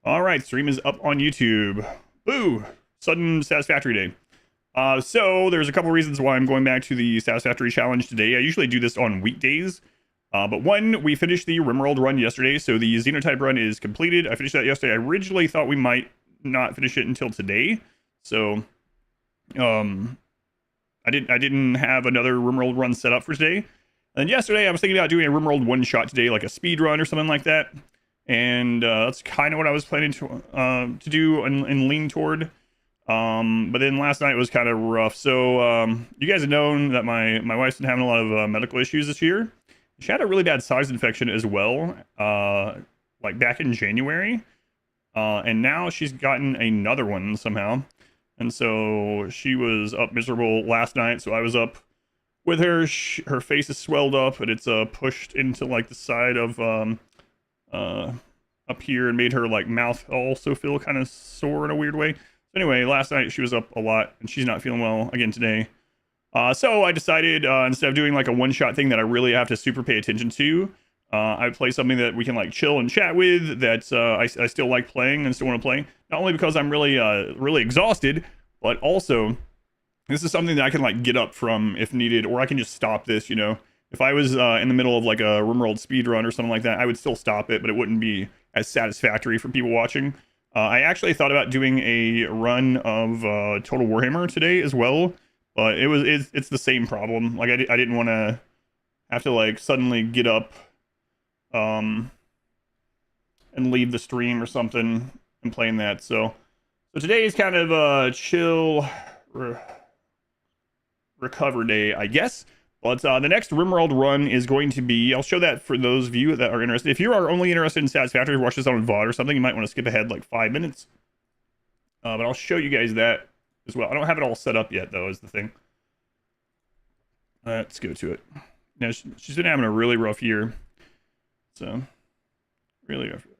All right, stream is up on YouTube. Boo! Sudden Satisfactory Day. So there's a couple reasons why I'm going back to the Satisfactory Challenge today. I usually do this on weekdays. But one, we finished the Rimworld run yesterday, so the Xenotype run is completed. I finished that yesterday. I originally thought we might not finish it until today. So, I didn't have another Rimworld run set up for today. And yesterday I was thinking about doing a Rimworld one-shot today, like a speed run or something like that. And that's kind of what I was planning to do and lean toward. But then last night was kind of rough. So you guys have known that my wife's been having a lot of medical issues this year. She had a really bad sinus infection as well, like back in January. And now she's gotten another one somehow. And so she was up miserable last night. So I was up with her. Her face is swelled up and it's pushed into like the side of up here and made her like mouth also feel kind of sore in a weird way. So anyway, last night she was up a lot and she's not feeling well again today. So I decided instead of doing like a one-shot thing that I really have to super pay attention to, I would play something that we can like chill and chat with that I still like playing and still want to play. Not only because I'm really exhausted, but also this is something that I can like get up from if needed, or I can just stop this, you know. If I was in the middle of like a Rimworld speed run or something like that, I would still stop it, but it wouldn't be as satisfactory for people watching. I actually thought about doing a run of Total Warhammer today as well, but it's the same problem. Like I didn't want to have to like suddenly get up and leave the stream or something and playing that. So today is kind of a chill recover day, I guess. But the next Rimworld run is going to be, I'll show that for those of you that are interested. If you are only interested in Satisfactory, watch this on VOD or something, you might want to skip ahead like 5 minutes. But I'll show you guys that as well. I don't have it all set up yet, though, is the thing. Let's go to it. Now, she's been having a really rough year. So, really rough year.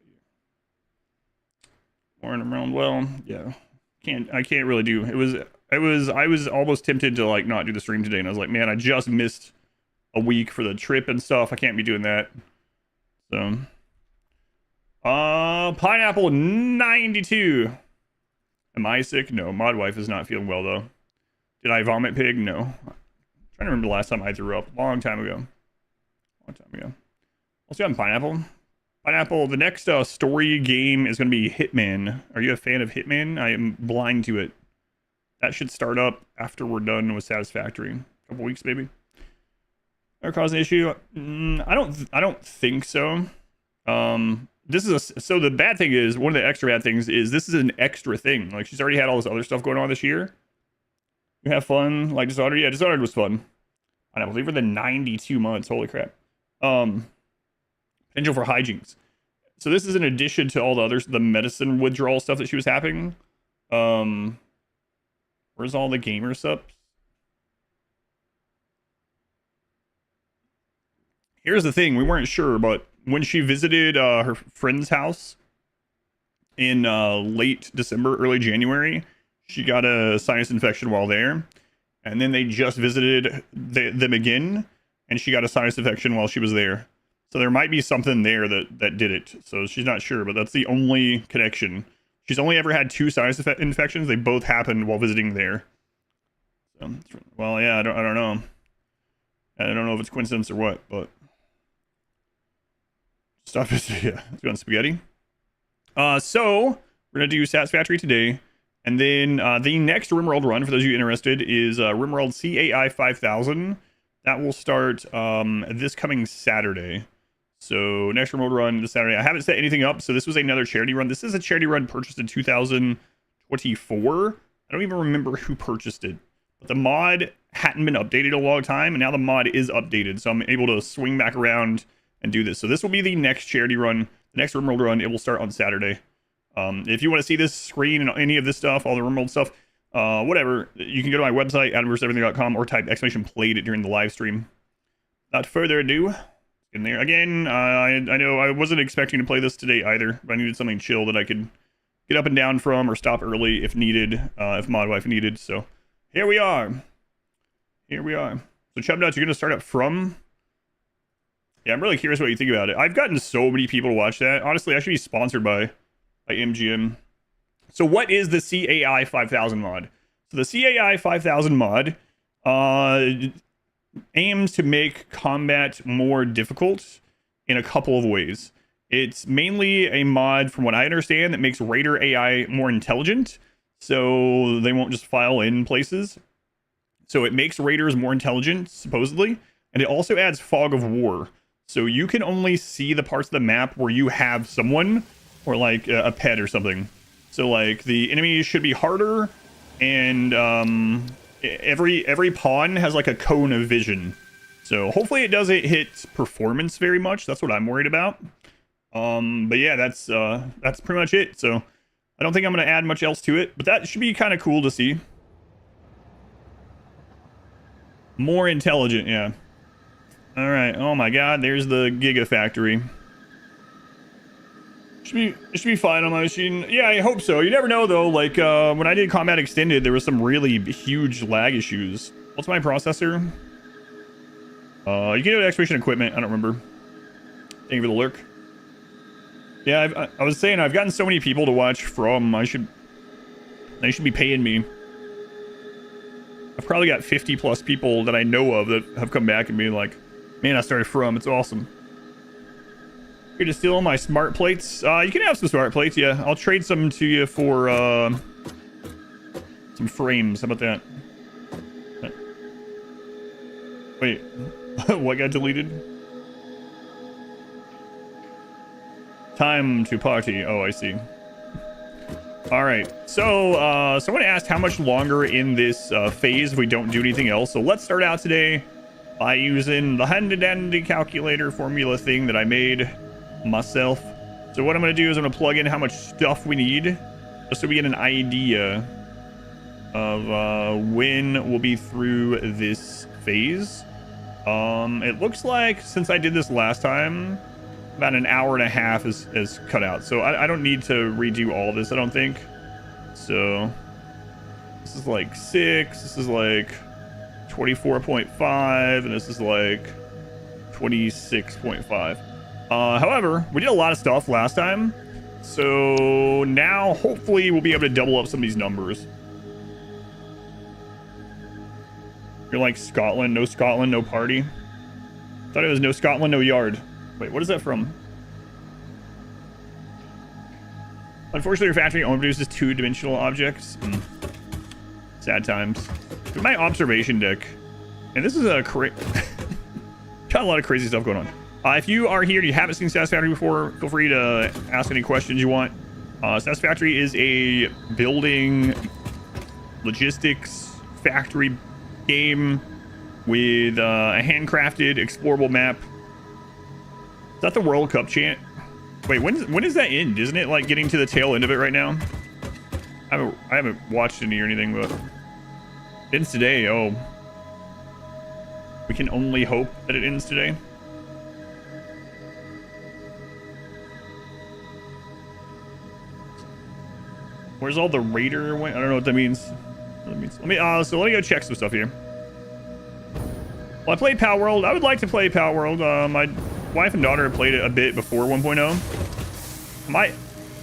Wearing around well, yeah. I can't really do. I was almost tempted to like not do the stream today, and I was like, man, I just missed a week for the trip and stuff. I can't be doing that. So Pineapple 92. Am I sick? No. Mod wife is not feeling well though. Did I vomit pig? No. I'm trying to remember the last time I threw up. Long time ago. Let's go on Pineapple. Pineapple, the next story game is going to be Hitman. Are you a fan of Hitman? I am blind to it. That should start up after we're done with Satisfactory. A couple weeks, maybe. Or cause an issue? I don't think so. This is so the bad thing is, one of the extra bad things is this is an extra thing. Like, she's already had all this other stuff going on this year. You have fun, like Dishonored? Yeah, Dishonored was fun. I believe for the 92 months. Holy crap. Potential for hijinks. So this is in addition to all the others, the medicine withdrawal stuff that she was having. Where's all the gamer subs? Here's the thing, we weren't sure, but when she visited her friend's house in late December, early January, she got a sinus infection while there. And then they just visited them again, and she got a sinus infection while she was there. So there might be something there that did it. So she's not sure, but that's the only connection. She's only ever had 2 sinus infections. They both happened while visiting there. So, well, yeah, I don't know. I don't know if it's coincidence or what, but stuff is, yeah, let's go on spaghetti. So we're gonna do Satisfactory today, and then the next Rimworld run, for those of you interested, is Rimworld CAI 5000. That will start this coming Saturday. So next Rimworld run this Saturday. I haven't set anything up, so this was another charity run. This is a charity run purchased in 2024. I don't even remember who purchased it. But the mod hadn't been updated a long time, and now the mod is updated. So I'm able to swing back around and do this. So this will be the next charity run. The next Rimworld run, it will start on Saturday. If you want to see this screen and any of this stuff, all the Rimworld stuff, whatever, you can go to my website, adamverseverything.com, or type !played during the live stream. Without further ado, in there again. I know I wasn't expecting to play this today either, but I needed something chill that I could get up and down from or stop early if needed, if mod wife needed. So here we are. So Chubnuts, you're gonna start up from. Yeah, I'm really curious what you think about it. I've gotten so many people to watch that. Honestly, I should be sponsored by by MGM. So what is the CAI 5000 mod? So the CAI 5000 mod aims to make combat more difficult in a couple of ways. It's mainly a mod, from what I understand, that makes Raider AI more intelligent, so they won't just file in places. So it makes Raiders more intelligent, supposedly, and it also adds Fog of War. So you can only see the parts of the map where you have someone, or like a pet or something. So like the enemies should be harder, and every pawn has like a cone of vision. So hopefully it doesn't hit performance very much. That's what I'm worried about. But yeah, that's pretty much it. So I don't think I'm gonna add much else to it, but that should be kind of cool to see. More intelligent, yeah. All right. Oh my God, there's the Gigafactory. It should be fine on my machine. Yeah, I hope so. You never know though. Like when I did Combat Extended, there was some really huge lag issues. What's my processor? You can do exploration equipment. I don't remember. Thank you for the lurk. Yeah, I was saying I've gotten so many people to watch from. They should be paying me. I've probably got 50 plus people that I know of that have come back and been like, man, I started from. It's awesome. Here to steal my smart plates. You can have some smart plates, yeah. I'll trade some to you for some frames. How about that? Wait, what got deleted? Time to party. Oh, I see. All right. So someone asked how much longer in this phase if we don't do anything else. So let's start out today by using the handy-dandy calculator formula thing that I made myself. So what I'm going to do is I'm going to plug in how much stuff we need just so we get an idea of when we'll be through this phase. It looks like since I did this last time, about an hour and a half is cut out. So I don't need to redo all this, I don't think. So this is like 6, this is like 24.5, and this is like 26.5. However, we did a lot of stuff last time, so now hopefully we'll be able to double up some of these numbers. You're like Scotland, no party. Thought it was no Scotland, no yard. Wait, what is that from? Unfortunately, your factory only produces 2-dimensional objects. Sad times. With my observation deck, and this is a got a lot of crazy stuff going on. If you are here and you haven't seen Satisfactory before, feel free to ask any questions you want. Satisfactory is a building logistics factory game with a handcrafted explorable map. Is that the World Cup chant? Wait, when does that end? Isn't it like getting to the tail end of it right now? I haven't watched any or anything, but it ends today. Oh, we can only hope that it ends today. Where's all the Raider? I don't know what that means. Let me go check some stuff here. Well, I played Power World. I would like to play Power World. My wife and daughter have played it a bit before 1.0.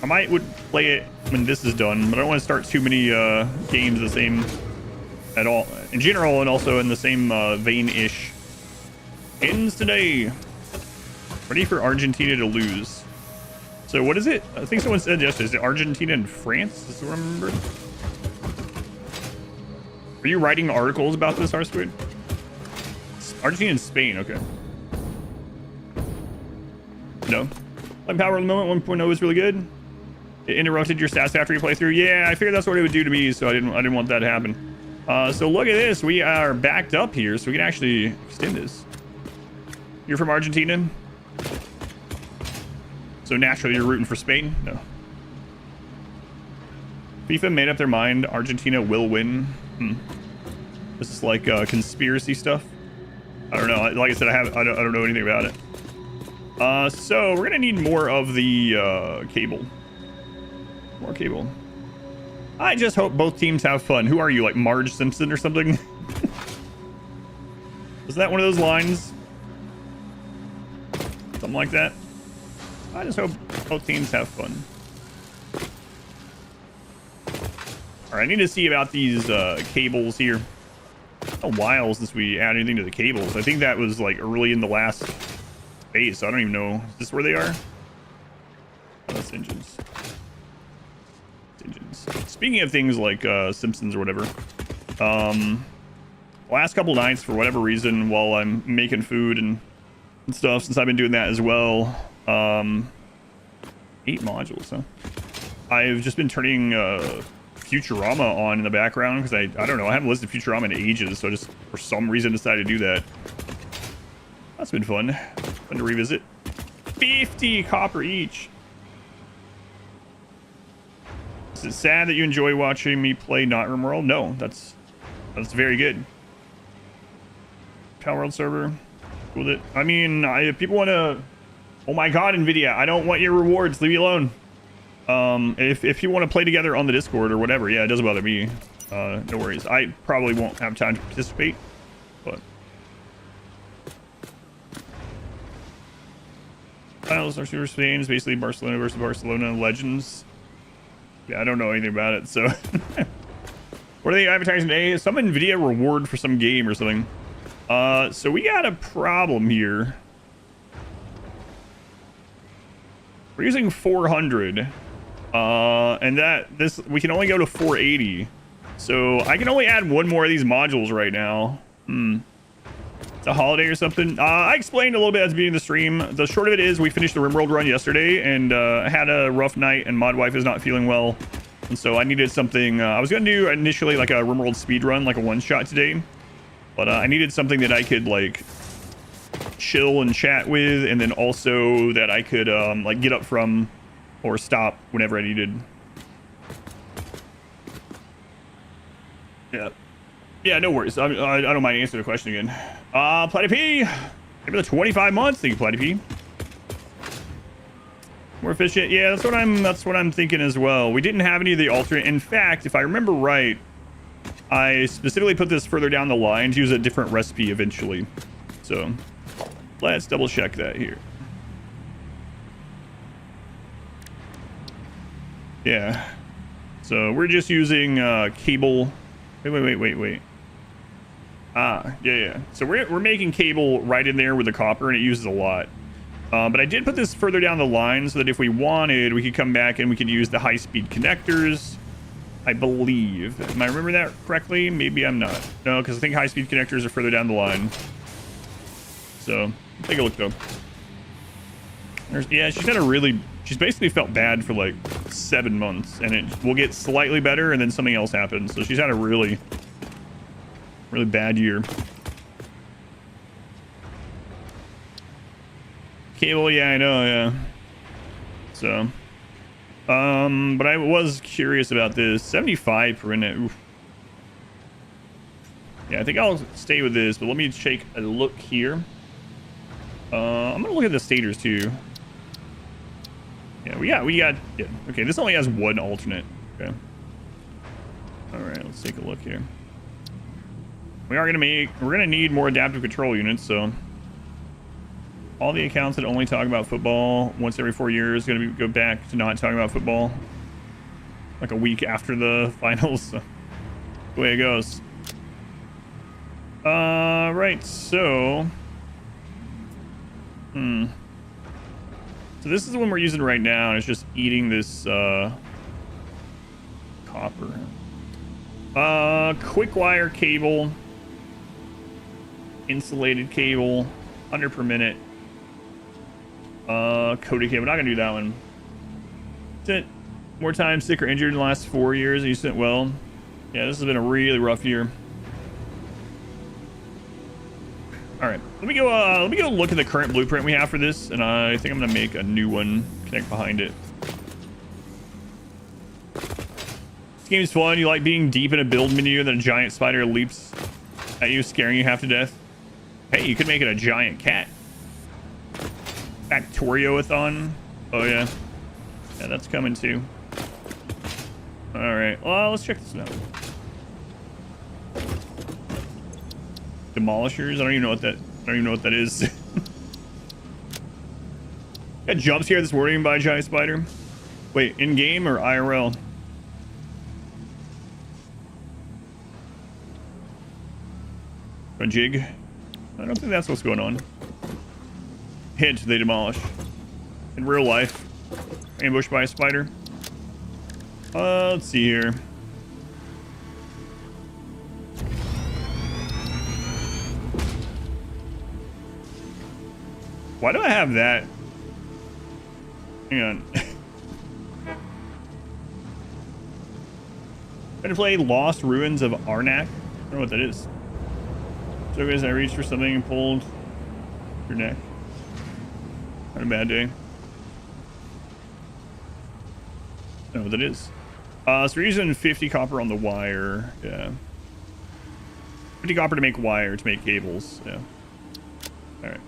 I might would play it when this is done, but I don't want to start too many games the same at all in general, and also in the same vein-ish. Ends today. Ready for Argentina to lose. So what is it? I think someone said yesterday. Is it Argentina and France? Does someone remember? Are you writing articles about this, R-Squid? Argentina and Spain, okay. No. Like Power at the moment, 1.0 is really good. It interrupted your Satisfactory playthrough. Yeah, I figured that's what it would do to me, so I didn't want that to happen. So look at this. We are backed up here, so we can actually extend this. You're from Argentina? So naturally you're rooting for Spain? No. FIFA made up their mind. Argentina will win. This is like conspiracy stuff. I don't know. Like I said, I don't know anything about it. So we're gonna need more of the cable. More cable. I just hope both teams have fun. Who are you, like Marge Simpson or something? Was that one of those lines? Something like that. I just hope both teams have fun. All right, I need to see about these cables here. It's been a while since we added anything to the cables. I think that was like early in the last phase, so I don't even know. Is this where they are? Oh, that's engines. Engines. Speaking of things like Simpsons or whatever, last couple nights, for whatever reason, while I'm making food and stuff, since I've been doing that as well, 8 modules, huh? I've just been turning Futurama on in the background because I don't know, I haven't listened to Futurama in ages, so I just for some reason decided to do that. That's been fun to revisit. 50 copper each. Is it sad that you enjoy watching me play Not RimWorld? No, that's very good. Power World server, cool with it. I mean, if people want to, oh my god, Nvidia, I don't want your rewards, leave me alone. If you want to play together on the Discord or whatever, yeah, it doesn't bother me. No worries. I probably won't have time to participate, but finals are Super Spain is basically Barcelona versus Barcelona Legends. Yeah, I don't know anything about it, so what are they advertising today? Some Nvidia reward for some game or something. So we got a problem here. We're using 400. And we can only go to 480. So I can only add one more of these modules right now. It's a holiday or something. I explained a little bit at the beginning of the stream. The short of it is we finished the RimWorld run yesterday and had a rough night, and ModWife is not feeling well. And so I needed something. I was going to do initially like a RimWorld speed run, like a one-shot today. But I needed something that I could like chill and chat with, and then also that I could like get up from or stop whenever I needed. Yeah, no worries. I don't mind answering the question again. Platy P, maybe the 25 months. Thank you, Platy P. More efficient. Yeah, that's what I'm thinking as well. We didn't have any of the alternate. In fact, if I remember right, I specifically put this further down the line to use a different recipe eventually. So let's double check that here. Yeah. So we're just using cable. Wait. Yeah. So we're making cable right in there with the copper, and it uses a lot. But I did put this further down the line so that if we wanted, we could come back and we could use the high-speed connectors, I believe. Am I remembering that correctly? Maybe I'm not. No, because I think high-speed connectors are further down the line. So take a look though. Yeah, she's basically felt bad for like 7 months, and it will get slightly better and then something else happens. So she's had a really bad year. Cable, yeah, I know, yeah. So but I was curious about this 75 per minute. Oof. Yeah, I think I'll stay with this, but let me take a look here. I'm gonna look at the stators too. Yeah, we got yeah. Okay, this only has one alternate. Okay. All right, let's take a look here. We're gonna need more adaptive control units. So all the accounts that only talk about football once every 4 years go back to not talking about football like a week after the finals. So, the way it goes. Right. So. So this is the one we're using right now, and it's just eating this copper. Quick wire cable, insulated cable, 100 per minute. Coated cable. Not gonna do that one. Sent more time sick or injured in the last 4 years. You sent well. Yeah, this has been a really rough year. All right, let me go look at the current blueprint we have for this, and I think I'm gonna make a new one, connect behind it. This game's fun. You like being deep in a build menu, and then a giant spider leaps at you, scaring you half to death. Hey, you could make it a giant cat. Factorio-a-thon. Oh yeah, that's coming too. All right, well, let's check this out. Demolishers. I don't even know what that is. Got jump scare this morning by a giant spider. Wait, in game or IRL? A jig. I don't think that's what's going on. Hint, they demolish. In real life. Ambushed by a spider. Let's see here. Why do I have that? Hang on. Trying to play Lost Ruins of Arnak. I don't know what that is. So guys, I reached for something and pulled your neck. Not a bad day. I don't know what that is. So we're using 50 copper on the wire. Yeah. 50 copper to make wire, to make cables. Yeah. Alright.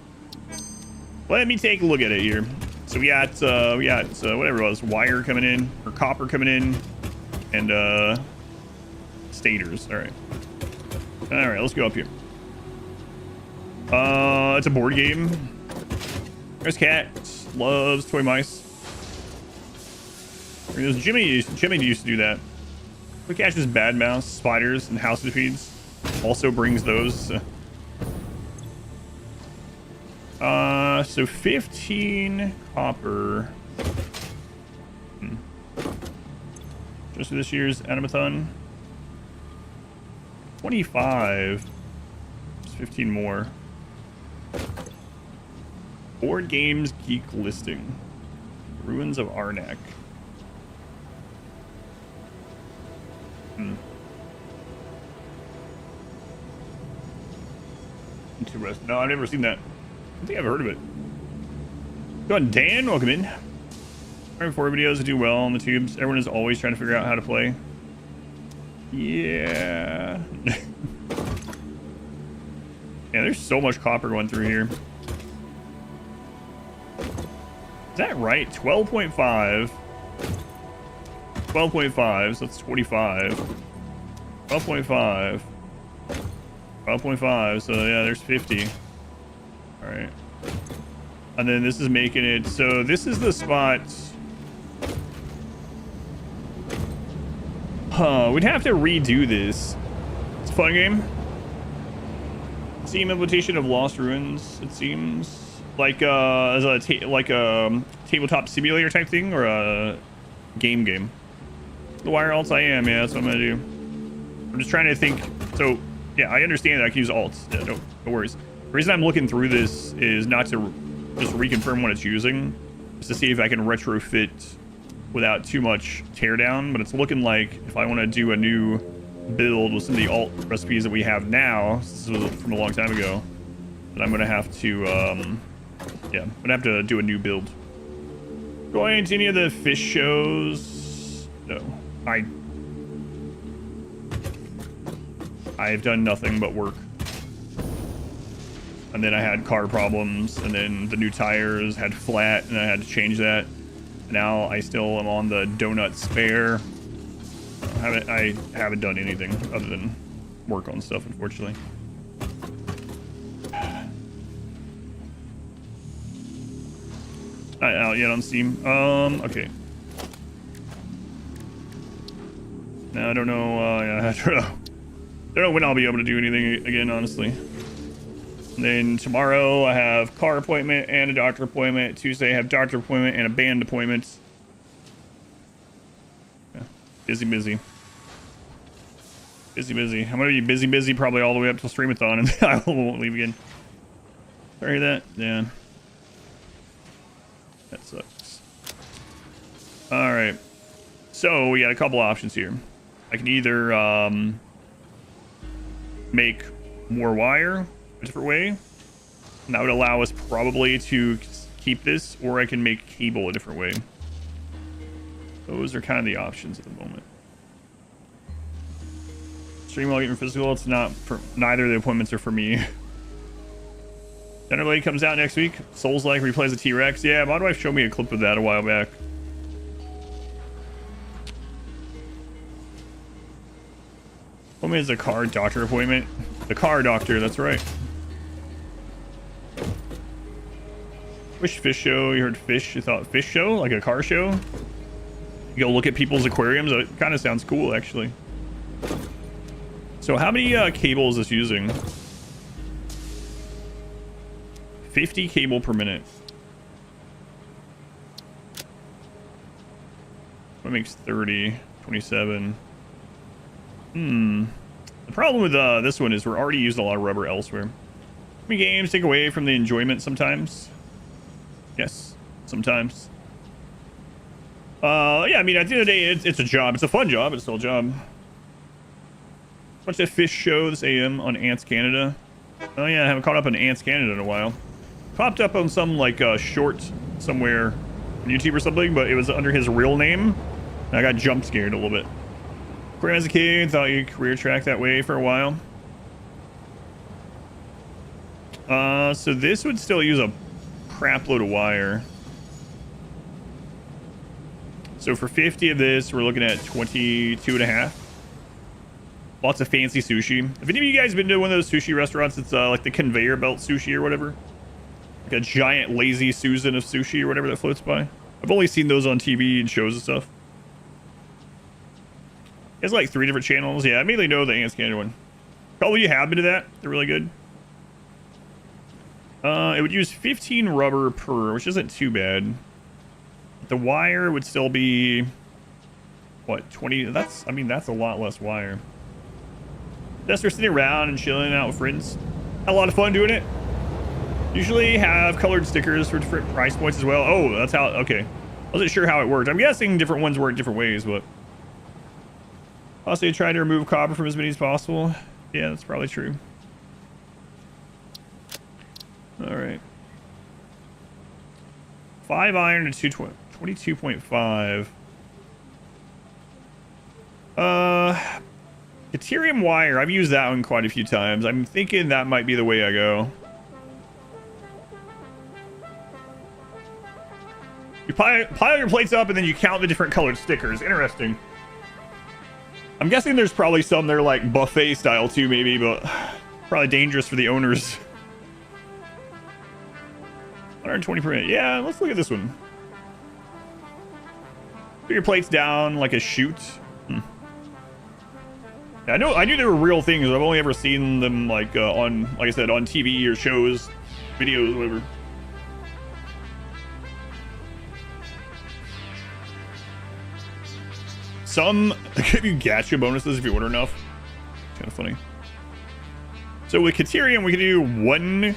Let me take a look at it here. So we got whatever it was, wire coming in, or copper coming in, and stators. Alright. Alright, let's go up here. It's a board game. There's Cat. Loves toy mice. Jimmy used to do that. We catches bad mouse, spiders, and house feeds. Also brings those. So 15 copper. Just for this year's animathon. 25. Just 15 more. Board Games Geek listing. Ruins of Arnak. Interesting. No, I've never seen that. I think I've heard of it. Go on, Dan. Welcome in. Alright, 4 videos that do well on the tubes. Everyone is always trying to figure out how to play. Yeah. Yeah, there's so much copper going through here. Is that right? 12.5. 12.5, so that's 25. 12.5. 12.5, so yeah, there's 50. Alright. And then this is making it, so this is the spot. We'd have to redo this. It's a fun game. Steam implementation of Lost Ruins, it seems. Like as a tabletop simulator type thing, or a game. The wire alts I am, yeah, that's what I'm gonna do. I'm just trying to think. So yeah, I understand that I can use alts. Yeah, no worries. The reason I'm looking through this is not to just reconfirm what it's using, just to see if I can retrofit without too much teardown. But it's looking like if I want to do a new build with some of the alt recipes that we have now, this was from a long time ago, that I'm gonna have to yeah, I'm gonna have to do a new build. Going to any of the fish shows? No. I've done nothing but work. And then I had car problems, and then the new tires had flat, and I had to change that. Now I still am on the donut spare. I haven't done anything other than work on stuff, unfortunately. Not out yet on Steam. Okay. No, I don't know. Yeah, I don't know when I'll be able to do anything again, honestly. And then tomorrow I have car appointment and a doctor appointment. Tuesday I have doctor appointment and a band appointment. Yeah. Busy. I'm gonna be busy probably all the way up till Streamathon, and then I won't leave again. Sorry that. Yeah. That sucks. Alright. So we got a couple options here. I can either make more wire a different way, and that would allow us probably to keep this, or I can make cable a different way. Those are kind of the options at the moment. Stream while getting physical, it's not for neither of the appointments are for me. Xenoblade comes out next week. Souls-like replays the T-Rex. Yeah, my wife showed me a clip of that a while back. What is a car doctor appointment? The car doctor, that's right. Wish fish show. You heard fish. You thought fish show? Like a car show? You go look at people's aquariums. It kind of sounds cool, actually. So how many cables is this using? 50 cable per minute. What makes 30? 27. The problem with this one is we're already using a lot of rubber elsewhere. Many games take away from the enjoyment sometimes. Yes, sometimes. Yeah, I mean, at the end of the day, it's a job. It's a fun job. It's still a job. Watch that fish show this AM on Ants Canada. Oh yeah, I haven't caught up on Ants Canada in a while. Popped up on some like short somewhere on YouTube or something, but it was under his real name. And I got jump scared a little bit. As a kid, thought you career track that way for a while. So this would still use a crap load of wire. So for 50 of this, we're looking at 22 and a half. Lots of fancy sushi. Have any of you guys been to one of those sushi restaurants? It's like the conveyor belt sushi or whatever. Like a giant lazy Susan of sushi or whatever that floats by. I've only seen those on TV and shows and stuff. It's like 3 different channels. Yeah, I mainly know the Ants Canada one. Probably you have been to that. They're really good. It would use 15 rubber per, which isn't too bad. The wire would still be, what, 20? That's, I mean, that's a lot less wire. Just for sitting around and chilling out with friends. Had a lot of fun doing it. Usually have colored stickers for different price points as well. Oh, that's how, okay. I wasn't sure how it worked. I'm guessing different ones work different ways, but. Also, try to remove copper from as many as possible. Yeah, that's probably true. All right. 5 iron to 22.5. Deuterium wire. I've used that one quite a few times. I'm thinking that might be the way I go. You pile your plates up and then you count the different colored stickers. Interesting. I'm guessing there's probably some that are like buffet style too, maybe, but probably dangerous for the owners. 120 per minute. Yeah, let's look at this one. Put your plates down like a chute. Yeah, I knew they were real things. I've only ever seen them like on, like I said, on TV or shows, videos, whatever. Some give you gacha bonuses if you order enough. Kind of funny. So with Deuterium, we can do one.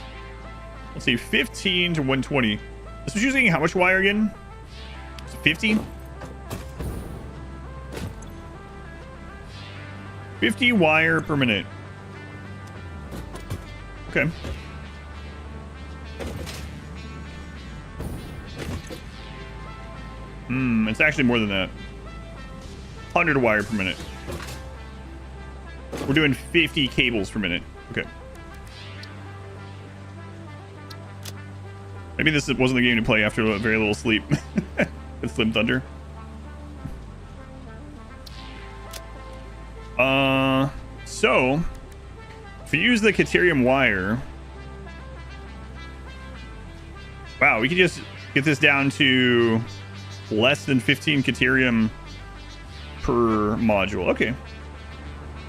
Let's see, 15 to 120. This was using how much wire again? 15? 50 wire per minute. Okay. It's actually more than that. 100 wire per minute. We're doing 50 cables per minute. Okay. Maybe this wasn't the game to play after a very little sleep. It's Slim Thunder. So if you use the Deuterium wire, wow, we can just get this down to less than 15 Deuterium per module. Okay.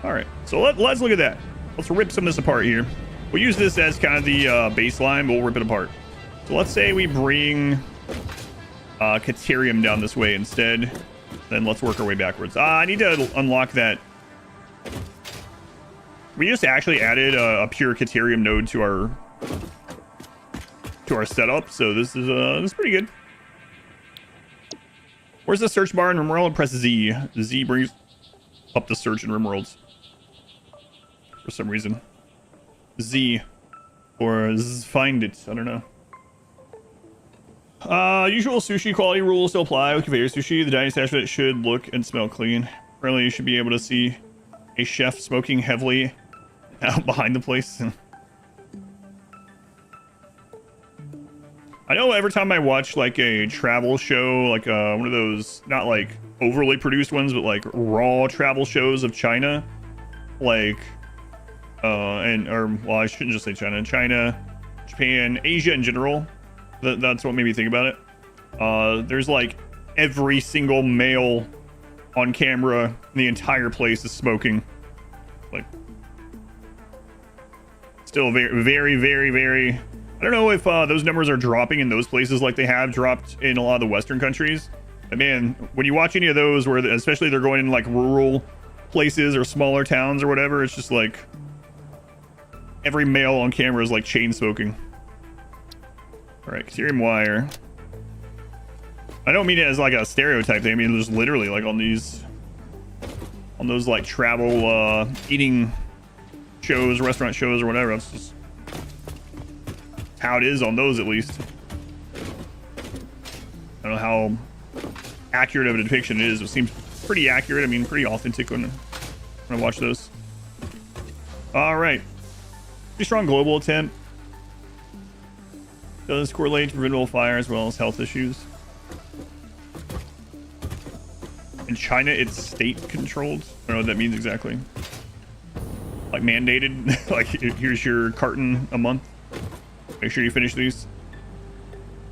All right. So let's look at that. Let's rip some of this apart here. We'll use this as kind of the baseline, but we'll rip it apart. So let's say we bring Deuterium down this way instead. Then let's work our way backwards. I need to unlock that. We just actually added a pure Deuterium node to our setup, so this is pretty good. Where's the search bar in RimWorld? Press Z. Z brings up the search in RimWorlds for some reason. Z or find it. I don't know. Usual sushi quality rules still apply with conveyor sushi. The dining establishment should look and smell clean. Apparently, you should be able to see a chef smoking heavily out behind the place. I know every time I watch like a travel show, like one of those not like overly produced ones, but like raw travel shows of China, like well, I shouldn't just say China, Japan, Asia in general. That's what made me think about it. There's like every single male on camera in the entire place is smoking. Like, still very, very, very, very. I I don't know if those numbers are dropping in those places like they have dropped in a lot of the Western countries. But man, when you watch any of those where especially they're going in like rural places or smaller towns or whatever, it's just like every male on camera is like chain smoking. All right, Caterium wire. I don't mean it as like a stereotype thing. I mean just literally like on those like travel eating shows, restaurant shows or whatever. That's just how it is on those, at least. I don't know how accurate of a depiction it is. It seems pretty accurate. I mean, pretty authentic when I watch those. All right. Pretty strong global attempt. Does correlate to preventable fire as well as health issues. In China, it's state controlled. I don't know what that means exactly. Like mandated. Like here's your carton a month. Make sure you finish these.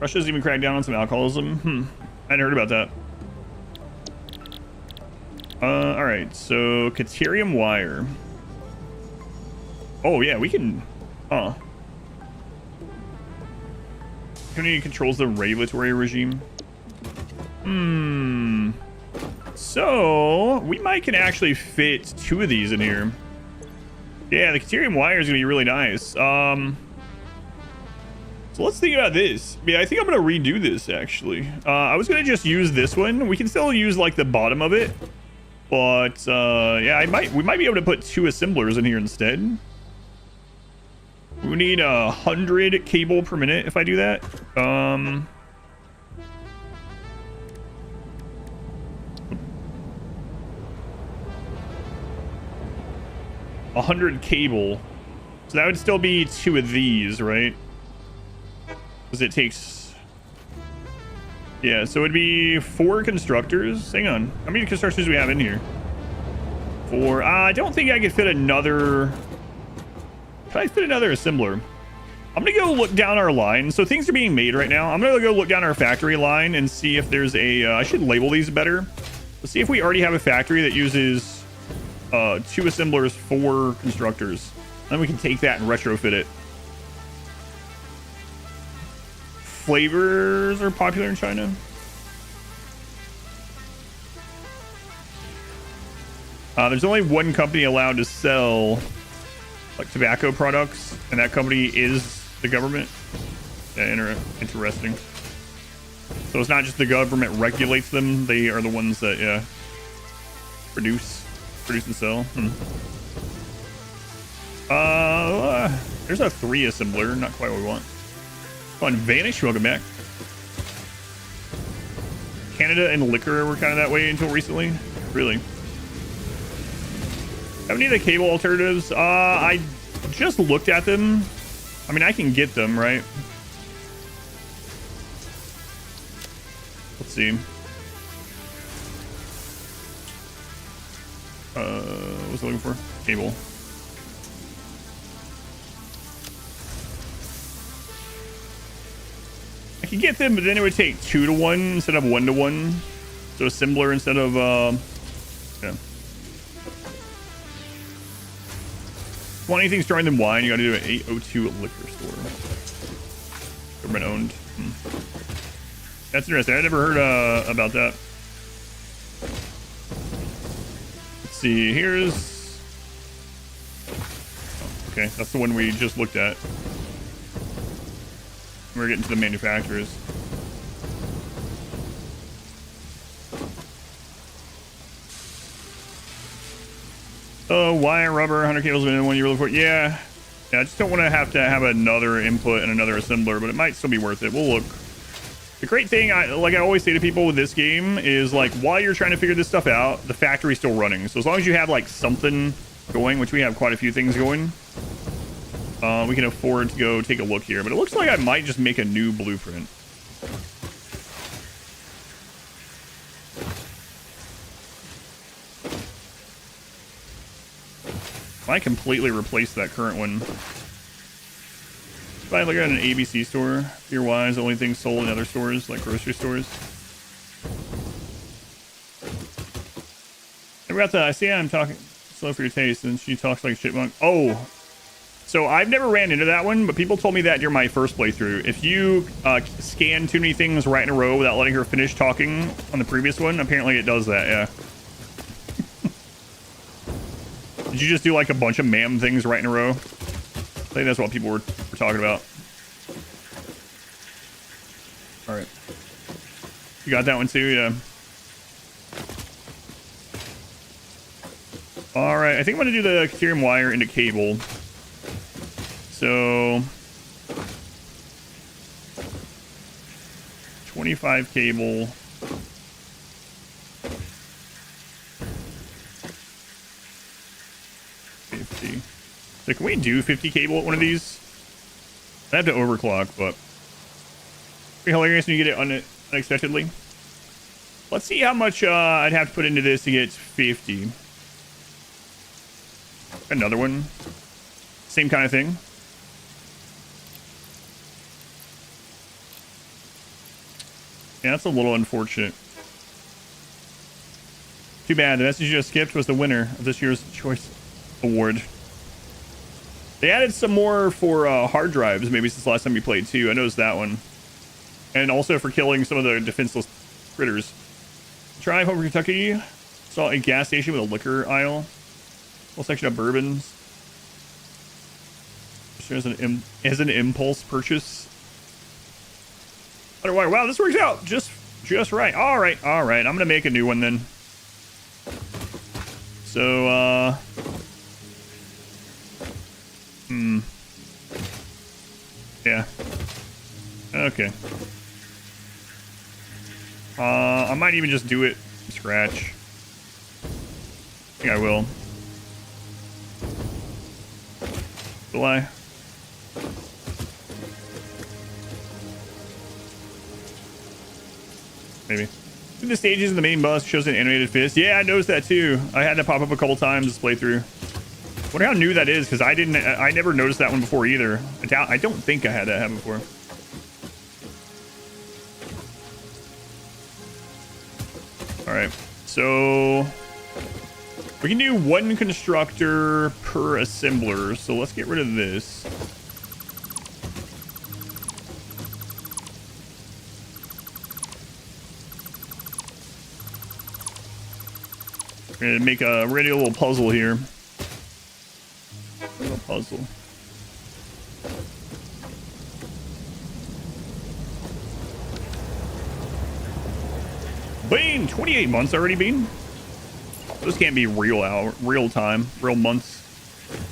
Russia's even cracked down on some alcoholism. I hadn't heard about that. All right. So Caterium wire. Oh yeah, we can. Community controls the regulatory regime. So we might can actually fit 2 of these in here. Yeah, the Caterium wire is gonna be really nice. So let's think about this. Yeah, I think I'm gonna redo this actually. I was gonna just use this one. We can still use like the bottom of it, but yeah, we might be able to put 2 assemblers in here instead. We need 100 cable per minute if I do that. 100 cable. So that would still be 2 of these, right? Because it takes... Yeah, so it'd be 4 constructors. Hang on. How many constructors do we have in here? 4. I don't think I could fit another... Can I fit another assembler? I'm gonna go look down our line. So things are being made right now. I'm gonna go look down our factory line and see if there's a... I should label these better. Let's see if we already have a factory that uses 2 assemblers, 4 constructors. Then we can take that and retrofit it. Flavors are popular in China. There's only one company allowed to sell like tobacco products, and that company is the government. Yeah, interesting. So it's not just the government regulates them; they are the ones that produce and sell. There's a 3 assembler, not quite what we want. Come on, Vanish, welcome back. Canada and liquor were kind of that way until recently. Really. Have any of the cable alternatives? I just looked at them. I mean, I can get them, right? Let's see. What was I looking for? Cable. I could get them, but then it would take 2 to 1 instead of 1 to 1. So assembler instead of yeah. Want anything stronger than wine? You got to do an 802 at liquor store. Government owned. That's interesting. I never heard about that. Let's see. Here's. Okay, that's the one we just looked at. We're getting to the manufacturers. Oh, wire, rubber, 100 cables in one you really for. Yeah, I just don't want to have another input and another assembler, but it might still be worth it. We'll look. The great thing, like I always say to people with this game, is like while you're trying to figure this stuff out, the factory's still running. So as long as you have like something going, which we have quite a few things going, we can afford to go take a look here. But it looks like I might just make a new blueprint. I completely replace that current one. If I look at an ABC store, beer-wise, the only thing sold in other stores, like grocery stores. And we got the, I see I'm talking slow for your taste, and she talks like a chipmunk. Oh, So I've never ran into that one, but people told me that during my first playthrough. If you scan too many things right in a row without letting her finish talking on the previous one, apparently it does that, yeah. Did you just do like a bunch of ma'am things right in a row? I think that's what people were talking about. All right. You got that one too, yeah. All right, I think I'm gonna do the Caterium wire into cable. So 25 cable. So can we do 50 cable at one of these? I have to overclock, but pretty hilarious when you get it unexpectedly. Let's see how much I'd have to put into this to get 50. Another one. Same kind of thing. Yeah, that's a little unfortunate. Too bad. The message you just skipped was the winner of this year's Choice Award. They added some more for hard drives, maybe since the last time you played too. I noticed that one. And also for killing some of the defenseless critters. Drive over Kentucky. Saw a gas station with a liquor aisle. Whole section of bourbons. As an impulse purchase. Underwater. Wow, this works out just right. All right. I'm gonna make a new one then. So yeah. Okay. I might even just do it from scratch. I think I will. Will I? Maybe. The stages in the main bus shows an animated fist. Yeah, I noticed that too. I had to pop up a couple times this playthrough. Wonder how new that is, because I never noticed that one before either. I don't think I had that happen before. All right, so we can do one constructor per assembler. So let's get rid of this. We're gonna we're gonna do a little puzzle here. A little puzzle. Bean, 28 months already, Bean. Those can't be real time, real months,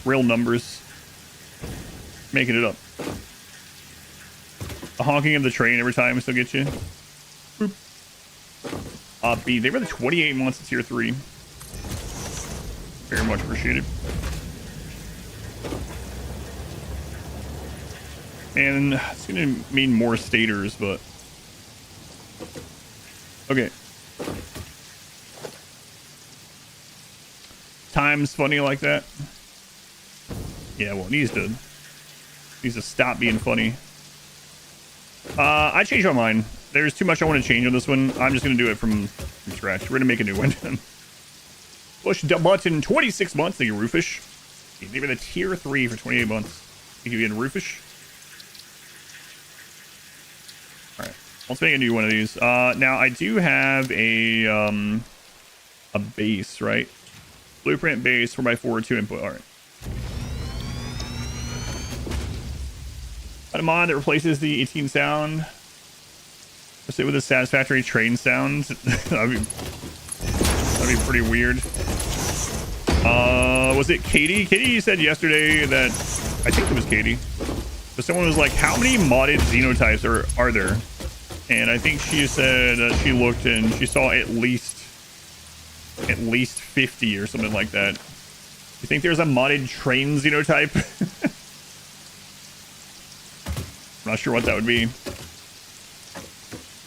real numbers. Making it up. The honking of the train every time still gets you. Boop. B, they were the 28 months in tier 3. Very much appreciated. And it's gonna mean more stators, but okay. Time's funny like that. Yeah, well, it needs to stop being funny. I changed my mind. There's too much I want to change on this one. I'm just gonna do it from scratch. We're gonna make a new one. Push the button. 26 months. Thank you, Roofish. They were the tier 3 for 28 months. Thank you, Roofish. All right, let's make a new one of these. Now I do have a base, right? Blueprint base 4x4 2 input. All right. Got a mod that replaces the 18 sound. Let's say with a satisfactory train sound. that'd be pretty weird. Was it Katie? Katie said yesterday that, I think it was Katie, but someone was like, how many modded xenotypes are there? And I think she said she looked and she saw at least 50 or something like that. You think there's a modded train xenotype? I'm not sure what that would be.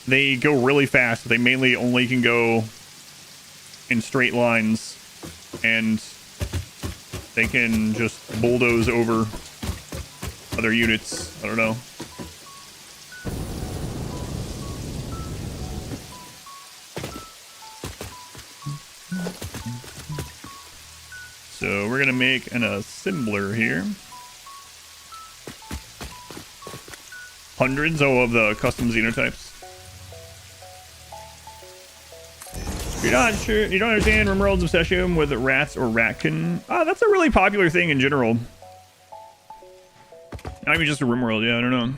They go really fast, but they mainly only can go in straight lines, and they can just bulldoze over other units. I don't know. So we're gonna make an assembler here. hundreds of the custom xenotypes. You're not sure, you don't understand Rimworld's obsession with rats or ratkin. That's a really popular thing in general. Not even just a Rimworld, yeah, I don't know.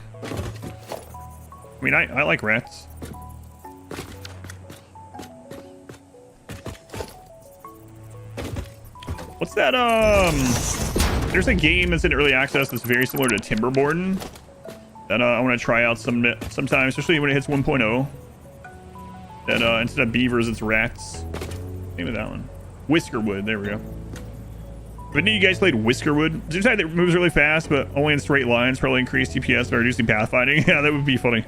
I mean, I like rats. What's that, there's a game that's in early access that's very similar to Timberborn that I want to try out sometime, especially when it hits 1.0. That instead of beavers, it's rats. Name of that one. Whiskerwood, there we go. But any of you guys played Whiskerwood? It's a type that moves really fast, but only in straight lines, probably increased DPS by reducing pathfinding. Yeah, that would be funny.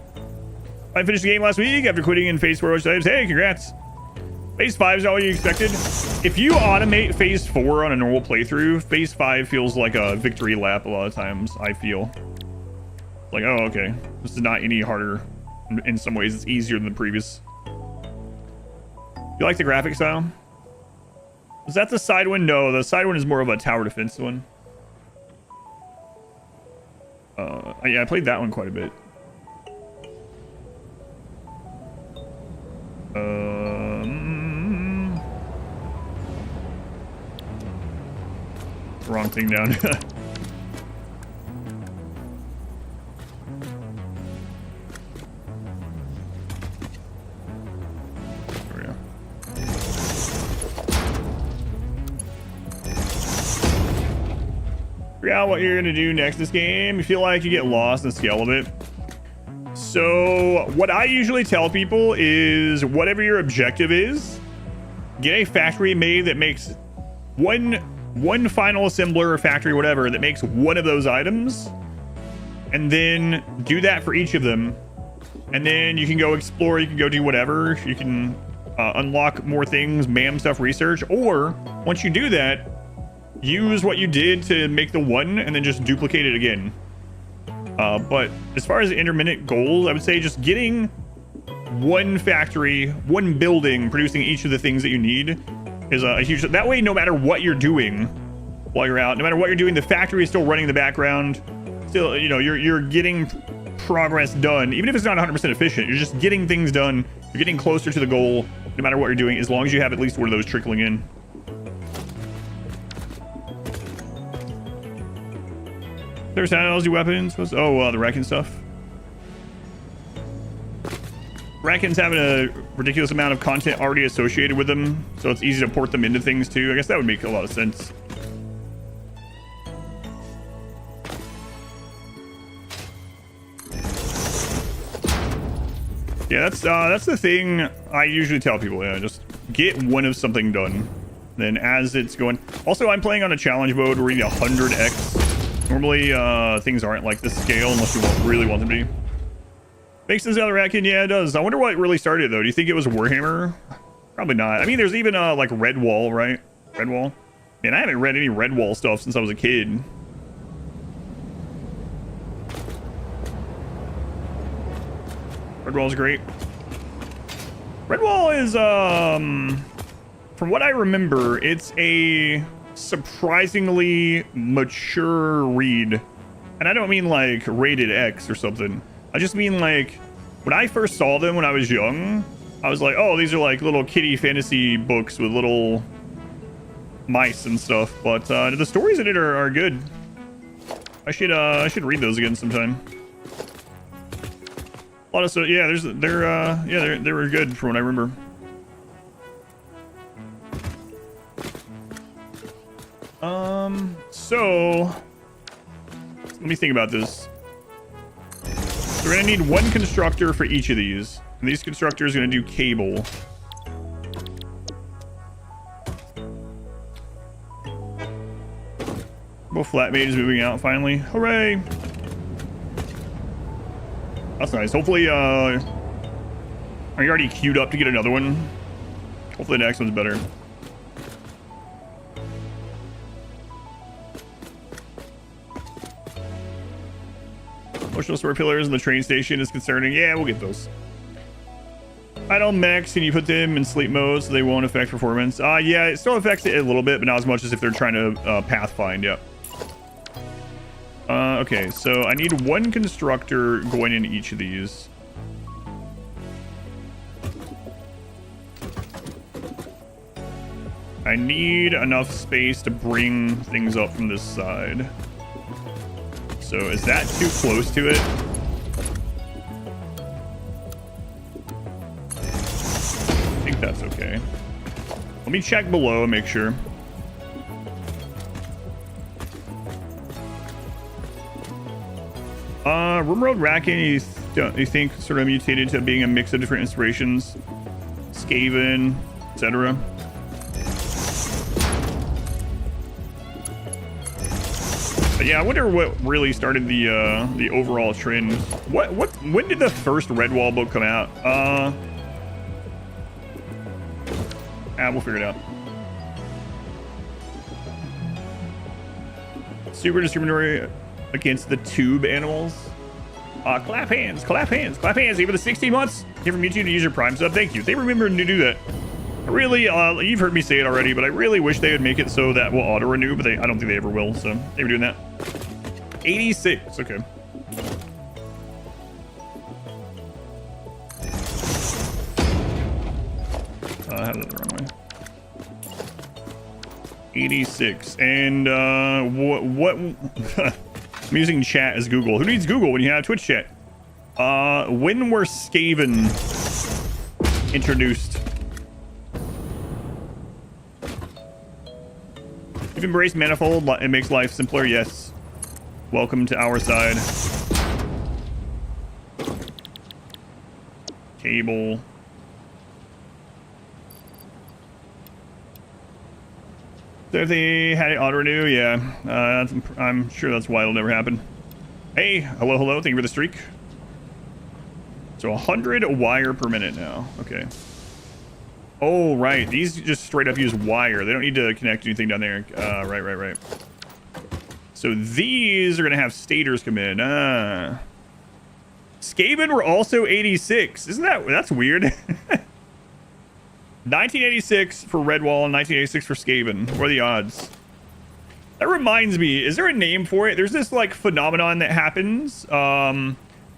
I finished the game last week after quitting in Phase 4 which types. Hey, congrats. Phase 5 is all you expected. If you automate Phase 4 on a normal playthrough, Phase 5 feels like a victory lap a lot of times, I feel. Like, oh, okay. This is not any harder. In some ways, it's easier than the previous. You like the graphic style? Is that the side one? No, the side one is more of a tower defense one. Yeah, I played that one quite a bit. Wrong thing down. Figure out what you're gonna do next in this game. You feel like you get lost in the scale of it. So what I usually tell people is whatever your objective is, get a factory made that makes one final assembler or factory, whatever, that makes one of those items, and then do that for each of them. And then you can go explore, you can go do whatever, you can unlock more things, MAM stuff, research, or once you do that, use what you did to make the one and then just duplicate it again. But as far as intermittent goals, I would say just getting one factory, one building, producing each of the things that you need is a huge... That way, no matter what you're doing while you're out, no matter what you're doing, the factory is still running in the background. Still, you know, you're getting progress done. Even if it's not 100% efficient, you're just getting things done. You're getting closer to the goal, no matter what you're doing, as long as you have at least one of those trickling in. There's how do weapons. Oh, the Racken stuff. Rackens having a ridiculous amount of content already associated with them, so it's easy to port them into things too. I guess that would make a lot of sense. Yeah, that's the thing I usually tell people. Yeah, just get one of something done. Then as it's going. Also, I'm playing on a challenge mode where you need 100x. Normally, things aren't like this scale unless you really want them to be. Makes sense out of Ratkin? Yeah, it does. I wonder what really started, though. Do you think it was Warhammer? Probably not. I mean, there's even, like, Redwall, right? Redwall? Man, I haven't read any Redwall stuff since I was a kid. Redwall's great. Redwall is, from what I remember, it's a surprisingly mature read. And I don't mean like rated X or something. I just mean like when I first saw them when I was young, I was like, oh, these are like little kiddie fantasy books with little mice and stuff. But the stories in it are good. I should read those again sometime. A lot of stuff. Yeah, they were good from what I remember. So let me think about this. So we're gonna need one constructor for each of these, and these constructors are gonna do cable. Both flatmate is moving out finally. Hooray! That's nice. Hopefully, are you already queued up to get another one? Hopefully the next one's better. Motional support pillars and the train station is concerning. Yeah, we'll get those. Idle mechs, can you put them in sleep mode so they won't affect performance? Yeah, it still affects it a little bit, but not as much as if they're trying to pathfind. Yep. Okay, so I need one constructor going in each of these. I need enough space to bring things up from this side. So is that too close to it? I think that's okay. Let me check below and make sure. Rimworld Racking, you think sort of mutated to being a mix of different inspirations, Skaven, etc. But yeah, I wonder what really started the overall trend. When did the first Redwall book come out? We'll figure it out. Super discriminatory against the tube animals. Clap hands, clap hands, clap hands. Even the 16 months. Here from YouTube to use your Prime sub. Thank you. They remembered to do that. I really, you've heard me say it already, but I really wish they would make it so that will auto renew, but I don't think they ever will. So they were doing that. 86. Okay. I have that the wrong way. 86. And what I'm using chat as Google. Who needs Google when you have Twitch chat? When were Skaven introduced? You've embraced manifold. It makes life simpler. Yes. Welcome to our side. Cable. So if they had it auto renew, yeah, I'm sure that's why it'll never happen. Hey, hello, hello. Thank you for the streak. So 100 wire per minute now. Okay. Oh, right. These just straight up use wire. They don't need to connect anything down there. Right. So these are going to have stators come in. Skaven were also 86. That's weird. 1986 for Redwall and 1986 for Skaven. What are the odds? That reminds me, is there a name for it? There's this like phenomenon that happens. I've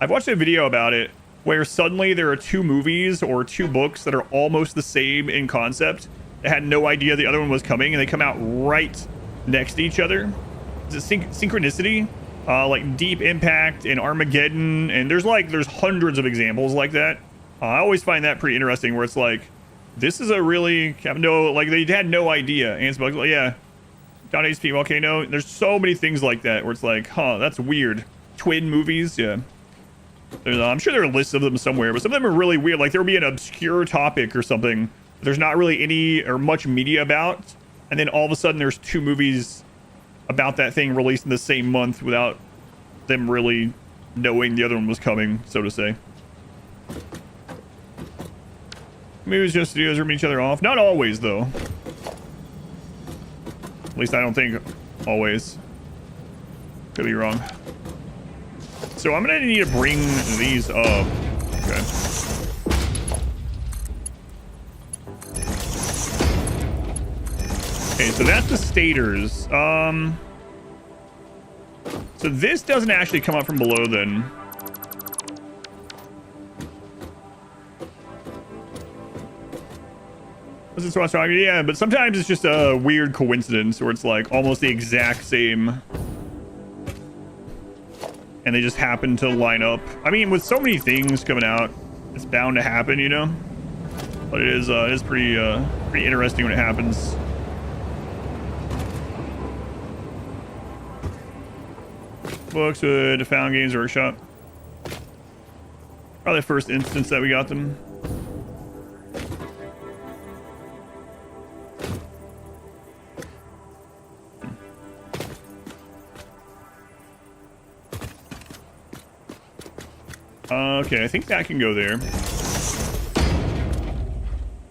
watched a video about it where suddenly there are two movies or two books that are almost the same in concept. They had no idea the other one was coming and they come out right next to each other. It's a synchronicity, like Deep Impact and Armageddon. And there's hundreds of examples like that. I always find that pretty interesting where it's like, this is a really like they had no idea. And it's like, yeah, John HP volcano. There's so many things like that where it's like, huh, that's weird. Twin movies, yeah. I'm sure there are lists of them somewhere, but some of them are really weird. Like there will be an obscure topic or something there's not really any or much media about, and then all of a sudden there's two movies about that thing released in the same month without them really knowing the other one was coming, so to say. Movies just studios ripping each other off. Not always, though. At least I don't think always. Could be wrong. So I'm gonna need to bring these up. Okay. Okay, so that's the stators. So this doesn't actually come up from below then. Yeah, but sometimes it's just a weird coincidence where it's like almost the exact same and they just happen to line up. I mean, with so many things coming out, it's bound to happen, you know. But it is pretty interesting when it happens. Books with Found Games Workshop. Probably the first instance that we got them. Okay, I think that can go there.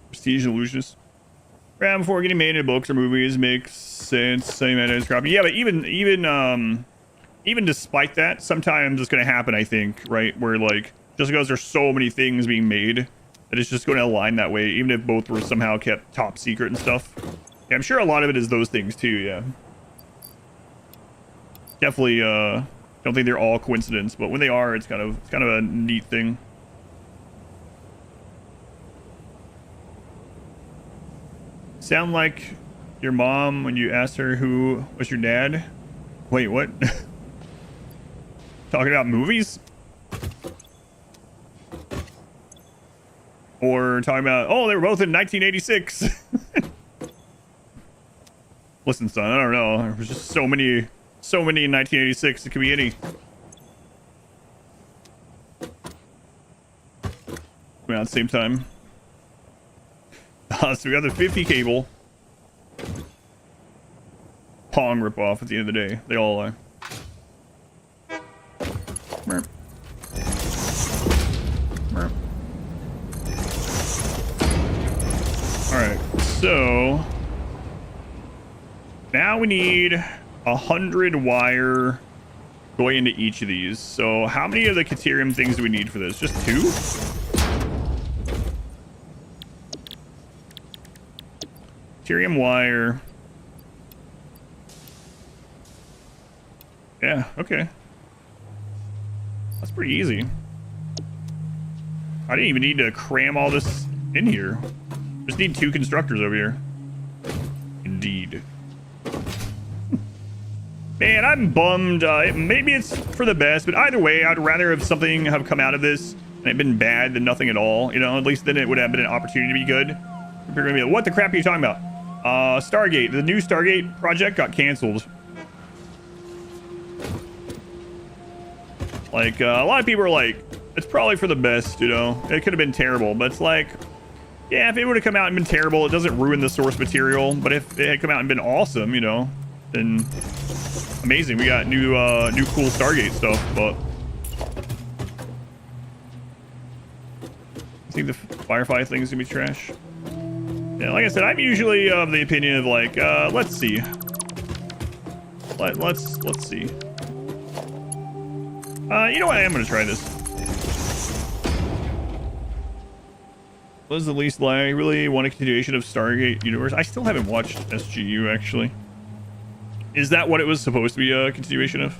Prestige and Illusionist. Right before getting made into books or movies makes sense. Same as copy. Yeah, but even despite that, sometimes it's going to happen, I think, right? Where like just because there's so many things being made that it's just going to align that way, even if both were somehow kept top secret and stuff. Yeah, I'm sure a lot of it is those things too, yeah. Definitely don't think they're all coincidence, but when they are, it's kind of a neat thing. Sound like your mom when you asked her who was your dad. Wait, what? Talking about movies? Or talking about, oh, they were both in 1986. Listen, son, I don't know. There was just so many in 1986. It could be any. Coming out at the same time. So we got the 50 cable. Pong ripoff at the end of the day. They all are. Merp. Merp. Alright, so now we need 100 wire going into each of these. So how many of the Caterium things do we need for this? Just 2? Caterium wire. Yeah, okay. That's pretty easy. I didn't even need to cram all this in here. Just need 2 constructors over here. Indeed. Man, I'm bummed. Maybe it's for the best, but either way, I'd rather have something have come out of this and it been bad than nothing at all. You know, at least then it would have been an opportunity to be good. You're gonna be like, what the crap are you talking about? Stargate. The new Stargate project got canceled. Like, a lot of people are like, it's probably for the best, you know? It could have been terrible, but it's like, yeah, if it would have come out and been terrible, it doesn't ruin the source material. But if it had come out and been awesome, you know, then amazing. We got new cool Stargate stuff, but I think the Firefly thing is gonna be trash. Yeah, like I said, I'm usually of the opinion of like, let's see. Let's see. You know what? I am gonna try this. What is the least lag? I really want a continuation of Stargate Universe. I still haven't watched SGU actually. Is that what it was supposed to be a continuation of?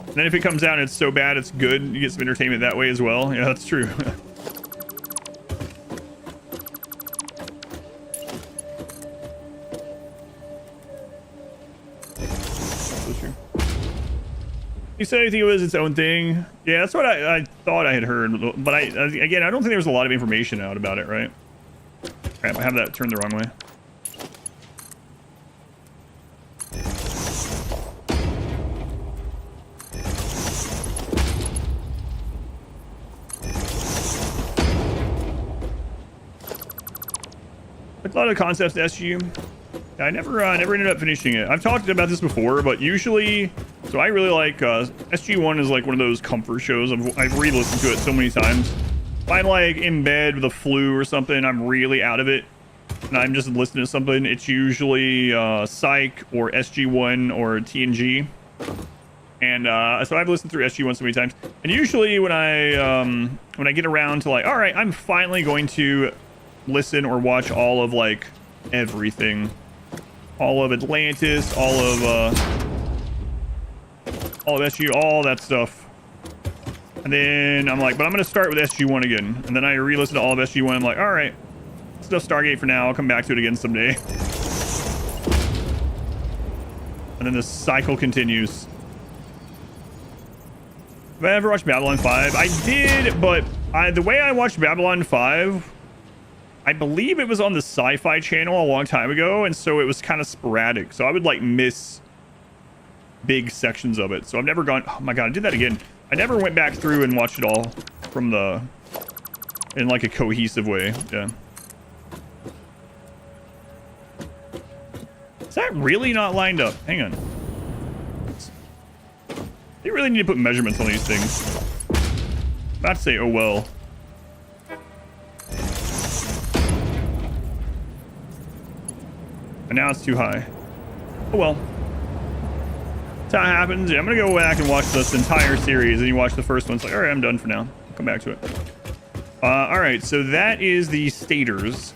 And then if it comes out and it's so bad it's good, you get some entertainment that way as well. Yeah, that's true. You said anything it was its own thing? Yeah, that's what I thought I had heard, but again, I don't think there was a lot of information out about it, right? Crap, I have that turned the wrong way. A lot of the concepts to SGU. I never ended up finishing it. I've talked about this before, but usually, so I really like SG1 is like one of those comfort shows. I've re-listened to it so many times. If I'm like in bed with a flu or something, I'm really out of it, and I'm just listening to something. It's usually Psych or SG1 or TNG, and so I've listened through SG1 so many times. And usually when I get around to like, all right, I'm finally going to listen or watch all of like everything. All of Atlantis, all of SG, all that stuff. And then I'm like, but I'm going to start with SG1 again. And then I re-listen to all of SG1. I'm like, all right, stuff Stargate for now. I'll come back to it again someday. And then the cycle continues. Have I ever watched Babylon 5? I did, but the way I watched Babylon 5, I believe it was on the Sci-Fi Channel a long time ago, and so it was kind of sporadic. So I would like miss big sections of it. So I've never gone, oh my god, I did that again. I never went back through and watched it all from in like a cohesive way. Yeah. Is that really not lined up? Hang on. You really need to put measurements on these things. I'm about to say, oh well. And now it's too high. Oh well. That's how it happens. Yeah, I'm gonna go back and watch this entire series, and you watch the first one. It's like, all right, I'm done for now. I'll come back to it. All right, so that is the stators.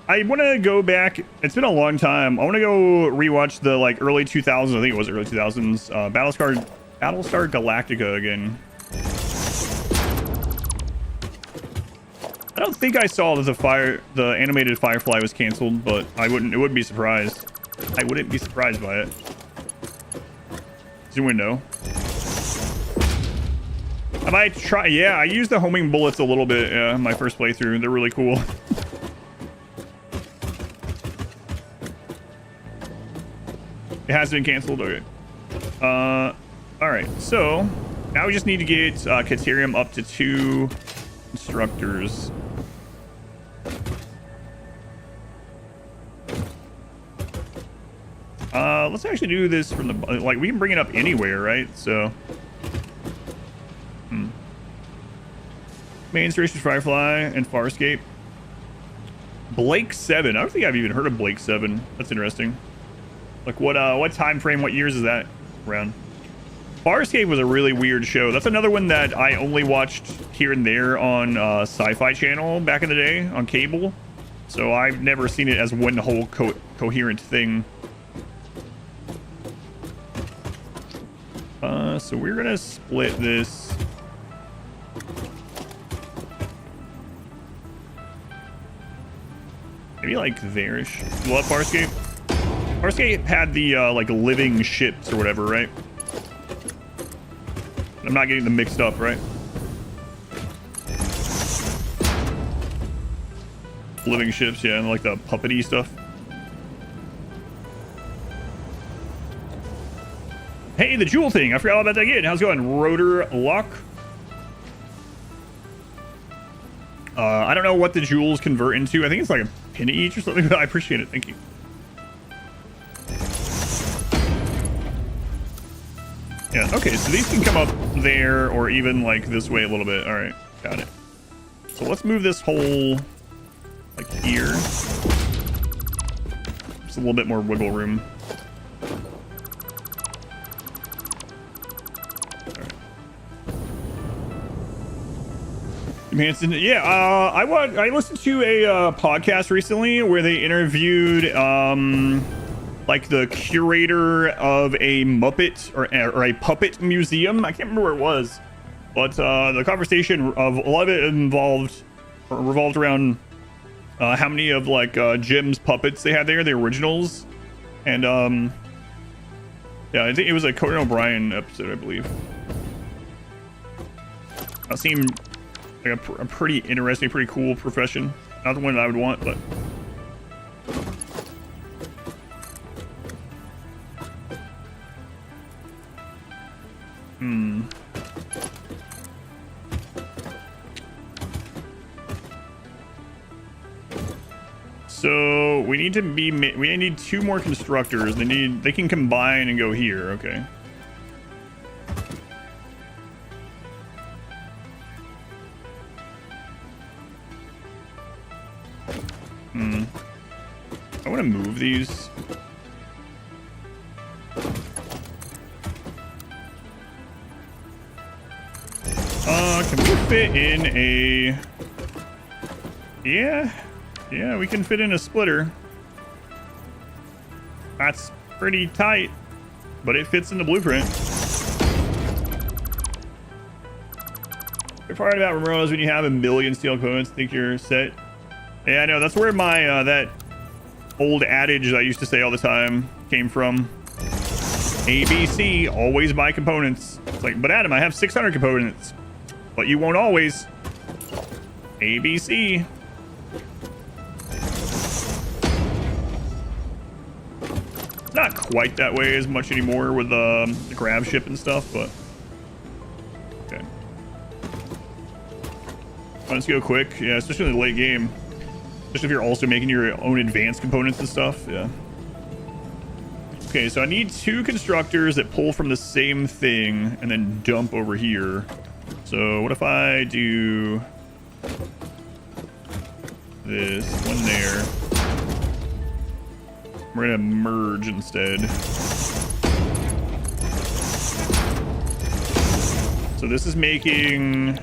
I want to go back. It's been a long time. I want to go rewatch the like early 2000s. I think it was early 2000s. Battlestar Galactica again. I don't think I saw that the animated Firefly was canceled, but I wouldn't be surprised. I wouldn't be surprised by it. Zoom window. I might try. Yeah, I used the homing bullets a little bit in my first playthrough. They're really cool. It has been canceled. Okay. All right. So now we just need to get Caterium up to 2 instructors. Let's actually do this from the like we can bring it up anywhere, right? So main station Firefly and Farscape. Blake 7. I don't think I've even heard of Blake 7. That's interesting. Like what time frame, what years is that around? Farscape was a really weird show. That's another one that I only watched here and there on Sci-Fi Channel back in the day on cable. So I've never seen it as one whole coherent thing. So we're gonna split this. Maybe like there-ish. You love Farscape? Farscape had the like living ships or whatever, right? I'm not getting them mixed up, right? Living ships, yeah, and like the puppety stuff. Hey, the jewel thing. I forgot all about that again. How's it going? Rotor lock. I don't know what the jewels convert into. I think it's like a penny each or something, but I appreciate it. Thank you. Yeah, okay, so these can come up there or even like this way a little bit. All right, got it. So let's move this hole like here. Just a little bit more wiggle room. Manson, yeah. I listened to a podcast recently where they interviewed like the curator of a Muppet or a puppet museum. I can't remember where it was, but the conversation of a lot of it revolved around how many of like Jim's puppets they had there, the originals, and yeah, I think it was a Conan O'Brien episode, I believe. That seemed like a pretty interesting, pretty cool profession. Not the one that I would want, but so we need 2 more constructors. They can combine and go here. Okay. I want to move these. Can we fit in a... Yeah, we can fit in a splitter. That's pretty tight, but it fits in the blueprint. The part about Romero is when you have a million steel components, think you're set. Yeah, I know. That's where my that old adage I used to say all the time came from. ABC, always buy components. It's like, but Adam, I have 600 components. But you won't always. ABC. Not quite that way as much anymore with the grab ship and stuff, but okay. Let's go quick. Yeah, especially in the late game. Especially if you're also making your own advanced components and stuff. Yeah. Okay, so I need 2 constructors that pull from the same thing and then dump over here. So what if I do this one there? We're gonna merge instead. So this is making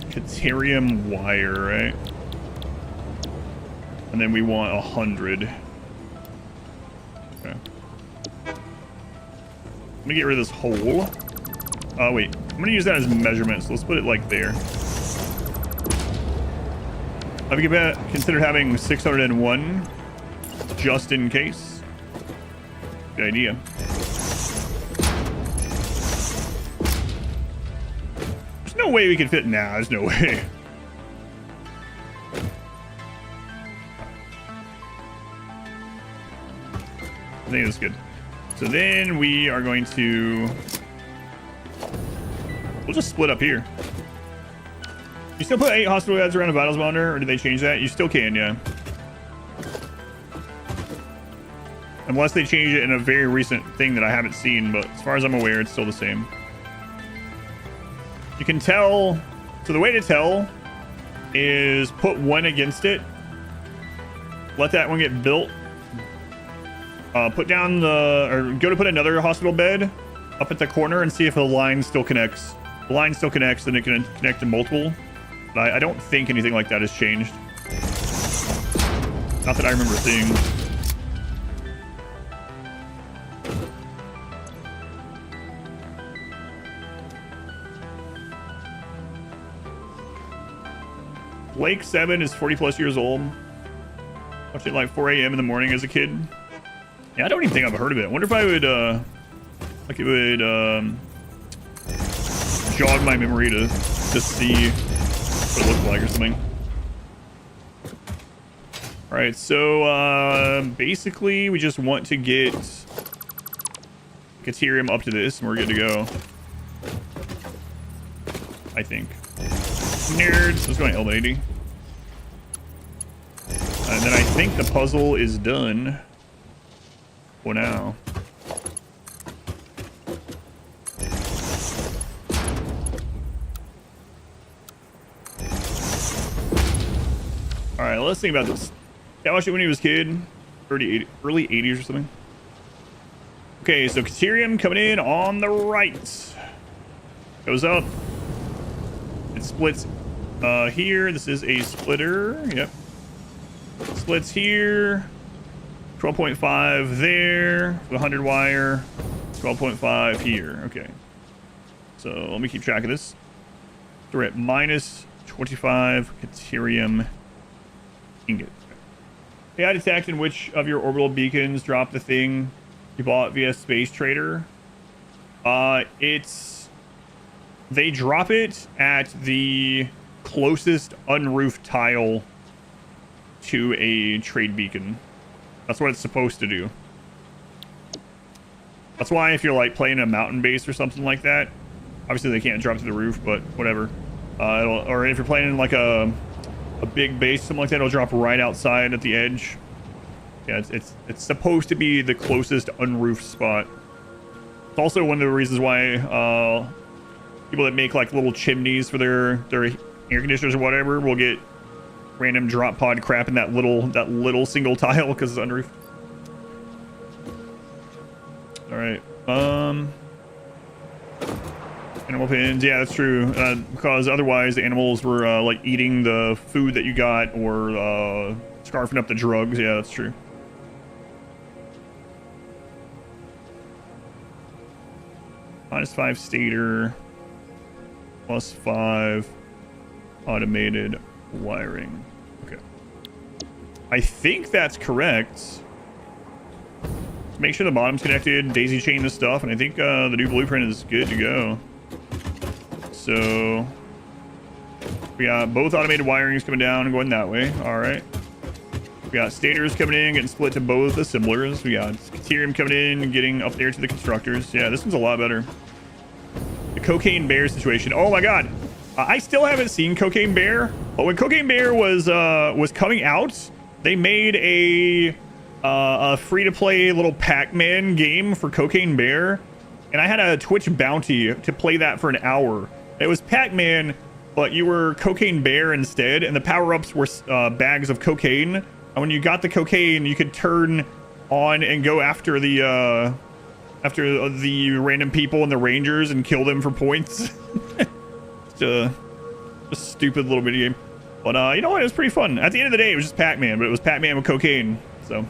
Caterium wire, right? And then we want 100. Okay. Let me get rid of this hole. Oh, wait. I'm going to use that as measurements. So let's put it like there. Have you considered having 601 just in case? Good idea. There's no way we can fit. Nah, there's no way. I think that's good. So then we are going to... We'll just split up here. You still put 8 hospital beds around a vitals monitor, or did they change that? You still can, yeah. Unless they change it in a very recent thing that I haven't seen, but as far as I'm aware, it's still the same. You can tell... So the way to tell is put one against it. Let that one get built. Put down the... Or go to put another hospital bed up at the corner and see if the line still connects. If the line still connects, then it can connect to multiple. But I don't think anything like that has changed. Not that I remember seeing. Blake 7 is 40 plus years old. Watched it like 4 a.m. in the morning as a kid. Yeah, I don't even think I've heard of it. I wonder if I would, like it would, jog my memory to see what it looked like or something. All right, so basically we just want to get Caterium up to this and we're good to go. I think. Nerds, let's go to L80. And then I think the puzzle is done for now. All right, let's think about this. Yeah, I watched it when he was a kid, early 80s or something. Okay, so Caterium coming in on the right. Goes up. It splits here. This is a splitter. Yep. Splits here. 12.5 there. 100 wire. 12.5 here. Okay. So let me keep track of this. So we're at minus 25 Caterium ingot. AI detected which of your orbital beacons dropped the thing you bought via Space Trader. They drop it at the closest unroofed tile to a trade beacon. That's what it's supposed to do. That's why if you're like playing a mountain base or something like that, obviously they can't drop to the roof, but whatever. Or if you're playing in like a big base, something like that, it'll drop right outside at the edge. Yeah, it's supposed to be the closest unroofed spot. It's also one of the reasons why people that make like little chimneys for their air conditioners or whatever will get random drop pod crap in that little single tile because it's unroofed. All right. Animal pins. Yeah, that's true. Because otherwise the animals were like eating the food that you got or scarfing up the drugs. Yeah, that's true. -5 stator. +5 automated wiring. Okay. I think that's correct. Make sure the bottom's connected, daisy chain this stuff, and I think the new blueprint is good to go. So we got both automated wirings coming down and going that way. All right. We got stators coming in, getting split to both assemblers. We got Caterium coming in and getting up there to the constructors. Yeah, this one's a lot better. The Cocaine Bear situation. Oh my God. I still haven't seen Cocaine Bear, but when Cocaine Bear was coming out, they made a free-to-play little Pac-Man game for Cocaine Bear, and I had a Twitch bounty to play that for an hour. It was Pac-Man, but you were Cocaine Bear instead, and the power-ups were bags of cocaine. And when you got the cocaine, you could turn on and go after the random people and the rangers and kill them for points. Just a stupid little mini game. But you know what? It was pretty fun. At the end of the day, it was just Pac-Man, but it was Pac-Man with cocaine. So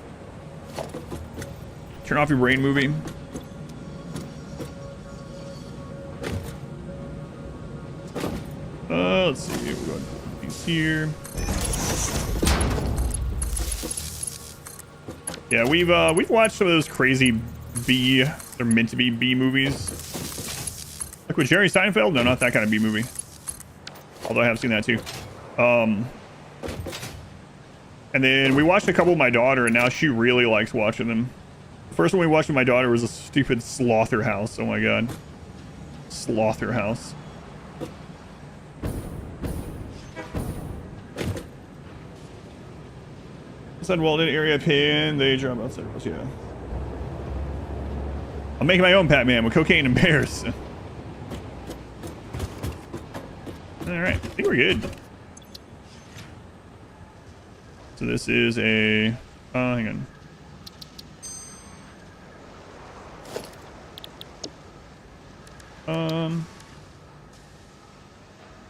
turn off your brain movie. Let's see. We're going to put these here. Yeah, we've watched some of those crazy B. They're meant to be B movies. Like with Jerry Seinfeld. No, not that kind of B movie. Although I have seen that too. And then we watched a couple with my daughter, and now she really likes watching them. The first one we watched with my daughter was a stupid Slaughterhouse. Oh my god. Slaughterhouse. Inside Walden area pin, they drop outside. Yeah. I'm making my own Pac-Man with cocaine and bears. Alright, I think we're good. So this is a... hang on.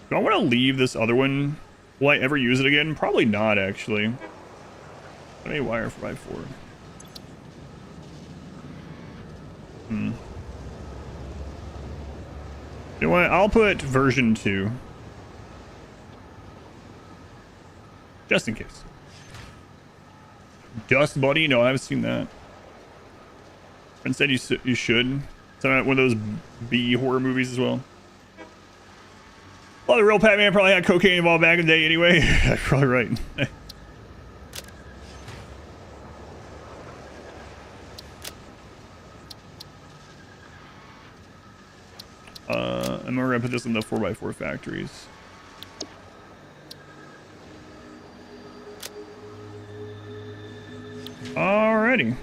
Do I want to leave this other one? Will I ever use it again? Probably not, actually. A wire 4x4. You know what? I'll put version 2. Just in case. Dust Buddy? No, I haven't seen that. Friend said you should. It's one of those B horror movies as well. Well, the real Pac-Man probably had cocaine involved back in the day anyway. That's probably right. And we're gonna put this in the 4x4 factories. Alrighty.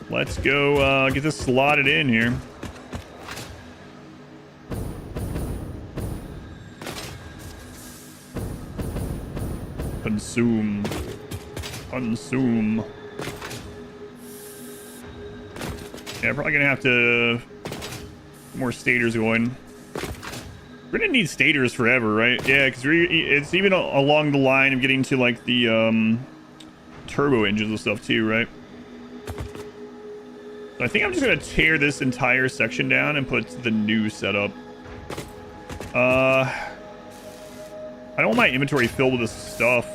Let's go get this slotted in here. Consume. Consume. Yeah, probably gonna have to more stators going. We're gonna need stators forever, right? Yeah, because it's even along the line of getting to like the turbo engines and stuff too, right? So I think I'm just gonna tear this entire section down and put the new setup. I don't want my inventory filled with this stuff.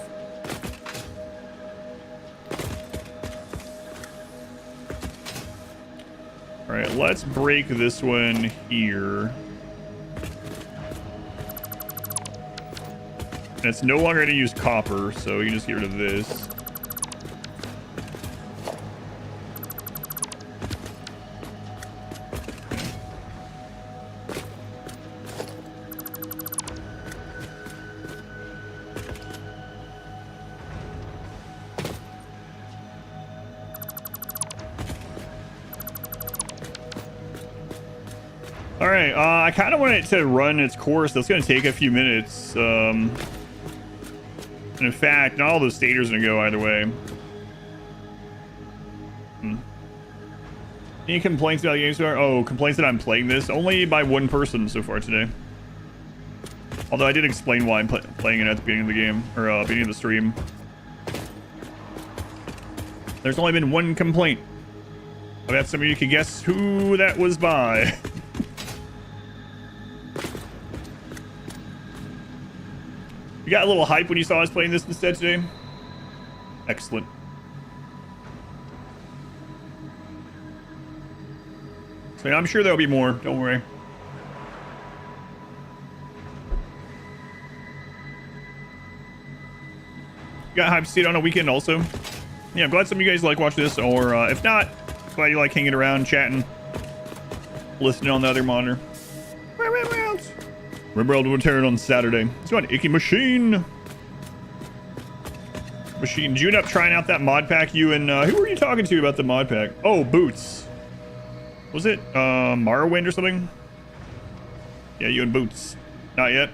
All right, let's break this one here. And it's no longer going to use copper, so you can just get rid of this. All right, I kind of want it to run its course. That's going to take a few minutes. And in fact, not all those stators are going to go either way. Any complaints about the game so far? Oh, complaints that I'm playing this? Only by one person so far today. Although I did explain why I'm playing it at the beginning of the game, or beginning of the stream. There's only been one complaint. I bet some of you could guess who that was by. You got a little hype when you saw us playing this instead today? Excellent. So yeah, I'm sure there'll be more. Don't worry. You got hype to see it on a weekend also? Yeah, I'm glad some of you guys like watching this, or if not, glad you like hanging around, chatting, listening on the other monitor. Rimworld will return on Saturday. Let's go on Icky Machine. Did you end up trying out that mod pack? You and who were you talking to about the mod pack? Oh, Boots. Was it Morrowind or something? Yeah, you and Boots. Not yet.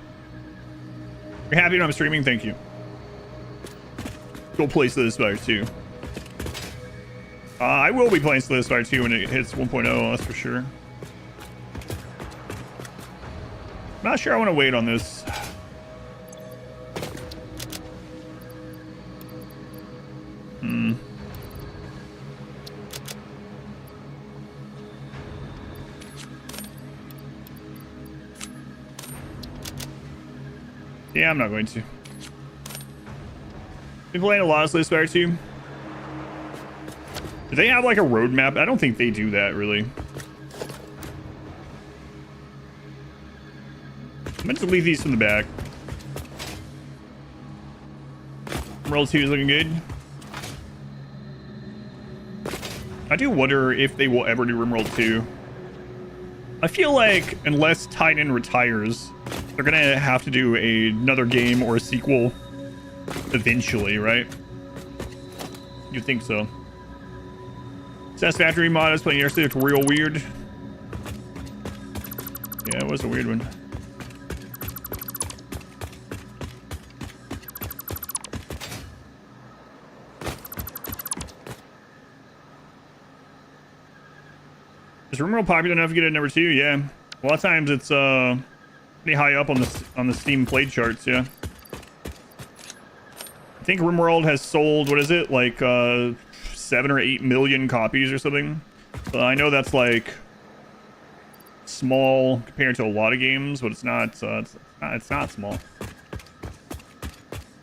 You're happy when I'm streaming? Thank you. Go play Slither Spire 2. I will be playing Slither Spire 2 when it hits 1.0, that's for sure. I'm not sure I want to wait on this. Yeah, I'm not going to. Been playing a lot of Satisfactory 2. Do they have like a roadmap? I don't think they do that really. I'm gonna delete these from the back. World 2 is looking good. I do wonder if they will ever do RimWorld 2. I feel like unless Titan retires, they're gonna have to do another game or a sequel eventually, right? You'd think so. Satisfactory mod I was playing yesterday. It's real weird. Yeah, it was a weird one. Is RimWorld popular enough to get it at number 2? Yeah. A lot of times it's pretty high up on the Steam play charts, yeah. I think RimWorld has sold, what is it, like 7 or 8 million copies or something. So I know that's like small compared to a lot of games, but it's not small.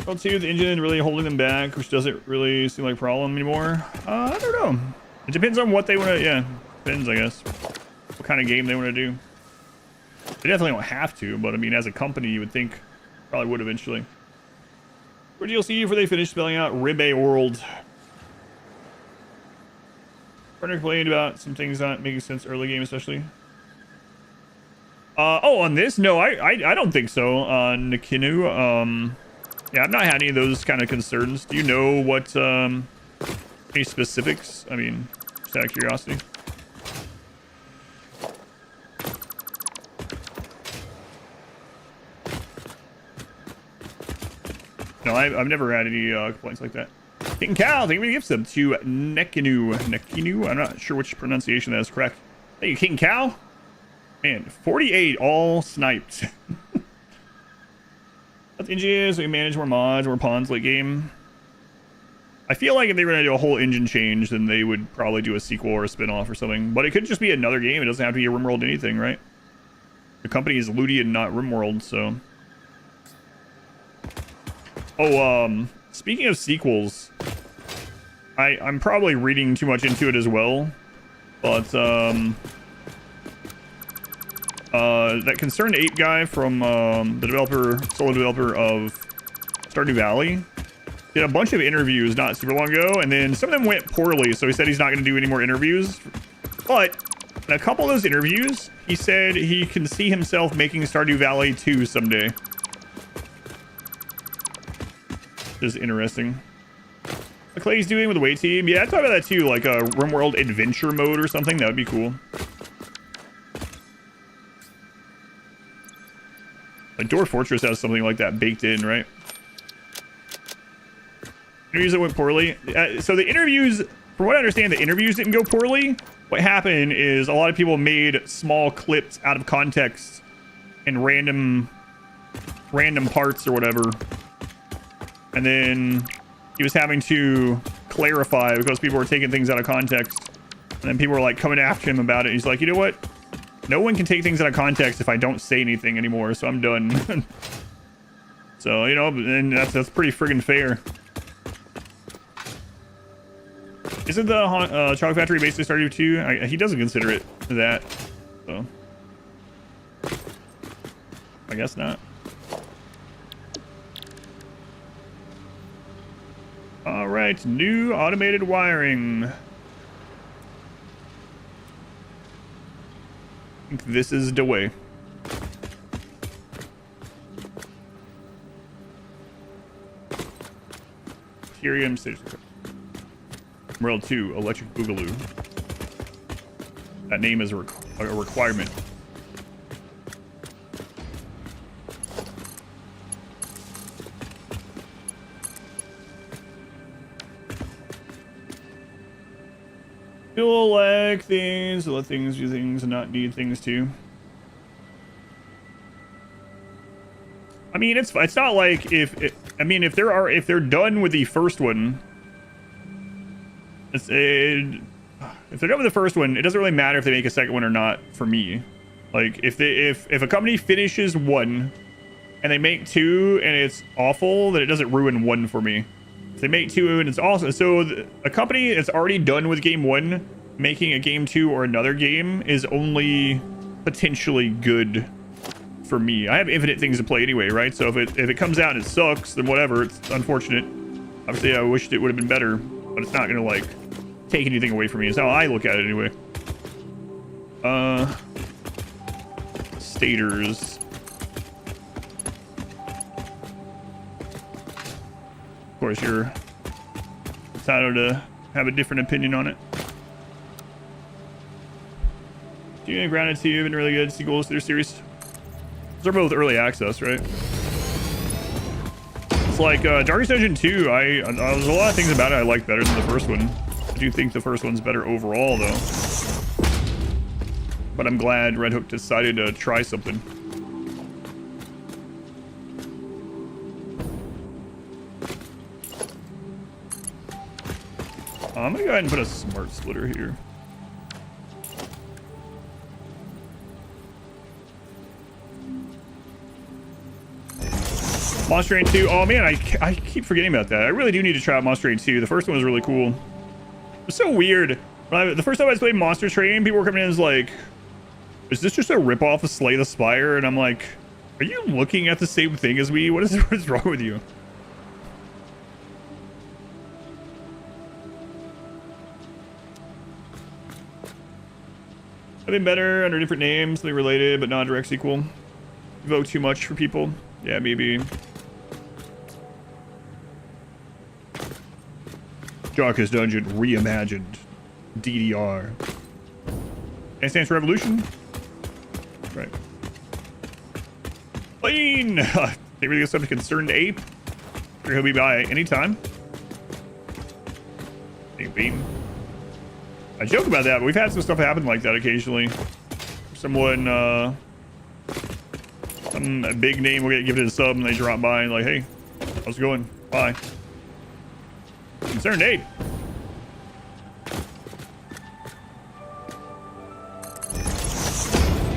World 2, the engine really holding them back, which doesn't really seem like a problem anymore. I don't know. It depends on what they want to, yeah. Depends, I guess. What kind of game they want to do. They definitely don't have to, but I mean, as a company, you would think probably would eventually. For DLC, before they finish spelling out Ribbe World. Partner complained about some things not making sense early game, especially. Oh, on this? No, I don't think so. Nikinu, yeah, I've not had any of those kind of concerns. Do you know what, any specifics? I mean, just out of curiosity. No, I've never had any complaints like that. King Cow, thank you for the gift sub to Nekinu. I'm not sure which pronunciation that is correct. Thank you, King Cow. Man, 48 all sniped. That's engineers. We manage more mods, more pawns late game. I feel like if they were going to do a whole engine change, then they would probably do a sequel or a spin-off or something. But it could just be another game. It doesn't have to be a RimWorld anything, right? The company is Ludi and not RimWorld, so... Oh, speaking of sequels, I'm probably reading too much into it as well, but, that Concerned Ape guy from, the solo developer of Stardew Valley did a bunch of interviews not super long ago, and then some of them went poorly, so he said he's not going to do any more interviews, but in a couple of those interviews, he said he can see himself making Stardew Valley 2 someday. Is interesting. What Clay's doing with the weight team? Yeah, I thought about that too, like a RimWorld adventure mode or something. That would be cool. Like Dwarf Fortress has something like that baked in, right? Interviews that went poorly. So the interviews, from what I understand, the interviews didn't go poorly. What happened is a lot of people made small clips out of context and random parts or whatever. And then he was having to clarify because people were taking things out of context. And then people were like coming after him about it. He's like, you know what? No one can take things out of context if I don't say anything anymore, so I'm done. So, you know, and that's pretty friggin' fair. Isn't the Chocolate Factory basically Stardew 2? He doesn't consider it that, so I guess not. All right, new automated wiring. I think this is the way. Ethereum Stage World 2 Electric Boogaloo. That name is a requirement. People like things, let things do things and not need things too. I mean, it's not like if they're done with the first one, if they're done with the first one, it doesn't really matter if they make a second one or not for me. Like if a company finishes one and they make two and it's awful, then it doesn't ruin one for me. If they make two and it's awesome, so a company that's already done with game one making a game two or another game is only potentially good for me. I have infinite things to play anyway, right? So if it comes out and it sucks, then whatever. It's unfortunate. Obviously, I wished it would have been better, but it's not gonna like take anything away from me. Is how I look at it anyway. Staters. Of course, you're entitled to have a different opinion on it. Doing a Grounded 2 have been really good sequels to their series. Those are both early access, right? It's like Darkest Dungeon 2. There's a lot of things about it I like better than the first one. I do think the first one's better overall, though. But I'm glad Red Hook decided to try something. I'm gonna go ahead and put a smart splitter here. Monster Train 2. Oh man, I keep forgetting about that. I really do need to try out Monster Train 2. The first one was really cool. It's so weird. The first time I played Monster Train, people were coming in and was like, is this just a ripoff of Slay the Spire? And I'm like, are you looking at the same thing as me? What is wrong with you? I've been better under different names, something related, but not a direct sequel. Evoke too much for people. Yeah, maybe. Darkest Dungeon reimagined. DDR. And stands for Revolution. Right. Plane! Can't really get something concerned ape. Sure, he'll be by anytime. Big beam. I joke about that, but we've had some stuff happen like that occasionally. Someone, some big name will get given a sub and they drop by and like, hey, how's it going? Bye. Concerned ape.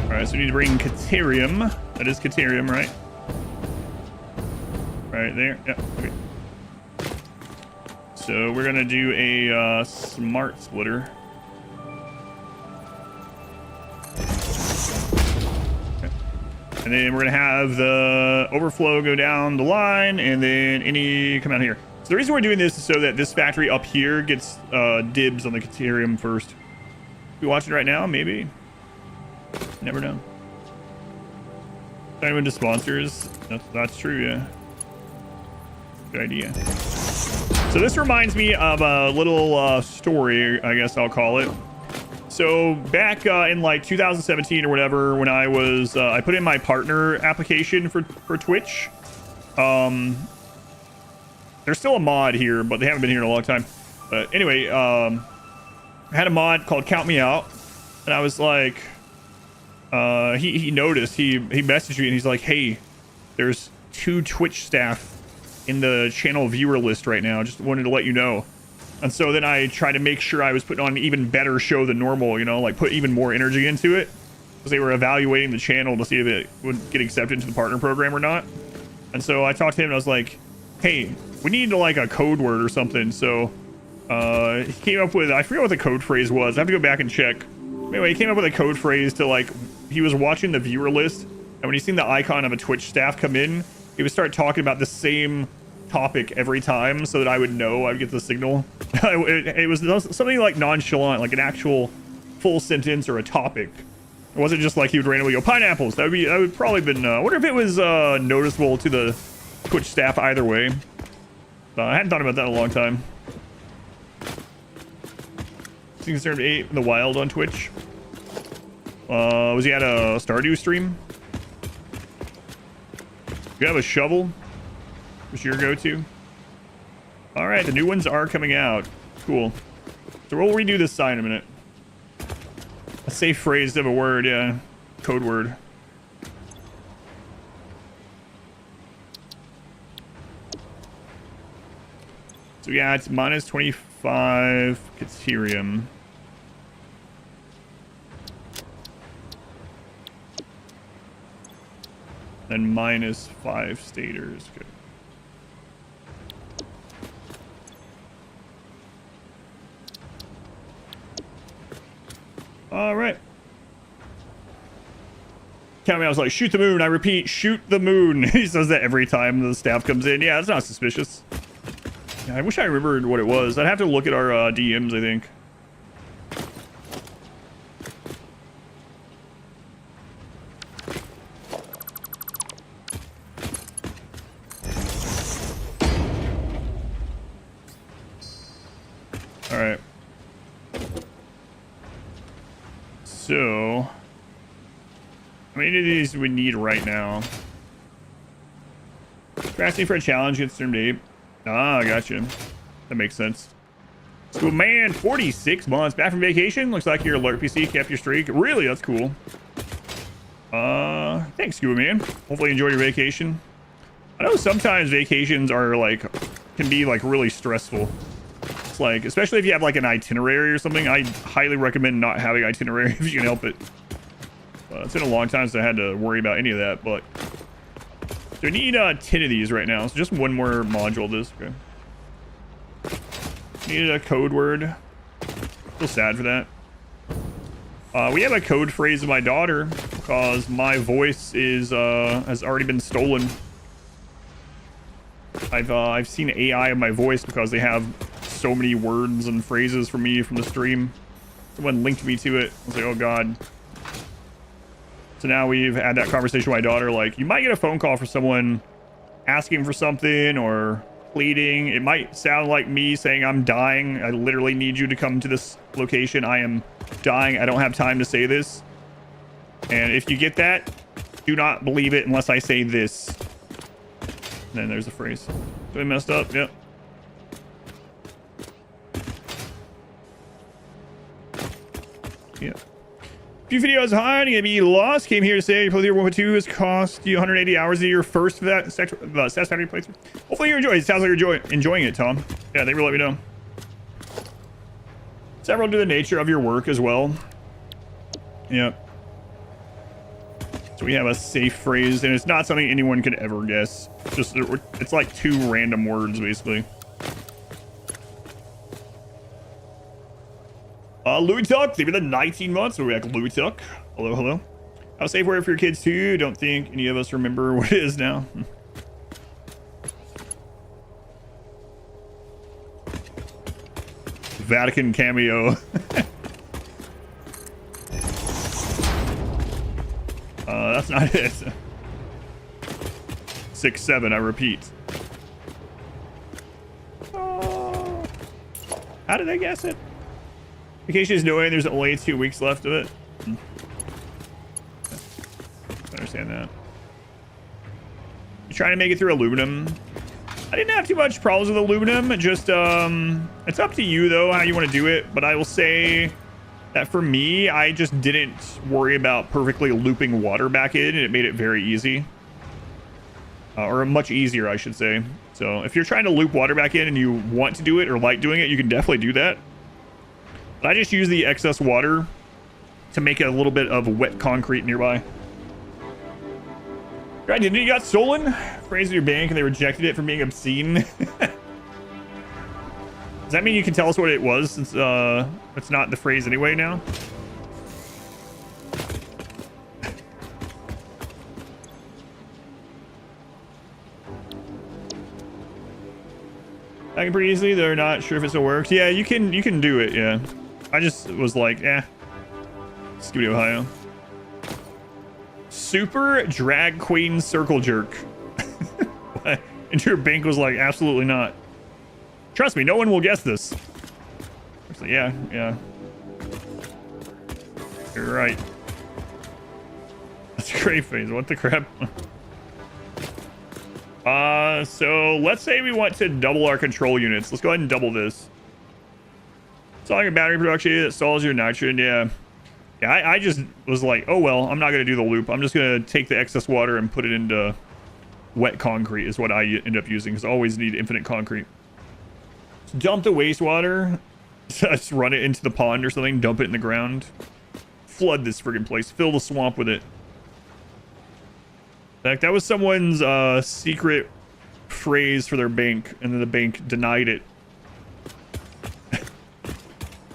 Alright, so we need to bring Caterium. That is Caterium, right? Right there. Yeah, okay. So we're gonna do a smart splitter. Okay. And then we're gonna have the overflow go down the line and then any come out here. So the reason we're doing this is so that this factory up here gets dibs on the Caterium first. We watching right now? Maybe. Never know. Turn into sponsors. That's true, yeah. Good idea. So this reminds me of a little story, I guess I'll call it. So back in like 2017 or whatever, when I was, I put in my partner application for Twitch. There's still a mod here, but they haven't been here in a long time. But anyway, I had a mod called Count Me Out, and I was like, he noticed, he messaged me and he's like, hey, there's 2 Twitch staff in the channel viewer list right now. Just wanted to let you know. And so then I tried to make sure I was putting on an even better show than normal, you know, like put even more energy into it, because they were evaluating the channel to see if it would get accepted into the partner program or not. And so I talked to him and I was like, hey, we need like a code word or something. So he came up with, I forget what the code phrase was. I have to go back and check. Anyway, he came up with a code phrase to like, he was watching the viewer list, and when he seen the icon of a Twitch staff come in, he would start talking about the same topic every time so that I would know, I would get the signal. it was something like nonchalant, like an actual full sentence or a topic. It wasn't just like he would randomly go, pineapples. That would probably been, I wonder if it was noticeable to the Twitch staff either way. I hadn't thought about that in a long time. Is he concerned 8 in the wild on Twitch? Was he at a Stardew stream? You have a shovel? What's your go-to? All right, the new ones are coming out. Cool. So we'll redo this sign in a minute. A safe phrase of a word, yeah. Code word. So yeah, it's minus 25 Caterium. Then minus 5 stators. Okay. All right. County, I was like, shoot the moon. I repeat, shoot the moon. He says that every time the staff comes in. Yeah, it's not suspicious. Yeah, I wish I remembered what it was. I'd have to look at our DMs, I think. All right. So, how many of these we need right now? Crafting for a challenge against Storm Ape. Ah, gotcha. That makes sense. School man, 46 months back from vacation. Looks like your alert PC kept your streak. Really, that's cool. Thanks, Scuba Man. Hopefully you enjoyed your vacation. I know sometimes vacations are like, can be like really stressful. It's like, especially if you have like an itinerary or something. I highly recommend not having itinerary if you can help it. It's been a long time since I had to worry about any of that, but so we need 10 of these right now. So just one more module of this. Okay. Needed a code word. Feel sad for that. We have a code phrase of my daughter because my voice is has already been stolen. I've seen AI of my voice because they have so many words and phrases from me from the stream. Someone linked me to it. I was like, oh god. So now we've had that conversation with my daughter, like, you might get a phone call from someone asking for something or pleading. It might sound like me saying I'm dying. I literally need you to come to this location. I am dying. I don't have time to say this. And if you get that, do not believe it unless I say this. And then there's the phrase. So I messed up. Yep. Yeah. Few videos hard, you're gonna be lost. Came here to say playthrough 1.2 has cost you 180 hours of your first for that Satisfactory playthrough. Hopefully you're enjoying it. Sounds like you're enjoying it, Tom. Yeah, they will let me know. Several do the nature of your work as well. Yep. So we have a safe phrase, and it's not something anyone could ever guess. Just it's like 2 random words, basically. Louis Tuck, they've been 19 months. We're back, Louis Tuck. Hello, hello. Have a safe word for your kids too. Don't think any of us remember what it is now. Vatican cameo. That's not it. 6-7, I repeat. How did I guess it? Vacation is knowing there's only 2 weeks left of it. I understand that. You're trying to make it through aluminum. I didn't have too much problems with aluminum. Just, it's up to you though, how you want to do it. But I will say that for me, I just didn't worry about perfectly looping water back in, and it made it very easy. Or much easier, I should say. So if you're trying to loop water back in and you want to do it or like doing it, you can definitely do that. But I just use the excess water to make a little bit of wet concrete nearby. Your identity got stolen? Phrase of your bank and they rejected it for being obscene. Does that mean you can tell us what it was since it's not the phrase anyway now? I can pretty easily. They're not sure if it still works. Yeah, you can do it. Yeah, I just was like, Studio Ohio. Super drag queen circle jerk. And your bank was like, absolutely not. Trust me, no one will guess this. Like, yeah. You're right. That's a great face. What the crap? So let's say we want to double our control units. Let's go ahead and double this. Stalling your battery production, it stalls your nitrogen. Yeah, I just was like, oh well, I'm not gonna do the loop. I'm just gonna take the excess water and put it into wet concrete is what I end up using, because I always need infinite concrete. Dump the wastewater. Just run it into the pond or something. Dump it in the ground. Flood this friggin' place. Fill the swamp with it. In fact, that was someone's secret phrase for their bank, and then the bank denied it. All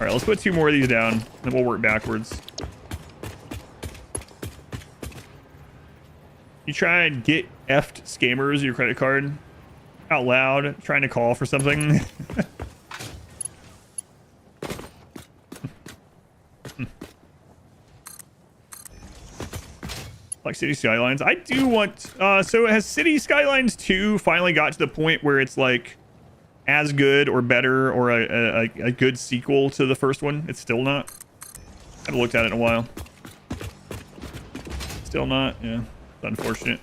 right, let's put 2 more of these down, then we'll work backwards. You try and get effed scammers your credit card out loud, trying to call for something. Like City Skylines. I do want... so has City Skylines 2 finally got to the point where it's like as good or better or a good sequel to the first one? It's still not. I haven't looked at it in a while. Still not. Yeah. It's unfortunate.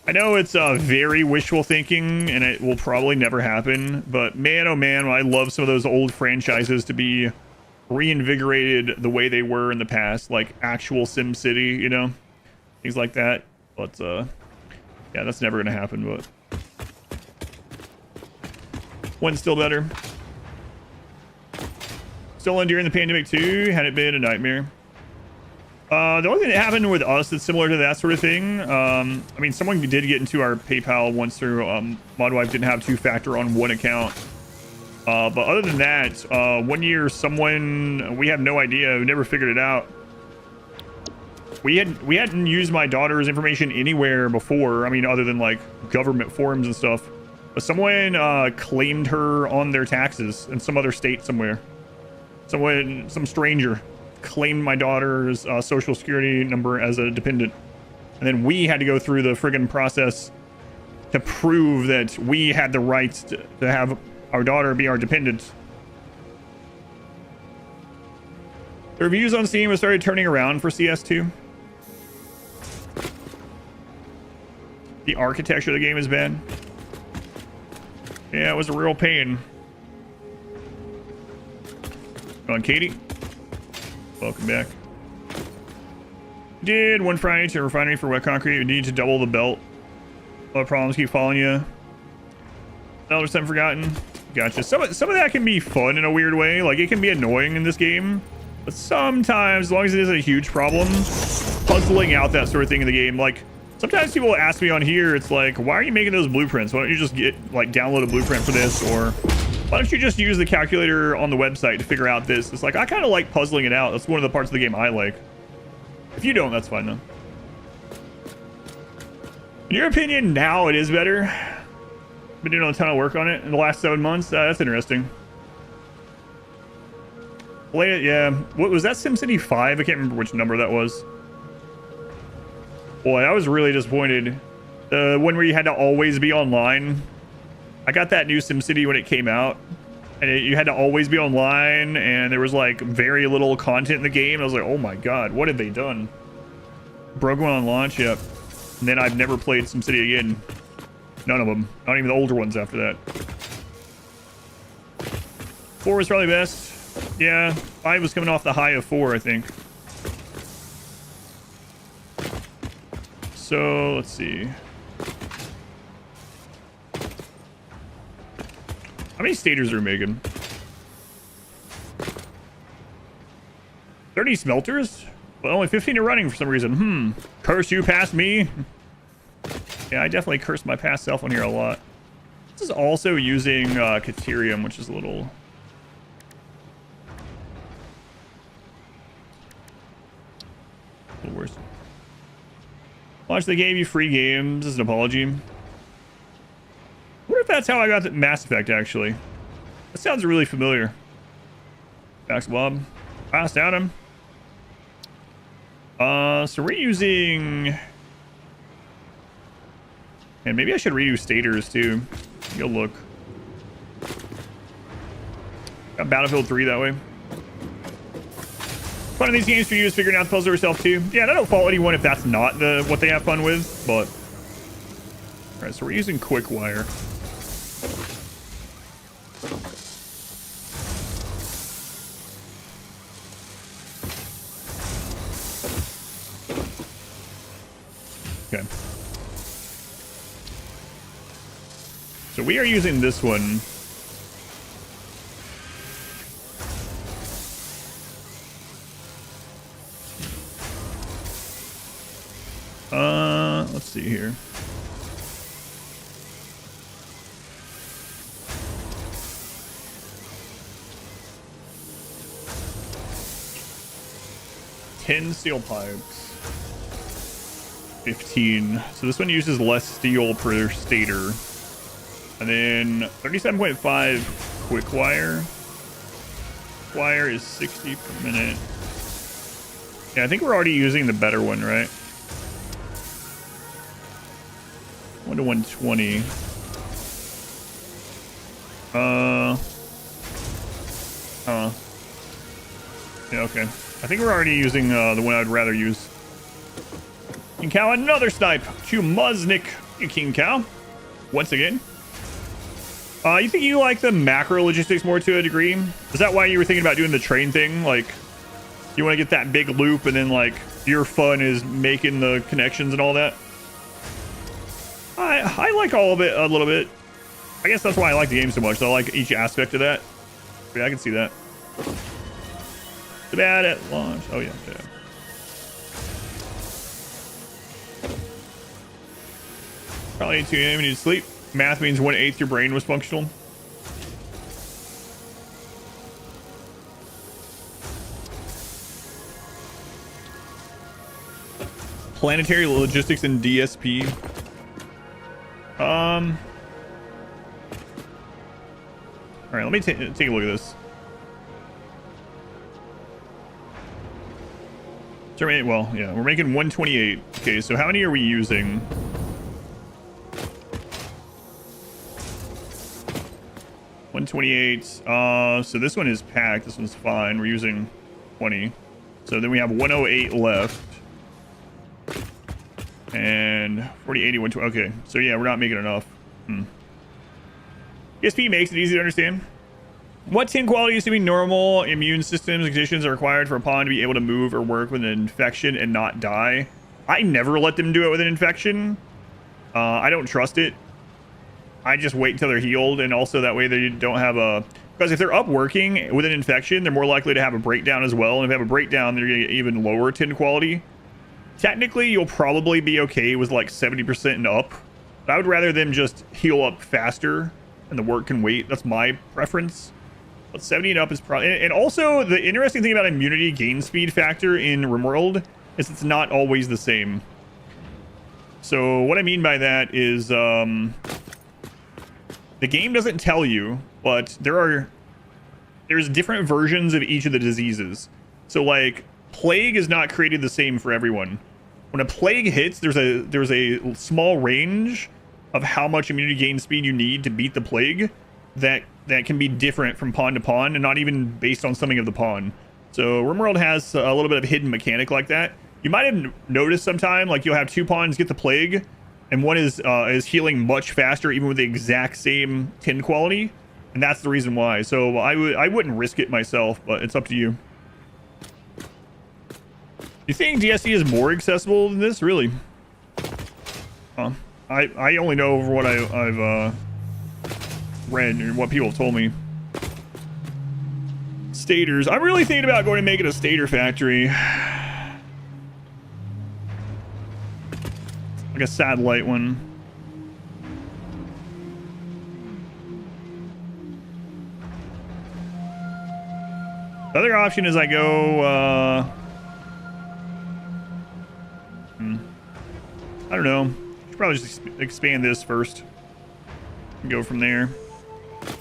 I know it's very wishful thinking and it will probably never happen, but man, oh man, I love some of those old franchises to be reinvigorated the way they were in the past, like actual Sim City, you know, things like that. But yeah, that's never gonna happen. But one's still better. Still on during the pandemic too. Had it been a nightmare. The only thing that happened with us that's similar to that sort of thing, I mean, someone did get into our PayPal once through ModWife didn't have 2-factor on one account. But other than that, 1 year, someone, we have no idea, we never figured it out. We hadn't used my daughter's information anywhere before. I mean, other than like government forums and stuff. But someone claimed her on their taxes in some other state somewhere. Some stranger claimed my daughter's social security number as a dependent. And then we had to go through the friggin' process to prove that we had the rights to have our daughter be our dependent. The reviews on Steam have started turning around for CS2. The architecture of the game is bad. Yeah, it was a real pain. Come on, Katie. Welcome back. Did one Friday to a refinery for wet concrete. You need to double the belt. All problems keep following you. Elder Son Forgotten. Gotcha. Some of that can be fun in a weird way. Like, it can be annoying in this game. But sometimes, as long as it isn't a huge problem, puzzling out that sort of thing in the game. Like, sometimes people ask me on here, it's like, why are you making those blueprints? Why don't you just download a blueprint for this? Or why don't you just use the calculator on the website to figure out this? It's like, I kind of like puzzling it out. That's one of the parts of the game I like. If you don't, that's fine though. In your opinion, now it is better. Been doing a ton of work on it in the last 7 months. That's interesting. Yeah. What was that? SimCity 5? I can't remember which number that was. Boy, I was really disappointed. The one where you had to always be online. I got that new SimCity when it came out. And you had to always be online. And there was like very little content in the game. I was like, oh my god, what have they done? Broke one on launch, yep. And then I've never played SimCity again. None of them. Not even the older ones after that. 4 was probably best. Yeah, 5 was coming off the high of 4, I think. So, let's see. How many stators are we making? 30 smelters? But only 15 are running for some reason. Curse you past me? Yeah, I definitely cursed my past self on here a lot. This is also using Caterium, which is a little worse. Watch, they gave you free games as an apology. What if that's how I got the Mass Effect, actually? That sounds really familiar. Max Bob. Passed out him. So we're using... And maybe I should redo stators too. You'll look. Got Battlefield 3 that way. Fun of these games for you is figuring out the puzzle yourself too. Yeah, and I don't fault anyone if that's not what they have fun with, but... Alright, so we're using quick wire. Okay. So So we are using this one. Let's see here. Steel pipes. 15. So this one uses less steel per stator. And then 37.5 quick wire. Wire is 60 per minute. Yeah, I think we're already using the better one, right? 1 to 120. Yeah, okay. I think we're already using the one I'd rather use. King Cow, another snipe to Muznik. King Cow, once again. You think you like the macro logistics more to a degree? Is that why you were thinking about doing the train thing? Like, you want to get that big loop and then, like, your fun is making the connections and all that? I like all of it a little bit. I guess that's why I like the game so much. So I like each aspect of that. Yeah, I can see that. Too bad at launch. Oh, yeah. Probably 8 a.m. You need to sleep. Math means 1/8 your brain was functional. Planetary logistics and DSP. All right, let me take a look at this. Well, yeah, we're making 128. Okay, so how many are we using? $128. So this one is packed. This one's fine. We're using 20. So then we have 108 left. And 40, 80, 120. Okay, so yeah, we're not making enough. ESP makes it easy to understand. What tin quality, assuming normal immune systems and conditions are required for a pawn to be able to move or work with an infection and not die? I never let them do it with an infection. I don't trust it. I just wait until they're healed, and also that way they don't have a... Because if they're up working with an infection, they're more likely to have a breakdown as well. And if they have a breakdown, they're going to get even lower tin quality. Technically, you'll probably be okay with like 70% and up. But I would rather them just heal up faster and the work can wait. That's my preference. But 70 and up is probably... And also, the interesting thing about immunity gain speed factor in RimWorld is it's not always the same. So what I mean by that is... the game doesn't tell you, but there's different versions of each of the diseases. So like plague is not created the same for everyone. When a plague hits, there's a small range of how much immunity gain speed you need to beat the plague that can be different from pawn to pawn and not even based on something of the pawn. So RimWorld has a little bit of a hidden mechanic like that. You might have noticed sometime like you'll have two pawns get the plague, and one is healing much faster, even with the exact same tin quality, and that's the reason why. So I wouldn't risk it myself, but it's up to you. You think DSC is more accessible than this, really? I only know over what I've read and what people have told me. Stators. I'm really thinking about going to make it a stator factory. Like a satellite one. The other option is I go, I don't know. Should probably just expand this first and go from there.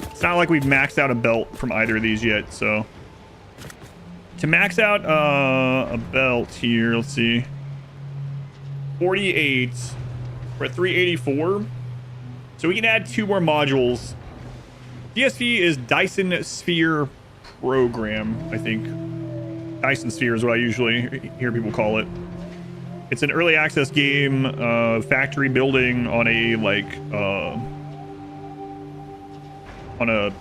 It's not like we've maxed out a belt from either of these yet, so. To max out a belt here, let's see. 48. We're at 384. So we can add 2 more modules. DSP is Dyson Sphere Program, I think. Dyson Sphere is what I usually hear people call it. It's an early access game, factory building on a like on a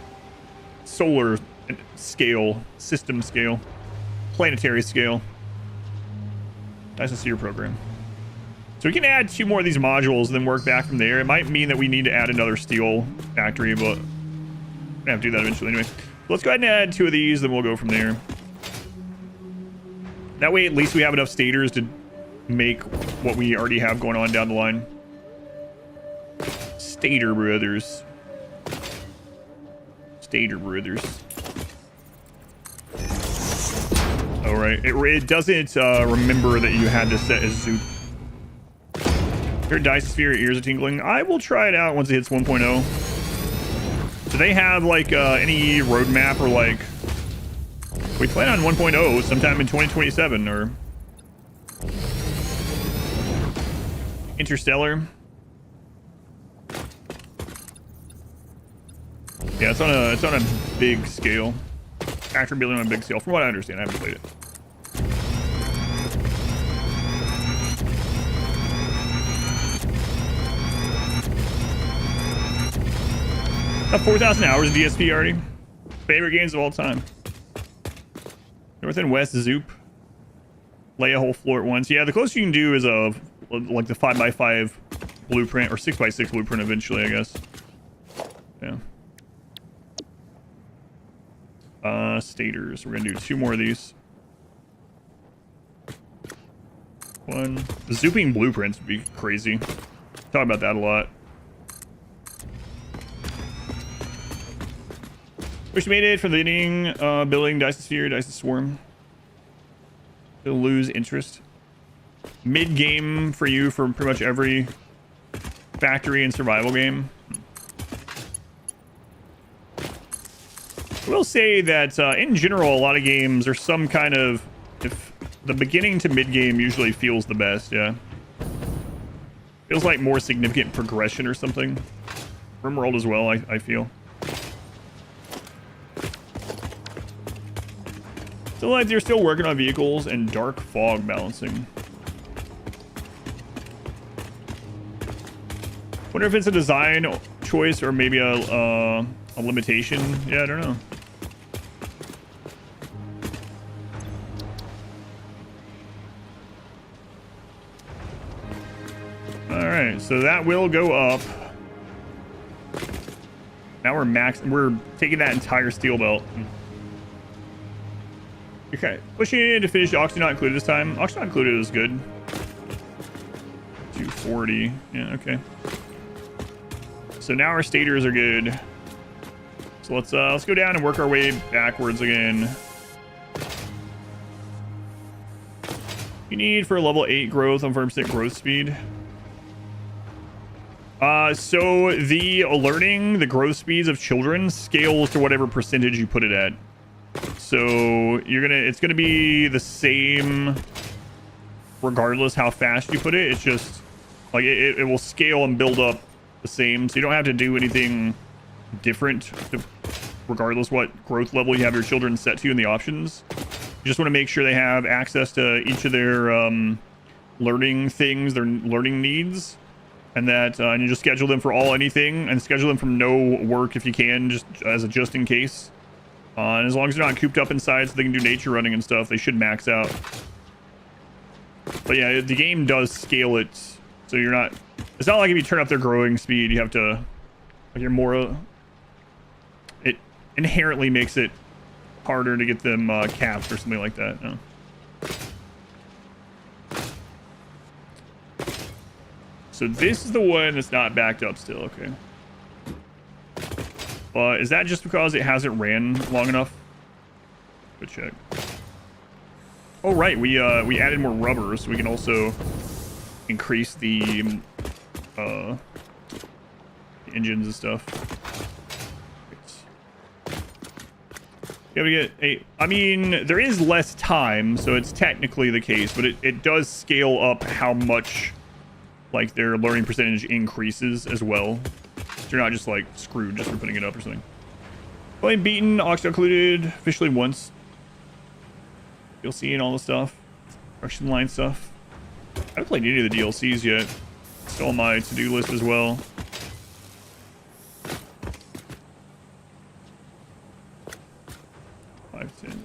solar scale, system scale, planetary scale. Dyson Sphere Program. So we can add 2 more of these modules and then work back from there. It might mean that we need to add another steel factory, but I have to do that eventually anyway. Let's go ahead and add 2 of these, then we'll go from there. That way, at least we have enough stators to make what we already have going on down the line. Stator brothers. Stator brothers. All right. It doesn't remember that you had to set as Zoop. Your dice sphere ears are tingling. I will try it out once it hits 1.0. Do they have like any roadmap or like? We plan on 1.0 sometime in 2027 or Interstellar. Yeah, it's on a big scale. Factory building on a big scale, from what I understand. I haven't played it. About 4,000 hours of DSP already. Favorite games of all time. North and West Zoop. Lay a whole floor at once. Yeah, the closest you can do is a like the 5x5 blueprint or 6x6 blueprint eventually, I guess. Yeah. Stators. We're gonna do 2 more of these. 1. The zooping blueprints would be crazy. Talk about that a lot. Which made it for the inning, building Dice-Sphere, Dice-Swarm. You'll lose interest. Mid-game for you for pretty much every factory and survival game. I will say that in general, a lot of games are some kind of... If the beginning to mid-game usually feels the best, yeah. Feels like more significant progression or something. RimWorld as well, I feel. So like they're still working on vehicles and dark fog balancing. Wonder if it's a design choice or maybe a limitation. Yeah, I don't know. All right, so that will go up. Now we're taking that entire steel belt. Okay, pushing it to finish Oxy not included this time. Oxy not included is good. 240. Yeah, okay. So now our stators are good. So let's go down and work our way backwards again. You need for level 8 growth on 1% growth speed. So the learning, the growth speeds of children scales to whatever percentage you put it at. So it's gonna be the same regardless how fast you put it. It's just like it will scale and build up the same, so you don't have to do anything different regardless what growth level you have your children set to in the options. You just want to make sure they have access to each of their learning things, their learning needs, and that and you just schedule them for all anything and schedule them from no work if you can, just as a just in case. And as long as they're not cooped up inside so they can do nature running and stuff, they should max out. But yeah, the game does scale it, so you're not... It's not like if you turn up their growing speed, you have to... Like, you're more... It inherently makes it harder to get them capped or something like that. No. So this is the one that's not backed up still, okay. Is that just because it hasn't ran long enough? Good check. Oh right, we added more rubber, so we can also increase the engines and stuff. Yeah, we get I mean, there is less time, so it's technically the case, but it does scale up how much like their learning percentage increases as well. So you're not just like screwed just for putting it up or something. Playing beaten, Ox included officially once. You'll see in all the stuff. Production line stuff. I haven't played any of the DLCs yet. Still on my to-do list as well.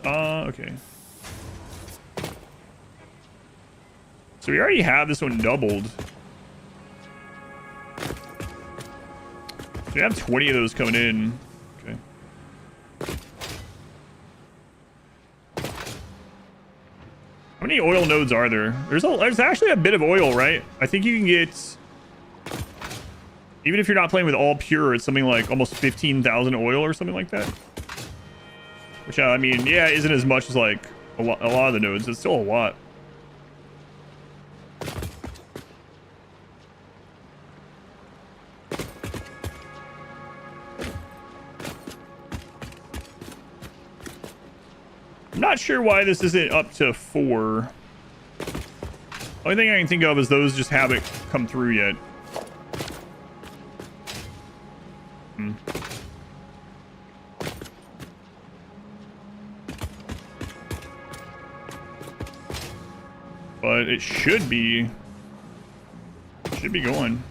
Okay. So we already have this one doubled. So we have 20 of those coming in. Okay. How many oil nodes are there? There's actually a bit of oil, right? I think you can get, even if you're not playing with all pure, it's something like almost 15,000 oil or something like that. Which, I mean, yeah, isn't as much as like a lot of the nodes. It's still a lot. I'm not sure why this isn't up to 4. Only thing I can think of is those just haven't come through yet. But it should be going.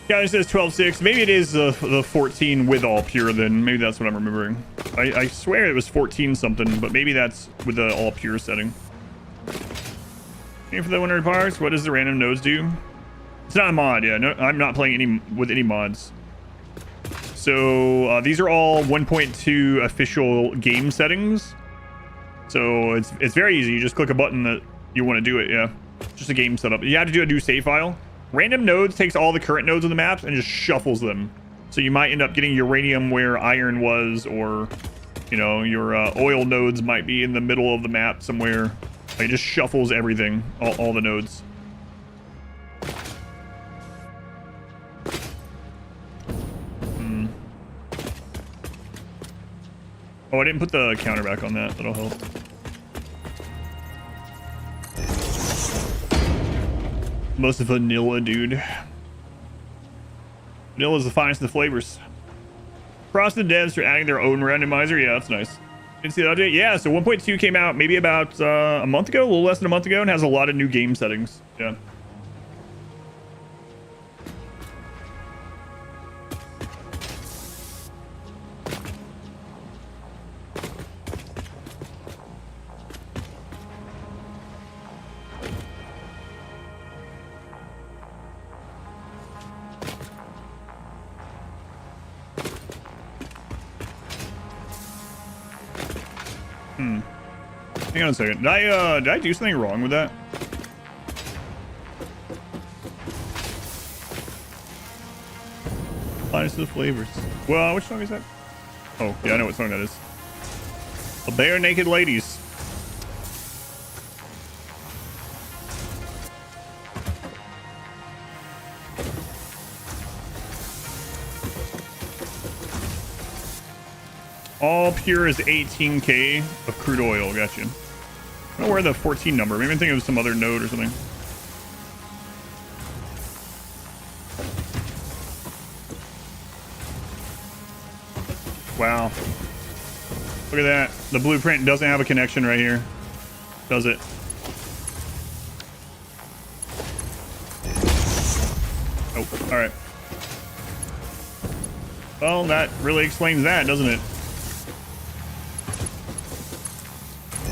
Yeah, it says 12.6. Maybe it is the 14 with all pure then. Maybe that's what I'm remembering. I swear it was 14 something, but maybe that's with the all pure setting. Here for the 100 parts, what does the random nodes do? It's not a mod, yeah. No, I'm not playing with any mods. So these are all 1.2 official game settings. So it's very easy. You just click a button that you want to do it, yeah. Just a game setup. You have to do a new save file. Random nodes takes all the current nodes on the maps and just shuffles them. So you might end up getting uranium where iron was, or, you know, your oil nodes might be in the middle of the map somewhere. It just shuffles everything, all the nodes. Oh, I didn't put the counter back on that. That'll help. Most vanilla, dude. Vanilla is the finest of the flavors. Frosted devs are adding their own randomizer. Yeah, that's nice. Didn't see that update. Yeah, so 1.2 came out maybe about a month ago, a little less than a month ago, and has a lot of new game settings. Yeah. Hang on a second. Did I do something wrong with that? Finest of the flavors. Well, which song is that? Oh, yeah, I know what song that is. The Bare Naked Ladies. All pure is 18k of crude oil. Gotcha. I don't know where the 14 number. Maybe I'm thinking of some other node or something. Wow. Look at that. The blueprint doesn't have a connection right here. Does it? Oh, all right. Well, that really explains that, doesn't it?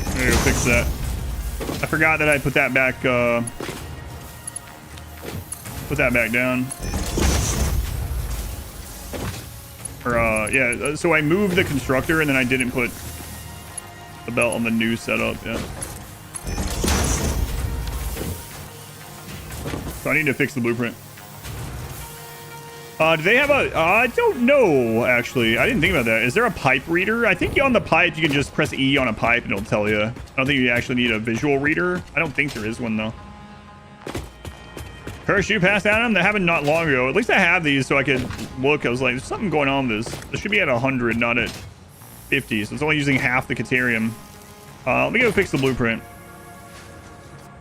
I'm gonna go fix that. I forgot that I put that back down. Or yeah, so I moved the constructor and then I didn't put the belt on the new setup. Yeah. So I need to fix the blueprint. Do they have a... I don't know, actually. I didn't think about that. Is there a pipe reader? I think on the pipe, you can just press E on a pipe and it'll tell you. I don't think you actually need a visual reader. I don't think there is one, though. Parachute passed at him? That happened not long ago. At least I have these so I could look. I was like, there's something going on with this. This should be at 100, not at 50. So it's only using half the Caterium. Let me go fix the blueprint.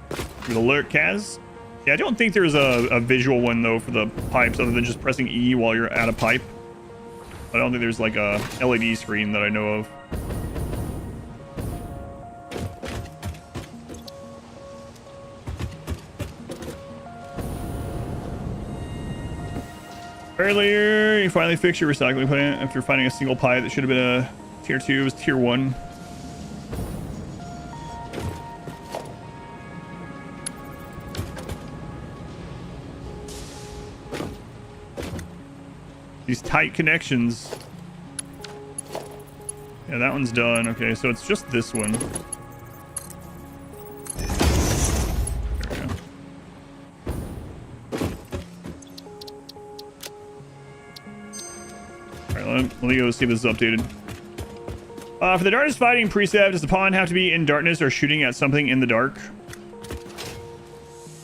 With alert, Kaz. Yeah, I don't think there's a visual one, though, for the pipes, other than just pressing E while you're at a pipe. I don't think there's, like, a LED screen that I know of. Earlier, you finally fixed your recycling plant after finding a single pipe that should have been a tier 2. It was tier 1. These tight connections. Yeah, that one's done. Okay, so it's just this one. There we go. Alright, let me go see if this is updated. For the darkness fighting precept, does the pawn have to be in darkness or shooting at something in the dark?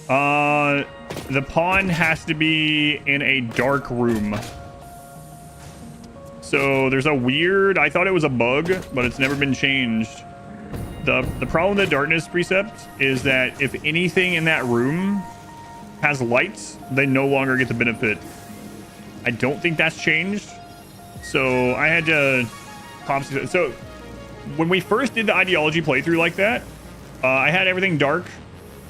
The pawn has to be in a dark room. So there's a weird, I thought it was a bug, but it's never been changed. The problem with the darkness precept is that if anything in that room has lights, they no longer get the benefit. I don't think that's changed. So I had to pop. So when we first did the ideology playthrough like that, I had everything dark,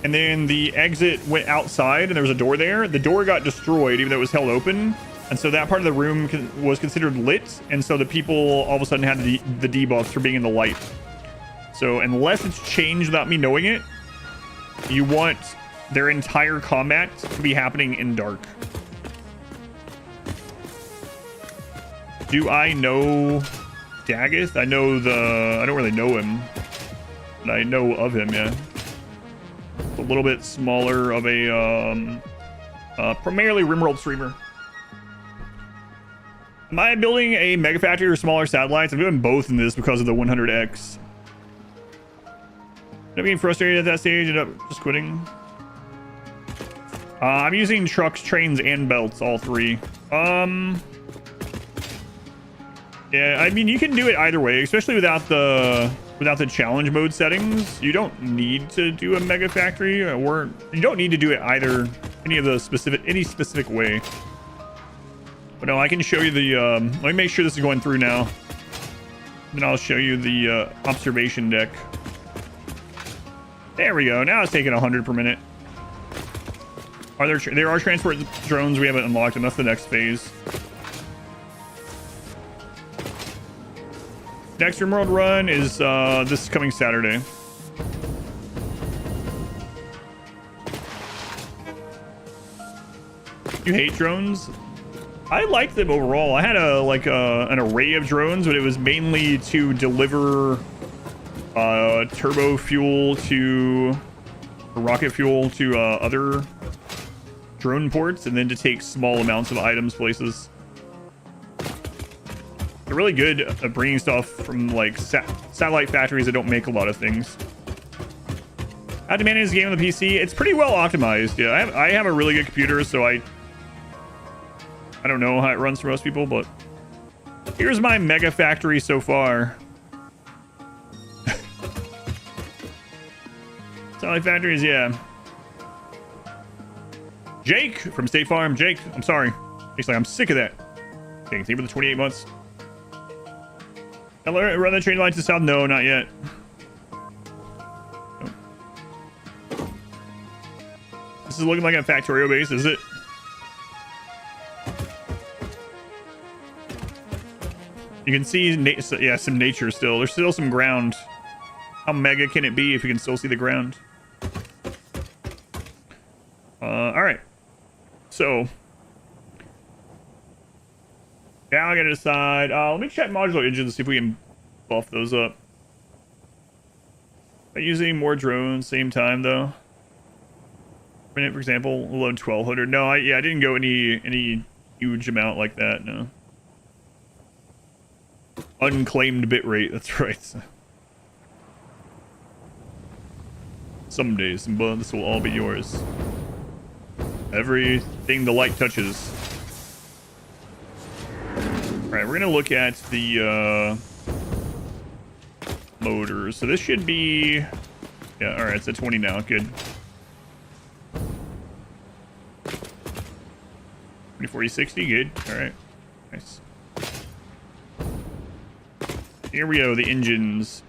and then the exit went outside and there was a door there. The door got destroyed even though it was held open. And so that part of the room was considered lit, and so the people all of a sudden had the debuffs for being in the light. So unless it's changed without me knowing it, you want their entire combat to be happening in dark. Do I know Daggeth? I don't really know him, but I know of him, yeah. A little bit smaller of a primarily Rimworld streamer. Am I building a mega factory or smaller satellites? I'm doing both in this because of the 100x. I'm getting frustrated at that stage, end up just quitting. I'm using trucks, trains, and belts, all three. Yeah, I mean, you can do it either way, especially without the challenge mode settings. You don't need to do a mega factory, or you don't need to do it either any specific way. But no, I can show you the, let me make sure this is going through now. Then I'll show you the observation deck. There we go. Now it's taking 100 per minute. There are transport drones we haven't unlocked, and that's the next phase. Next Rimworld run is this coming Saturday. You hate drones? I like them overall. I had an array of drones, but it was mainly to deliver turbo fuel to rocket fuel to other drone ports, and then to take small amounts of items places. They're really good at bringing stuff from like satellite factories that don't make a lot of things. How to manage this game on the PC? It's pretty well optimized. Yeah, I have a really good computer, so I don't know how it runs for most people, but here's my mega factory so far. Satellite factories, yeah. Jake from State Farm. Jake, I'm sorry. He's like, I'm sick of that. Okay, think about the 28 months. Run the train line to the south? No, not yet. Nope. This is looking like a Factorio base, is it? You can see, yeah, some nature still. There's still some ground. How mega can it be if you can still see the ground? All right. So, now I gotta decide. Let me check modular engines, see if we can buff those up. Am I using more drones same time though? For example, load 1200. No, I didn't go any huge amount like that. No. Unclaimed bitrate. That's right. Someday, Simba, this will all be yours. Everything the light touches. Alright, we're gonna look at the motors. So this should be, yeah, alright, it's at 20 now. Good. 4060, good. Alright. Nice. Here we go, the engines.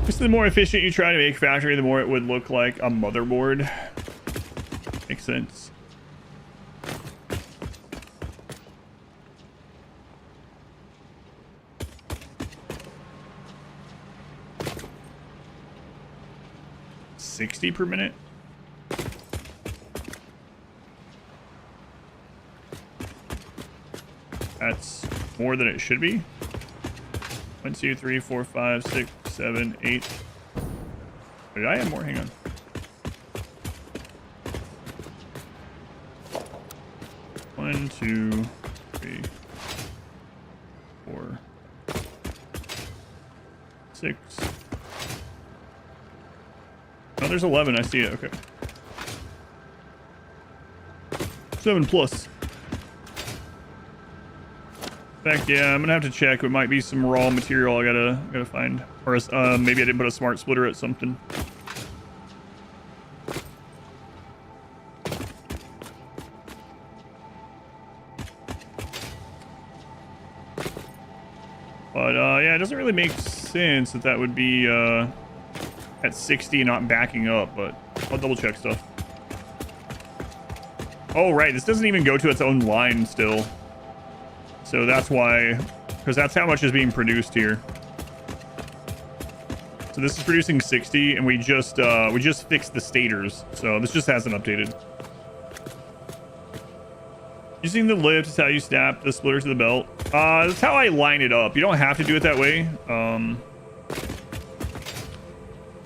Just the more efficient you try to make factory, the more it would look like a motherboard. Makes sense. 60 per minute. That's more than it should be. 1, 2, 3, 4, 5, 6, 7, 8. Did I have more? Hang on. One, 2, 3, 4, 6. Oh, there's 11. I see it. Okay. 7 plus. In fact, yeah, I'm gonna have to check. It might be some raw material I gotta find, or maybe I didn't put a smart splitter at something. But yeah, it doesn't really make sense that would be at 60 and not backing up. But I'll double check stuff. Oh right, this doesn't even go to its own line still. So that's why, because that's how much is being produced here. So this is producing 60, and we just fixed the stators. So this just hasn't updated. Using the lift is how you snap the splitter to the belt. That's how I line it up. You don't have to do it that way.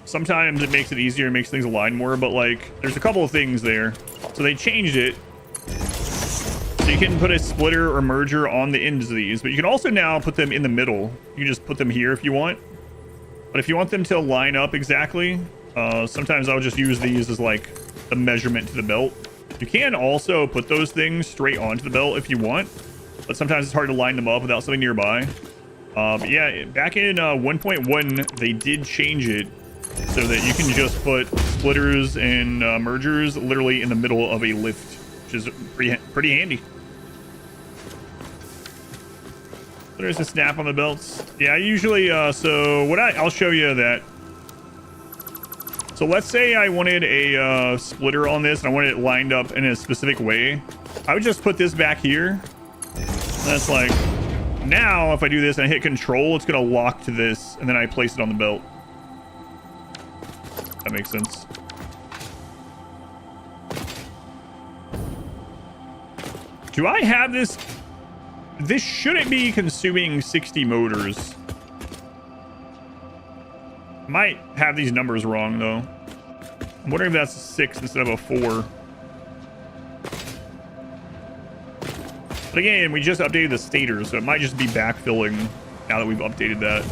Sometimes it makes it easier, makes things align more, but like there's a couple of things there. So they changed it. So you can put a splitter or merger on the ends of these, but you can also now put them in the middle. You can just put them here if you want. But if you want them to line up exactly, sometimes I'll just use these as like the measurement to the belt. You can also put those things straight onto the belt if you want, but sometimes it's hard to line them up without something nearby. But yeah, back in 1.1, they did change it so that you can just put splitters and mergers literally in the middle of a lift, which is pretty handy. There's a snap on the belts. Yeah, I usually, so what I'll show you that. So let's say I wanted a splitter on this and I wanted it lined up in a specific way. I would just put this back here. That's like, now if I do this and I hit control, it's gonna lock to this and then I place it on the belt. That makes sense. Do I have this? This shouldn't be consuming 60 motors. Might have these numbers wrong though. I'm wondering if that's a 6 instead of a 4. But again, we just updated the stators, so it might just be backfilling now that we've updated that.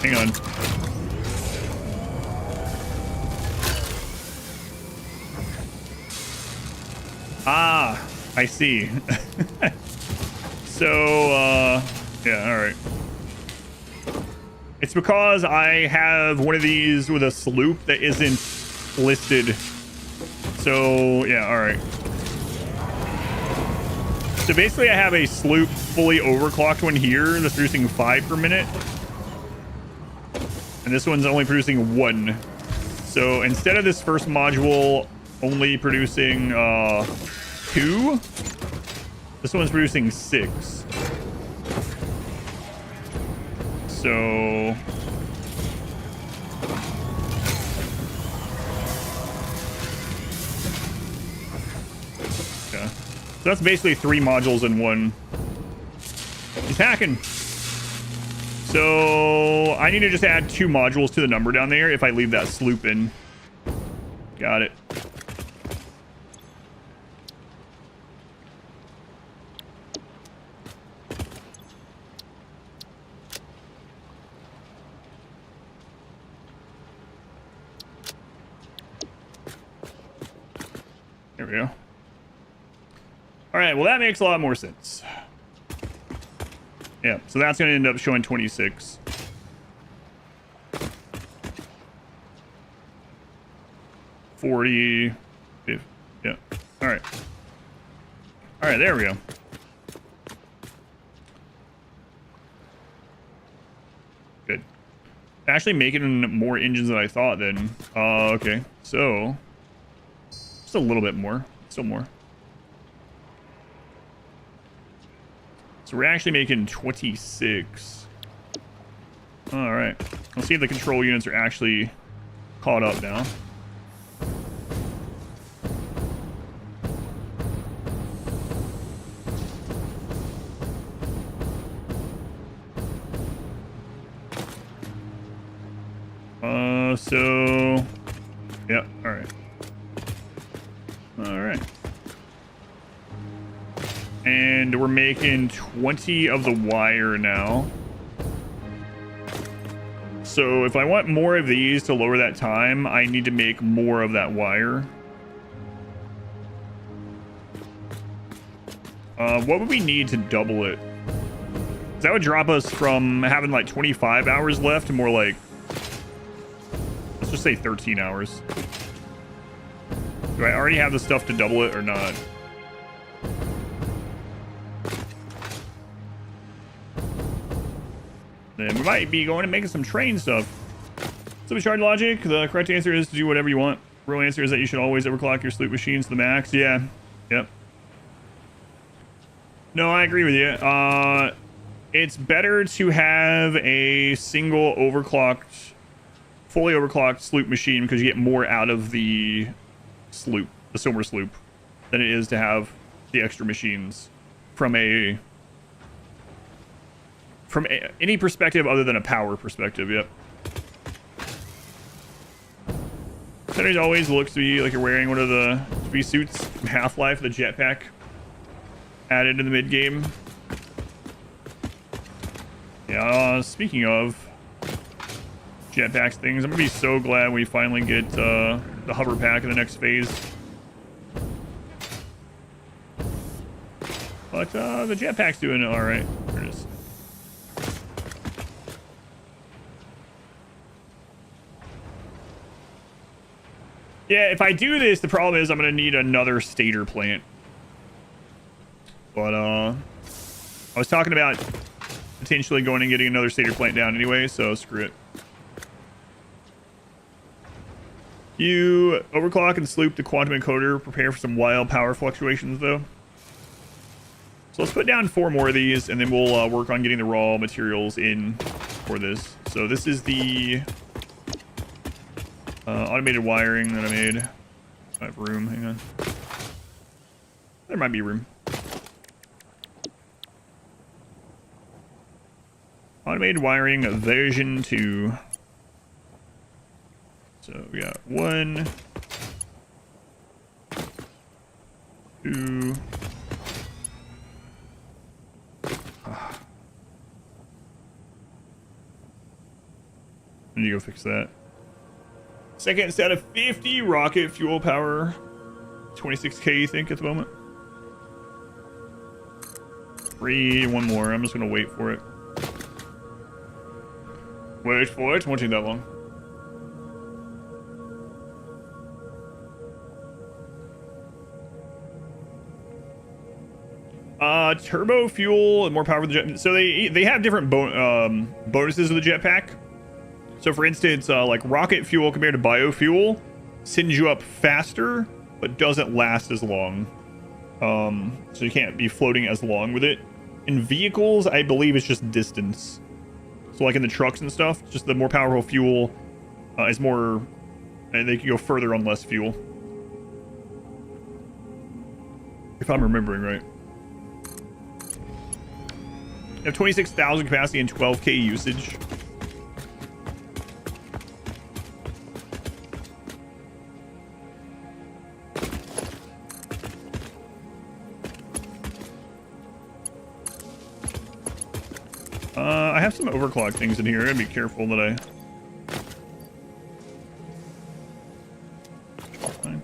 Hang on. Ah, I see. So, yeah, all right. It's because I have one of these with a sloop that isn't listed. So, yeah, all right. So basically I have a sloop fully overclocked one here that's producing 5 per minute. And this one's only producing 1. So instead of this first module only producing 2, this one's producing 6. So yeah. So that's basically 3 modules in one. He's hacking. So I need to just add 2 modules to the number down there if I leave that sloop in. Got it. There we go. All right, well, that makes a lot more sense. Yeah, so that's going to end up showing 26. $40. Yeah. All right. All right, there we go. Good. Actually making more engines than I thought then. Okay. So just a little bit more. Still more. So we're actually making 26. All right. Let's see if the control units are actually caught up now. So, yeah, all right. All right. And we're making 20 of the wire now. So if I want more of these to lower that time, I need to make more of that wire. What would we need to double it? That would drop us from having like 25 hours left to more like, let's just say 13 hours. Do I already have the stuff to double it or not? Then we might be going and making some train stuff. So we charge logic. The correct answer is to do whatever you want. Real answer is that you should always overclock your sloop machines to the max. Yeah. Yep. No, I agree with you. It's better to have a single overclocked, fully overclocked sloop machine because you get more out of the sloop, the silver sloop, than it is to have the extra machines from any perspective other than a power perspective. Yep. Centers always looks to be like you're wearing one of the three suits from Half-Life, the jetpack added in the mid game. Yeah. Speaking of jetpacks things, I'm gonna be so glad we finally get the hover pack in the next phase. But the jetpack's doing all right. There it is. Yeah, if I do this, the problem is I'm gonna need another stator plant. But I was talking about potentially going and getting another stator plant down anyway, so screw it. You overclock and sloop the quantum encoder. Prepare for some wild power fluctuations, though. So let's put down 4 more of these, and then we'll work on getting the raw materials in for this. So this is the automated wiring that I made. I have room. Hang on. There might be room. Automated wiring version 2. So we got 1, 2. I need to go fix that. Second set of 50 rocket fuel power. 26k, you think, at the moment? 3, 1 more. I'm just gonna wait for it. Wait for it. Won't take that long. Turbo fuel and more power for the jet. So they have different bonuses of the jetpack. So for instance, like rocket fuel compared to biofuel sends you up faster, but doesn't last as long. So you can't be floating as long with it. In vehicles, I believe it's just distance. So like in the trucks and stuff, just the more powerful fuel is more, and they can go further on less fuel. If I'm remembering right. You have 26,000 capacity and 12k usage. I have some overclock things in here. I gotta be careful that I... Fine.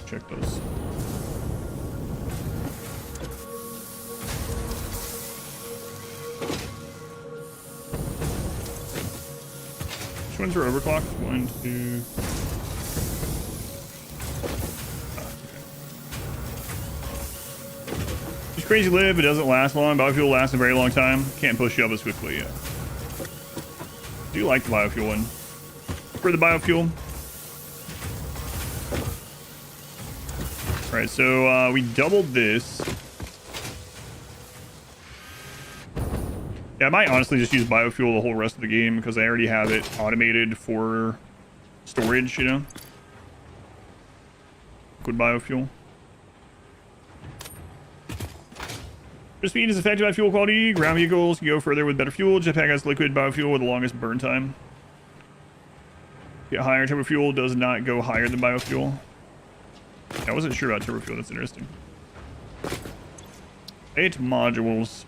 Check those. Which ones are overclocked? 1, 2. crazy live, it doesn't last long. Biofuel lasts a very long time. Can't push you up as quickly, yeah. Do like the biofuel one. For the biofuel. Alright, so we doubled this. Yeah, I might honestly just use biofuel the whole rest of the game because I already have it automated for storage, you know? Liquid biofuel. Your speed is affected by fuel quality. Ground vehicles can go further with better fuel. Jetpack has liquid biofuel with the longest burn time. Get higher. Turbo fuel does not go higher than biofuel. I wasn't sure about turbo fuel. That's interesting. 8 modules.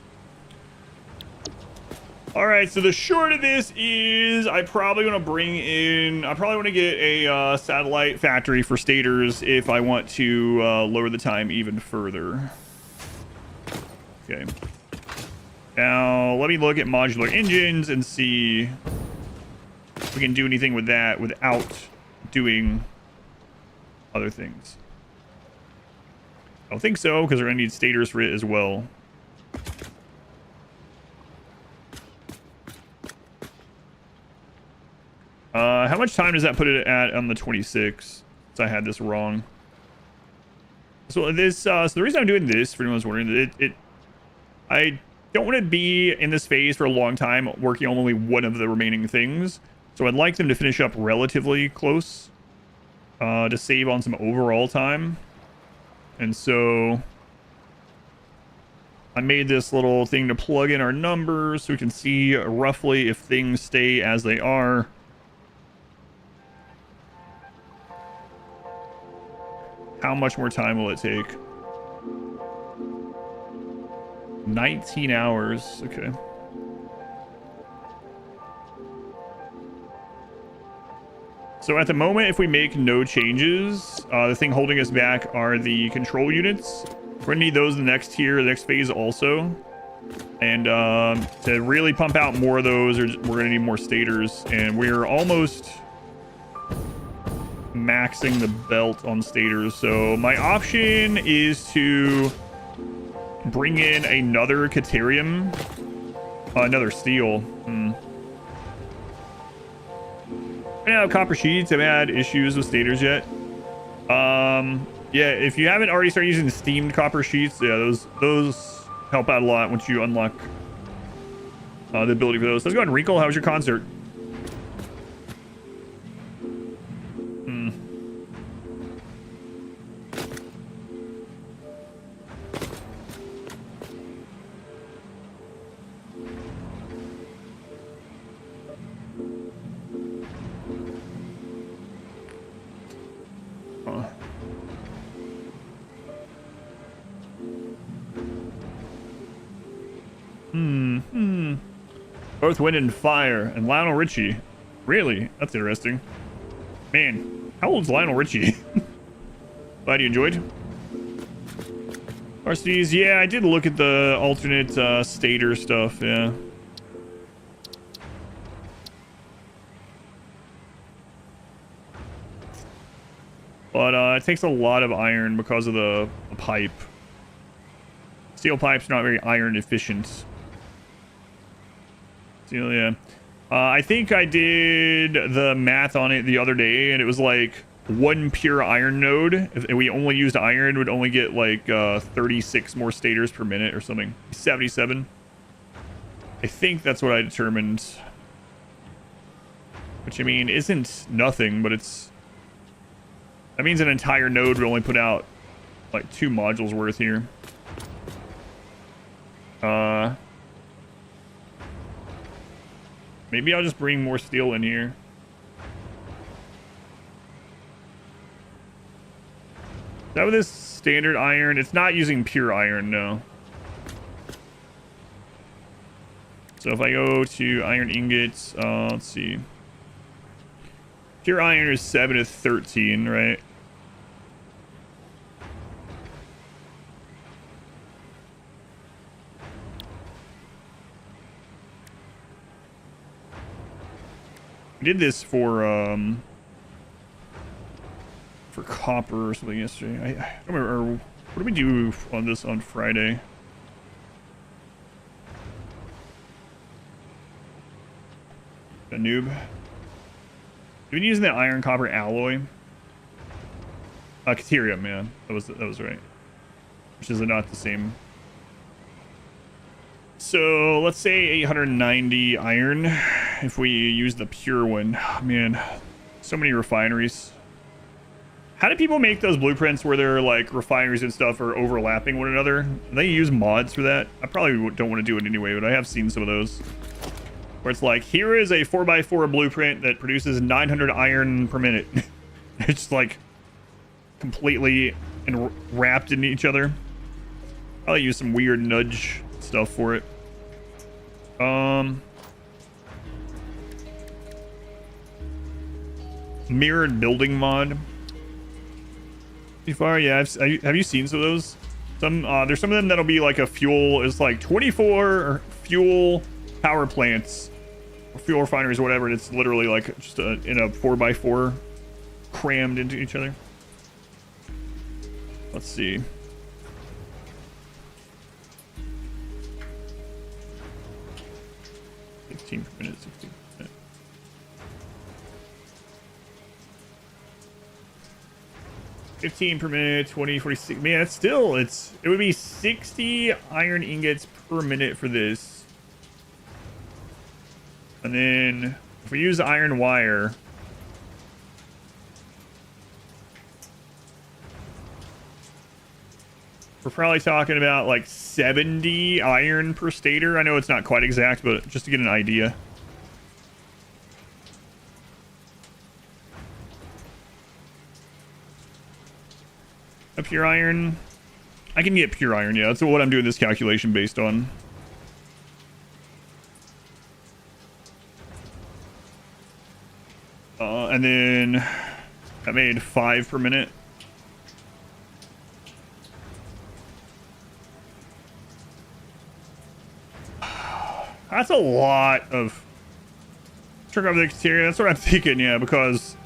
All right, so the short of this is I probably want to get a satellite factory for stators if I want to lower the time even further. Okay. Now, let me look at modular engines and see if we can do anything with that without doing other things. I don't think so, because we're going to need stators for it as well. How much time does that put it at on the 26? So I had this wrong. So this, so the reason I'm doing this, for anyone who's wondering, I don't want to be in this phase for a long time, working on only one of the remaining things. So I'd like them to finish up relatively close, to save on some overall time. And so I made this little thing to plug in our numbers so we can see roughly if things stay as they are. How much more time will it take? 19 hours. Okay. So at the moment, if we make no changes, the thing holding us back are the control units. We're gonna need those in the next tier, the next phase also. And to really pump out more of those, we're gonna need more stators. And we're almost maxing the belt on stators. So my option is to bring in another Caterium, another steel. I don't have copper sheets. I've had issues with stators yet. Yeah, if you haven't already started using steamed copper sheets, yeah, those help out a lot once you unlock the ability for those. Let's go ahead and Wrinkle. How was your concert? Earth, Wind, and Fire, and Lionel Richie. Really? That's interesting. Man, how old's Lionel Richie? Glad you enjoyed. Varsities, yeah, I did look at the alternate stator stuff, yeah. But it takes a lot of iron because of the pipe. Steel pipe's not very iron efficient. Steel, yeah. I think I did the math on it the other day, and it was like one pure iron node. If we only used iron, would only get like 36 more stators per minute or something. 77. I think that's what I determined. Which, I mean, isn't nothing, but it's... That means an entire node would only put out like 2 modules worth here. Maybe I'll just bring more steel in here. Is that with this standard iron? It's not using pure iron, no. So if I go to iron ingots, let's see. Pure iron is 7 to 13, right? We did this for copper or something yesterday. I don't remember. What did we do on this on Friday? A noob. Have you been using the iron copper alloy? Caterium, yeah. That was right. Which is not the same. So let's say 890 iron if we use the pure one. Oh, man, so many refineries. How do people make those blueprints where they're like refineries and stuff are overlapping one another? Do they use mods for that? I probably don't want to do it anyway, but I have seen some of those where it's like, here is a 4x4 blueprint that produces 900 iron per minute. It's like completely wrapped in each other. Probably use some weird nudge stuff for it. Mirrored building mod. Too far, yeah. Have you seen some of those? There's some of them that'll be like a fuel. It's like 24 fuel power plants, or fuel refineries, or whatever. And it's literally like just in a 4x4 crammed into each other. Let's see. Per minute, 16 per minute. 15 per minute, 20, 46. Man, it would be 60 iron ingots per minute for this. And then if we use iron wire, we're probably talking about like 70 iron per stator. I know it's not quite exact, but just to get an idea. A pure iron. I can get pure iron, yeah. That's what I'm doing this calculation based on. And then that made 5 per minute. That's a lot of trick over the exterior. That's what I'm thinking, yeah, because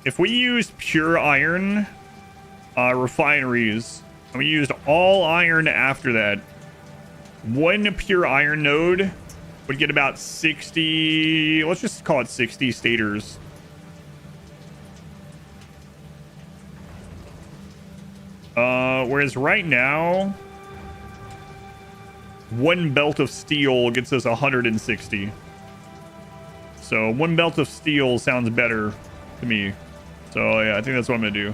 if we use pure iron refineries and we used all iron after that, one pure iron node would get about 60, let's just call it 60 stators. Whereas right now, one belt of steel gets us 160. So one belt of steel sounds better to me. So yeah, I think that's what I'm gonna do.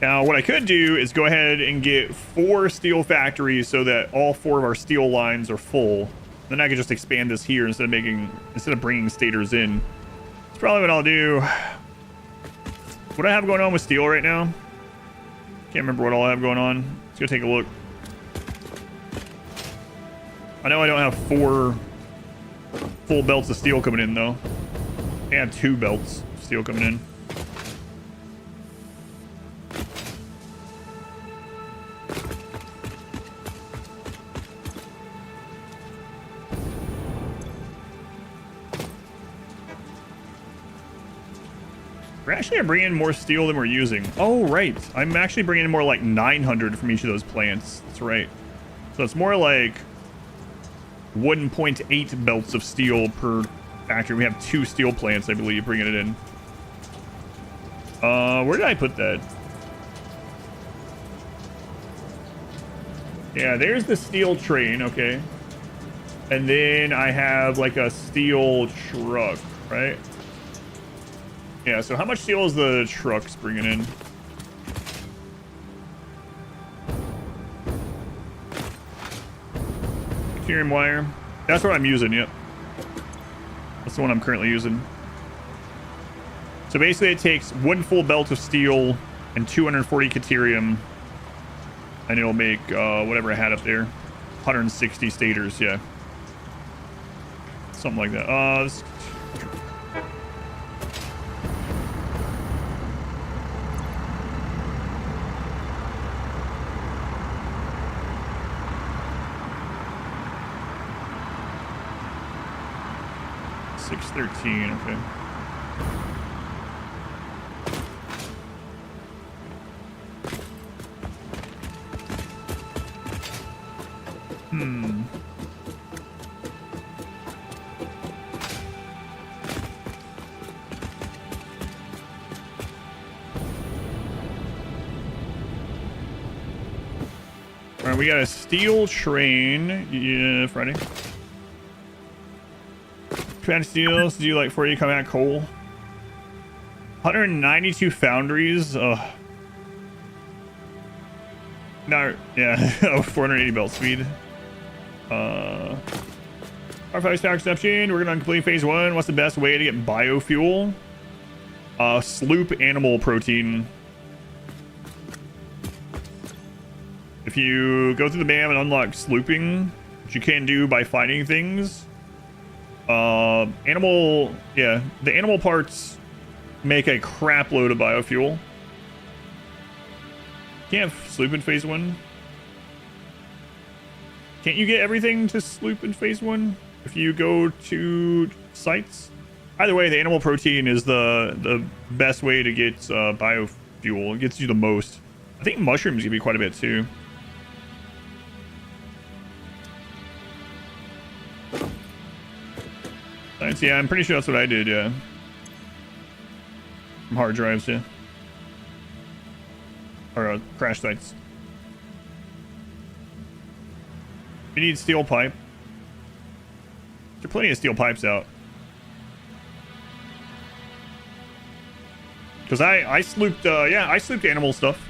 Now what I could do is go ahead and get 4 steel factories so that all 4 of our steel lines are full. Then I could just expand this here instead of bringing stators in. That's probably what I'll do. What do I have going on with steel right now? Can't remember what all I have going on. Let's go take a look. I know I don't have 4 full belts of steel coming in though. I have 2 belts of steel coming in. We're actually bringing in more steel than we're using. Oh, right. I'm actually bringing in more like 900 from each of those plants. That's right. So it's more like 1.8 belts of steel per factory. We have 2 steel plants, I believe, bringing it in. Where did I put that? Yeah, there's the steel train, okay. And then I have like a steel truck, right? Yeah, so how much steel is the trucks bringing in? Titanium wire. That's what I'm using, yep. That's the one I'm currently using. So basically it takes 1 full belt of steel and 240 Caterium. And it'll make whatever I had up there. 160 stators, yeah. Something like that. This 613, okay. right, we got a steel train. Yeah, Friday. Command steels, do you like 40 combat coal? 192 foundries. No, yeah. Oh, 480 belt speed. R5 stack exception. We're gonna complete phase 1. What's the best way to get biofuel? Sloop animal protein. If you go through the BAM and unlock slooping, which you can do by finding things, the animal parts make a crap load of biofuel. Can't sloop in phase 1. Can't you get everything to sloop in phase 1 if you go to sites? Either way, the animal protein is the best way to get biofuel. It gets you the most. I think mushrooms give you quite a bit too. Science, yeah, I'm pretty sure that's what I did, yeah. From hard drives, yeah. Or crash sites. We need steel pipe. There are plenty of steel pipes out. Because I slooped, I slooped animal stuff.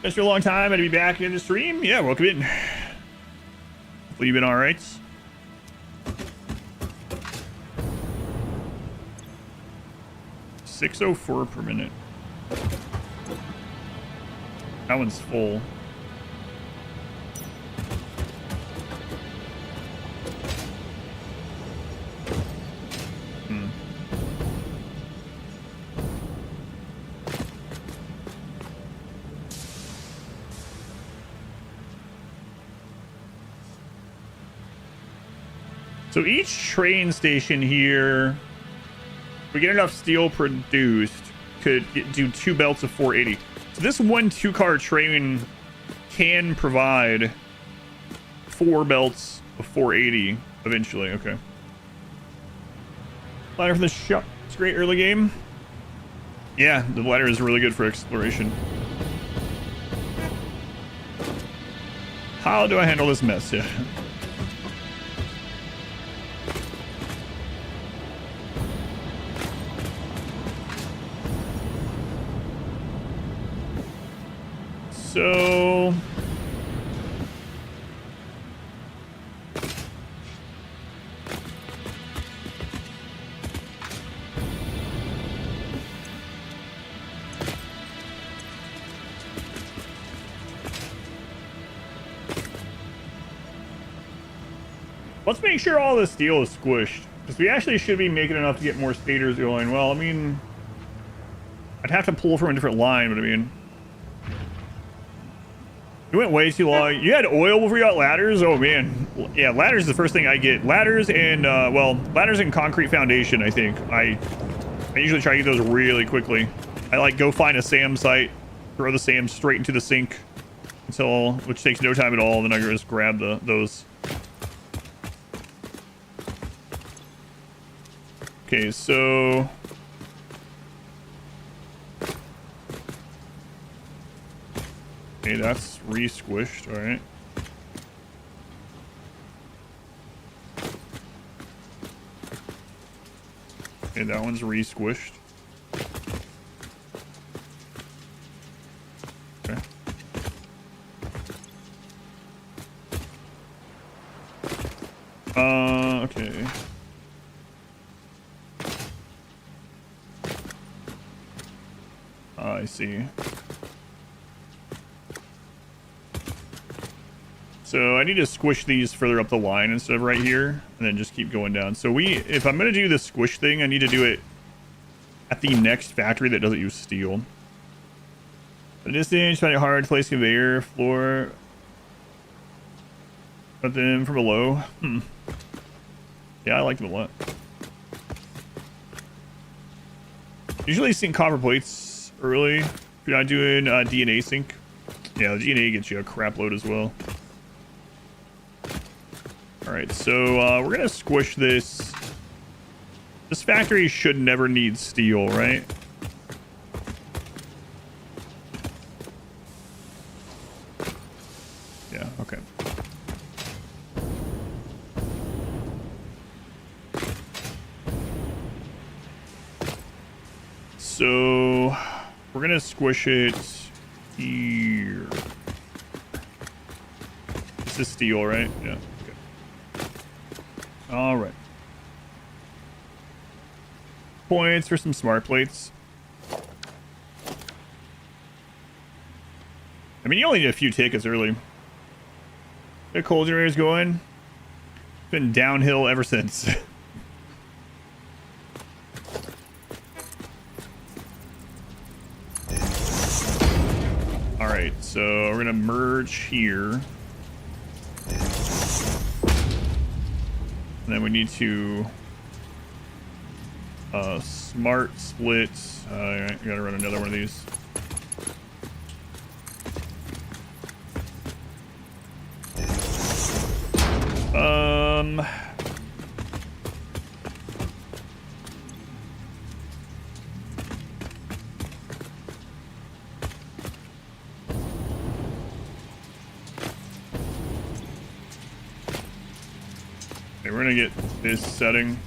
Been for a long time. I'd be back in the stream. Yeah, welcome in. Hopefully you've been alright. $604 per minute. That one's full. So each train station here, if we get enough steel produced, could do 2 belts of 480. So this 1 2-car train can provide 4 belts of 480 eventually. Okay. Ladder for the shop. It's a great early game. Yeah, the ladder is really good for exploration. How do I handle this mess? Yeah. So let's make sure all the steel is squished, because we actually should be making enough to get more stators going. Well, I mean, I'd have to pull from a different line, but I mean, you went way too long. You had oil before you got ladders? Oh, man. Yeah, ladders is the first thing I get. Ladders and, ladders and concrete foundation, I think. I usually try to get those really quickly. I, like, go find a SAM site, throw the SAM straight into the sink, which takes no time at all, then I just grab those. Okay, so... Okay, that's re-squished, alright. Okay, that one's re-squished. Okay. Okay. I see. So I need to squish these further up the line instead of right here, and then just keep going down. So if I'm going to do the squish thing, I need to do it at the next factory that doesn't use steel. The distance, find it hard to place conveyor, floor, but then from below. Yeah, I like them a lot. Usually sink copper plates early if you're not doing DNA sync. Yeah, the DNA gets you a crap load as well. Alright, so we're gonna squish this. This factory should never need steel, right? Yeah, okay. So we're gonna squish it here. This is steel, right? Yeah. Okay. All right. Points for some smart plates. I mean, you only need a few tickets early. The cold generator's going. It's been downhill ever since. All right, so we're gonna merge here. And then we need to smart split. I gotta run another one of these. Okay, we're gonna get this setting.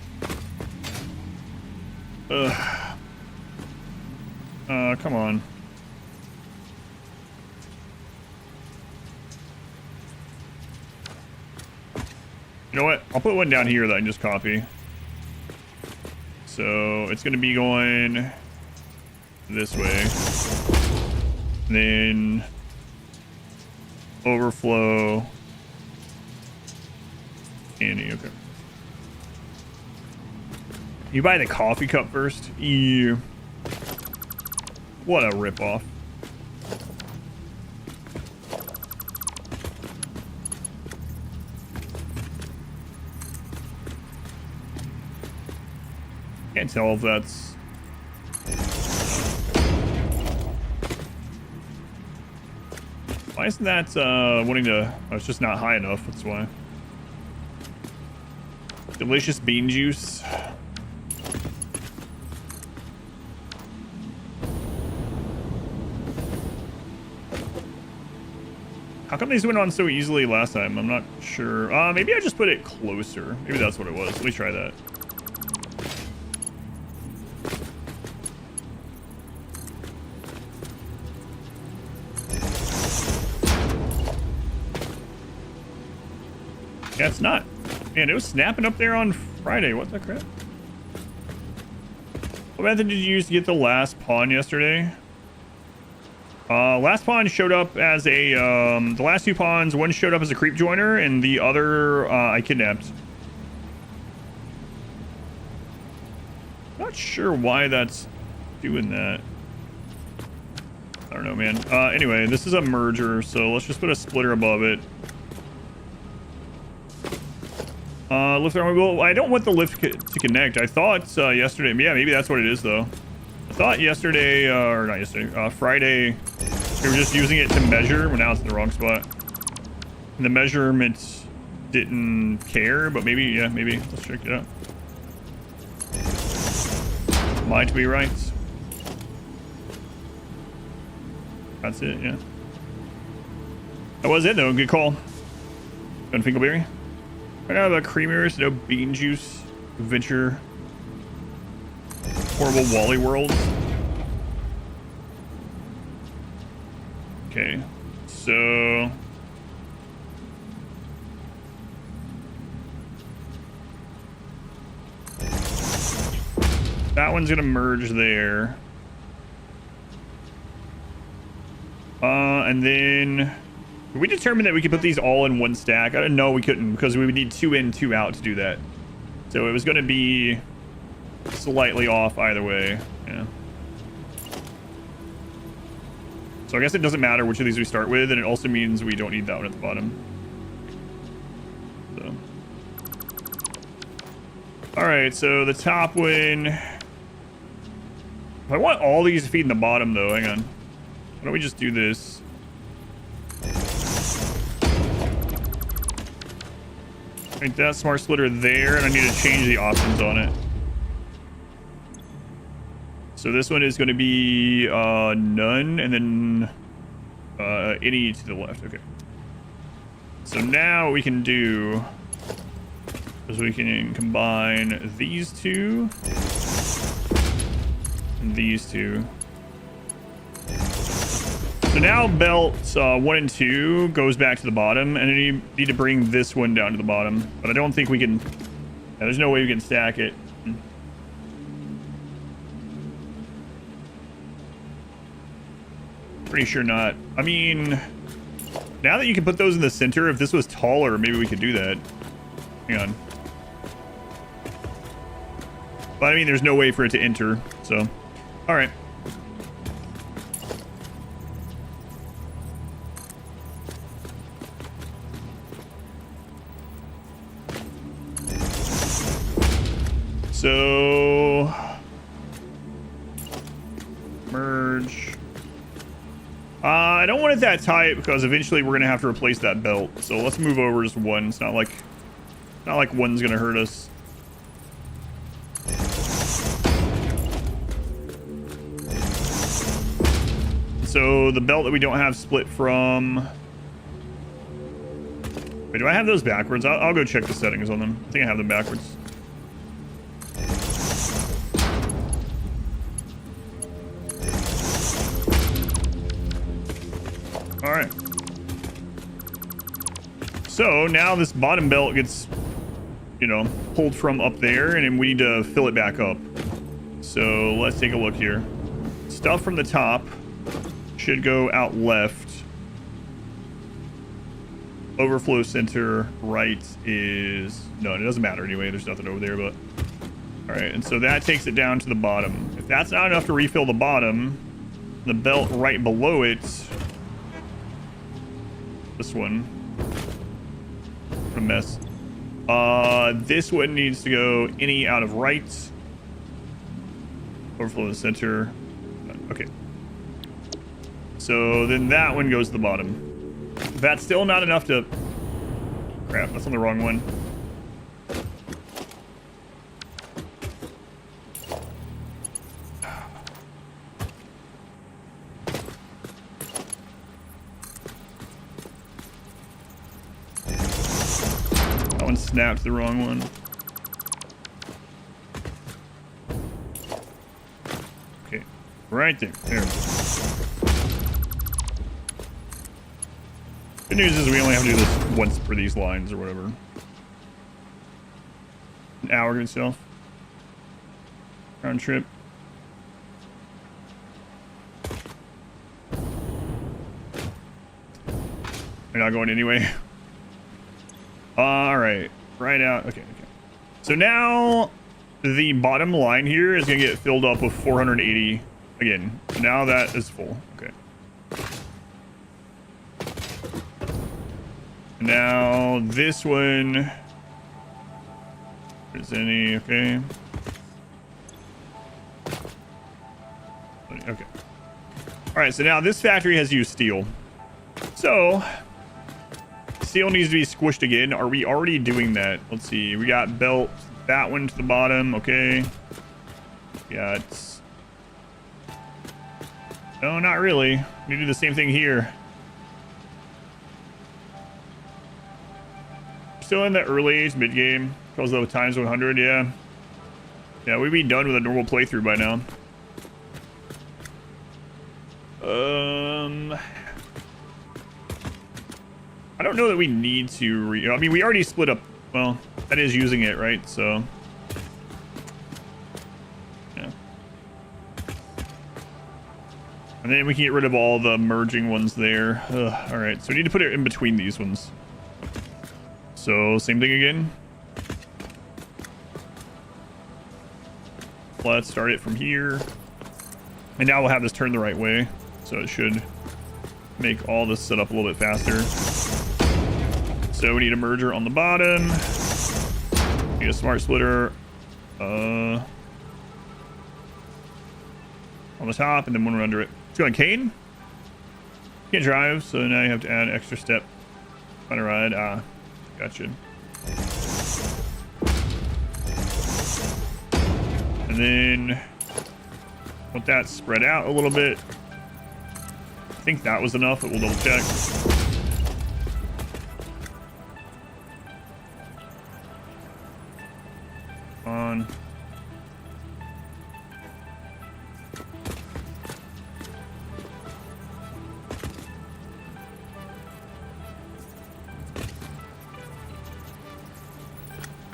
Come on. You know what? I'll put one down here that I can just copy. So it's going to be going this way. Then overflow. Annie, okay. You buy the coffee cup first? Ew. What a ripoff. Can't tell if that's... Why isn't that wanting to... Oh, it's just not high enough, that's why. Delicious bean juice. How come these went on so easily last time? I'm not sure. Maybe I just put it closer. Maybe that's what it was. Let me try that. Yeah, it's not. Man, it was snapping up there on Friday. What the crap? What method did you use to get the last pawn yesterday? Last pawn showed up as a, the last two pawns, one showed up as a creep joiner, and the other, I kidnapped. Not sure why that's doing that. I don't know, man. Anyway, this is a merger, so let's just put a splitter above it. Lift arm. Well, I don't want the lift to connect. I thought, yesterday, yeah, maybe that's what it is, though. I thought yesterday, or not yesterday, Friday, we were just using it to measure. Well, now it's in the wrong spot. And the measurements didn't care, but maybe, yeah, maybe. Let's check it out. Might be right. That's it, yeah. That was it, though. Good call. Gun Finkelberry. Right now, the creamers, no bean juice, adventure, horrible Wally world. Okay, so that one's gonna merge there. And then we determined that we could put these all in one stack. I didn't know we couldn't because we would need 2 in, 2 out to do that. So it was going to be slightly off either way. Yeah. So I guess it doesn't matter which of these we start with, and it also means we don't need that one at the bottom. So. All right, so the top one. If I want all these to feed in the bottom, though, hang on. Why don't we just do this? Make that smart splitter there, and I need to change the options on it. So this one is going to be none, and then any to the left. Okay. So now what we can do is we can combine these two and these two. So now belt 1 and 2 goes back to the bottom, and then you need to bring this one down to the bottom. But I don't think we can. Yeah, there's no way we can stack it. Pretty sure not. I mean, now that you can put those in the center, if this was taller, maybe we could do that. Hang on. But I mean, there's no way for it to enter. So, all right. So, merge. I don't want it that tight because eventually we're gonna have to replace that belt. So let's move over just one. It's not like one's gonna hurt us. So the belt that we don't have split from. Wait, do I have those backwards? I'll go check the settings on them. I think I have them backwards. All right. So now this bottom belt gets, you know, pulled from up there, and then we need to fill it back up. So let's take a look here. Stuff from the top should go out left. Overflow center right is... No, it doesn't matter anyway. There's nothing over there, but... All right, and so that takes it down to the bottom. If that's not enough to refill the bottom, the belt right below it... This one. What a mess. This one needs to go any out of right. Overflow the center. Okay. So then that one goes to the bottom. That's still not enough to... Crap, that's on the wrong one. That one snapped the wrong one. Okay, right there. There. Good news is we only have to do this once for these lines or whatever. An hour itself. Round trip. You're not going anyway. All right, right out. Okay, okay. So now the bottom line here is gonna get filled up with 480 again. Now that is full. Okay. Now this one. If there's any, okay. Okay. All right, so now this factory has used steel. So steel needs to be squished again. Are we already doing that? Let's see. We got belt, that one to the bottom. Okay. Yeah, it's... No, not really. We do the same thing here. Still in the early age mid game because of times 100. Yeah, we'd be done with a normal playthrough by now. I don't know that we need to I mean, we already split up. Well, that is using it, right? So yeah, and then we can get rid of all the merging ones there. All right, so we need to put it in between these ones. So same thing again. Let's start it from here. And now we'll have this turned the right way. So it should make all this set up a little bit faster. So we need a merger on the bottom. Need a smart splitter on the top, and then one under it. Let's go on Kane. Can't drive, so now you have to add an extra step on a ride. Gotcha. And then want that spread out a little bit. I think that was enough, but we'll double check. on.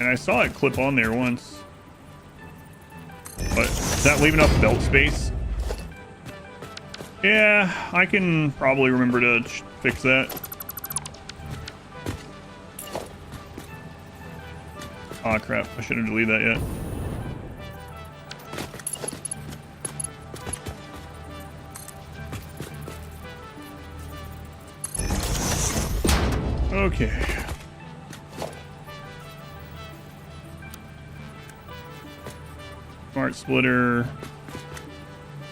And I saw it clip on there once. But is that leaving enough belt space? Yeah, I can probably remember to fix that. Aw, crap. I shouldn't have deleted that yet. Okay. Smart splitter.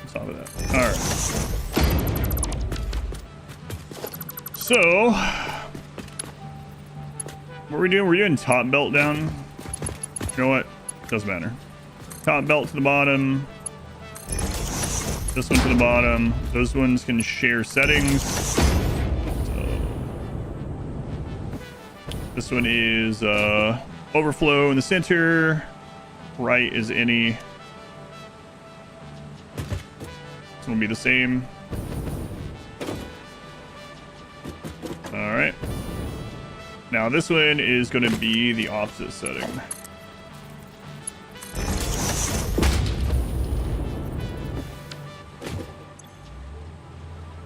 What's all of that? All right. So, what are we doing? We're doing top belt down. You know what? Doesn't matter. Top belt to the bottom. This one to the bottom. Those ones can share settings. So, this one is overflow in the center. Right is any. This one will be the same. All right. Now this one is going to be the opposite setting.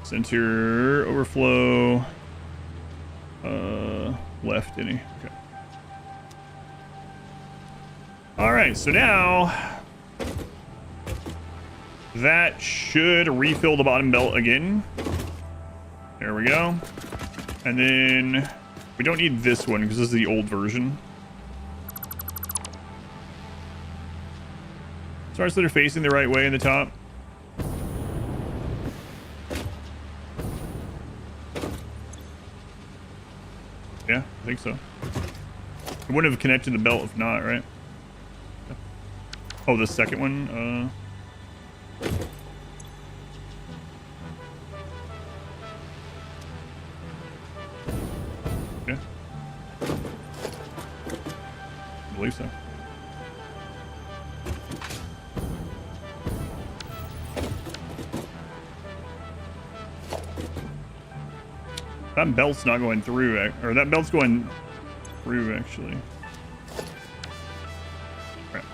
Center overflow. Left any. Okay. All right. So now that should refill the bottom belt again. There we go. And then we don't need this one because this is the old version. As far as that are facing the right way in the top. Yeah, I think so. It wouldn't have connected the belt if not, right? Oh, the second one? Yeah. I believe so. That belt's not going through, or that belt's going through, actually. Right.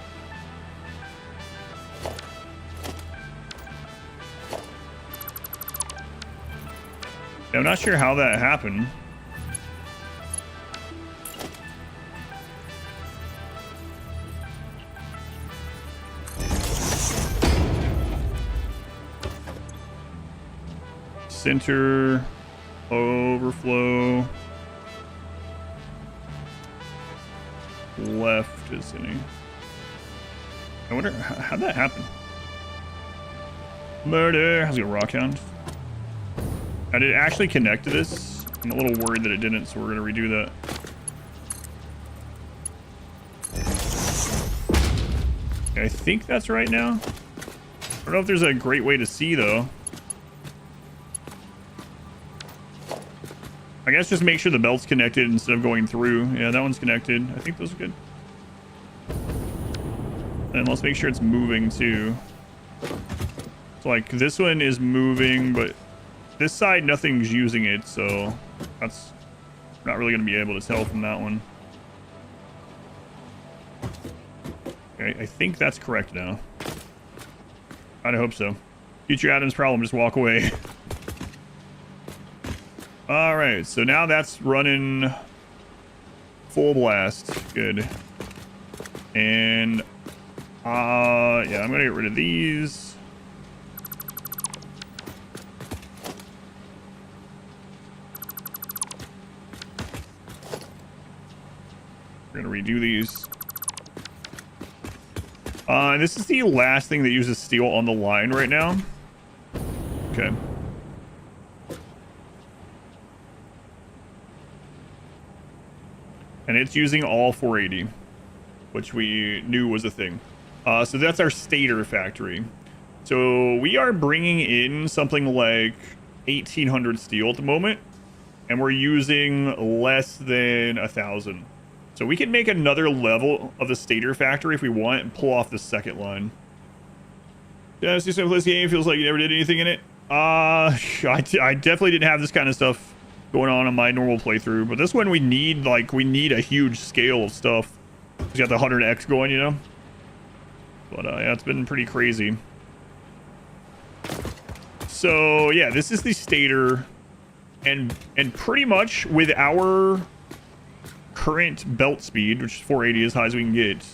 Yeah, I'm not sure how that happened. Center. Overflow. Left is any. I wonder how'd that happen. Murder. How's it go, Rockhound? Did it actually connect to this? I'm a little worried that it didn't, so we're gonna redo that. Okay, I think that's right now. I don't know if there's a great way to see though. I guess just make sure the belt's connected instead of going through. Yeah, that one's connected. I think those are good. And let's make sure it's moving too. So like this one is moving, but this side, nothing's using it. So that's not really going to be able to tell from that one. Okay, I think that's correct now. I hope so. Future Adam's problem, just walk away. All right, so now that's running full blast. Good. And yeah, I'm gonna get rid of these. We're gonna redo these. And this is the last thing that uses steel on the line right now. Okay. And it's using all 480, which we knew was a thing. So that's our stator factory. So we are bringing in something like 1,800 steel at the moment, and we're using less than 1,000. So we can make another level of the stator factory if we want and pull off the second line. Yeah, see some of this game feels like you never did anything in it. I definitely didn't have this kind of stuff going on my normal playthrough, but this one we need a huge scale of stuff. We got the 100x going, you know. But yeah, it's been pretty crazy. So yeah, this is the stator, and pretty much with our current belt speed, which is 480, as high as we can get.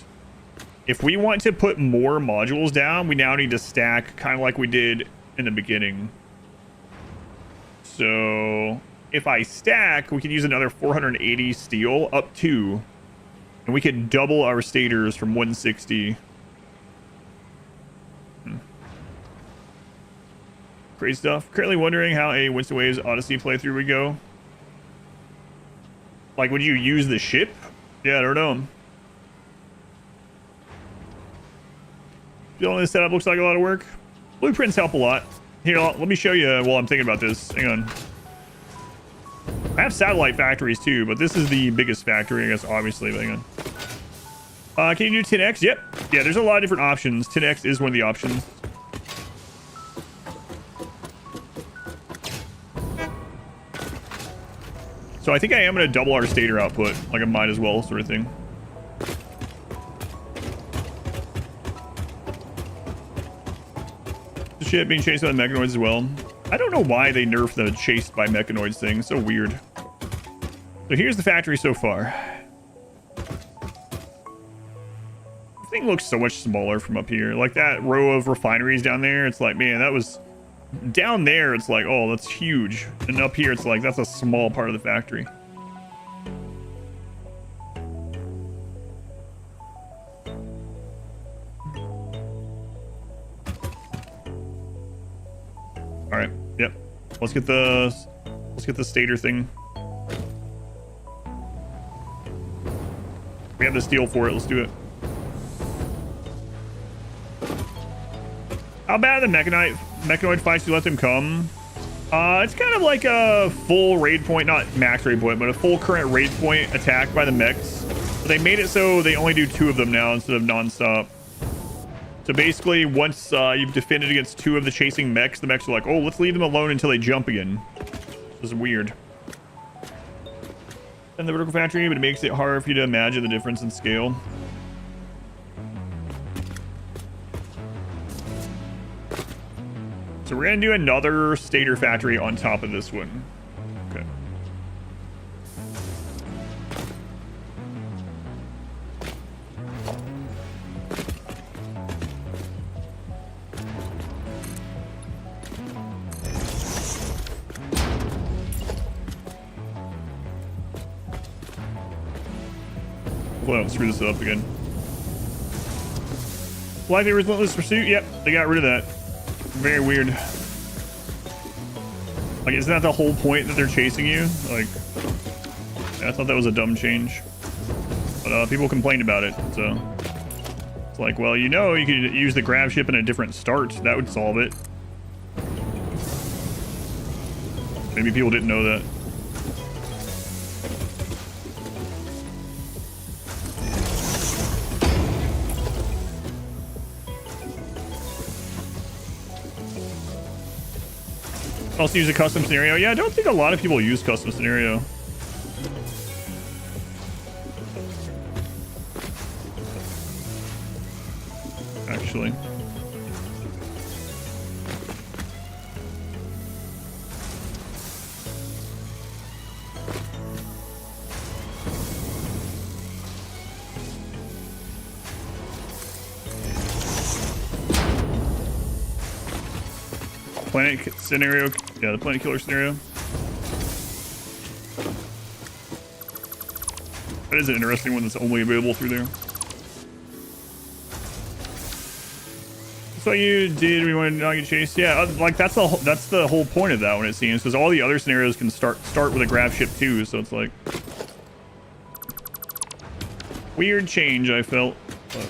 If we want to put more modules down, we now need to stack kind of like we did in the beginning. So if I stack, we can use another 480 steel up to, and we could double our stators from 160. Great stuff. Currently wondering how a Winston Waves Odyssey playthrough would go. Like, would you use the ship? Yeah, I don't know. Feeling this setup looks like a lot of work. Blueprints help a lot. Here, let me show you while I'm thinking about this. Hang on. I have satellite factories too, but this is the biggest factory, I guess, obviously. But hang on. Can you do 10x? Yep. Yeah, there's a lot of different options. 10x is one of the options. So I think I am going to double our stator output. Like, I might as well, sort of thing. Shit, being chased by the mechanoids as well. I don't know why they nerfed the chased by mechanoids thing. So weird. So here's the factory so far. The thing looks so much smaller from up here. Like that row of refineries down there. It's like, man, that was... Down there, it's like, oh, that's huge. And up here, it's like, that's a small part of the factory. All right. Yep. Let's get the stator thing. We have the steel for it. Let's do it. How bad are the mechanoid fights you let them come? It's kind of like a full raid point, not max raid point, but a full current raid point attack by the mechs. But they made it so they only do 2 of them now instead of non-stop. So basically, once you've defended against 2 of the chasing mechs, the mechs are like, oh, let's leave them alone until they jump again. This is weird. And the vertical factory, but it makes it hard for you to imagine the difference in scale. So we're going to do another stator factory on top of this one. Okay. Hopefully I don't screw this up again. Life a relentless pursuit? Yep, they got rid of that. Very weird. Like, isn't that the whole point that they're chasing you? Like, yeah, I thought that was a dumb change. But people complained about it, so... It's like, well, you know, you could use the grab ship in a different start. That would solve it. Maybe people didn't know that. Also use a custom scenario. Yeah, I don't think a lot of people use custom scenario. Actually. Planet scenario. Yeah, the planet killer scenario. That is an interesting one that's only available through there. That's what you did. We wanted to not get chased. Yeah, like that's the whole point of that one, it seems, because all the other scenarios can start with a grab ship too. So it's like weird change, I felt. But...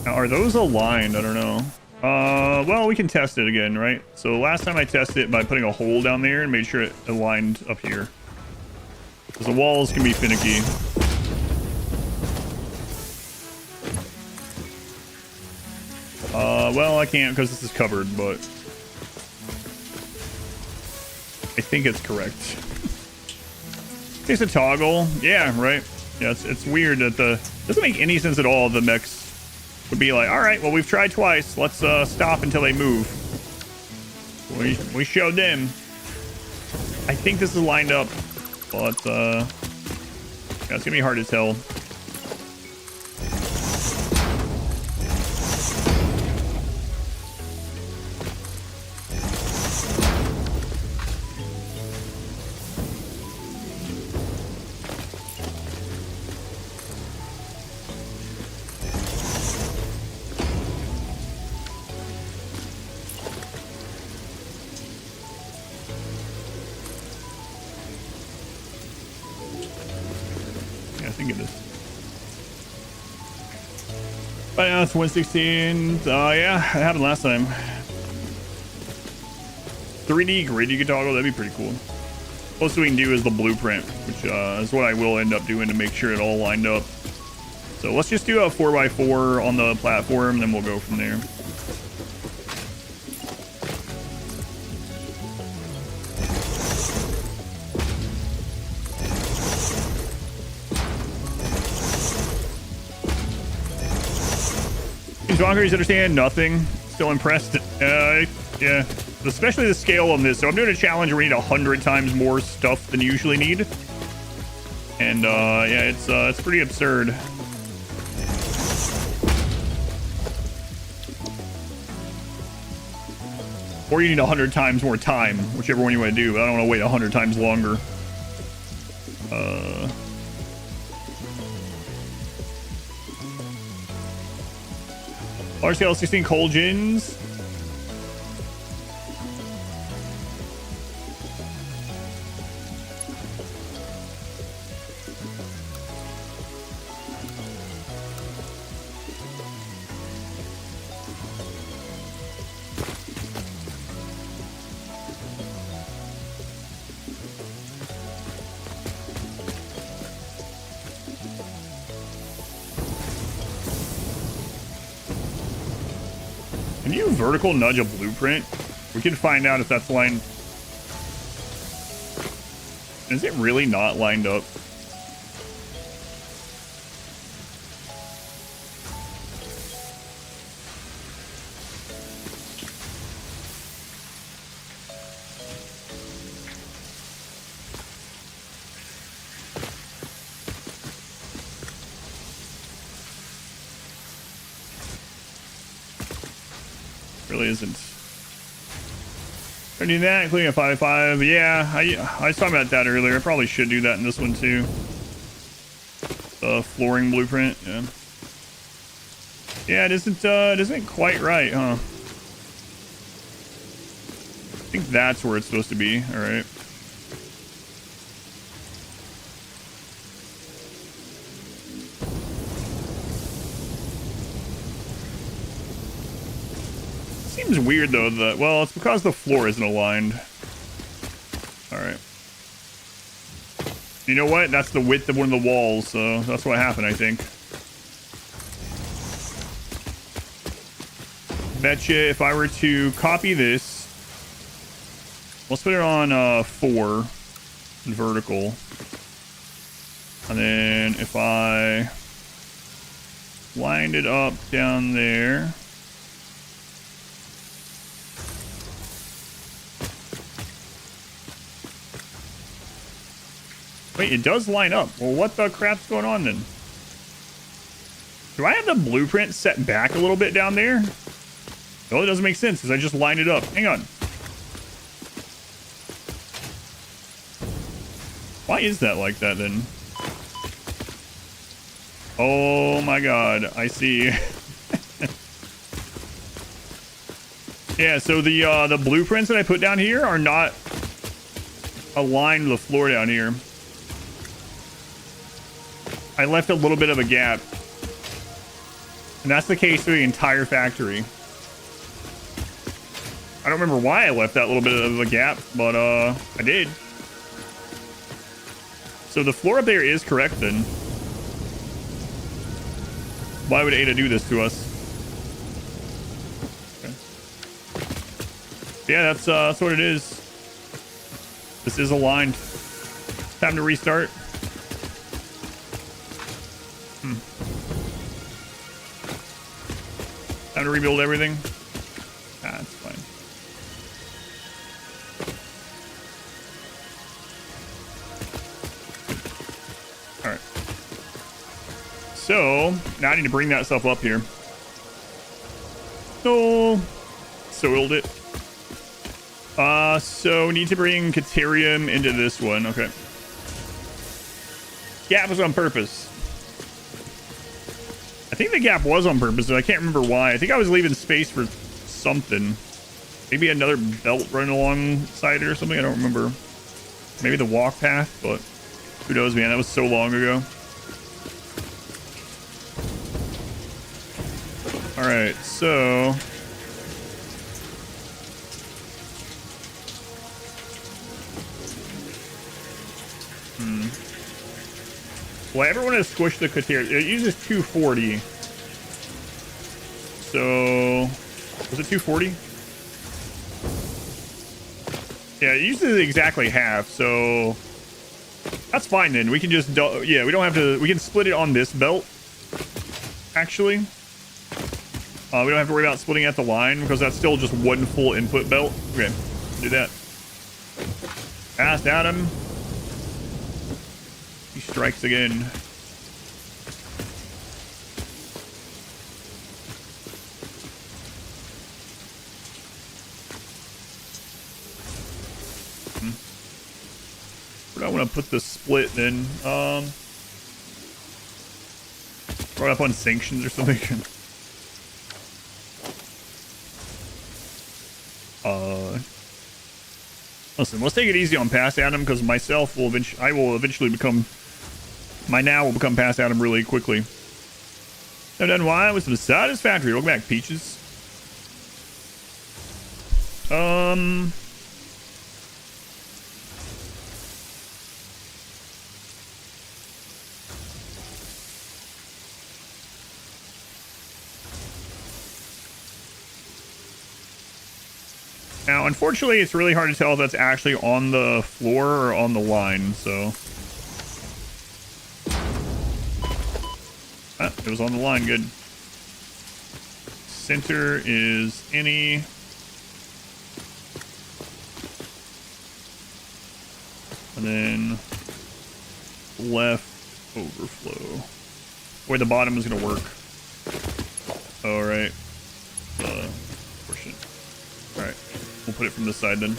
Now, are those aligned? I don't know. Well, we can test it again, right? So last time I tested it by putting a hole down there and made sure it aligned up here. Because the walls can be finicky. Well, I can't because this is covered, but I think it's correct. It's a toggle. Yeah, right. Yeah, it's weird that doesn't make any sense at all. The mechs would be like, all right, well, we've tried twice. Let's stop until they move. We showed them. I think this is lined up, but yeah, it's gonna be hard to tell. I think it is. But now it's 116. Yeah, it happened last time. 3D grid you could toggle, that'd be pretty cool. Most we can do is the blueprint, which is what I will end up doing to make sure it all lined up. So let's just do a 4x4 on the platform, then we'll go from there. Zonkers understand nothing. Still impressed. Yeah, especially the scale on this. So I'm doing a challenge where we need 100 times more stuff than you usually need, and yeah, it's pretty absurd. Or you need 100 times more time, whichever one you want to do. But I don't want to wait 100 times longer. Large scale 16 coal gins. Can you vertical nudge a blueprint? We can find out if that's lined. Is it really not lined up? Really isn't. I do that, including a 5.5. Yeah, I was talking about that earlier. I probably should do that in this one too. The flooring blueprint. Yeah. Yeah, it isn't quite right, huh? I think that's where it's supposed to be. All right. Seems weird though that, well, it's because the floor isn't aligned. All right. You know what? That's the width of one of the walls, so that's what happened, I think. Betcha if I were to copy this, let's put it on 4 vertical. And then if I lined it up down there. Wait, it does line up. Well, what the crap's going on then? Do I have the blueprint set back a little bit down there? Well, it doesn't make sense because I just lined it up. Hang on. Why is that like that then? Oh my god, I see. Yeah, so the blueprints that I put down here are not aligned to the floor down here. I left a little bit of a gap. And that's the case for the entire factory. I don't remember why I left that little bit of a gap, but I did. So the floor up there is correct then. Why would Ada do this to us? Okay. Yeah, that's what it is. This is aligned. Time to restart. Time to rebuild everything. Ah, that's fine. All right. So now I need to bring that stuff up here. So soiled it. So we need to bring Caterium into this one. Okay. Gap was on purpose. I think the gap was on purpose, but I can't remember why. I think I was leaving space for something. Maybe another belt running alongside it or something. I don't remember. Maybe the walk path, but who knows, man? That was so long ago. All right, so well, everyone has squished the Caterium. It uses 240. So was it 240? Yeah, it uses exactly half, so that's fine then. We can just, yeah, we don't have to, we can split it on this belt, actually. We don't have to worry about splitting at the line because that's still just one full input belt. Okay, do that. Past Adam. He strikes again. But I want to put the split then. Throw it up on sanctions or something. Listen, let's take it easy on Past Adam because myself will I will eventually become, my now will become Past Adam really quickly. Now done why was the Satisfactory. Welcome back, Peaches. Now, unfortunately, it's really hard to tell if that's actually on the floor or on the line, so. Ah, it was on the line, good. Center is any. And then left overflow. Where the bottom is going to work. All right. Portion. All right. We'll put it from this side then.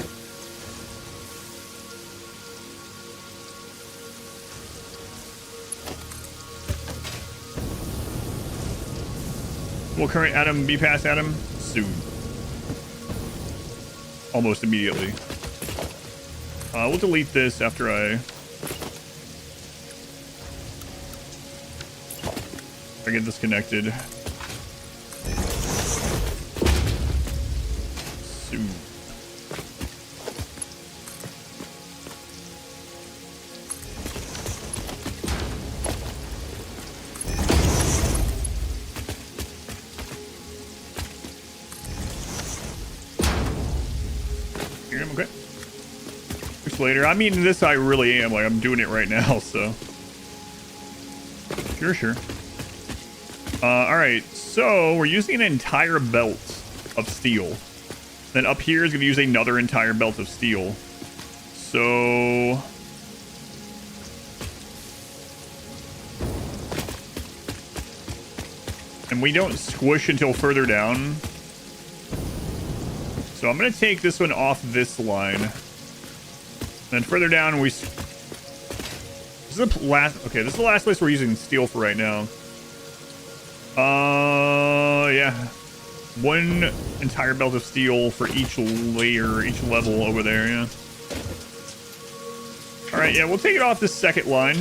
Will current Adam be past Adam? Soon. Almost immediately. We'll delete this after I get this connected. Soon. Okay. Later. I mean, this I really am. Like, I'm doing it right now, so. Sure. Alright, so we're using an entire belt of steel. Then up here is going to use another entire belt of steel. So. And we don't squish until further down. So I'm going to take this one off this line. Then further down, this is the last. Okay, this is the last place we're using steel for right now. Yeah, one entire belt of steel for each layer, each level over there. Yeah. All right, yeah, we'll take it off this second line.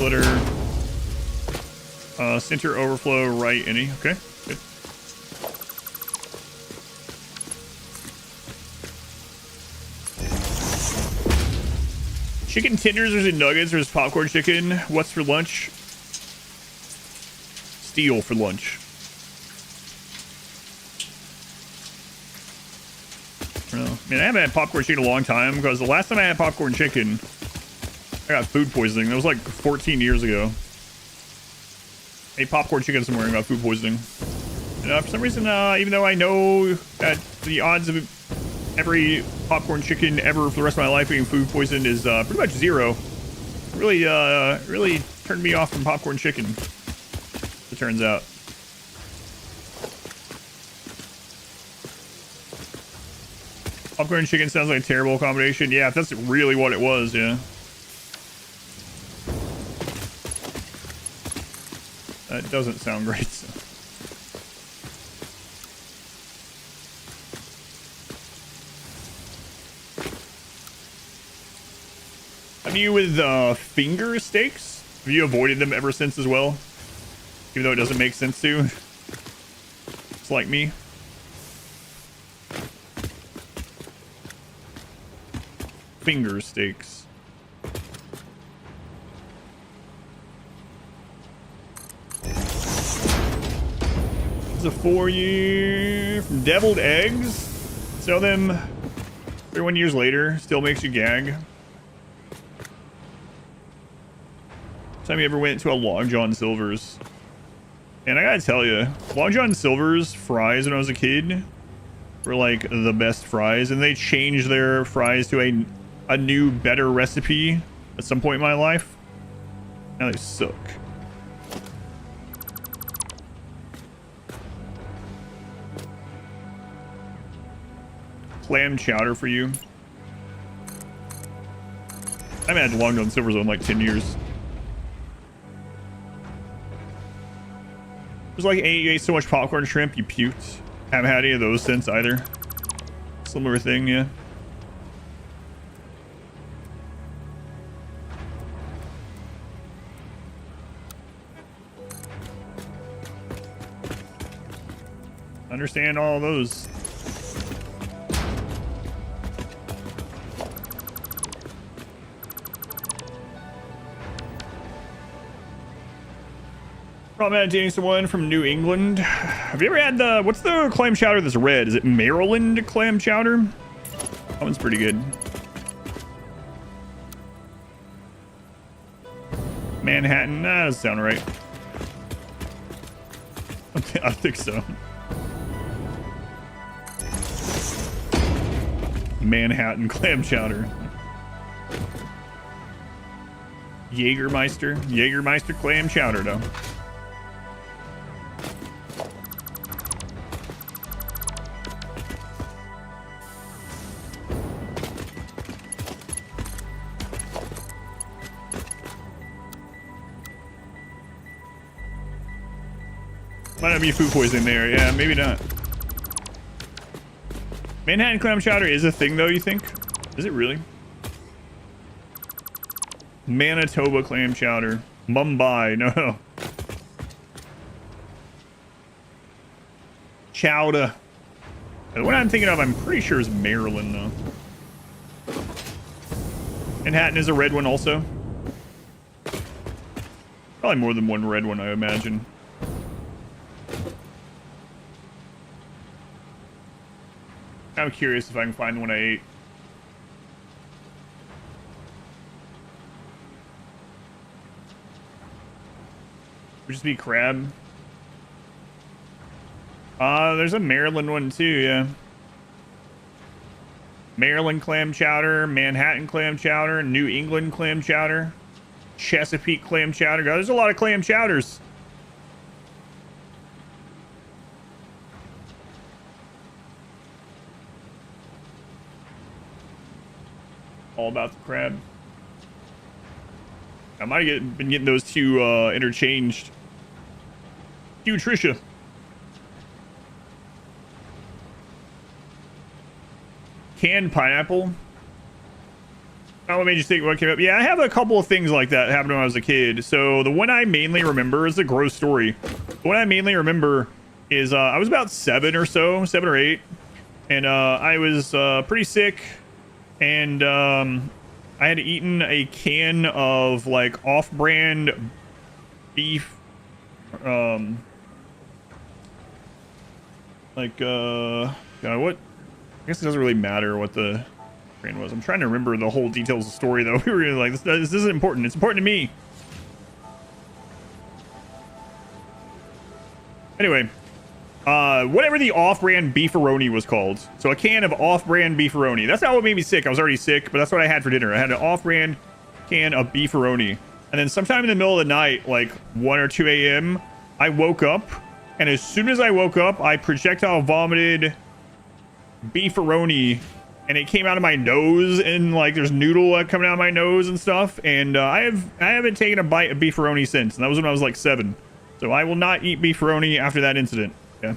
splitter. Center overflow, right any. Okay, good. Chicken tenders, there's nuggets, there's popcorn chicken. What's for lunch? Steel for lunch. Oh, man, I haven't had popcorn chicken in a long time because the last time I had popcorn chicken, I got food poisoning. That was like 14 years ago. I ate popcorn chicken somewhere and got food poisoning. And for some reason, even though I know that the odds of every popcorn chicken ever for the rest of my life being food poisoned is pretty much zero, really turned me off from popcorn chicken, it turns out. Popcorn chicken sounds like a terrible combination. Yeah, if that's really what it was, yeah. That doesn't sound great. So. Have you with finger steaks? Have you avoided them ever since as well? Even though it doesn't make sense to. It's like me. Finger steaks. This is a 4-year from deviled eggs. Sell them 31 years later. Still makes you gag. Time you ever went to a Long John Silver's? And I gotta tell you, Long John Silver's fries when I was a kid were like the best fries, and they changed their fries to a new, better recipe at some point in my life. Now they suck. Clam chowder for you. I haven't had Long John Silver's in like 10 years. It was like you ate so much popcorn shrimp you puked. Haven't had any of those since either. Similar thing, yeah. Understand all those. Probably not dating someone from New England. Have you ever had the, what's the clam chowder that's red? Is it Maryland clam chowder? That one's pretty good. Manhattan, that doesn't sound right. I think so. Manhattan clam chowder. Jägermeister clam chowder though. Might not be food poisoning there. Yeah, maybe not. Manhattan clam chowder is a thing, though, you think? Is it really? Manitoba clam chowder. Mumbai. No. Chowder. The one I'm thinking of, I'm pretty sure is Maryland, though. Manhattan is a red one, also. Probably more than one red one, I imagine. I'm curious if I can find the one I ate. Would just be crab. There's a Maryland one too, yeah. Maryland clam chowder, Manhattan clam chowder, New England clam chowder, Chesapeake clam chowder. God, there's a lot of clam chowders. All about the crab. I might have been getting those two interchanged. Hugh Trisha. Canned pineapple. Oh, what made you think what came up? Yeah, I have a couple of things like that happened when I was a kid. So the one I mainly remember is a gross story. The one I mainly remember is I was about 7 or 8, and I was pretty sick, and I had eaten a can of like off-brand beef, God, what? I guess it doesn't really matter what the brand was. I'm trying to remember the whole details of the story though. We were really like, this isn't important. It's important to me. Anyway, whatever the off-brand beefaroni was called. So a can of off-brand beefaroni. That's not what made me sick. I was already sick, but that's what I had for dinner. I had an off-brand can of beefaroni. And then sometime in the middle of the night, like 1 or 2 a.m., I woke up. And as soon as I woke up, I projectile vomited beefaroni. And it came out of my nose, and like there's noodle coming out of my nose and stuff. And I haven't taken a bite of beefaroni since. And that was when I was like 7. So I will not eat beefaroni after that incident. Yeah.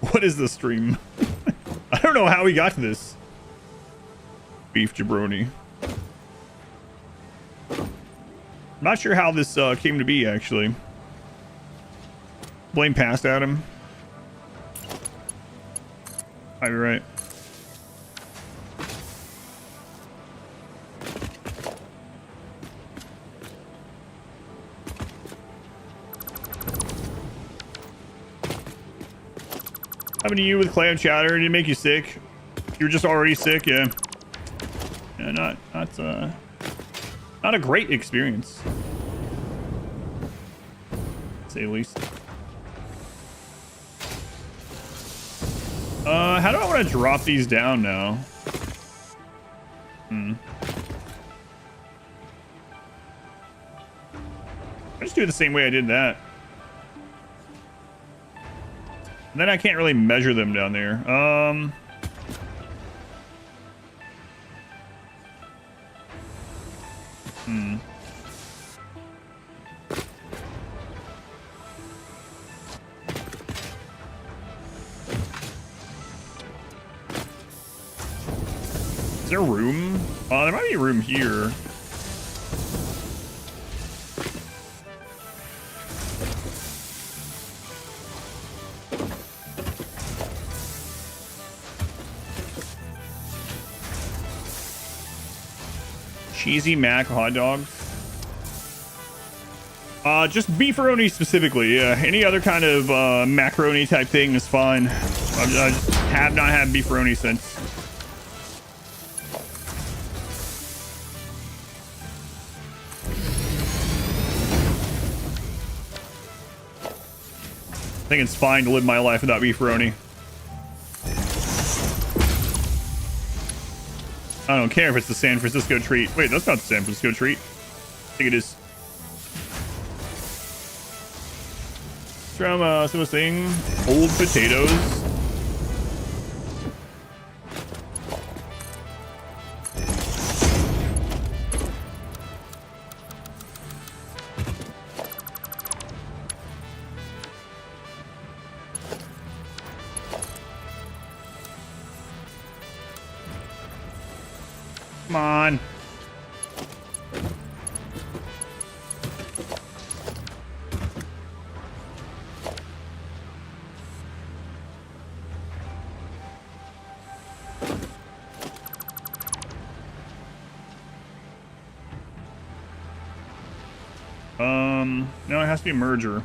What is the stream? I don't know how we got to this. Beef jabroni. I'm not sure how this came to be, actually. Blame past Adam. Might be right. Happened to you with clam chowder? Did it make you sick? You were just already sick, yeah. Yeah, not a great experience, to say the least. How do I want to drop these down now? I just do it the same way I did that. And then I can't really measure them down there. Is there room? There might be room here. Cheesy mac hot dogs. Just beefaroni specifically. Yeah, any other kind of macaroni type thing is fine. I just have not had beefaroni since. I think it's fine to live my life without beefaroni. I don't care if it's the San Francisco treat. Wait, that's not the San Francisco treat. I think it is. From some thing, old potatoes. Come on. No, it has to be a merger.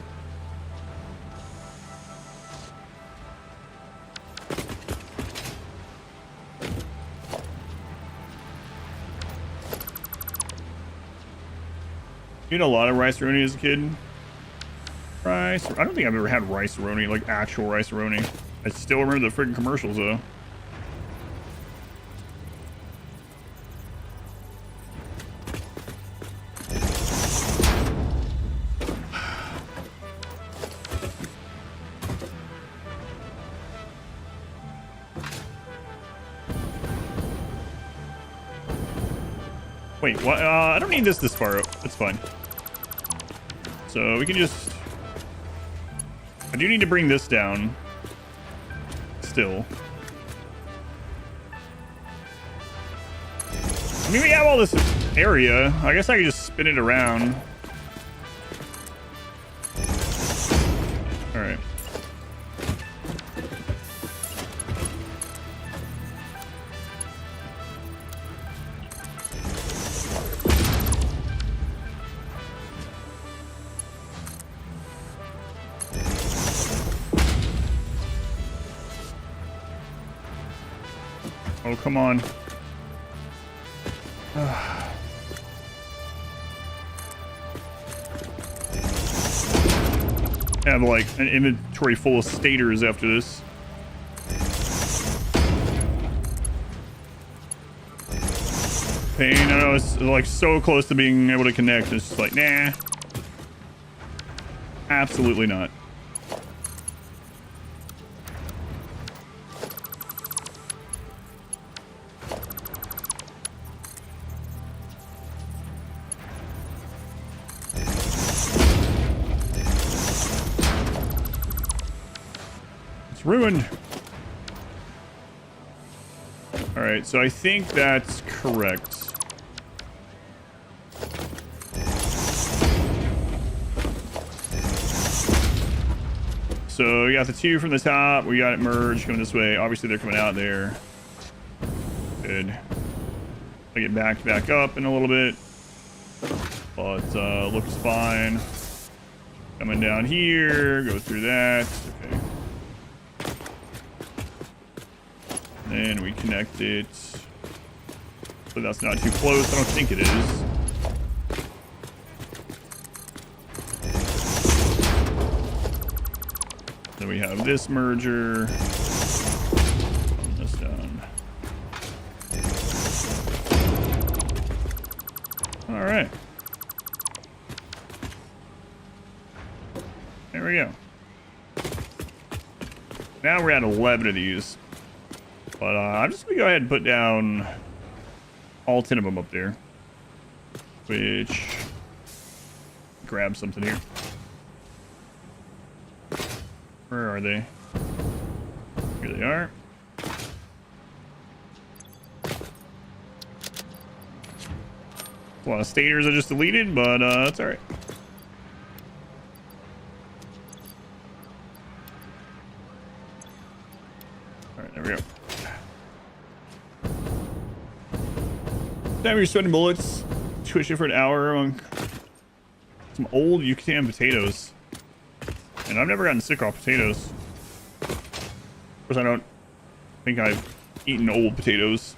You had a lot of rice-a-roni as a kid? Rice? I don't think I've ever had rice-a-roni, like actual rice-a-roni. I still remember the freaking commercials, though. Wait, what? I don't need this far up. That's fine. So we can just... I do need to bring this down. Still. I mean, we have all this area. I guess I could just spin it around. All right. Oh, come on. Have like an inventory full of stators after this. Pain, I know it's like so close to being able to connect. It's just like, nah. Absolutely not. It's ruined. All right, so I think that's correct. So we got the two from the top. We got it merged coming this way. Obviously, they're coming out there. Good. I get back up in a little bit, but looks fine. Coming down here, go through that. Okay. Then we connect it. So that's not too close. I don't think it is. Then we have this merger. Put this down. All right. There we go. Now we're at 11 of these. But I'm just going to go ahead and put down all 10 of them up there. Which... grab something here. Where are they? Here they are. A lot of stators I just deleted, but it's alright. Alright, there we go. Now you're sweating bullets. Twitch it for an hour on some old Yucatan potatoes. And I've never gotten sick off potatoes. Of course, I don't think I've eaten old potatoes.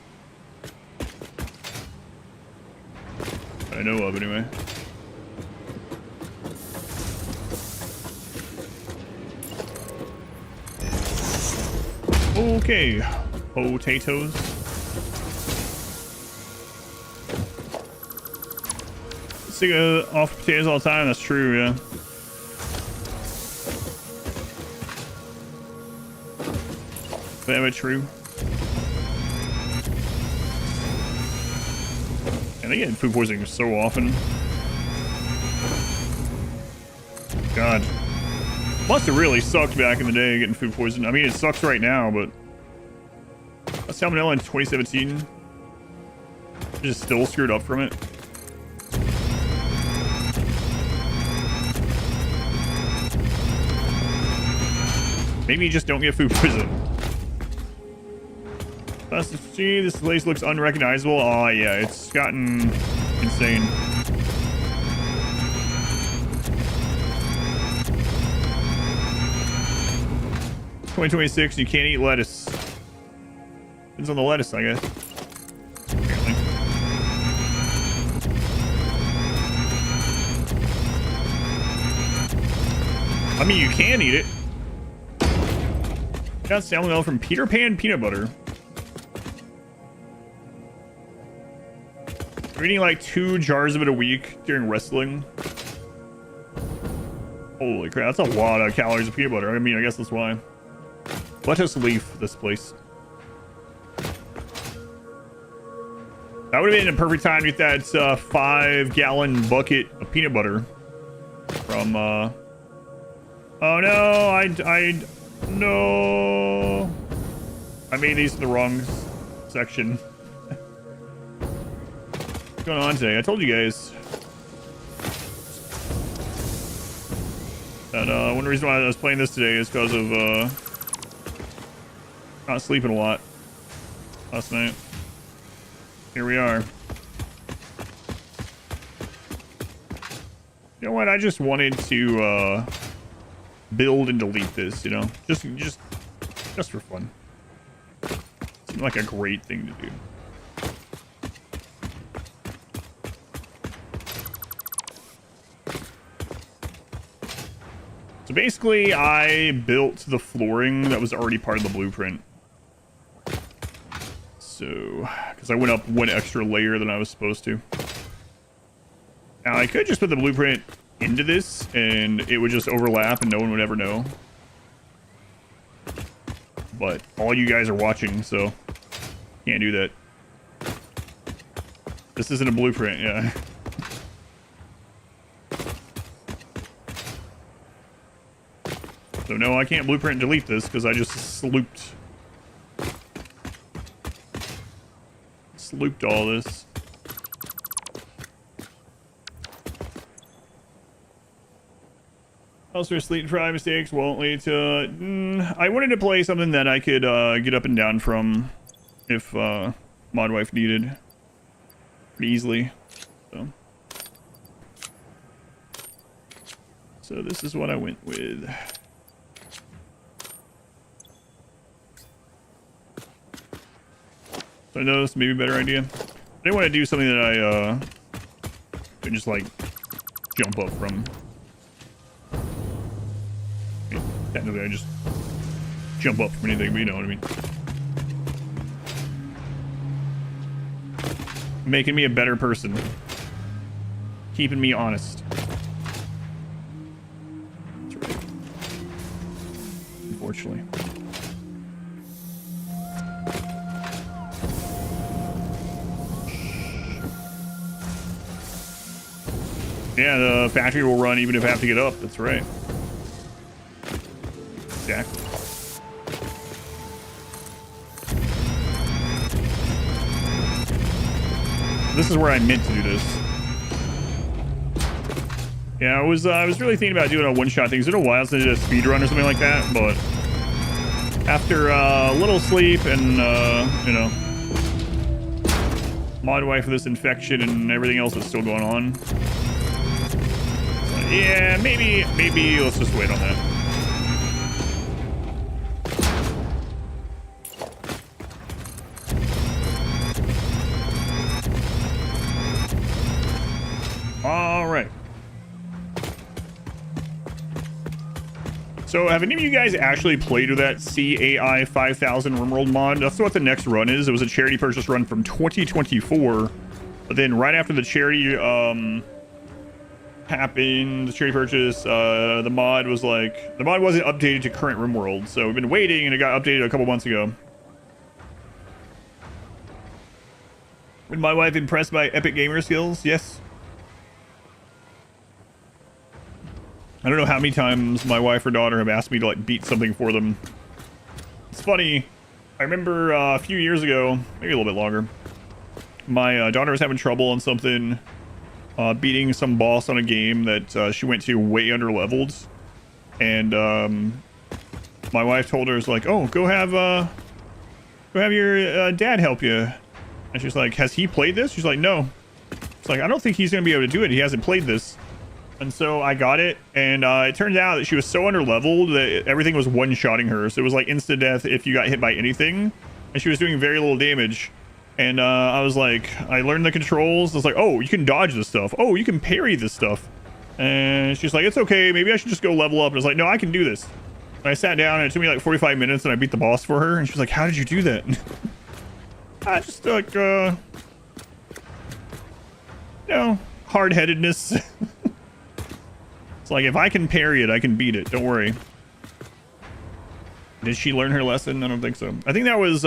That I know of, anyway. Okay, potatoes. Sick off potatoes all the time. That's true, yeah. Very true. And they get food poisoning so often. God. Must have really sucked back in the day getting food poisoning. I mean, it sucks right now, but... That's salmonella in 2017. Just still screwed up from it. Maybe you just don't get food poisoning. See, this place looks unrecognizable. Oh, yeah, it's gotten insane. $20.26, you can't eat lettuce. Depends on the lettuce, I guess. Apparently. I mean, you can eat it. Got salmonella from Peter Pan peanut butter. We're eating like 2 jars of it a week during wrestling. Holy crap, that's a lot of calories of peanut butter. I mean, I guess that's why. Let us leave this place. That would have been a perfect time to get that 5-gallon bucket of peanut butter from, oh no, no. I made these in the wrong section. What's going on today? I told you guys that one of the reasons why I was playing this today is because of not sleeping a lot last night. Here we are. You know what? I just wanted to build and delete this, you know, just for fun. Seemed like a great thing to do. So basically, I built the flooring that was already part of the blueprint. So, because I went up one extra layer than I was supposed to. Now, I could just put the blueprint into this, and it would just overlap, and no one would ever know. But all you guys are watching, so can't do that. This isn't a blueprint, yeah. So no, I can't blueprint and delete this because I just slooped all this. Also, sleep and fry mistakes won't lead to... I wanted to play something that I could get up and down from if mod wife needed pretty easily. So this is what I went with. So I know this may be a better idea. I didn't want to do something that I could just like jump up from. I mean, technically I just jump up from anything, but you know what I mean. Making me a better person. Keeping me honest. That's right. Unfortunately. Yeah, the factory will run even if I have to get up. That's right. Exactly. This is where I meant to do this. Yeah, I was really thinking about doing a one-shot thing. It's been a while since I did a speed run or something like that, but after a little sleep and you know, mod wife of this infection and everything else that's still going on. Yeah, maybe let's just wait on that. All right. So have any of you guys actually played with that CAI 5000 RimWorld mod? That's what the next run is. It was a charity purchase run from 2024. But then right after the charity happened, the charity purchase, the mod wasn't updated to current RimWorld, so we've been waiting and it got updated a couple months ago. Was my wife impressed by epic gamer skills? Yes. I don't know how many times my wife or daughter have asked me to like beat something for them. It's funny, I remember a few years ago, maybe a little bit longer, my daughter was having trouble on something, beating some boss on a game that she went to way under leveled, and my wife told her, "Is like, oh, go have your dad help you." And she's like, "Has he played this?" She's like, "No." It's like, "I don't think he's gonna be able to do it. He hasn't played this." And so I got it, and it turns out that she was so under leveled that everything was one-shotting her. So it was like instant death if you got hit by anything, and she was doing very little damage. And I was like, I learned the controls. I was like, oh, you can dodge this stuff. Oh, you can parry this stuff. And she's like, it's okay. Maybe I should just go level up. And I was like, no, I can do this. And I sat down, and it took me like 45 minutes, and I beat the boss for her. And she was like, how did you do that? I just like, you know, hard-headedness. It's like, if I can parry it, I can beat it. Don't worry. Did she learn her lesson? I don't think so. I think that was,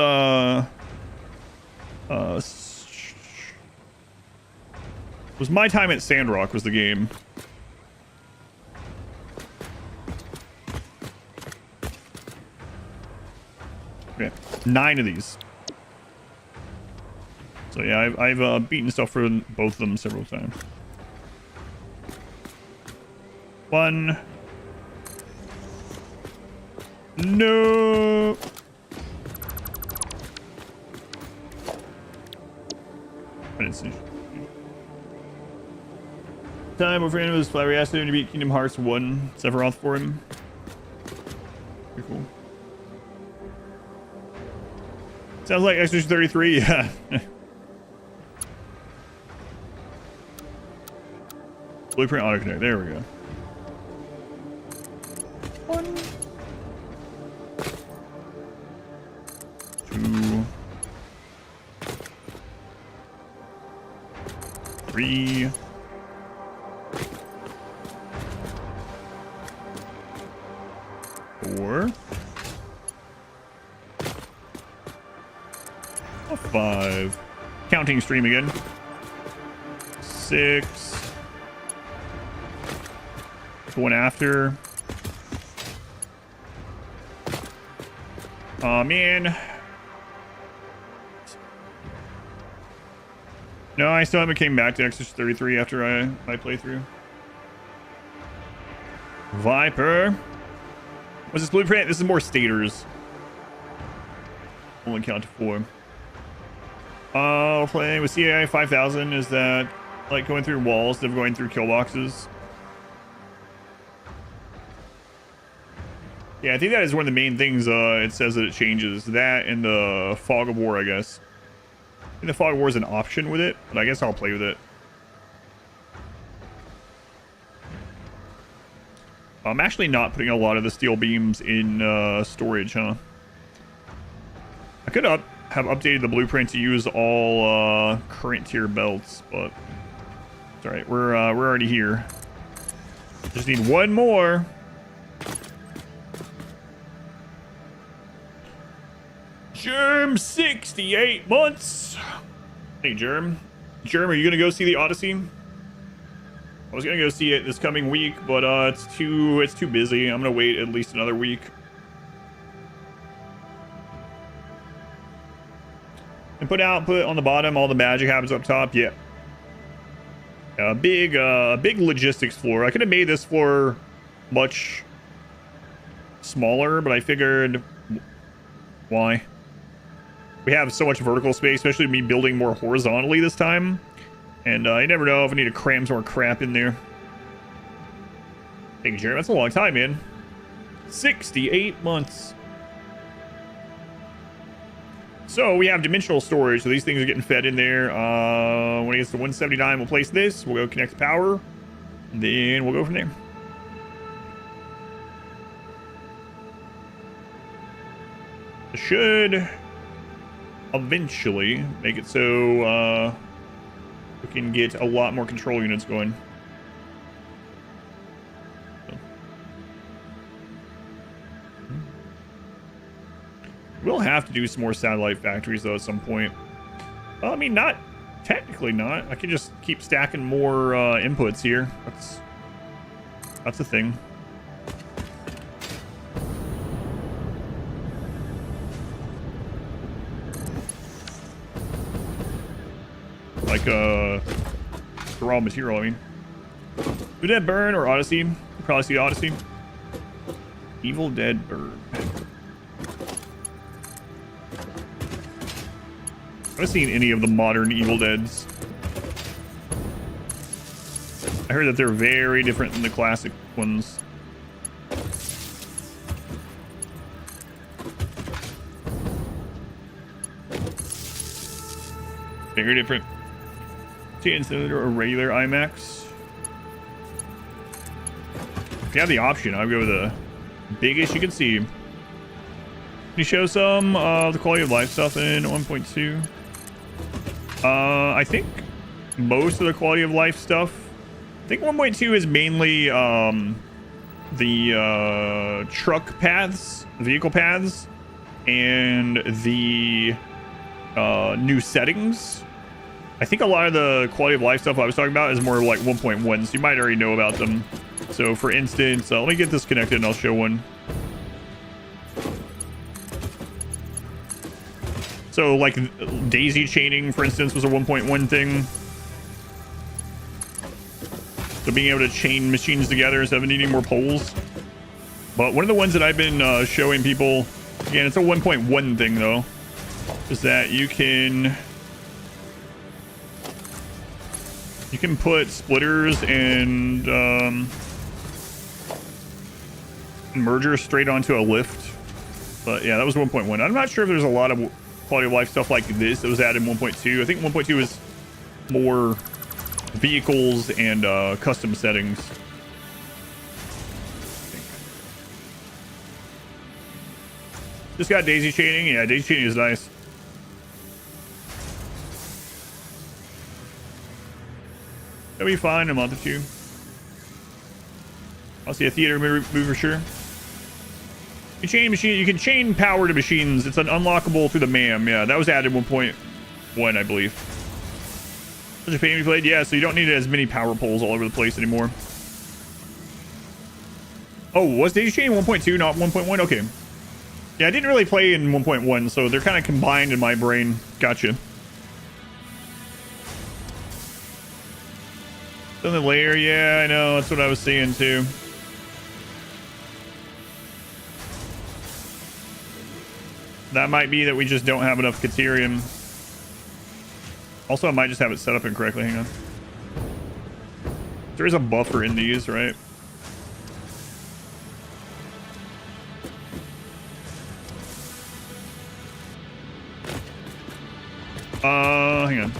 was My Time at Sandrock was the game. Okay, 9 of these. So yeah, I've beaten stuff for both of them several times. One. No. Time over him was Flowery asked him to beat Kingdom Hearts 1 Sephiroth for him. Pretty cool. Sounds like Extra 33, yeah. Blueprint autoconnect, there we go. One. Two. Three. Four. Five. Counting stream again. 6. One after. Oh man. No, I still haven't came back to Exorcist 33 after I playthrough. Viper. What's this blueprint? This is more stators. Only count to 4. Playing with CAI 5000, is that like going through walls instead of going through kill boxes? Yeah, I think that is one of the main things it says that it changes. That and the Fog of War, I guess. I think the Fog of War is an option with it, but I guess I'll play with it. I'm actually not putting a lot of the steel beams in storage, huh? I could have updated the blueprint to use all current tier belts, but it's all right. We're already here. Just need one more. Germ, 68 months. Hey, Germ. Germ, are you gonna go see the Odyssey? I was gonna go see it this coming week, but it's too busy. I'm gonna wait at least another week. And put output on the bottom, all the magic happens up top. Yeah. A big logistics floor. I could have made this floor much smaller, but I figured why? We have so much vertical space, especially me building more horizontally this time. And I never know if I need to cram some more crap in there. Thank you, Jerry. That's a long time, man. 68 months. So we have dimensional storage, so these things are getting fed in there. When it gets to 179, we'll place this. We'll go connect the power. Then we'll go from there. It should eventually make it so we can get a lot more control units going. We'll have to do some more satellite factories, though, at some point. Well, I mean, not... Technically not. I could just keep stacking more inputs here. That's a thing. Like, the raw material, I mean. Evil Dead Burn or Odyssey? You'll probably see Odyssey. Evil Dead Burn. I haven't seen any of the modern Evil Deads. I heard that they're very different than the classic ones. Very different. 10 cylinder or regular IMAX. If you have the option, I'll go with the biggest you can see. Can you show some of the quality of life stuff in 1.2? I think most of the quality of life stuff. I think 1.2 is mainly the truck paths, vehicle paths, and the new settings. I think a lot of the quality of life stuff I was talking about is more like 1.1, so you might already know about them. So for instance, let me get this connected and I'll show one. So like daisy chaining, for instance, was a 1.1 thing. So being able to chain machines together instead of needing more poles. But one of the ones that I've been showing people, again, it's a 1.1 thing though, is that you can put splitters and mergers straight onto a lift. But yeah, that was 1.1. I'm not sure if there's a lot of quality of life stuff like this that was added in 1.2. I think 1.2 is more vehicles and custom settings. Just got daisy chaining. Yeah, daisy chaining is nice. That'll be fine in a month or two. I'll see a theater move for sure. You chain machine. You can chain power to machines. It's an unlockable through the MAM. Yeah, that was added 1.1, I believe. Such a pain to be played. Yeah, so you don't need as many power poles all over the place anymore. Oh, was daisy chain 1.2, not 1.1? Okay. Yeah, I didn't really play in 1.1, so they're kind of combined in my brain. Gotcha. On the layer, yeah, I know. That's what I was seeing too. That might be that we just don't have enough Caterium. Also, I might just have it set up incorrectly. Hang on. There is a buffer in these, right? Hang on.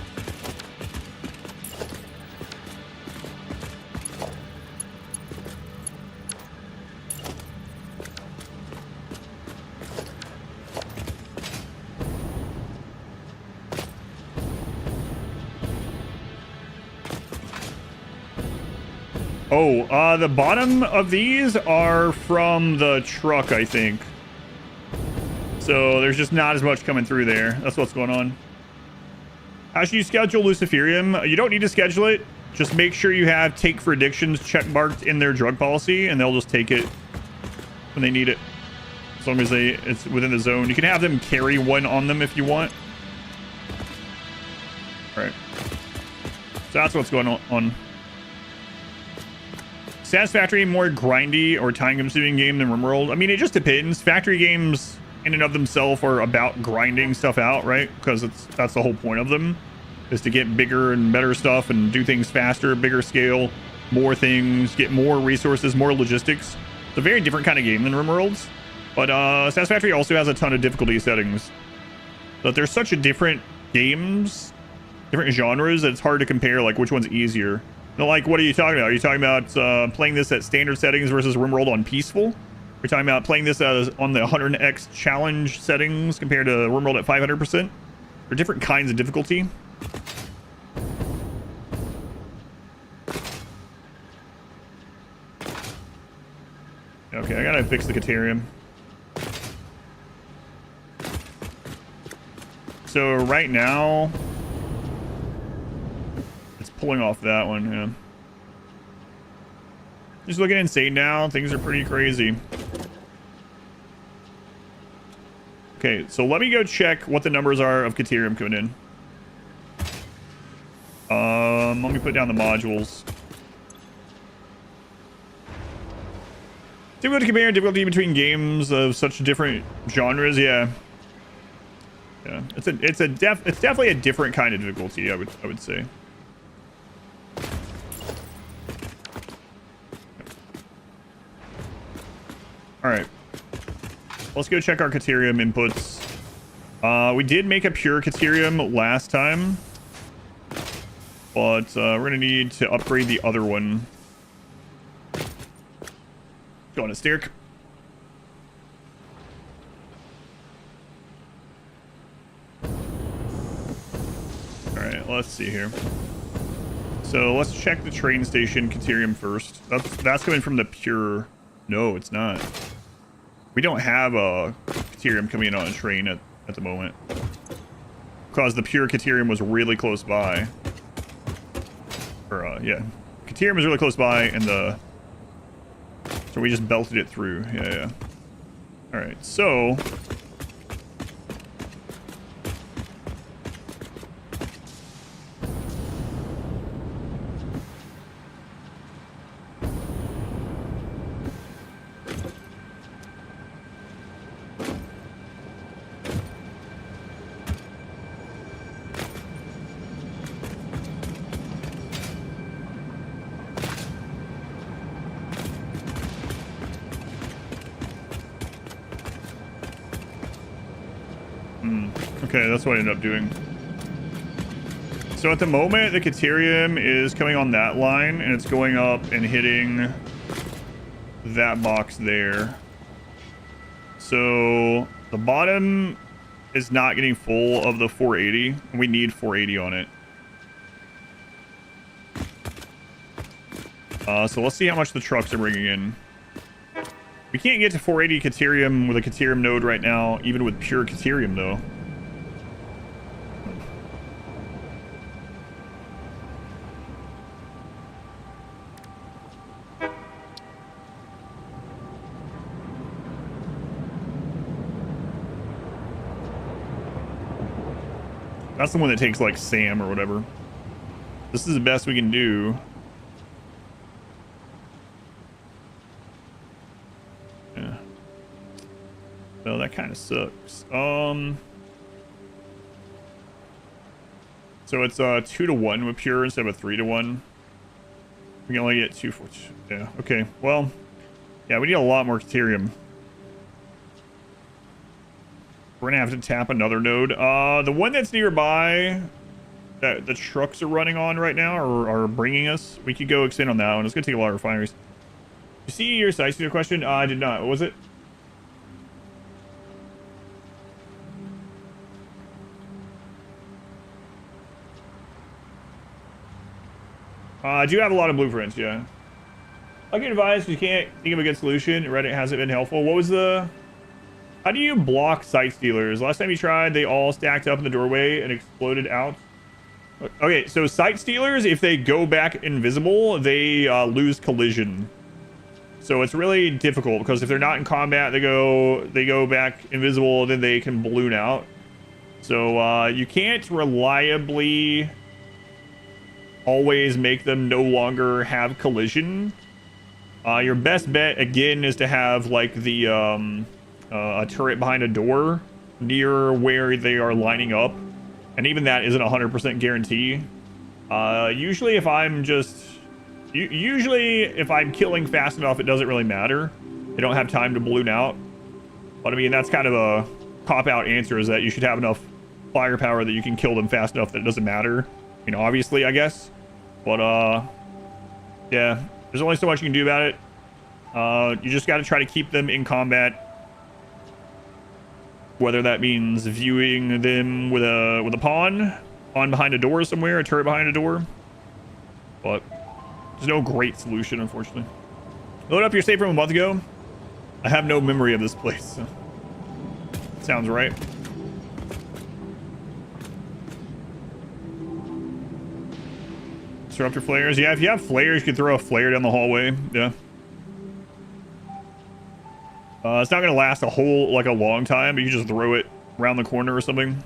Oh, the bottom of these are from the truck, I think. So there's just not as much coming through there. That's what's going on. How should you schedule Luciferium? You don't need to schedule it. Just make sure you have take for addictions checkmarked in their drug policy, and they'll just take it when they need it. As long as it's within the zone. You can have them carry one on them if you want. All right. So that's what's going on. Satisfactory, more grindy or time-consuming game than RimWorld. I mean, it just depends. Factory games in and of themselves are about grinding stuff out, right? Because that's the whole point of them, is to get bigger and better stuff and do things faster, bigger scale, more things, get more resources, more logistics. It's a very different kind of game than RimWorld's. But Satisfactory also has a ton of difficulty settings. But they're such a different games, different genres, that it's hard to compare like which one's easier. Like, what are you talking about? Are you talking about playing this at standard settings versus RimWorld on peaceful? You're talking about playing this on the 100x challenge settings compared to RimWorld at 500%? They're different kinds of difficulty. Okay, I gotta fix the Caterium. So right now, it's pulling off that one, yeah. Just looking insane now. Things are pretty crazy. Okay, so let me go check what the numbers are of Caterium coming in. Let me put down the modules. Difficult to compare difficulty between games of such different genres, yeah. Yeah, it's definitely a different kind of difficulty, I would say. All right, let's go check our Caterium inputs. We did make a pure Caterium last time, but we're gonna need to upgrade the other one. Go on a Stirk. All right, let's see here. So let's check the train station Caterium first. That's coming from the pure. No, it's not. We don't have a Caterium coming in on a train at the moment, because the pure Caterium was really close by. Or yeah, Caterium was really close by, and so we just belted it through. Yeah. All right, so Okay, that's what I ended up doing. So at the moment, the Caterium is coming on that line, and it's going up and hitting that box there. So the bottom is not getting full of the 480. We need 480 on it. So let's see how much the trucks are bringing in. We can't get to 480 Caterium with a Caterium node right now, even with pure Caterium, though. That's the one that takes, like, SAM or whatever. This is the best we can do. Yeah. So that kind of sucks. So it's 2-to-1 with pure instead of a 3-to-1. We can only get 2 for... Yeah, okay. Well, yeah, we need a lot more Caterium. We're gonna have to tap another node. The one that's nearby that the trucks are running on right now or are bringing us, we could go extend on that one. It's gonna take a lot of refineries. You see your Satisfactory question? I did not. What was it? I do have a lot of blueprints, yeah. I'll give advice if you can't think of a good solution. Reddit hasn't been helpful. What was the... How do you block sight stealers? Last time you tried, they all stacked up in the doorway and exploded out. Okay, so sight stealers, if they go back invisible, they lose collision. So it's really difficult because if they're not in combat, they go back invisible, then they can balloon out. So you can't reliably always make them no longer have collision. Your best bet again is to have like the a turret behind a door near where they are lining up, and even that isn't 100% guarantee. Usually if I'm killing fast enough, it doesn't really matter. They don't have time to balloon out. But I mean, that's kind of a cop-out answer, is that you should have enough firepower that you can kill them fast enough that it doesn't matter. You know, obviously, I guess. But yeah, there's only so much you can do about it. You just got to try to keep them in combat. Whether that means viewing them with a pawn behind a door somewhere, a turret behind a door. But there's no great solution, unfortunately. Load up your save from a month ago. I have no memory of this place. So. Sounds right. Disruptor flares. Yeah, if you have flares, you can throw a flare down the hallway. Yeah. It's not gonna last a long time, but you just throw it around the corner or something.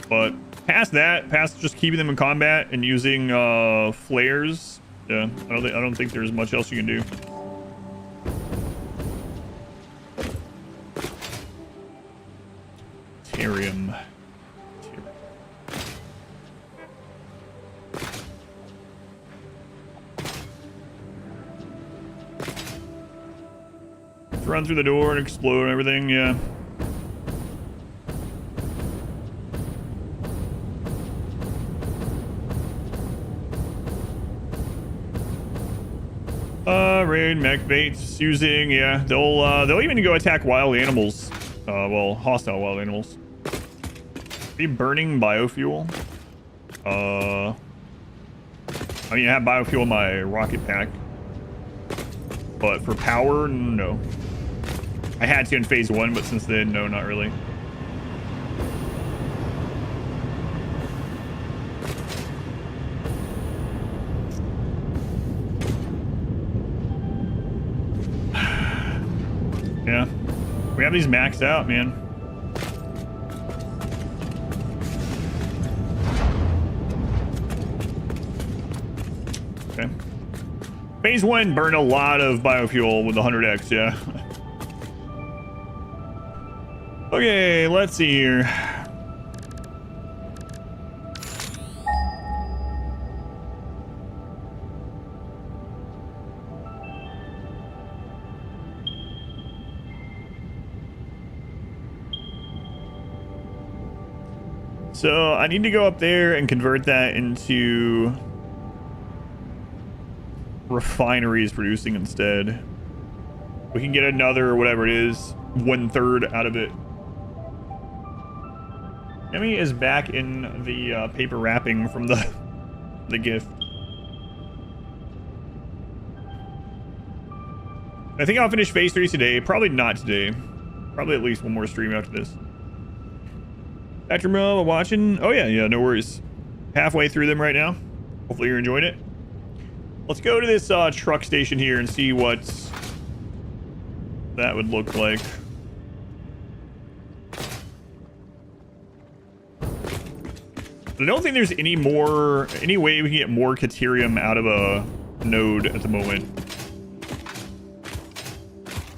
But past just keeping them in combat and using flares, yeah, I don't think there's much else you can do. Terium. Run through the door and explode and everything, yeah. Raid mech baits using, yeah. They'll even go attack wild animals. Well, hostile wild animals. Be burning biofuel. I mean, I have biofuel in my rocket pack. But for power, no. I had to in phase 1, but since then, no, not really. Yeah. We have these maxed out, man. Okay. Phase 1 burned a lot of biofuel with the 100x, yeah. Okay, let's see here. So I need to go up there and convert that into refineries producing instead. We can get another, whatever it is, 1/3 out of it. Emmy is back in the paper wrapping from the gift. I think I'll finish phase 3 today. Probably not today. Probably at least one more stream after this. Dr. Mo, watching? Oh yeah, no worries. Halfway through them right now. Hopefully you're enjoying it. Let's go to this truck station here and see what that would look like. I don't think there's any way we can get more Caterium out of a node at the moment.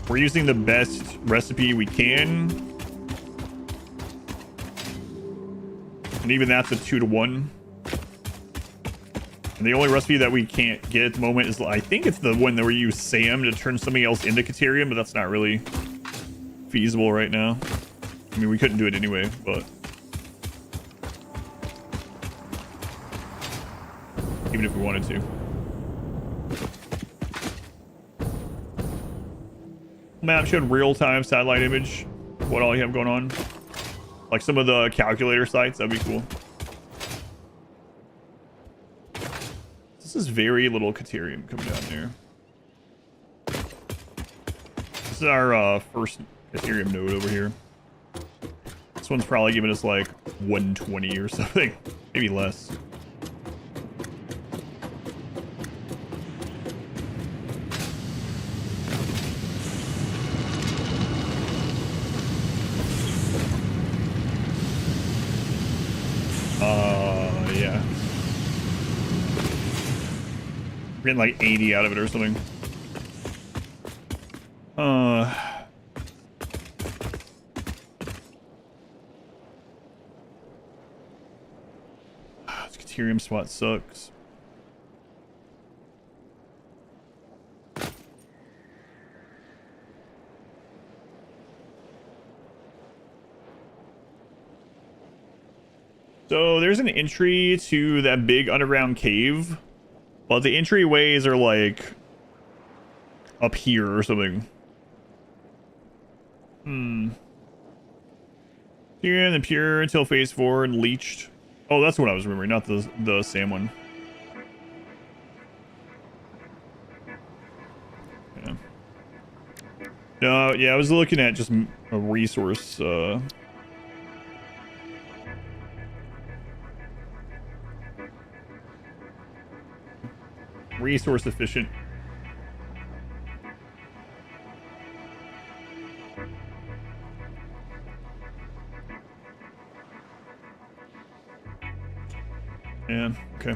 We're using the best recipe we can. And even that's a 2-to-1. And the only recipe that we can't get at the moment is, I think it's the one that we use SAM to turn something else into Caterium, but that's not really feasible right now. I mean, we couldn't do it anyway, but even if we wanted to. Map showed real-time satellite image. What all you have going on? Like some of the calculator sites, that'd be cool. This is very little Caterium coming down there. This is our first Caterium node over here. This one's probably giving us like 120 or something, maybe less. Yeah. We're getting like 80 out of it or something. This Caterium spot sucks. So there's an entry to that big underground cave, but the entryways are like up here or something. Here and then pure until phase 4 and leached. Oh, that's what I was remembering, not the SAM one. Yeah. No, yeah, I was looking at just a resource. Resource efficient. Yeah, okay.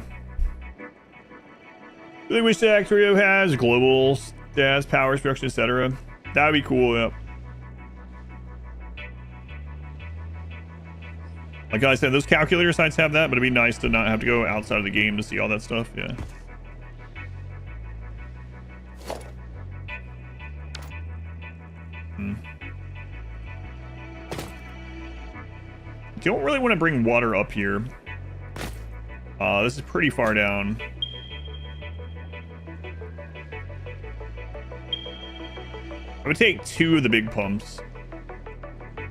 Really wish the Actorio has global stats, power structure, etc. That'd be cool, yeah. Like I said, those calculator sites have that, but it'd be nice to not have to go outside of the game to see all that stuff, yeah. Don't really want to bring water up here. This is pretty far down. I would take 2 of the big pumps. I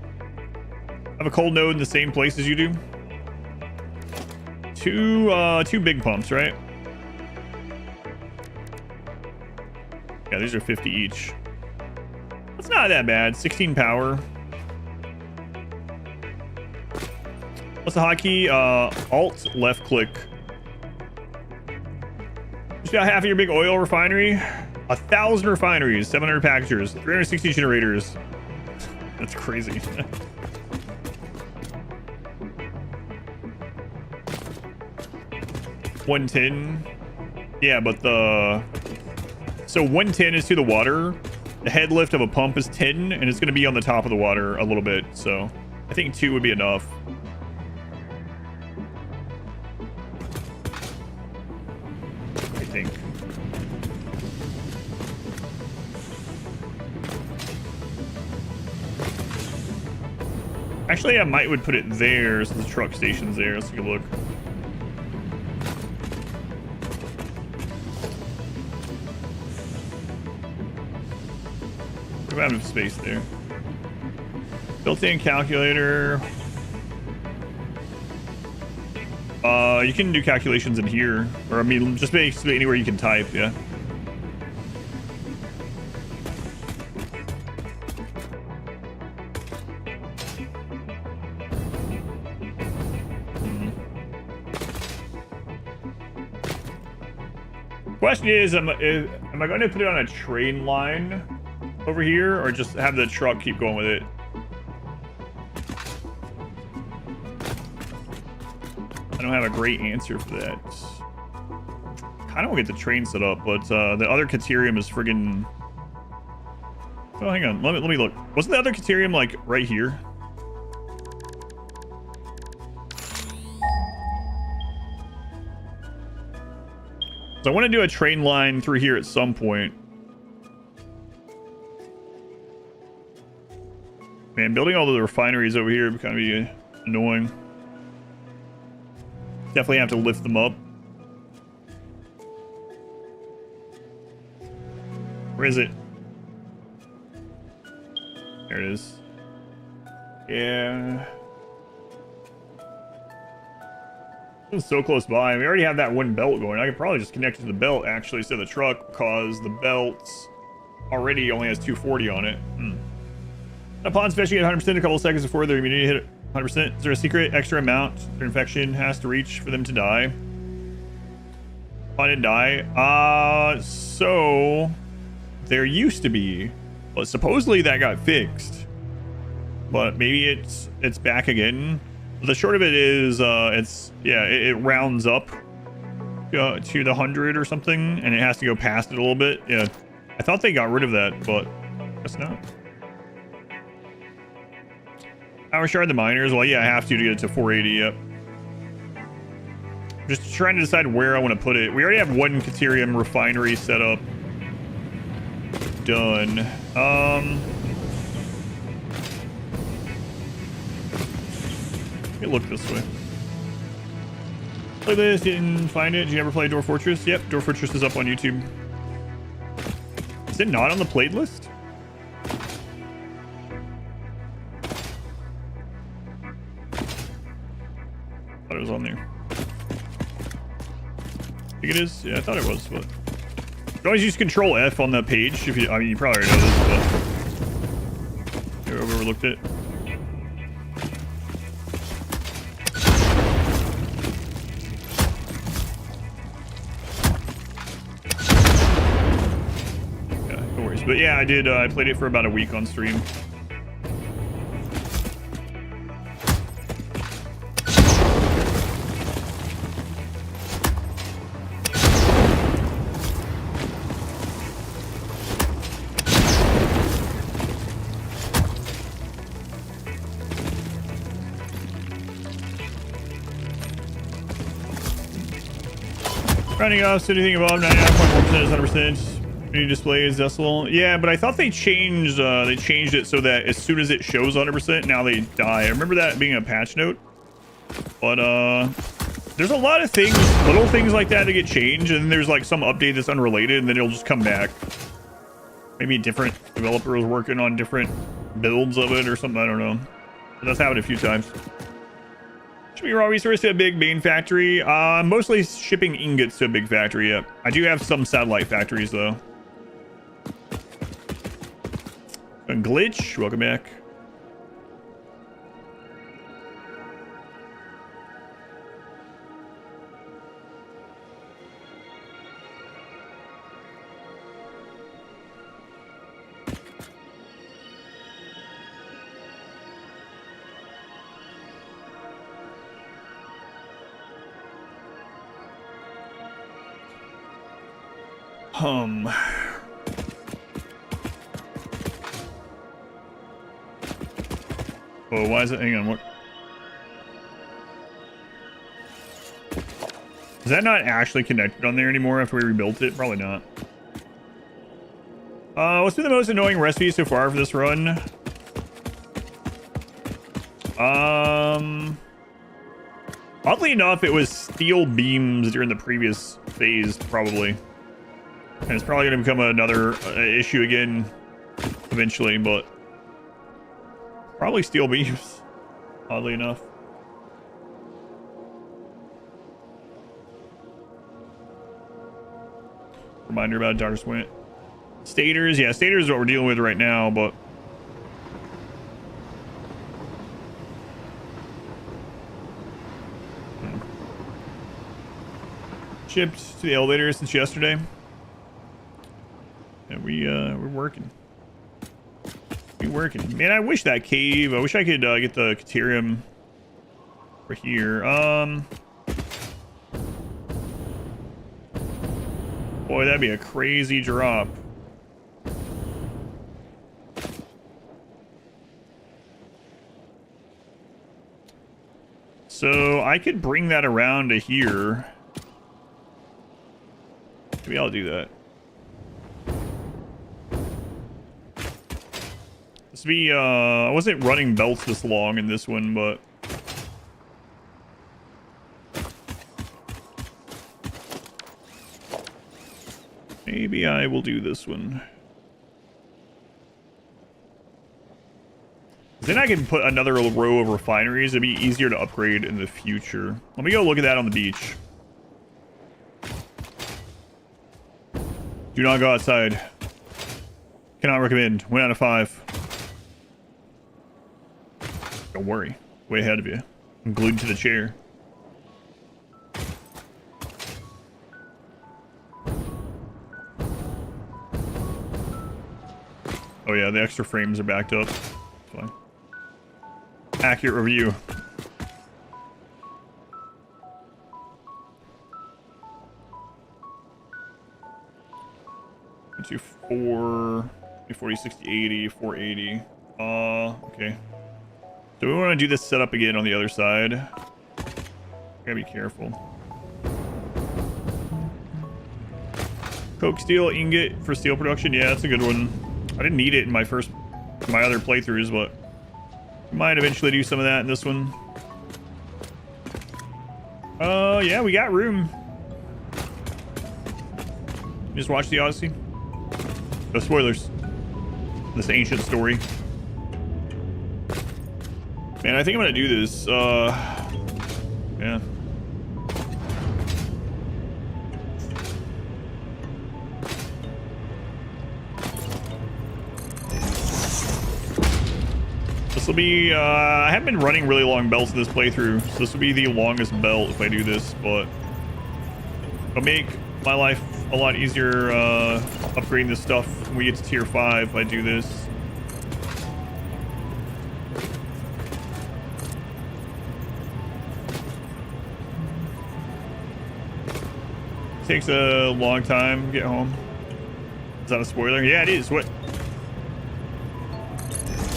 have a cold node in the same place as you do. Two big pumps, right? Yeah, these are 50 each. That's not that bad. 16 power. What's the hotkey? Alt left click. Just got half of your big oil refinery. 1,000 refineries, 700 packagers, 360 generators. That's crazy. 110. Yeah, but so 110 is to the water. The head lift of a pump is 10, and it's going to be on the top of the water a little bit. So I think 2 would be enough. I think. Actually, I would put it there so the truck station's there. Let's take a look. We have space there. Built-in calculator. You can do calculations in here, or I mean, just basically anywhere you can type. Yeah. Question is, am I going to put it on a train line over here, or just have the truck keep going with it? I don't have a great answer for that. Kind of want to get the train set up, but the other Caterium is friggin'... Oh, hang on. Let me look. Wasn't the other Caterium like right here? So I want to do a train line through here at some point. Man, building all the refineries over here would kind of be annoying. Definitely have to lift them up. Where is it? There it is. Yeah. It's so close by. We already have that one belt going. I could probably just connect it to the belt actually instead of the truck, because the belt already only has 240 on it. Upon especially at 100% a couple of seconds before their immunity hit 100%. Is there a secret extra amount their infection has to reach for them to die? I didn't die. So there used to be, but supposedly that got fixed. But maybe it's back again. The short of it is, it rounds up to the 100 or something, and it has to go past it a little bit. Yeah, I thought they got rid of that, but I guess not. Power shard the miners. Well, yeah, I have to get it to 480. Yep. Just trying to decide where I want to put it. We already have one Caterium refinery set up. Done. Let me look this way. Play this, didn't find it. Did you ever play Dwarf Fortress? Yep, Dwarf Fortress is up on YouTube. Is it not on the played list? Thought it was on there. I think it is. Yeah, I thought it was, but you can always use Control F on the page if you. I mean, you probably already know this, but you overlooked it. Yeah, no worries. But yeah, I did. I played it for about a week on stream. Rounding off, so anything above 99.1% is 100%. New display is decimal. Yeah, but I thought they changed it so that as soon as it shows 100%, now they die. I remember that being a patch note. But there's a lot of things, little things like that get changed, and then there's like some update that's unrelated, and then it'll just come back. Maybe different developers working on different builds of it or something. I don't know. But that's happened a few times. Shipping raw resource to a big main factory. Mostly shipping ingots to a big factory. Yep. I do have some satellite factories though. A glitch. Welcome back. Oh, why is it? Hang on. What? Is that not actually connected on there anymore after we rebuilt it? Probably not. What's been the most annoying recipe so far for this run? Oddly enough, it was steel beams during the previous phase, probably. And it's probably going to become another issue again eventually, but probably steel beams, oddly enough. Reminder about Dark Squint. Stators, yeah, stators is what we're dealing with right now, but shipped to the elevator since yesterday. And we're working. We're working. Man, I wish that cave. I wish I could get the Caterium over here. Boy, that'd be a crazy drop. So I could bring that around to here. Maybe I'll do that. This would be, I wasn't running belts this long in this one, but maybe I will do this one. Then I can put another row of refineries. It'd be easier to upgrade in the future. Let me go look at that on the beach. Do not go outside. Cannot recommend. 1 out of 5. Don't worry. Way ahead of you. I'm glued to the chair. Oh yeah, the extra frames are backed up. Fine. Accurate review. To 40, 60, 80, 480. Okay. So we want to do this setup again on the other side. Gotta be careful. Coke steel ingot for steel production. Yeah, that's a good one. I didn't need it in my other playthroughs, but might eventually do some of that in this one. Yeah, we got room. Just watch the Odyssey. No spoilers. This ancient story. Man, I think I'm gonna do this. Yeah. This will be, I haven't been running really long belts in this playthrough, so this will be the longest belt if I do this, but it'll make my life a lot easier upgrading this stuff when we get to tier 5 if I do this. Takes a long time to get home. Is that a spoiler? Yeah, it is. What?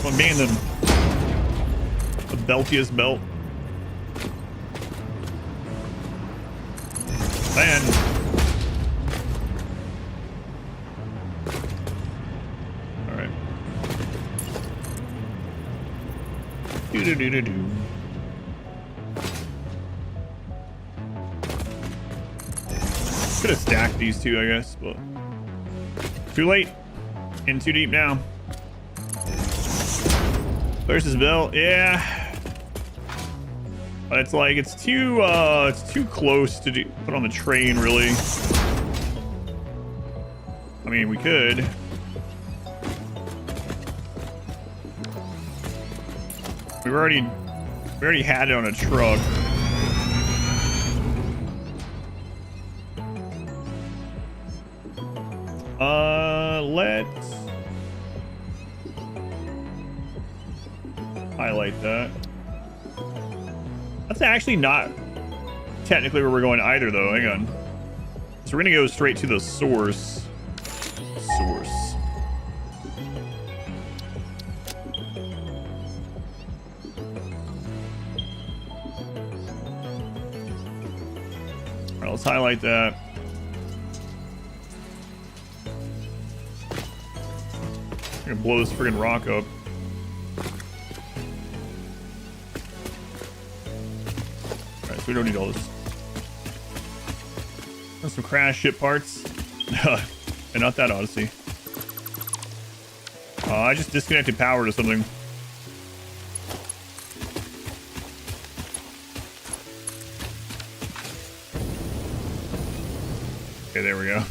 I'm being the beltiest belt. Man. Alright. Do-do-do-do-do. Could have stacked these two, I guess, but too late. In too deep now. Versus belt, yeah. But it's like it's too close to put on the train, really. I mean, we could. We already had it on a truck. Let's highlight that. That's actually not technically where we're going either, though. Hang on. So we're gonna go straight to the source. All right, let's highlight that. I'm gonna blow this friggin' rock up. We don't need all this. There's some crash ship parts. And not that Odyssey. I just disconnected power to something. Okay, there we go.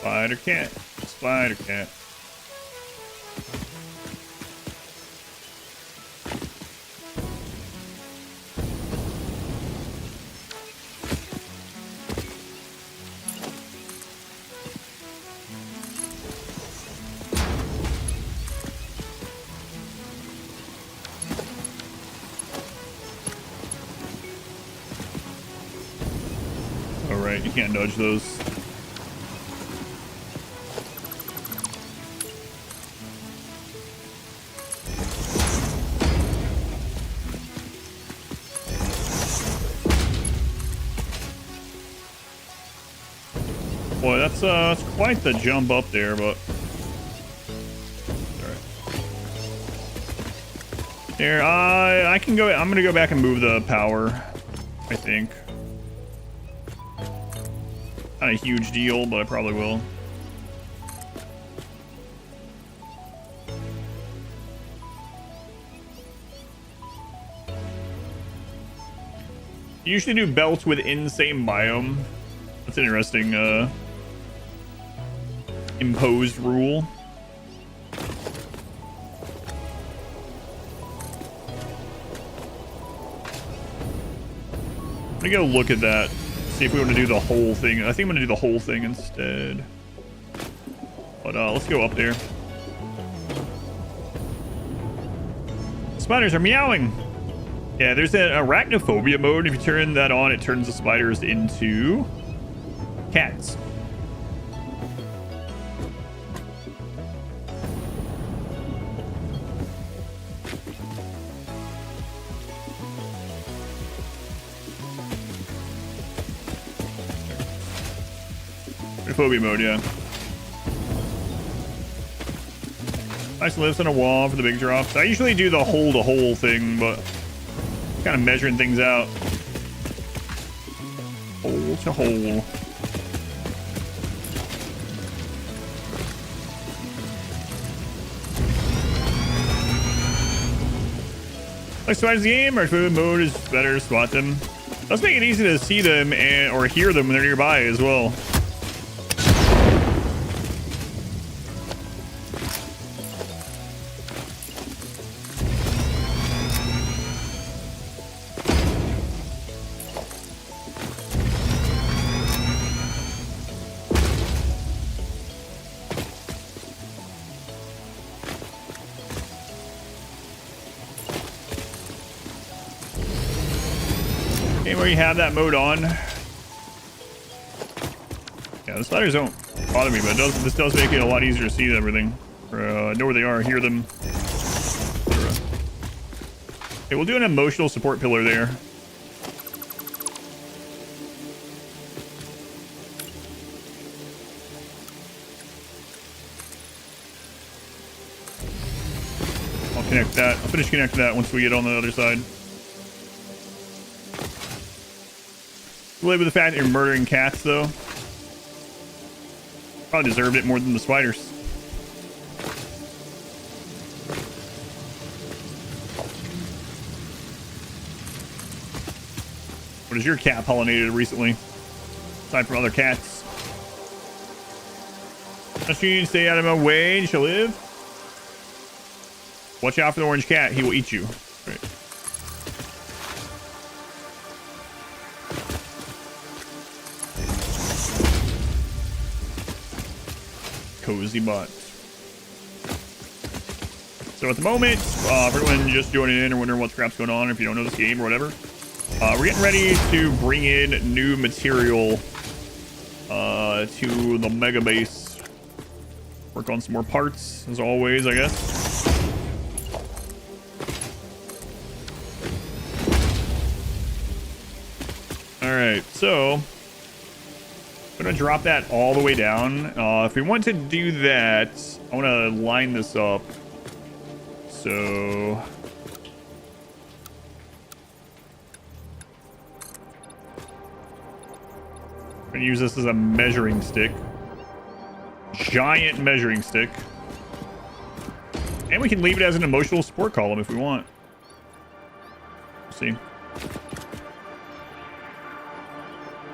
Spider cat, spider cat. All right, you can't dodge those. Boy, that's quite the jump up there, but all right. Here, I can go. I'm gonna go back and move the power. I think. Not a huge deal, but I probably will. You usually do belts within same biome. That's an interesting imposed rule. I'm gonna go look at that. See if we want to do the whole thing. I think I'm gonna do the whole thing instead. But let's go up there. Spiders are meowing. Yeah, there's an arachnophobia mode. If you turn that on, it turns the spiders into cats. Phobia mode, yeah. Nice lifts on a wall for the big drops. I usually do the hole thing, but kind of measuring things out. Hole to hole. Like spiders game, or phobia mode is better to spot them. Let's make it easy to see them and or hear them when they're nearby as well. Where you have that mode on. Yeah, the spiders don't bother me, but this does make it a lot easier to see everything. Or know where they are, hear them. Okay, we'll do an emotional support pillar there. I'll connect that. I'll finish connecting that once we get on the other side. Live with the fact that you're murdering cats, though. Probably deserved it more than the spiders. What is your cat pollinated recently? Aside from other cats. Machine, stay out of my way and you shall live. Watch out for the orange cat. He will eat you. Right. Cozy butt. So at the moment, for everyone just joining in or wondering what crap's going on, if you don't know this game or whatever, we're getting ready to bring in new material to the mega base. Work on some more parts, as always, I guess. So I'm gonna drop that all the way down. If we want to do that, I want to line this up. So I'm gonna use this as a measuring stick. Giant measuring stick. And we can leave it as an emotional support column if we want. Let's see.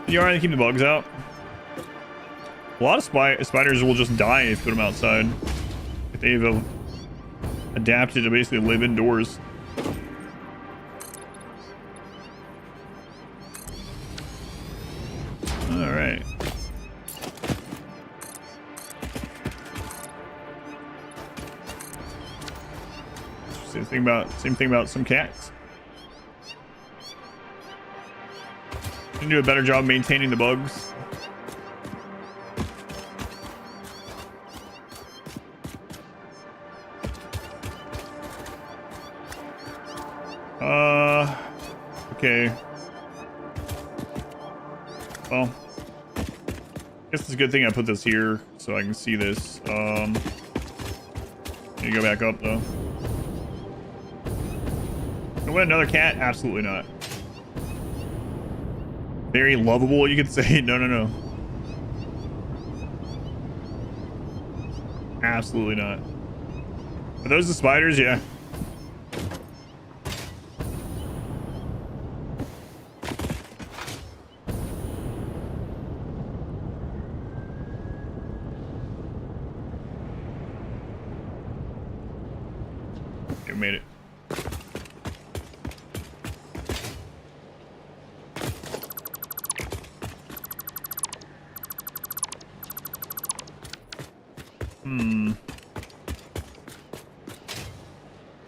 You alright to keep the bugs out? A lot of spiders will just die if you put them outside. If they've adapted to basically live indoors. Alright. Same thing about some cats. You can do a better job maintaining the bugs. Okay. Well, I guess it's a good thing I put this here so I can see this. Can you go back up though? I want another cat? Absolutely not. Very lovable, you could say. No. Absolutely not. Are those the spiders? Yeah. Okay, we made it.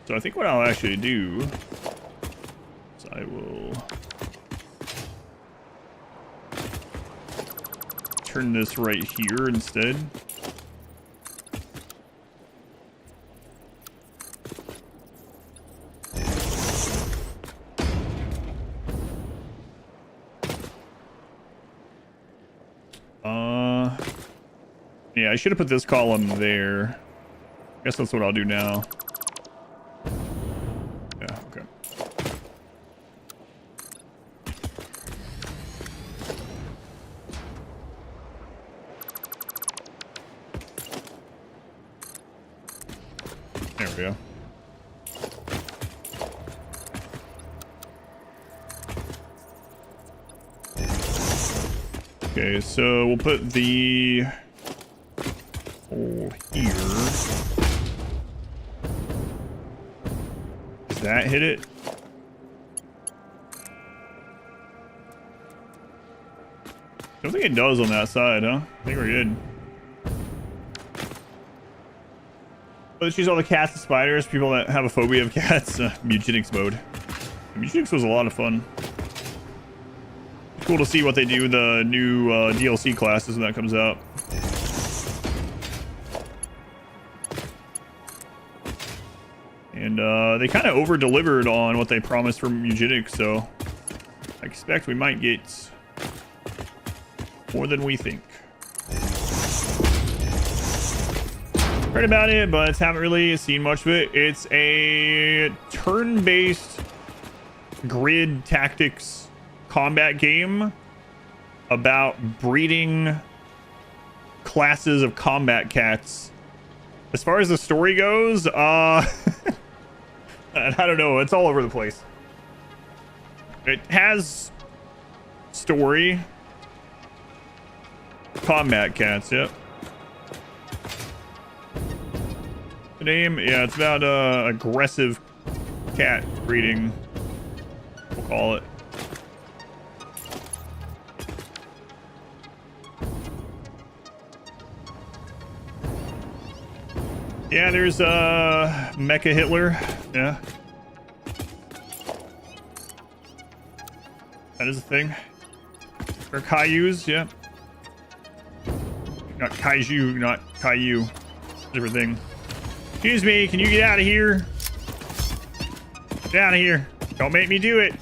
So I think what I'll actually do is I will turn this right here instead. Yeah, I should have put this column there. I guess that's what I'll do now. Yeah, okay. There we go. Okay, so we'll put the hole here. Does that hit it? I don't think it does on that side, huh? I think we're good. Let's use all the cats and spiders. People that have a phobia of cats. Eugenics mode. Eugenics was a lot of fun. It's cool to see what they do with the new DLC classes when that comes out. And they kind of over-delivered on what they promised from Eugenics, so I expect we might get more than we think. Heard about it, but haven't really seen much of it. It's a turn-based grid tactics combat game about breeding classes of combat cats. As far as the story goes, I don't know. It's all over the place. It has story. Combat cats, yep. The name, yeah, it's about aggressive cat breeding, we'll call it. Yeah, there's Mecha Hitler, yeah. That is a thing. Or Kaijus, yeah. Not Kaiju, not Caillou. Different thing. Excuse me, can you get out of here? Get out of here. Don't make me do it.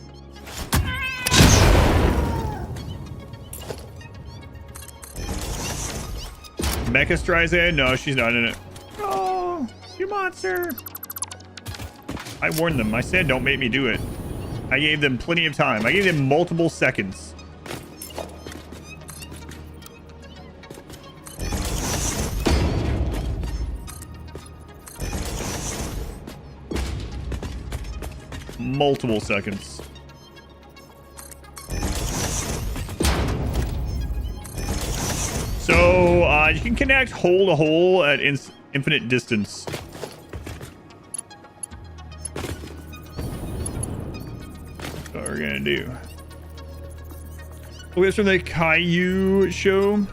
Mecha Streisand? No, she's not in it. Oh, you monster. I warned them. I said don't make me do it. I gave them plenty of time. I gave them multiple seconds. Multiple seconds. So, you can connect hole to hole at infinite distance. That's what we're gonna do. Oh, it's from the Caillou show.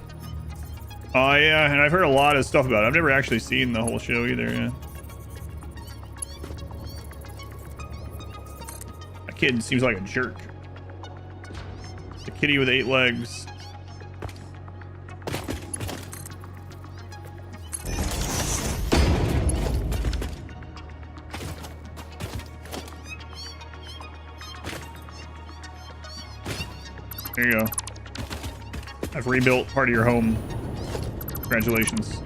Oh, yeah, and I've heard a lot of stuff about it. I've never actually seen the whole show either, yeah. That kid seems like a jerk. The kitty with 8 legs. There you go. I've rebuilt part of your home. Congratulations.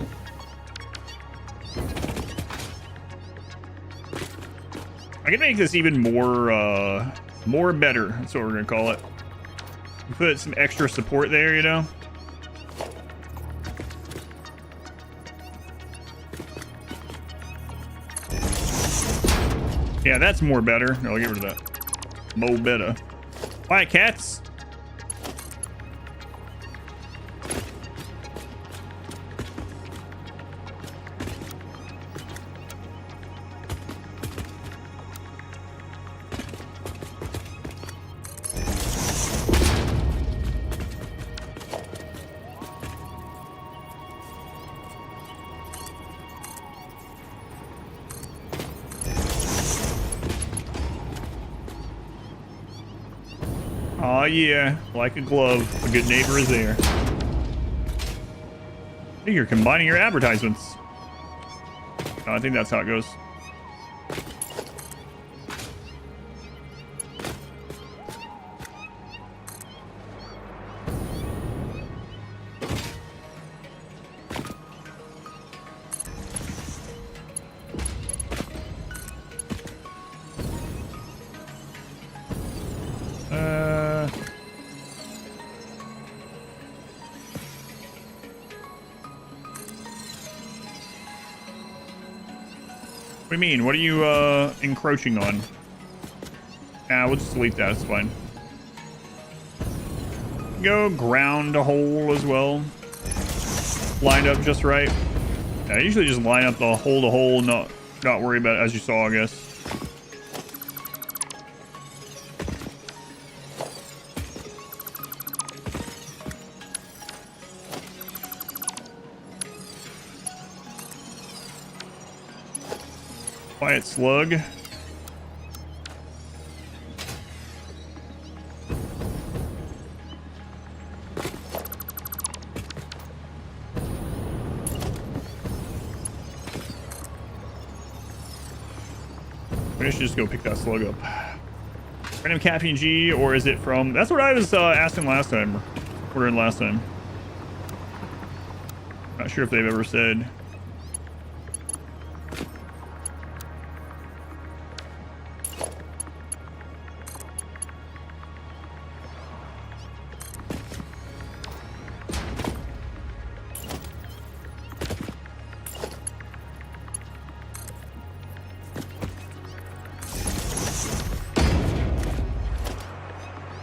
I can make this even more better. That's what we're gonna call it. Put some extra support there, you know? Yeah, that's more better. No, I'll get rid of that. Mo better. Quiet cats. Aw, yeah, like a glove. A good neighbor is there. I think you're combining your advertisements. No, I think that's how it goes. What do you mean? What are you encroaching on? We'll just delete that. It's fine. Go ground a hole as well. Lined up just right. Yeah, I usually just line up the hole to hole, not worry about it, as you saw, I guess. Quiet slug. Maybe I should just go pick that slug up. Random caffeine G, or is it from... That's what I was asking last time. Ordering last time. Not sure if they've ever said...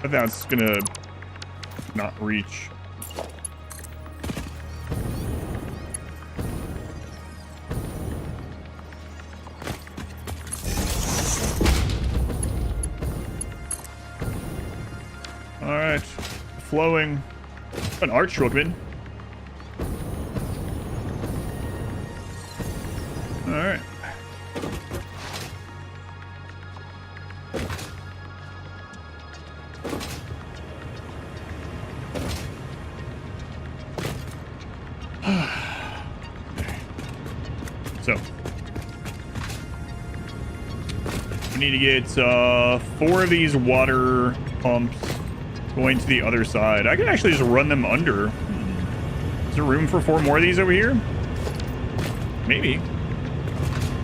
But that's gonna not reach. All right, flowing. An arch workman. All right. So we need to get 4 of these water pumps going to the other side. I can actually just run them under. Is there room for 4 more of these over here? Maybe.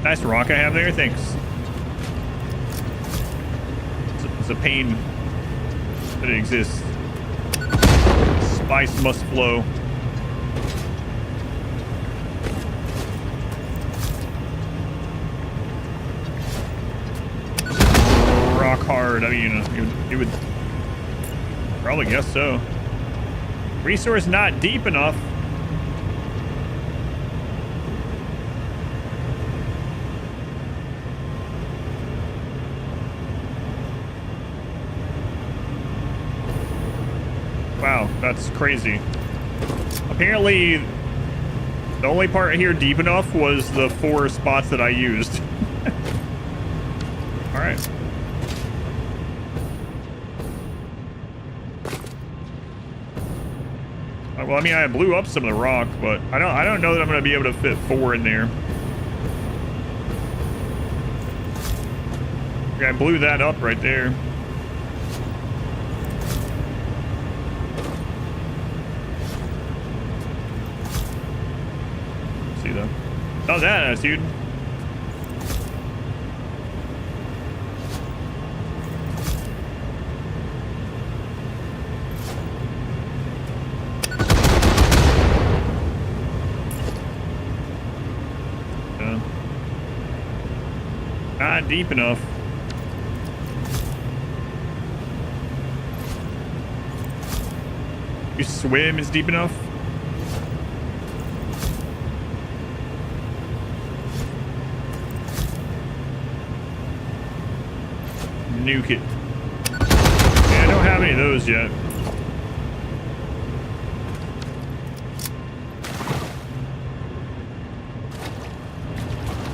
Nice rock I have there, thanks. It's a pain that it exists. Spice must flow. Rock hard. I mean, you would probably guess so. Resource not deep enough. Wow, that's crazy. Apparently, the only part here deep enough was the 4 spots that I used. All right. Well, I mean, I blew up some of the rock, but I don't know that I'm gonna be able to fit 4 in there. Okay, I blew that up right there. See that? How's that, dude? Not deep enough. You swim is deep enough? Nuke it. Yeah, I don't have any of those yet.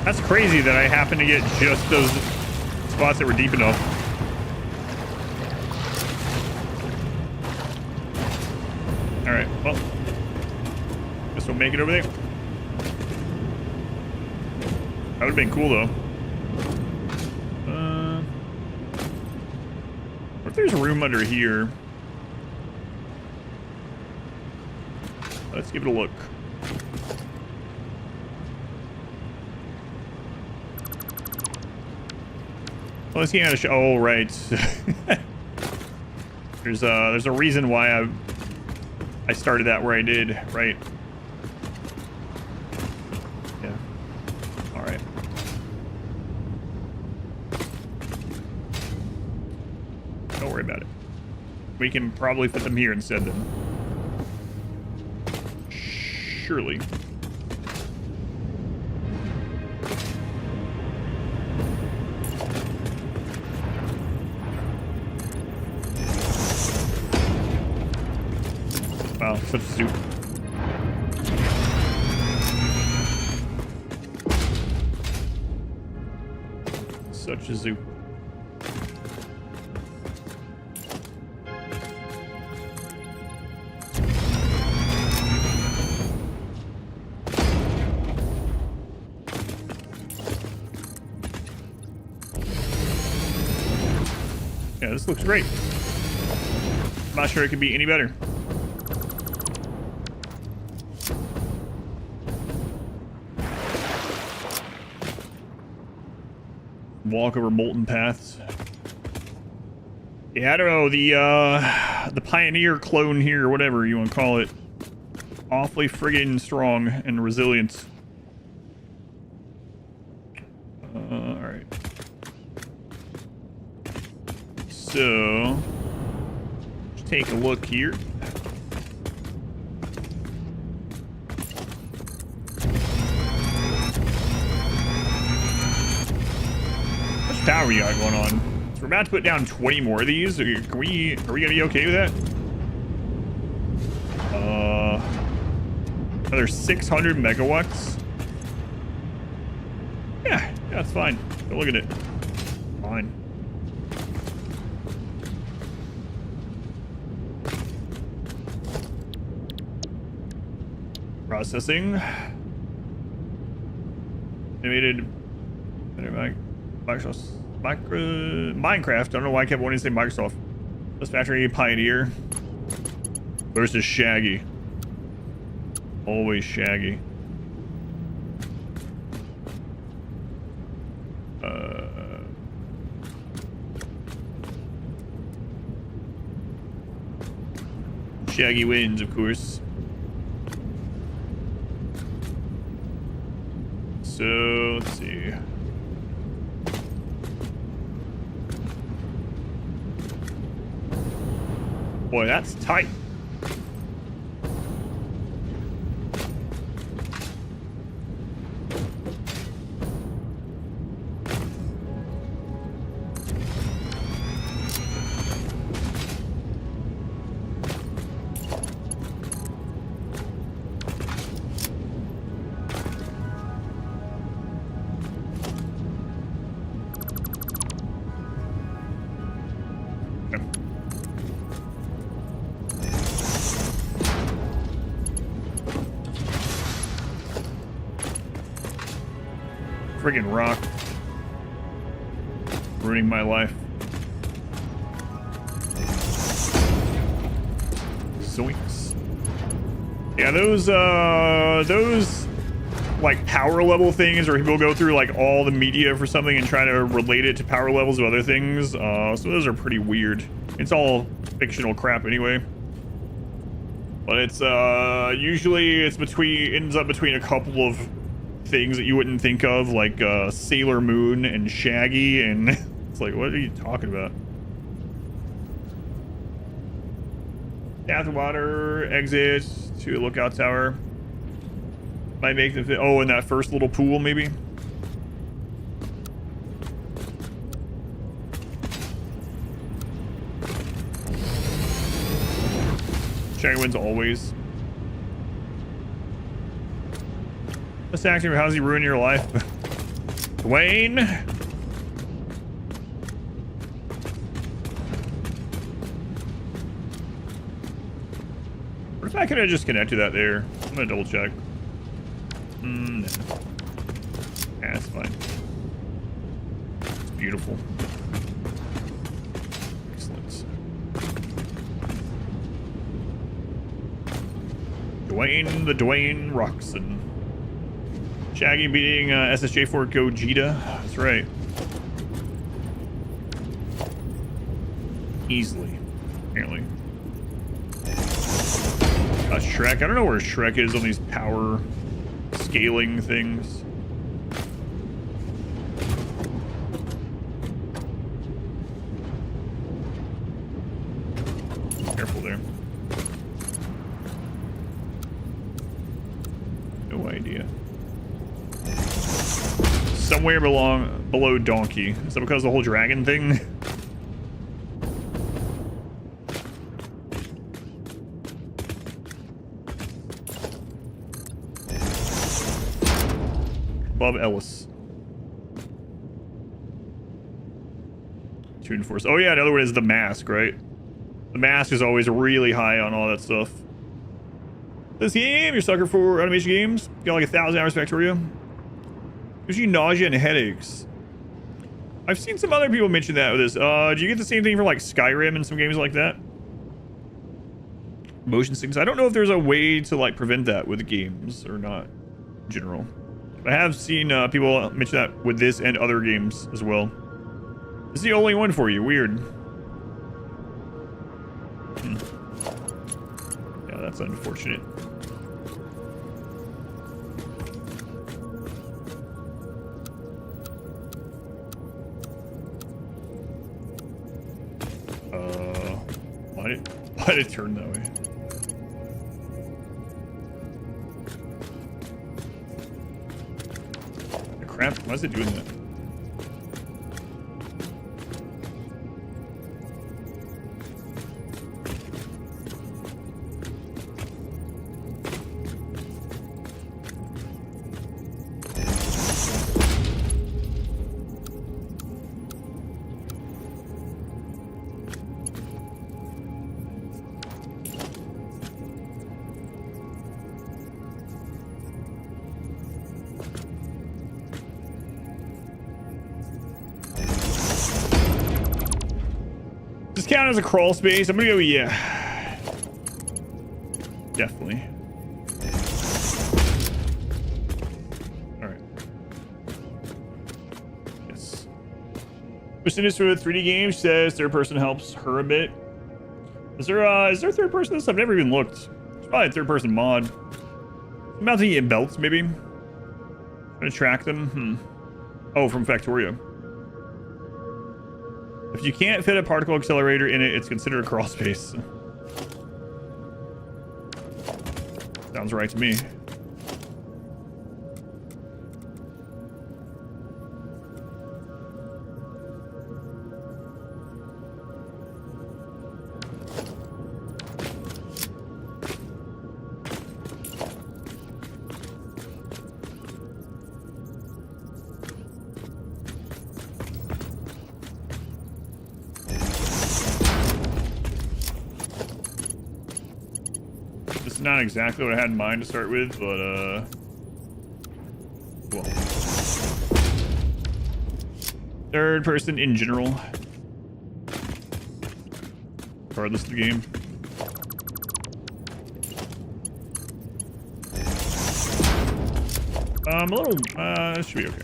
That's crazy that I happened to get just those spots that were deep enough. Alright, well. Guess we'll make it over there. That would have been cool, though. What if there's room under here? Let's give it a look. Well, let's get out of show. Oh, right. There's a reason why I started that where I did, right? Yeah. All right. Don't worry about it. We can probably fit them here instead then. Surely. Wow, such a soup. Such a soup. Yeah, this looks great. I'm not sure it could be any better. Walk over molten paths. Yeah, I don't know, the Pioneer clone here, or whatever you want to call it, awfully friggin' strong and resilient. All right. So, let's take a look here. Tower we got going on. So we're about to put down 20 more of these. Are we gonna be okay with that? Another 600 megawatts. Yeah, that's fine. Go look at it. Fine. Processing. Animated. Minecraft. I don't know why I kept wanting to say Microsoft. Satisfactory Pioneer versus Shaggy. Always Shaggy. Shaggy wins, of course. So, let's see. Boy, that's tight. Friggin' rock. Ruining my life. Zoinks. Yeah, those like power level things where people go through like all the media for something and try to relate it to power levels of other things. So those are pretty weird. It's all fictional crap anyway. But it's usually ends up between a couple of things that you wouldn't think of, like Sailor Moon and Shaggy, and it's like, what are you talking about? Bathwater, exit to a lookout tower. Might make them fit. Oh, in that first little pool, maybe. Shaggy wins always. This actor, how's he ruining your life? Dwayne? What if I could have just connected that there? I'm gonna double check. No. Yeah, that's fine. It's beautiful. Excellent. Dwayne the Dwayne Roxon. Shaggy beating SSJ4 Gogeta. That's right. Easily, apparently. Shrek. I don't know where Shrek is on these power scaling things. Careful there. No idea. Somewhere below Donkey. Is that because of the whole dragon thing? Above Ellis. Tune Force. Oh yeah, another one is the mask, right? The mask is always really high on all that stuff. This game, you're a sucker for animation games. Got like 1,000 hours Factoria. Gives you nausea and headaches. I've seen some other people mention that with this. Do you get the same thing for like Skyrim and some games like that? Motion sickness. I don't know if there's a way to like prevent that with games or not in general. I have seen people mention that with this and other games as well. This is the only one for you. Weird. Yeah, that's unfortunate. Why did it turn that way? The crap, why is it doing that? Count as a crawl space. I'm gonna go, yeah. Definitely. Christina's with 3D games says third person helps her a bit. Is there third person? This I've never even looked. It's probably a third person mod. About to get belts, maybe. Trying to track them. Oh, from Factoria. If you can't fit a particle accelerator in it, it's considered a crawl space. Sounds right to me. Not exactly what I had in mind to start with, but cool. Third person in general, regardless of the game. A little, should be okay.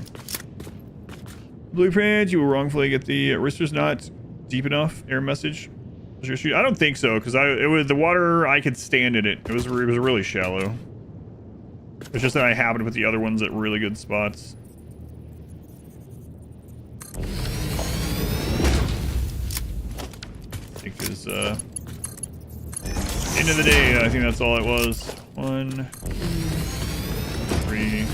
Blueprint, you will wrongfully get the wrister's not deep enough error message. I don't think so, because it was the water, I could stand in it. It was really shallow. It's just that I happened to put the other ones at really good spots. Because end of the day, I think that's all it was. 1, 2, 3.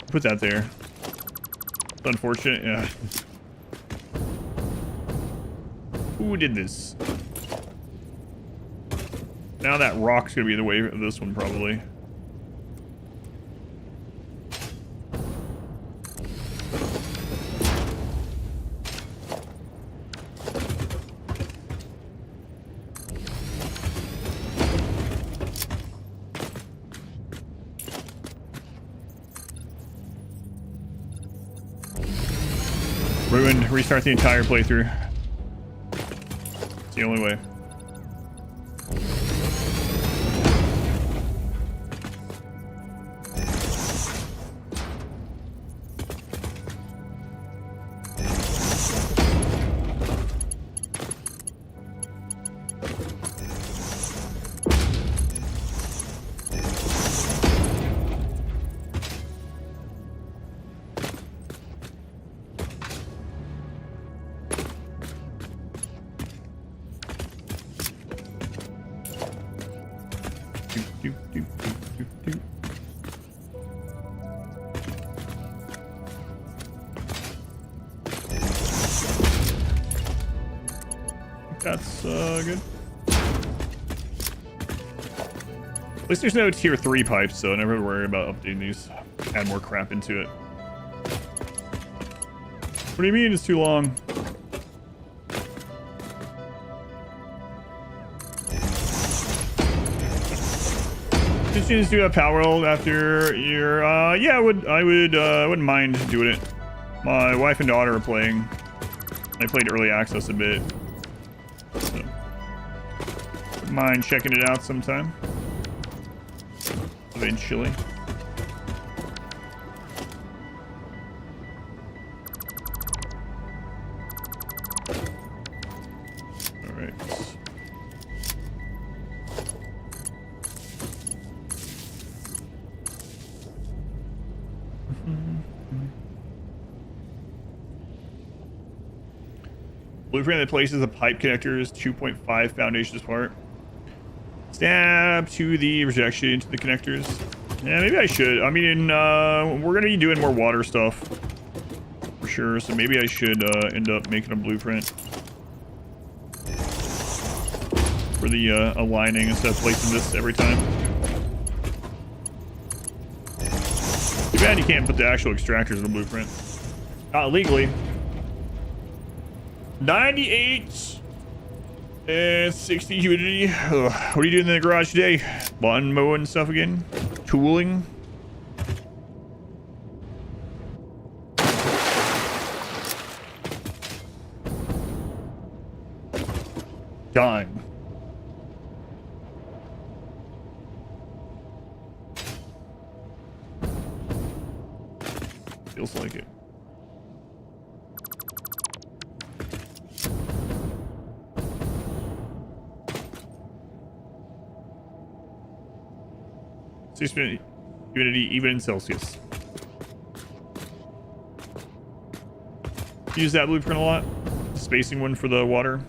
Put that there. It's unfortunate, yeah. Who did this? Now that rock's gonna be in the way of this one, probably. Ruined. Restart the entire playthrough. It's the only way. That's good. At least there's no tier 3 pipes, so I never worry about updating these. Add more crap into it. What do you mean it's too long? Did you just do a power world after your yeah, I wouldn't mind doing it. My wife and daughter are playing. I played early access a bit. So wouldn't mind checking it out sometime. Eventually. Alright. Blueprint that places the pipe connectors 2.5 foundations apart. Snap to the rejection into the connectors. Yeah, maybe I should. I mean, we're going to be doing more water stuff for sure, so maybe I should end up making a blueprint for the aligning instead of placing this every time. Too bad you can't put the actual extractors in the blueprint. Not legally. 98 and 60 humidity. Ugh. What are you doing in the garage today? Lawn mowing stuff again? Tooling? dying. Feels like it. Humidity even in Celsius. Use that blueprint a lot. Spacing one for the water.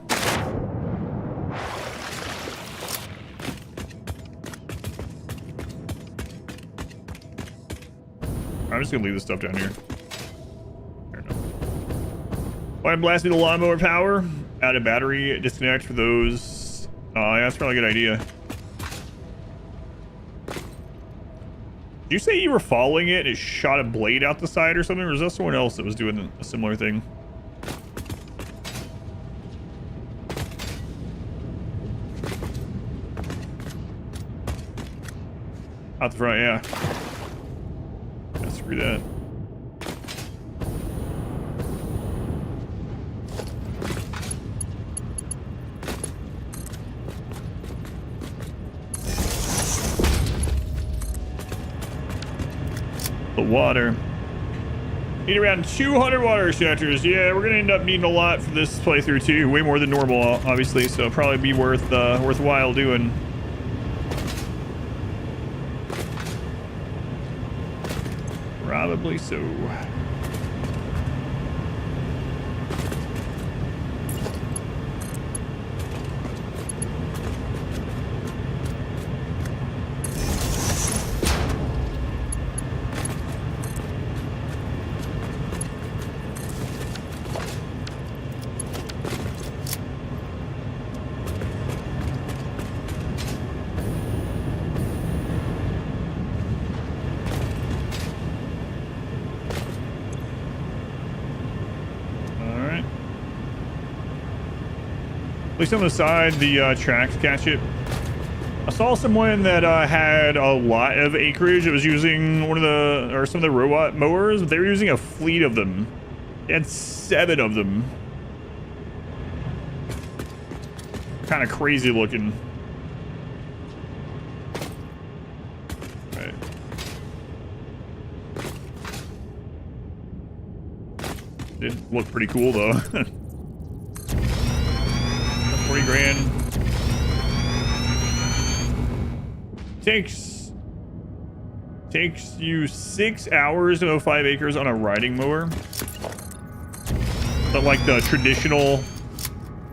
I'm just gonna leave this stuff down here. Fair enough. I'm blasting the lawnmower power. Add a battery disconnect for those. Yeah, that's probably a good idea. Did you say you were following it and it shot a blade out the side or something? Or was that someone else that was doing a similar thing? Out the front, yeah. Screw that. The water. Need around 200 water extractors. Yeah, we're gonna end up needing a lot for this playthrough too. Way more than normal, obviously. So it'll probably be worthwhile doing. Probably so. At least on the side, the tracks catch it. I saw someone that had a lot of acreage that was using some of the robot mowers. They were using a fleet of them. They had 7 of them. Kind of crazy looking. Right. Did look pretty cool though. 40 grand. Takes you 6 hours to mow 5 acres on a riding mower. But like the traditional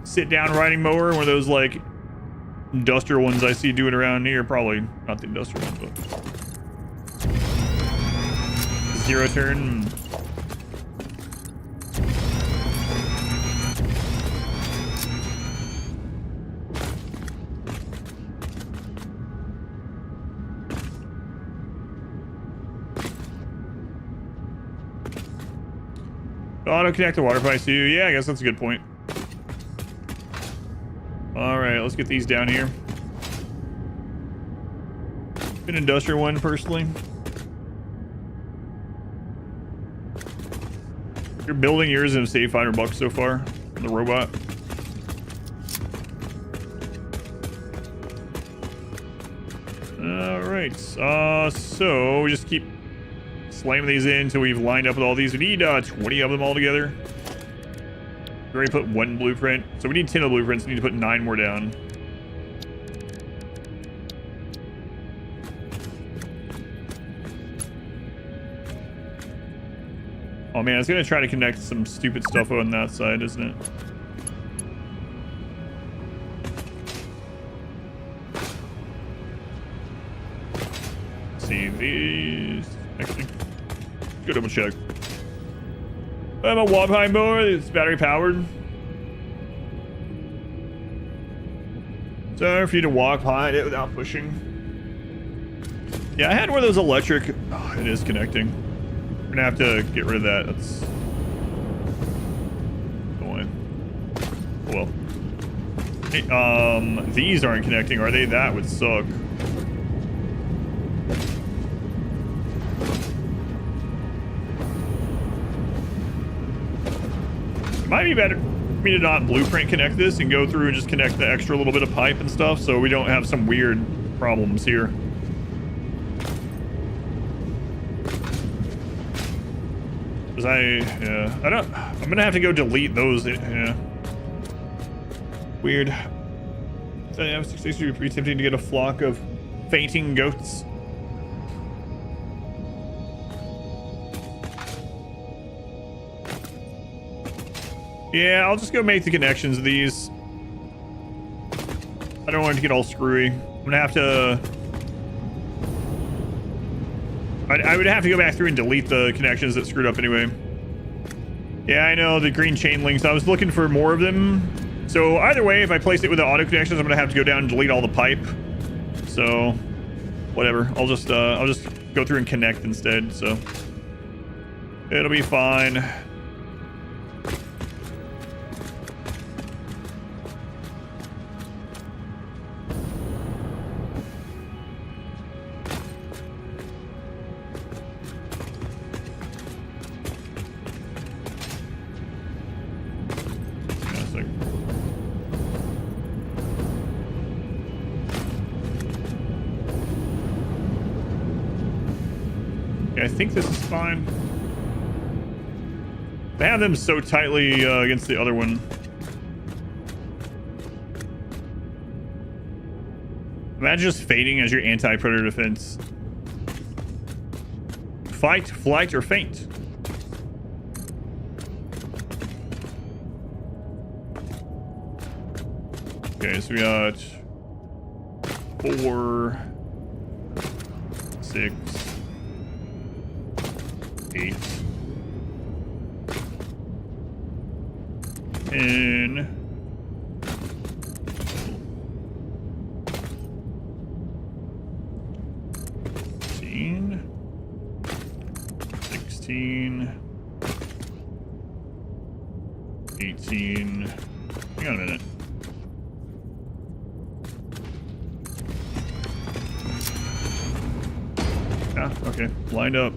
sit-down riding mower, one of those like industrial ones I see doing around here. Probably not the industrial one, but zero turn. Auto connect the water pipes to you. Yeah, I guess that's a good point. All right, let's get these down here. An industrial one, personally. You're building yours and save $500 so far from the robot. All right, so we just keep slamming these in until we've lined up with all these. We need 20 of them all together. We already put 1 blueprint, so we need 10 of the blueprints. We need to put 9 more down. Oh man, it's gonna try to connect some stupid stuff on that side, isn't it? Let's see these. Actually, go double check. I have a wall behind mower. It's battery powered. So for you to walk behind it without pushing. Yeah, I had one of those electric. Oh, it is connecting. We're gonna have to get rid of that. That's going. Well, hey, these aren't connecting, are they? That would suck. Might be better. me to not blueprint connect this and go through and just connect the extra little bit of pipe and stuff so we don't have some weird problems here. Because I'm gonna have to go delete those. Yeah. Weird. So yeah, 6 days would be pretty tempting to get a flock of fainting goats. Yeah, I'll just go make the connections of these. I don't want it to get all screwy. I'm gonna have to... I would have to go back through and delete the connections that screwed up anyway. Yeah, I know, the green chain links. I was looking for more of them. So either way, if I place it with the auto connections, I'm gonna have to go down and delete all the pipe. So, whatever. I'll just go through and connect instead, so. It'll be fine. I think this is fine. They have them so tightly against the other one. Imagine just fading as your anti-predator defense. Fight, flight, or faint. Okay, so we got 4, 6, 8, 10, 15, 16, 18. Hang on a minute. Ah, okay, lined up.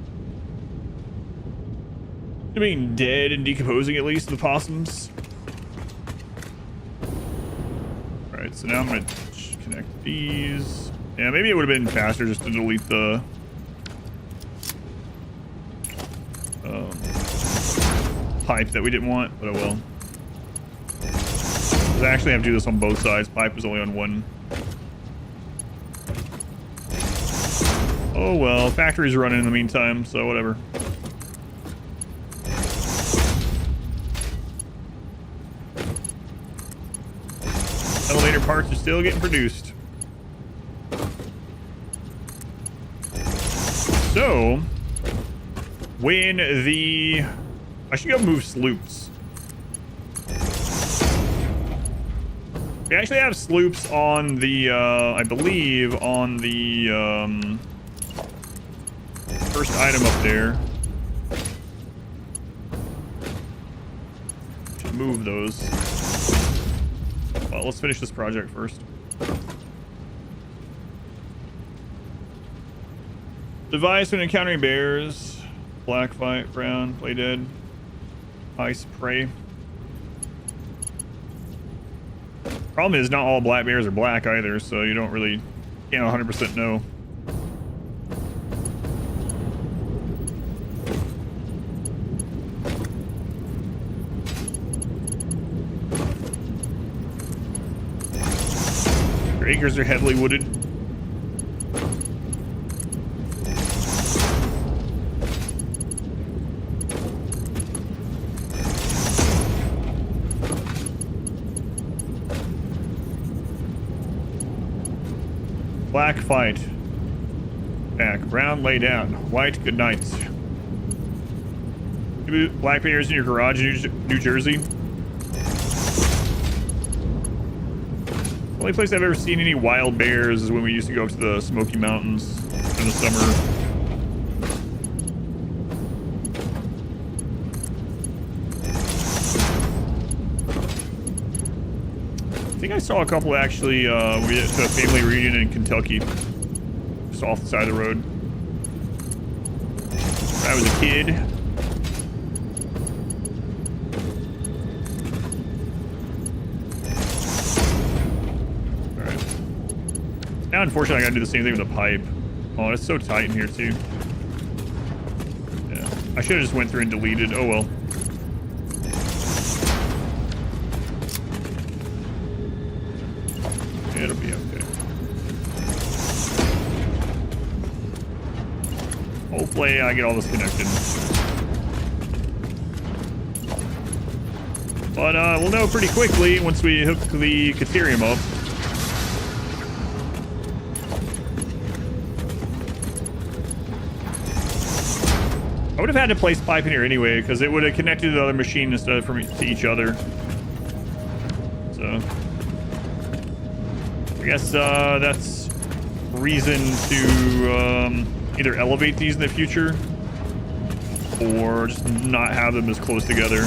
They're being dead and decomposing, at least, the possums. Alright, so now I'm going to connect these. Yeah, maybe it would have been faster just to delete the... pipe that we didn't want, but oh well. I actually have to do this on both sides. Pipe is only on one. Oh well, factory's running in the meantime, so whatever. Elevator parts are still getting produced. So, when the... I should go move sloops. We actually have sloops on the, I believe, on the, first item up there. Should move those. Well, let's finish this project first. Device when encountering bears. Black fight, brown, play dead. Ice prey. Problem is, not all black bears are black either, so you don't really, can't 100% know. Your acres are heavily wooded. Black fight. Back. Brown lay down. White good night. Black bears in your garage in New Jersey. The only place I've ever seen any wild bears is when we used to go up to the Smoky Mountains in the summer. I think I saw a couple actually, we went to a family reunion in Kentucky. Just off the side of the road. When I was a kid. unfortunately, I gotta do the same thing with the pipe. Oh, it's so tight in here, too. Yeah. I should have just went through and deleted. Oh, well. It'll be okay. Hopefully, I get all this connected. But we'll know pretty quickly once we hook the Caterium up. I would have had to place pipe in here anyway, because it would have connected to the other machine instead of to each other. So I guess that's reason to either elevate these in the future or just not have them as close together.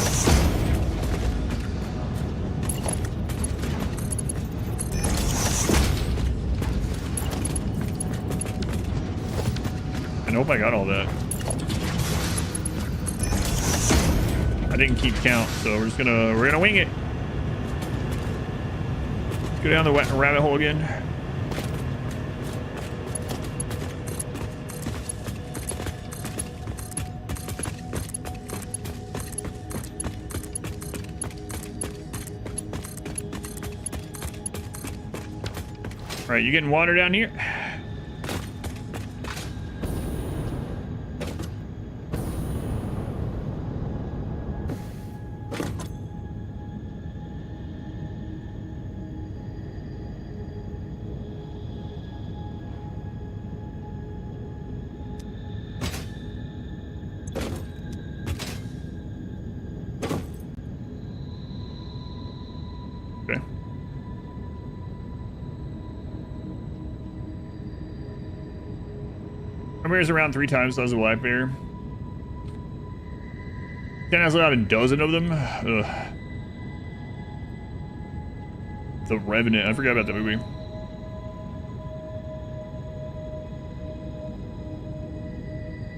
I hope I got all that. I didn't keep count, so we're gonna wing it. Let's go down the rabbit hole again. All right, you getting water down here? Okay. Mirrors around 3 times the size of a black bear. Then has about a dozen of them. Ugh. The Revenant. I forgot about that movie.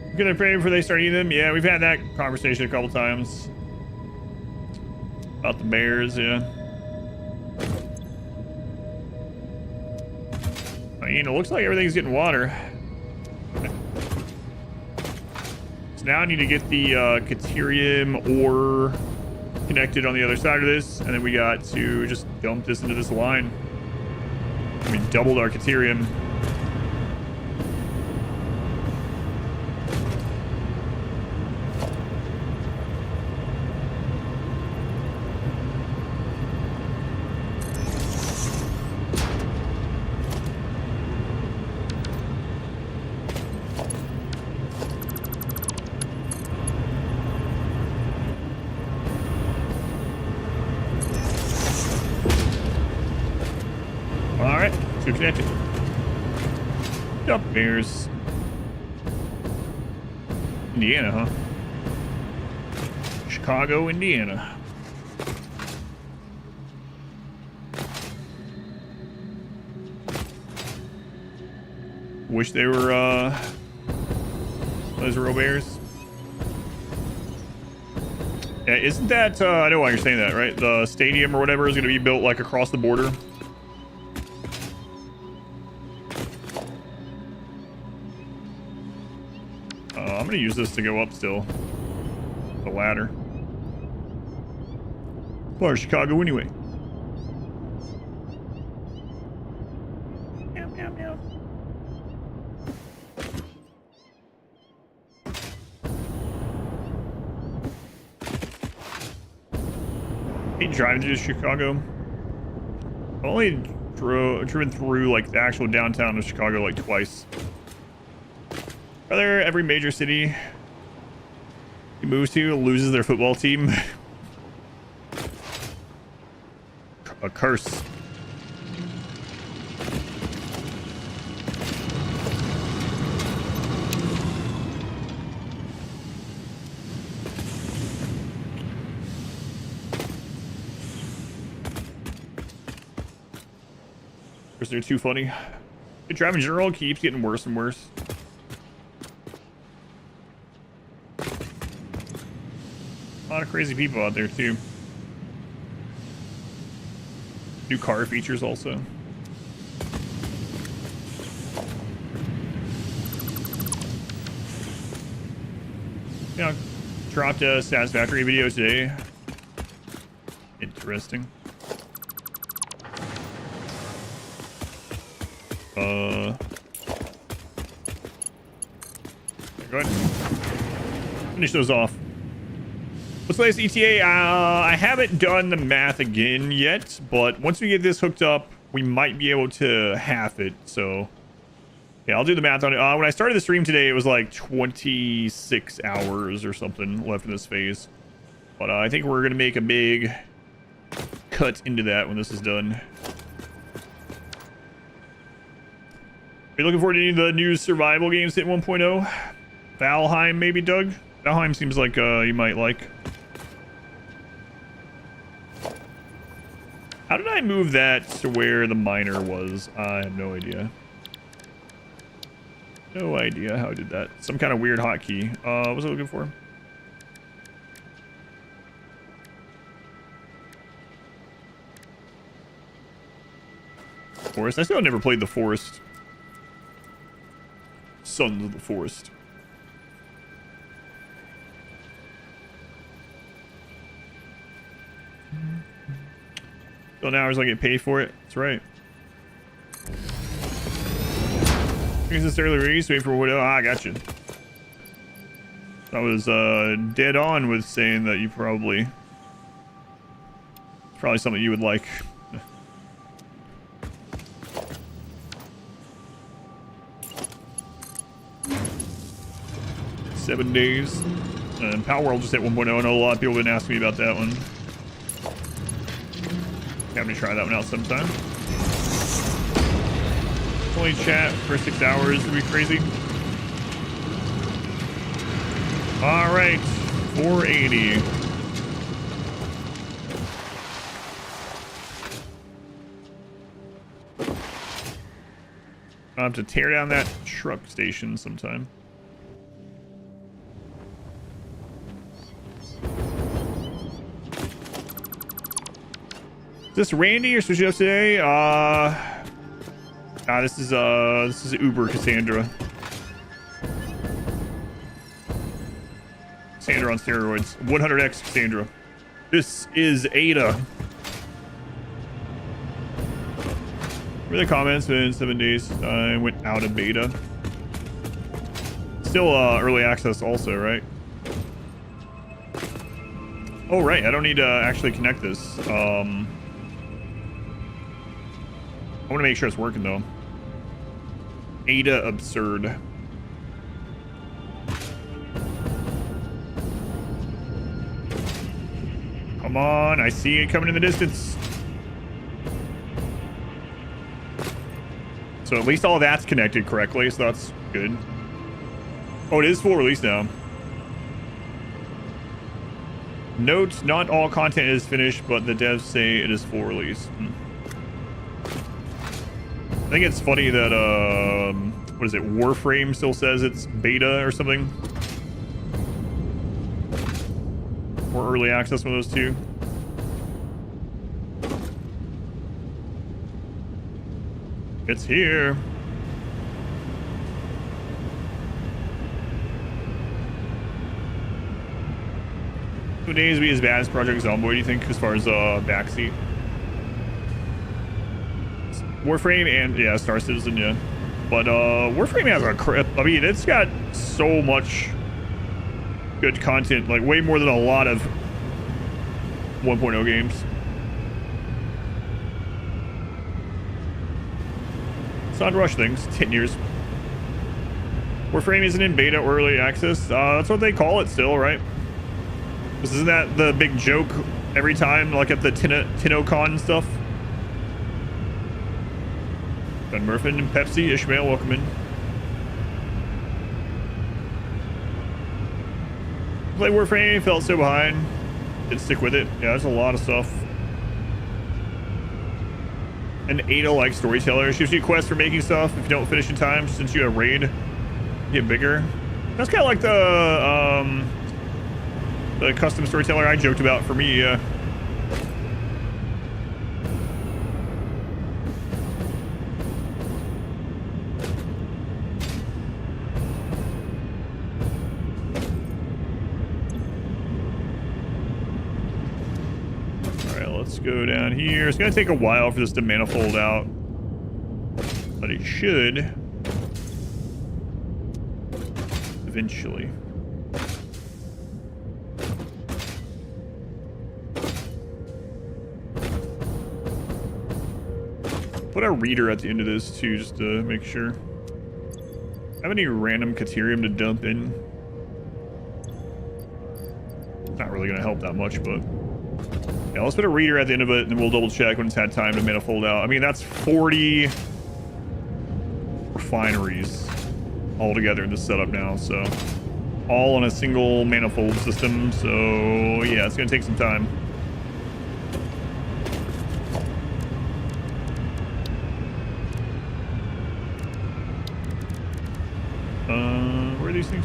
I'm gonna pray before they start eating them. Yeah, we've had that conversation a couple times. About the bears, yeah. I mean, it looks like everything's getting water. So now I need to get the Caterium ore connected on the other side of this, and then we got to just dump this into this line. We doubled our Caterium. Alright, two connected. Dump bears. Indiana, huh? Chicago, Indiana. Wish they were, those real bears. Yeah, isn't that, I know why you're saying that, right? The stadium or whatever is going to be built, like, across the border. I'm going to use this to go up still. The ladder. Or Chicago anyway. Meow, meow, meow. Hey, driving to Chicago. I've only driven through like the actual downtown of Chicago like twice. Brother, every major city he moves to loses their football team. A curse. Because they're too funny. The driving general keeps getting worse and worse. A lot of crazy people out there too. New car features also. Dropped a Satisfactory video today. Interesting. Go ahead. Finish those off. What's the latest ETA? I haven't done the math again yet, but once we get this hooked up, we might be able to half it. So, yeah, I'll do the math on it. When I started the stream today, it was like 26 hours or something left in this phase. But I think we're going to make a big cut into that when this is done. Are you looking forward to any of the new survival games in 1.0? Valheim, maybe, Doug? Valheim seems like you might like. How did I move that to where the miner was? I have no idea. No idea how I did that. Some kind of weird hotkey. What was I looking for? Forest. I still never played the Forest. Sons of the Forest. Still hours I get paid for it. That's right. Is this early release? Wait for what? Oh, I got you. I was dead on with saying that you probably something you would like. 7 days. And Power World just hit 1.0. I know a lot of people have been asking me about that one. Have to try that one out sometime. Only chat for 6 hours would be crazy. All right, 480. I'll have to tear down that truck station sometime. Is this Randy you're switching up today? This is Uber Cassandra. Cassandra on steroids. 100x Cassandra. This is Ada. Where are the comments? In 7 days, I went out of beta. Still early access also, right? Oh, right. I don't need to actually connect this. I want to make sure it's working, though. Ada absurd. Come on, I see it coming in the distance. So at least all of that's connected correctly, so that's good. Oh, it is full release now. Note, not all content is finished, but the devs say it is full release. I think it's funny that, what is it, Warframe still says it's beta or something? Or early access, one of those two. It's here. 2 days would be as bad as Project Zomboid, do you think, as far as backseat? Warframe and, yeah, Star Citizen, yeah. But Warframe has a crap. I mean, it's got so much good content, like way more than a lot of 1.0 games. It's not rush things. 10 years. Warframe isn't in beta or early access. That's what they call it still, right? Isn't that the big joke every time, like at the TinnoCon stuff? Ben Murphin and Pepsi, Ishmael, welcome in. Play Warframe, felt so behind. Didn't stick with it. Yeah, there's a lot of stuff. An Ada-like storyteller. She gives you quests for making stuff. If you don't finish in time, since you have raid, get bigger. That's kind of like the custom storyteller I joked about for me. let's go down here. It's gonna take a while for this to manifold out, but it should eventually. Put a reader at the end of this too, just to make sure. Have any random Caterium to dump in? Not really gonna help that much, but yeah, let's put a reader at the end of it, and then we'll double check when it's had time to manifold out. I mean, that's 40 refineries all together in this setup now, so all on a single manifold system. So yeah, it's gonna take some time. Where are these things?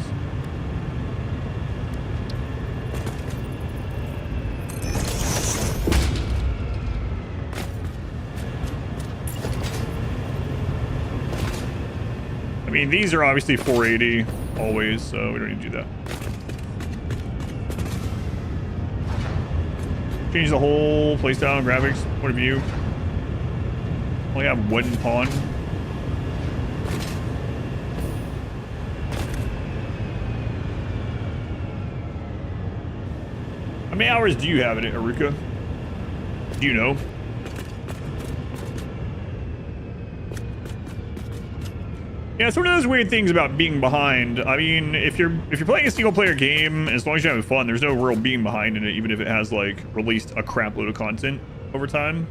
I mean, these are obviously 480 always, so we don't need to do that. Change the whole playstyle and graphics point of view. Only have one pawn. How many hours do you have in it, Aruka? Do you know? Yeah, it's one of those weird things about being behind. I mean, if you're playing a single player game, as long as you're having fun, there's no real being behind in it, even if it has like released a crap load of content over time.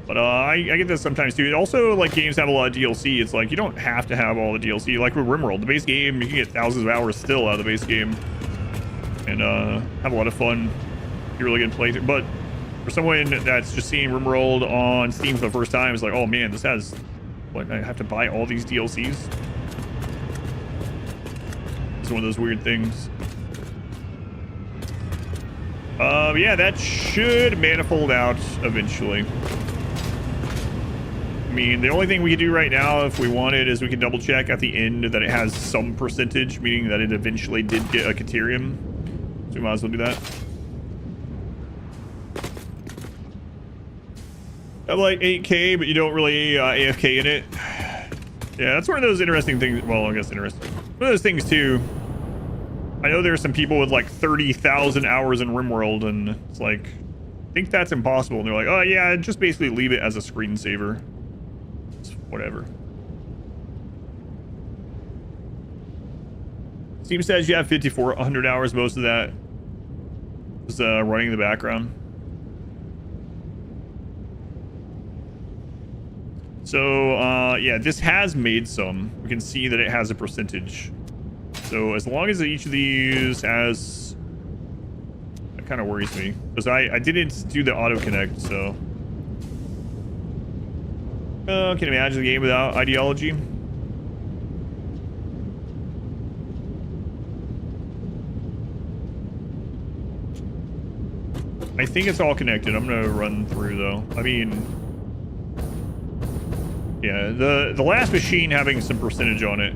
But I get this sometimes too. Also, like, games have a lot of DLC. It's like you don't have to have all the DLC. Like with RimWorld, the base game, you can get thousands of hours still out of the base game, and have a lot of fun. You're really gonna play through. But for someone that's just seeing RimWorld on Steam for the first time, it's like, oh man, this has, what, I have to buy all these DLCs? It's one of those weird things. Yeah, that should manifold out eventually. I mean, the only thing we could do right now, if we wanted, is we can double check at the end that it has some percentage, meaning that it eventually did get a Caterium. So we might as well do that. I have like 8K, but you don't really AFK in it. Yeah, that's one of those interesting things. Well, I guess interesting. One of those things too. I know there's some people with like 30,000 hours in RimWorld, and it's like, I think that's impossible. And they're like, oh yeah, just basically leave it as a screensaver. It's whatever. Steam says you have 5,400 hours. Most of that was running in the background. So yeah, this has made some. We can see that it has a percentage. So as long as each of these has, that kind of worries me, because I didn't do the auto connect. So can you imagine the game without ideology? I think it's all connected. I'm gonna run through though. I mean, yeah, the last machine having some percentage on it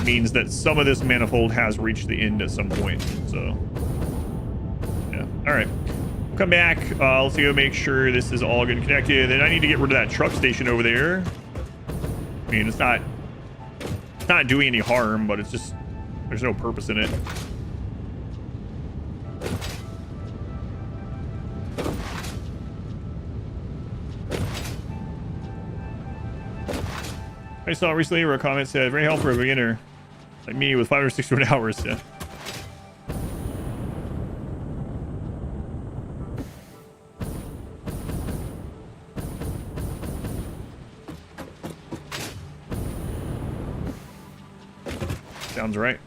means that some of this manifold has reached the end at some point. So yeah, all right, we'll come back. Let's go make sure this is all good and connected. And I need to get rid of that truck station over there. I mean, it's not doing any harm, but it's just, there's no purpose in it. I saw recently where a comment said, very helpful for a beginner like me with 5 or 600 hours. Yeah. Sounds right.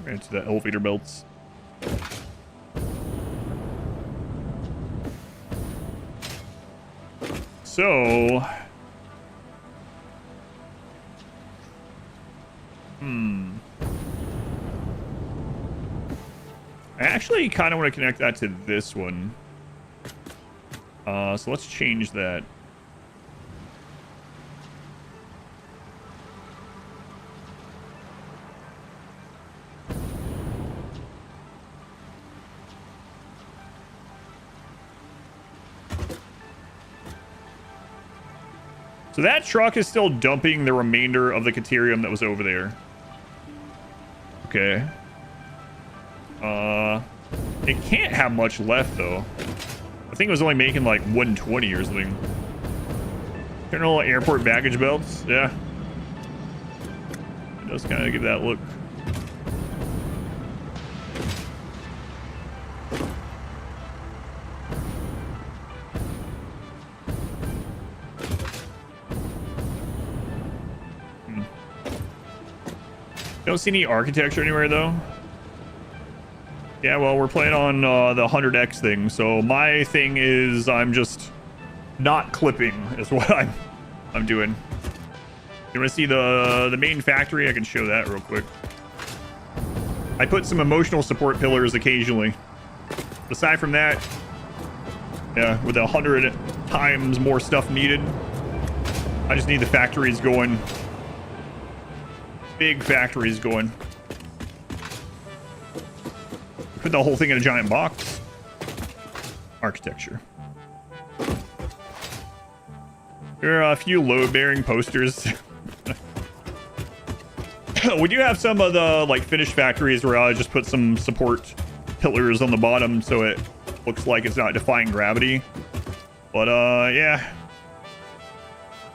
Right to the elevator belts. So, I actually kind of want to connect that to this one. So let's change that. So that truck is still dumping the remainder of the Caterium that was over there. Okay. It can't have much left, though. I think it was only making like 120 or something. Internal airport baggage belts. Yeah. It does kind of give that look. Don't see any architecture anywhere, though. Yeah, well, we're playing on the 100X thing, so my thing is I'm just not clipping is what I'm doing. You want to see the main factory? I can show that real quick. I put some emotional support pillars occasionally. Aside from that, yeah, with 100 times more stuff needed, I just need the factories going. Big factories going. Put the whole thing in a giant box. Architecture. There are a few load-bearing posters. We do have some of the like finished factories where I just put some support pillars on the bottom so it looks like it's not defying gravity. But yeah,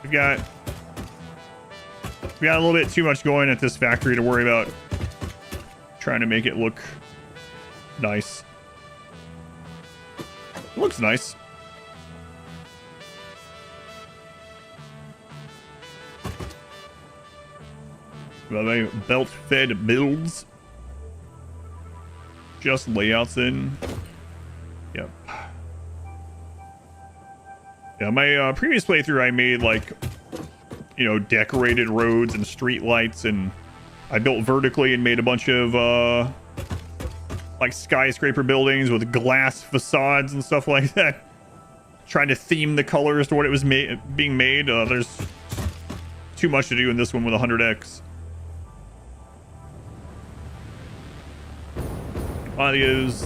we got a little bit too much going at this factory to worry about trying to make it look nice. It looks nice. Well, belt-fed builds. Just layouts in. Yep. Yeah, my previous playthrough, I made like, you know, decorated roads and street lights, and I built vertically and made a bunch of like skyscraper buildings with glass facades and stuff like that, trying to theme the colors to what it was being made. There's too much to do in this one with 100X. Audio's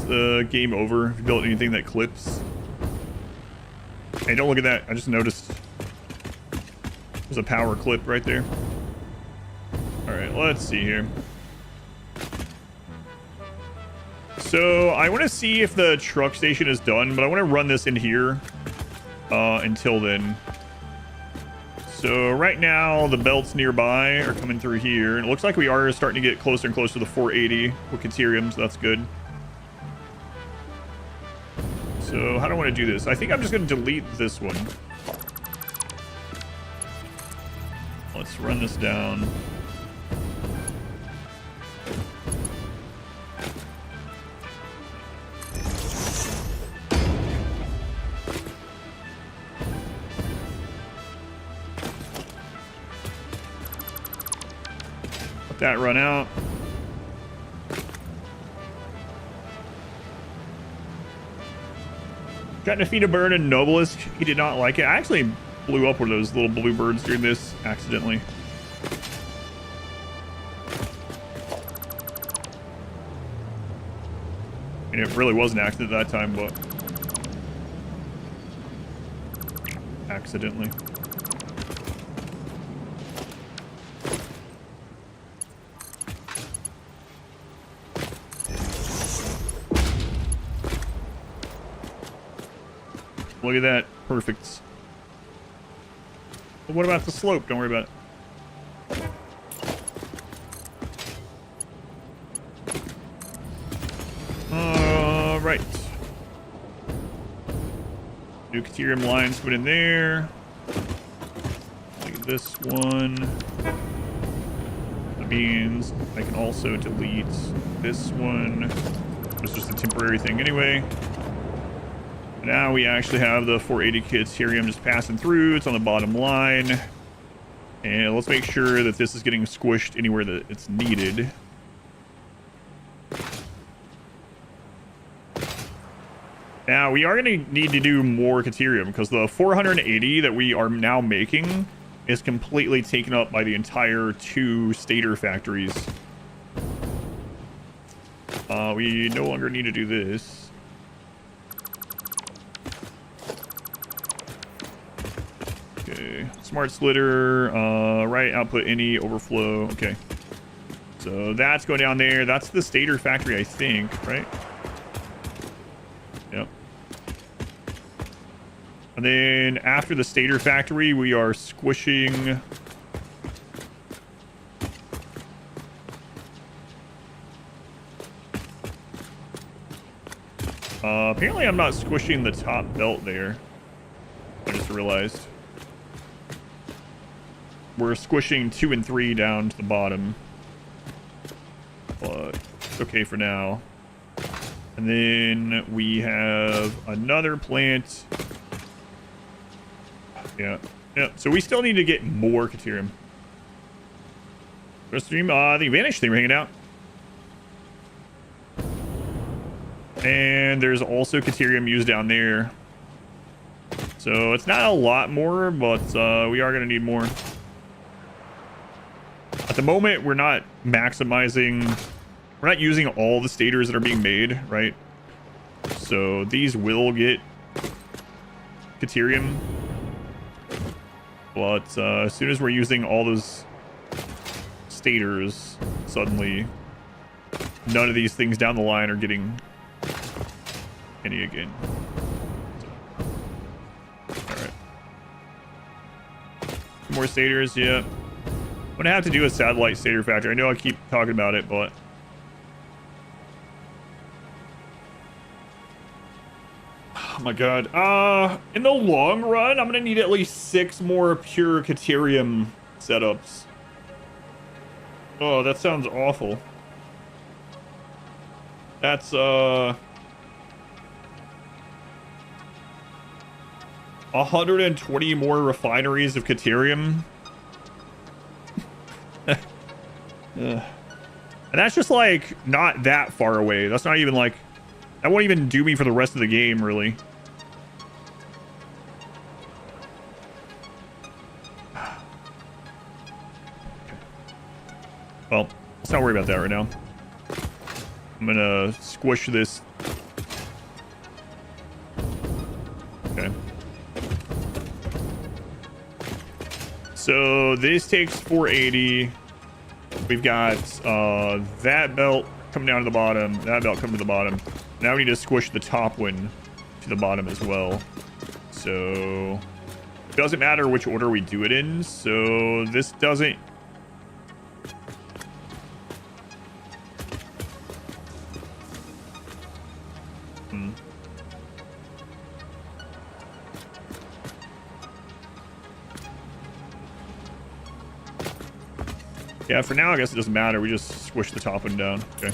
game over if you built anything that clips. Hey, don't look at that. I just noticed there's a power clip right there. All right, let's see here. So I want to see if the truck station is done, but I want to run this in here until then. So right now the belts nearby are coming through here, and it looks like we are starting to get closer and closer to the 480 with Caterium, so that's good. So how do I want to do this? I think I'm just going to delete this one. Let's run this down. Let that run out. Trying to feed a bird in Novelist. He did not like it. I actually blew up one of those little blue birds during this accidentally. And it really was an accident at that time, but accidentally. Look at that. Perfect. But what about the slope? Don't worry about it. Right. New Caterium lines put in there. Like this one. That means I can also delete this one. It's just a temporary thing anyway. Now we actually have the 480 Caterium just passing through. It's on the bottom line. And let's make sure that this is getting squished anywhere that it's needed. Now we are going to need to do more Caterium because the 480 that we are now making is completely taken up by the entire 2 stator factories. We no longer need to do this. Okay, smart splitter, right output any overflow. Okay, so that's going down there. That's the stator factory, I think, right? Yep. And then after the stator factory, we are squishing. Apparently I'm not squishing the top belt there. I just realized. We're squishing 2 and 3 down to the bottom. But it's okay for now. And then we have another plant. Yeah. Yeah. So we still need to get more Caterium. Rest stream, the Vanish thing we're hanging out. And there's also Caterium used down there. So it's not a lot more, but we are going to need more. At the moment, we're not maximizing... We're not using all the stators that are being made, right? So these will get Caterium. But as soon as we're using all those stators, suddenly none of these things down the line are getting any again. Alright. More stators, yeah. I'm gonna have to do a satellite stator factory. I know I keep talking about it, but oh my god. In the long run, I'm gonna need at least 6 more pure Caterium setups. Oh, that sounds awful. That's 120 more refineries of Caterium. And that's just like not that far away. That's not even like, that won't even do me for the rest of the game, really. Well, let's not worry about that right now. I'm gonna squish this. Okay. So this takes 480. We've got that belt coming down to the bottom, that belt coming to the bottom. Now we need to squish the top one to the bottom as well. So it doesn't matter which order we do it in. So this doesn't. Yeah, for now, I guess it doesn't matter. We just squish the top one down. Okay.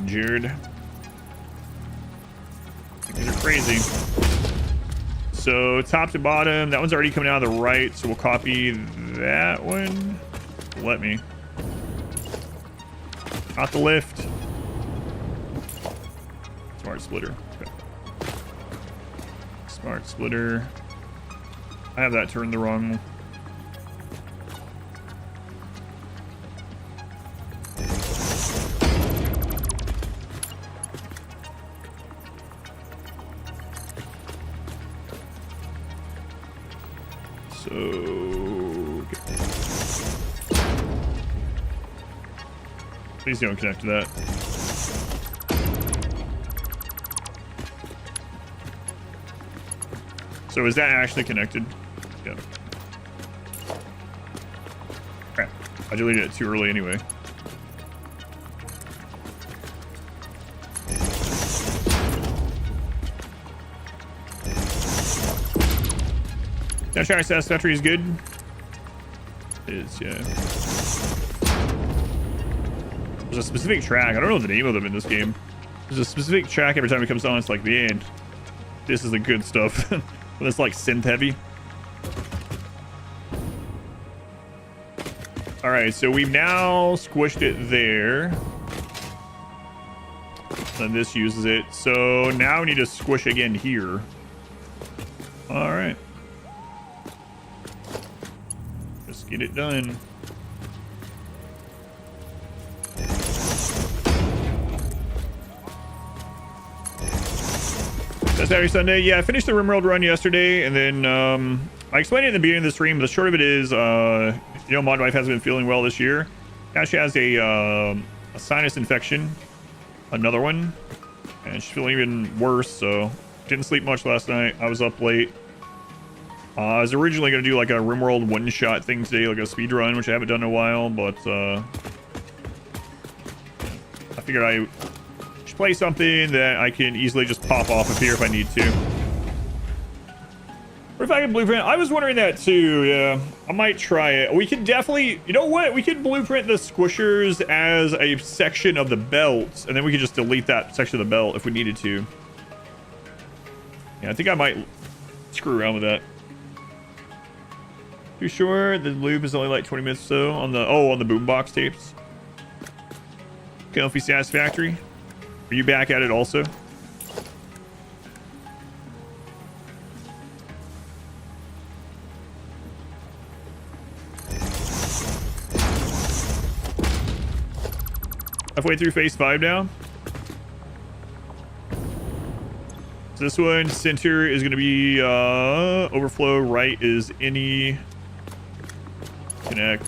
Jared. These are crazy. So, top to bottom. That one's already coming out of the right, so we'll copy that one. Let me. Not the lift. Smart splitter. Okay. Smart splitter. I have that turned the wrong. So please don't connect to that. So is that actually connected? Yeah. Crap. I deleted it too early anyway. Now trying Satisfactory is good. It is, yeah. There's a specific track. I don't know the name of them in this game. There's a specific track every time it comes on. It's like, man, this is the good stuff. When it's like synth heavy. All right, so we've now squished it there. And this uses it. So now we need to squish again here. All right. Just get it done. Saturday, Sunday. Yeah, I finished the RimWorld run yesterday, and then I explained it in the beginning of the stream. The short of it is, my wife hasn't been feeling well this year. Now she has a sinus infection, another one, and she's feeling even worse. So didn't sleep much last night. I was up late. I was originally gonna do like a RimWorld one-shot thing today, like a speed run, which I haven't done in a while, but I figured I should play something that I can easily just pop off of here if I need to. Or if I can blueprint, I was wondering that too. Yeah, I might try it. We could definitely, you know what? We could blueprint the squishers as a section of the belt, and then we could just delete that section of the belt if we needed to. Yeah, I think I might screw around with that. You sure the loop is only like 20 minutes or so on the boombox tapes? Comfy Satisfactory. Are you back at it also? Halfway through phase 5 now. So this one, center is going to be overflow, right is any connect.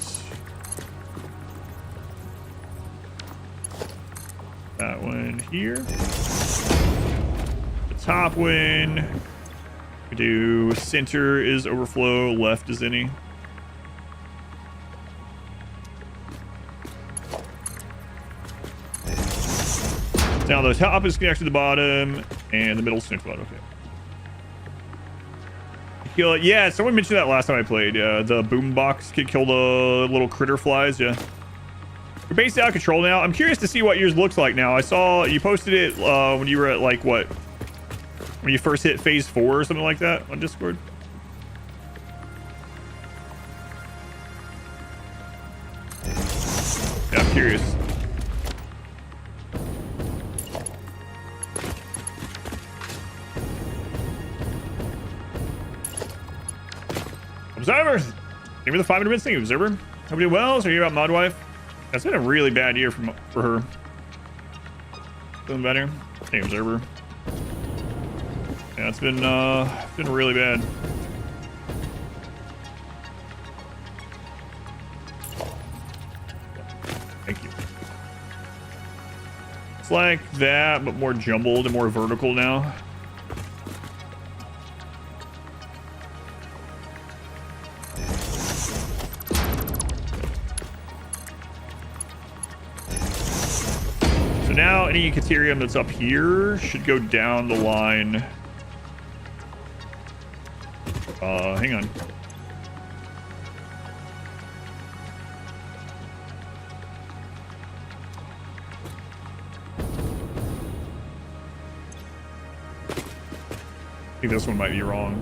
That one here. The top one, we do center is overflow, left is any. Now the top is connected to the bottom, and the middle is connected to the bottom. Okay. Kill it. Yeah, someone mentioned that last time I played. The boombox could kill the little critter flies. Yeah. We're basically out of control now. I'm curious to see what yours looks like now. I saw you posted it when you were at like what? When you first hit phase 4 or something like that on Discord. Yeah, I'm curious. Observer! Give me the 500 minutes thing, Observer. Hope you're doing well. So, you about Mod Wife? That's been a really bad year for her. Feeling better? Hey, Observer. Yeah, it's been really bad. Thank you. It's like that, but more jumbled and more vertical now. Now any Caterium that's up here should go down the line. Hang on. I think this one might be wrong.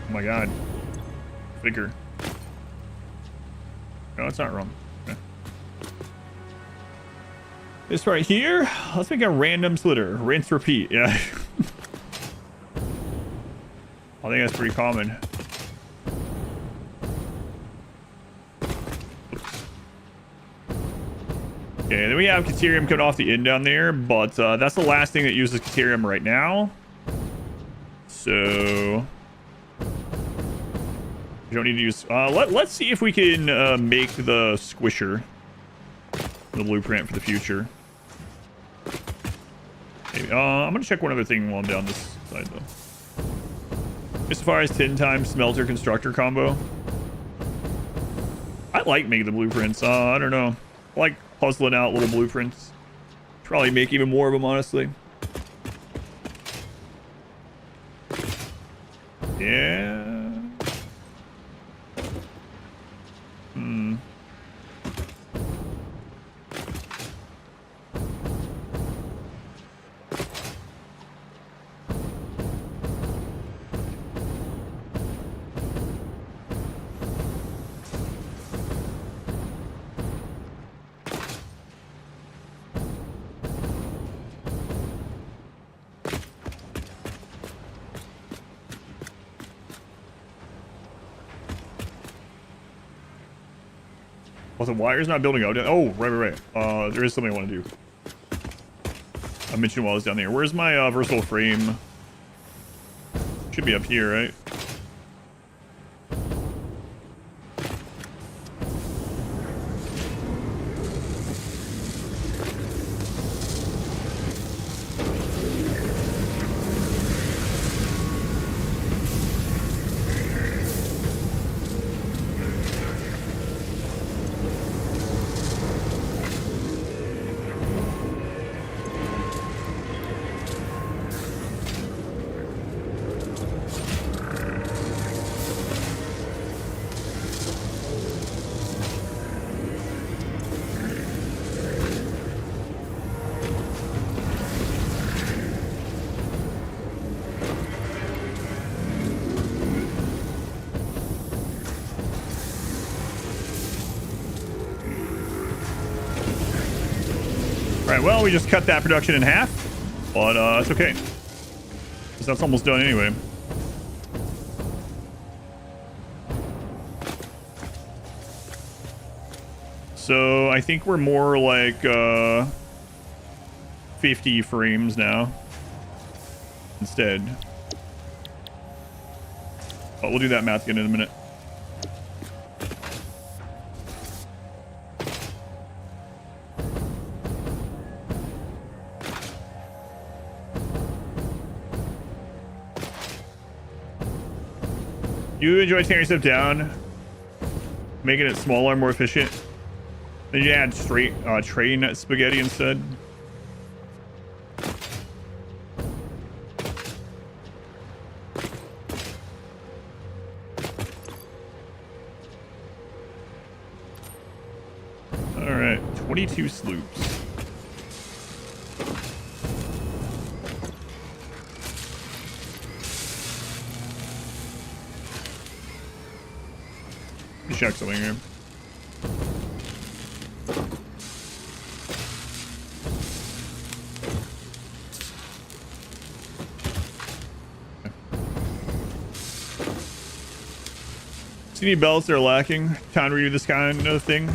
Oh my god. Figure. No, it's not wrong. Okay. This right here, let's make a random slitter. Rinse, repeat. Yeah. I think that's pretty common. Okay, then we have Caterium coming off the end down there, but that's the last thing that uses Caterium right now. So we don't need to use... let's see if we can make the squisher the blueprint for the future. Okay, I'm going to check one other thing while I'm down this side, though. As far as 10 times smelter constructor combo. I like making the blueprints. I don't know. I like puzzling out little blueprints. Probably make even more of them, honestly. Yeah. Well, the wire's not building out. Oh, right. There is something I want to do. I mentioned while I was down there. Where's my versatile frame? Should be up here, right? Alright, well, we just cut that production in half, but it's okay, because that's almost done anyway. So I think we're more like 50 frames now instead. But we'll do that math again in a minute. You enjoy tearing stuff down, making it smaller, more efficient. Then you add straight train spaghetti instead. All right, 22 sloops. Check something here. See any belts that are lacking? Time to redo this kind of thing.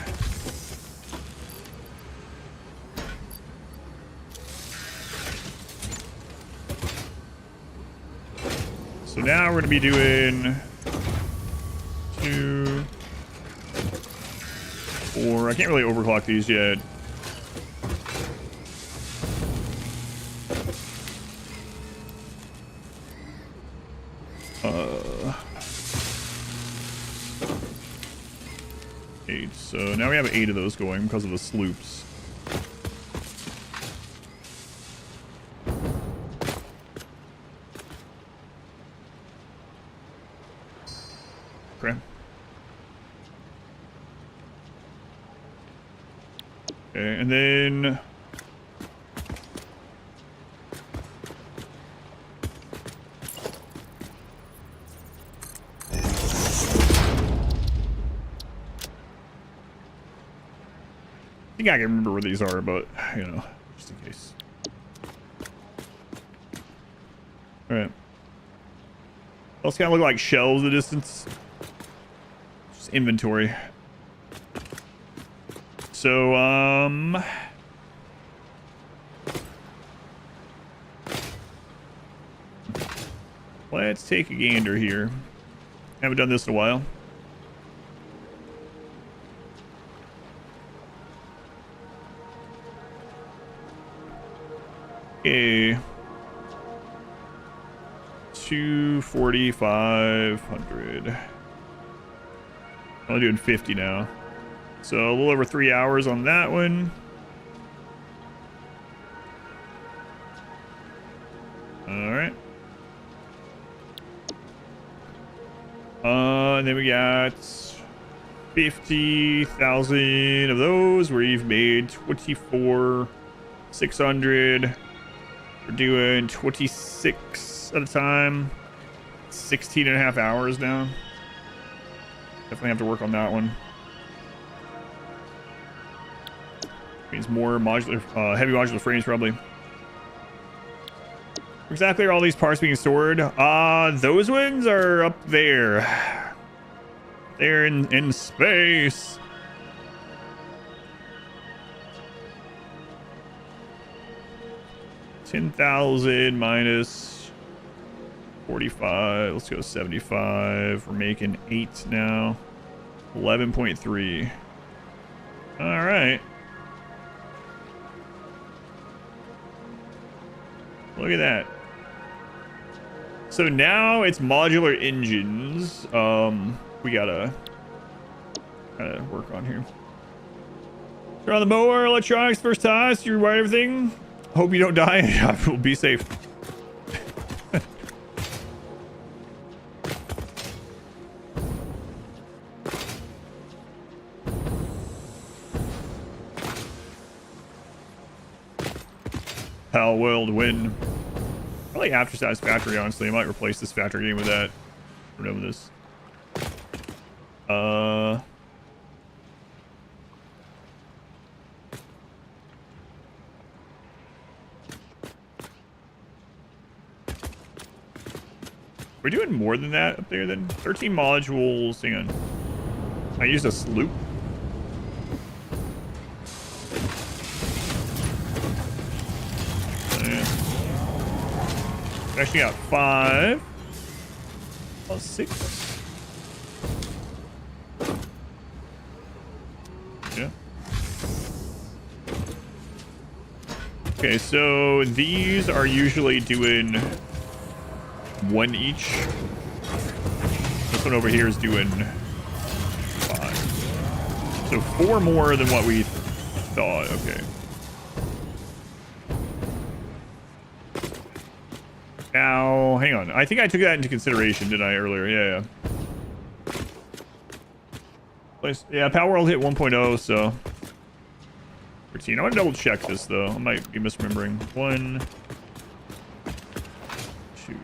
So now we're going to be doing 2, 4. I can't really overclock these yet. Eight. So now we have 8 of those going because of the sloops. Okay. Okay, and then I think I can remember where these are, but you know, just in case. All right. Those kind of look like shells in the distance. Just inventory. So, let's take a gander here. Haven't done this in a while. Okay. 240,500. I'm doing 50 now. So a little over 3 hours on that one. All right. And then we got 50,000 of those. We've made 24,600. We're doing 26 at a time. 16.5 hours now. Definitely have to work on that one. Means more modular, heavy modular frames probably. Exactly are all these parts being stored? Those ones are up there. They're in space. 10,000 minus 45. Let's go 75. We're making 8 now. 11.3. All right. Look at that. So now it's modular engines. We gotta work on here. Turn on the mower, electronics, first test. You rewire everything. Hope you don't die. We'll be safe. How will win? Probably after Satisfactory, honestly. I might replace this factory game with that. We're done with this. We're doing more than that up there then. 13 modules. Hang on. I used a sloop. Actually got 5 plus 6. Yeah. Okay, so these are usually doing 1 each. This one over here is doing 5. So 4 more than what we thought. Okay. Now, hang on. I think I took that into consideration, did I, earlier? Yeah. Yeah, Power World hit 1.0, so... 13. I want to double check this, though. I might be misremembering. 1, 2,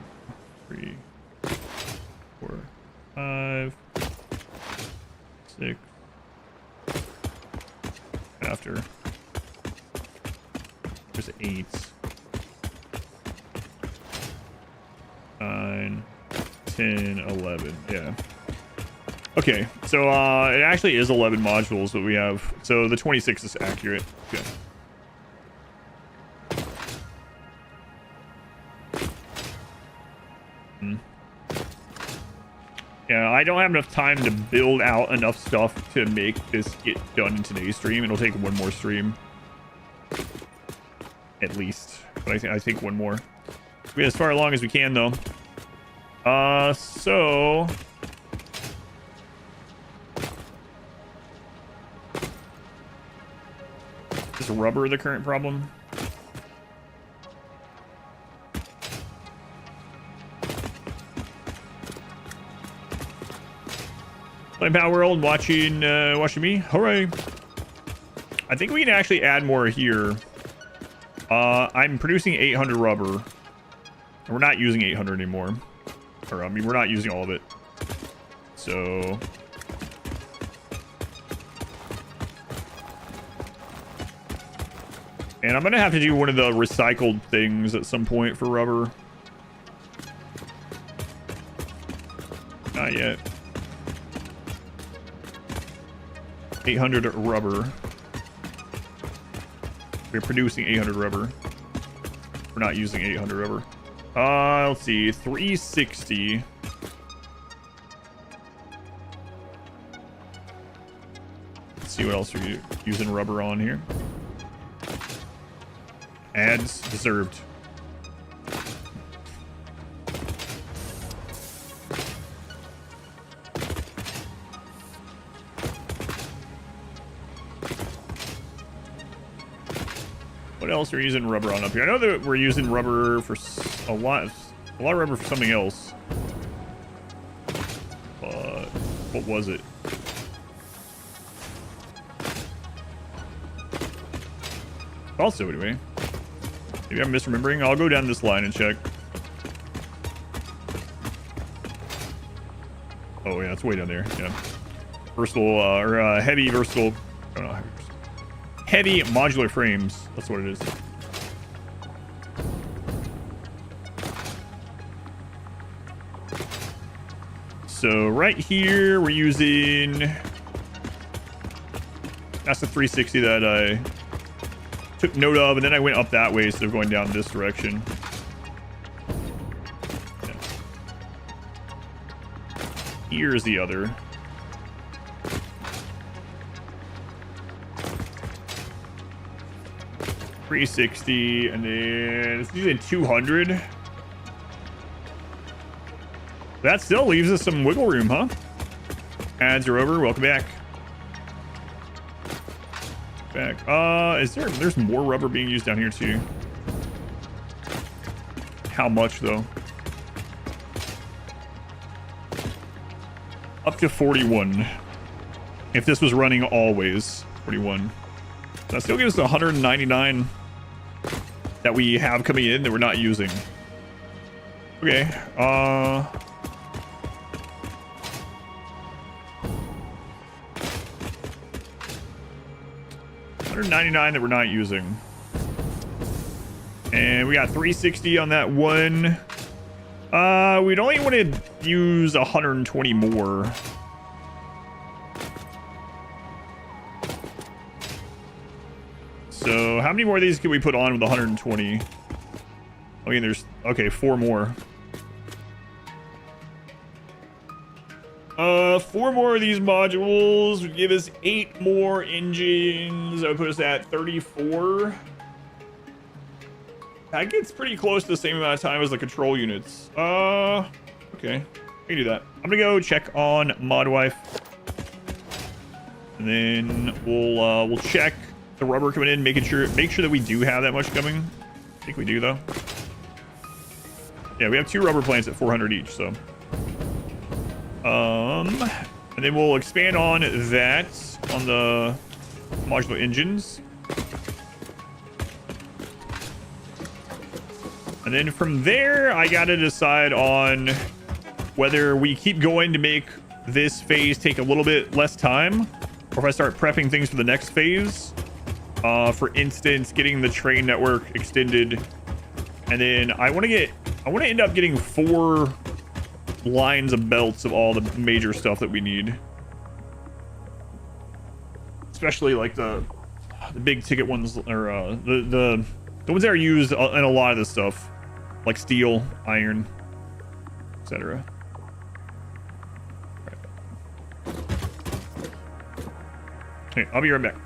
3, 4, 5, 6. After. There's 8. 9, 10, 11. Yeah. Okay, so it actually is 11 modules that we have. So the 26 is accurate. Okay. Yeah, I don't have enough time to build out enough stuff to make this get done in today's stream. It'll take 1 more stream. At least. But I think 1 more. We get as far along as we can, though. So... is rubber the current problem? Playing Power World, watching me. Hooray! I think we can actually add more here. I'm producing 800 rubber. We're not using 800 anymore. Or, I mean, we're not using all of it. So... and I'm going to have to do one of the recycled things at some point for rubber. Not yet. 800 rubber. We're producing 800 rubber. We're not using 800 rubber. Let's see. 360. Let's see what else we're using rubber on here. Ads deserved. What else are we using rubber on up here? I know that we're using rubber for a lot of rubber for something else. But what was it? Also, anyway. Maybe I'm misremembering. I'll go down this line and check. Oh yeah, it's way down there. Yeah. Versatile or heavy versatile. I don't know. Heavy modular frames. That's what it is. So right here we're using. That's the 360 that I took note of, and then I went up that way instead of going down this direction. Yeah. Here's the other. $360, and then it's using 200. That still leaves us some wiggle room, huh? Ads are over. Welcome back. There's more rubber being used down here too. How much though? Up to 41. If this was running always, 41. That still gives us 199 that we have coming in that we're not using. Okay. 199 that we're not using. And we got 360 on that one. We'd only want to use 120 more. So how many more of these can we put on with 120? I mean, there's... Okay, 4 more. 4 more of these modules would give us 8 more engines. That would put us at 34. That gets pretty close to the same amount of time as the control units. Okay, I can do that. I'm gonna go check on ModWife, and then we'll check the rubber coming in, make sure that we do have that much coming. I think we do though. Yeah, we have 2 rubber plants at 400 each, so. And then we'll expand on that on the modular engines. And then from there, I gotta decide on whether we keep going to make this phase take a little bit less time, or if I start prepping things for the next phase. For instance, getting the train network extended. And then I want to end up getting 4 lines of belts of all the major stuff that we need, especially like the big ticket ones, or the ones that are used in a lot of this stuff, like steel, iron, etc. Okay, I'll be right back.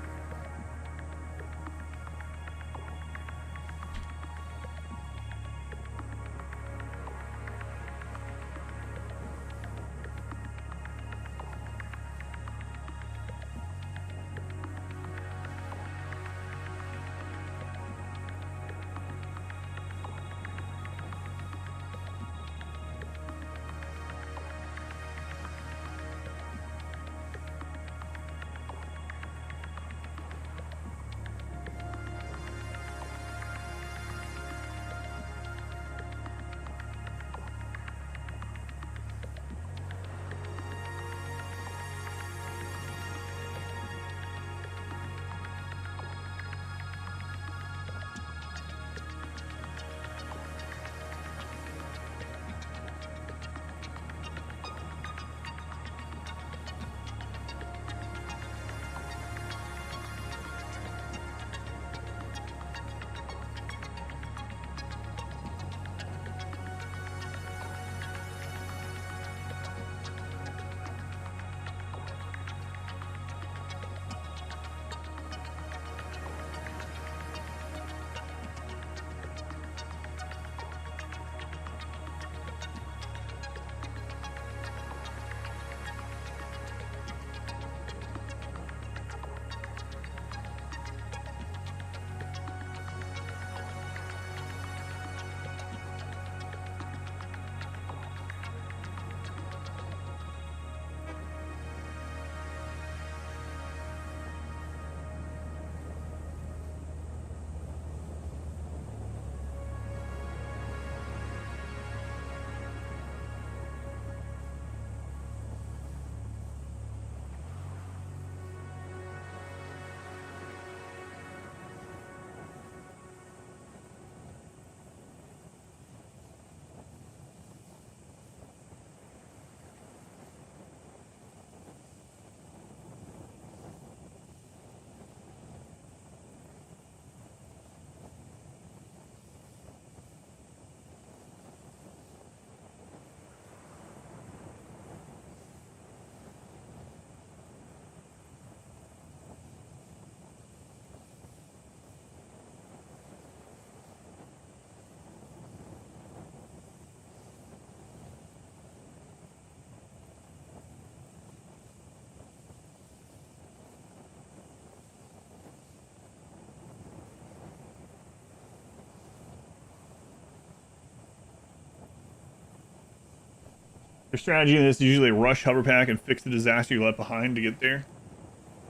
Their strategy in this is usually rush hover pack and fix the disaster you left behind to get there.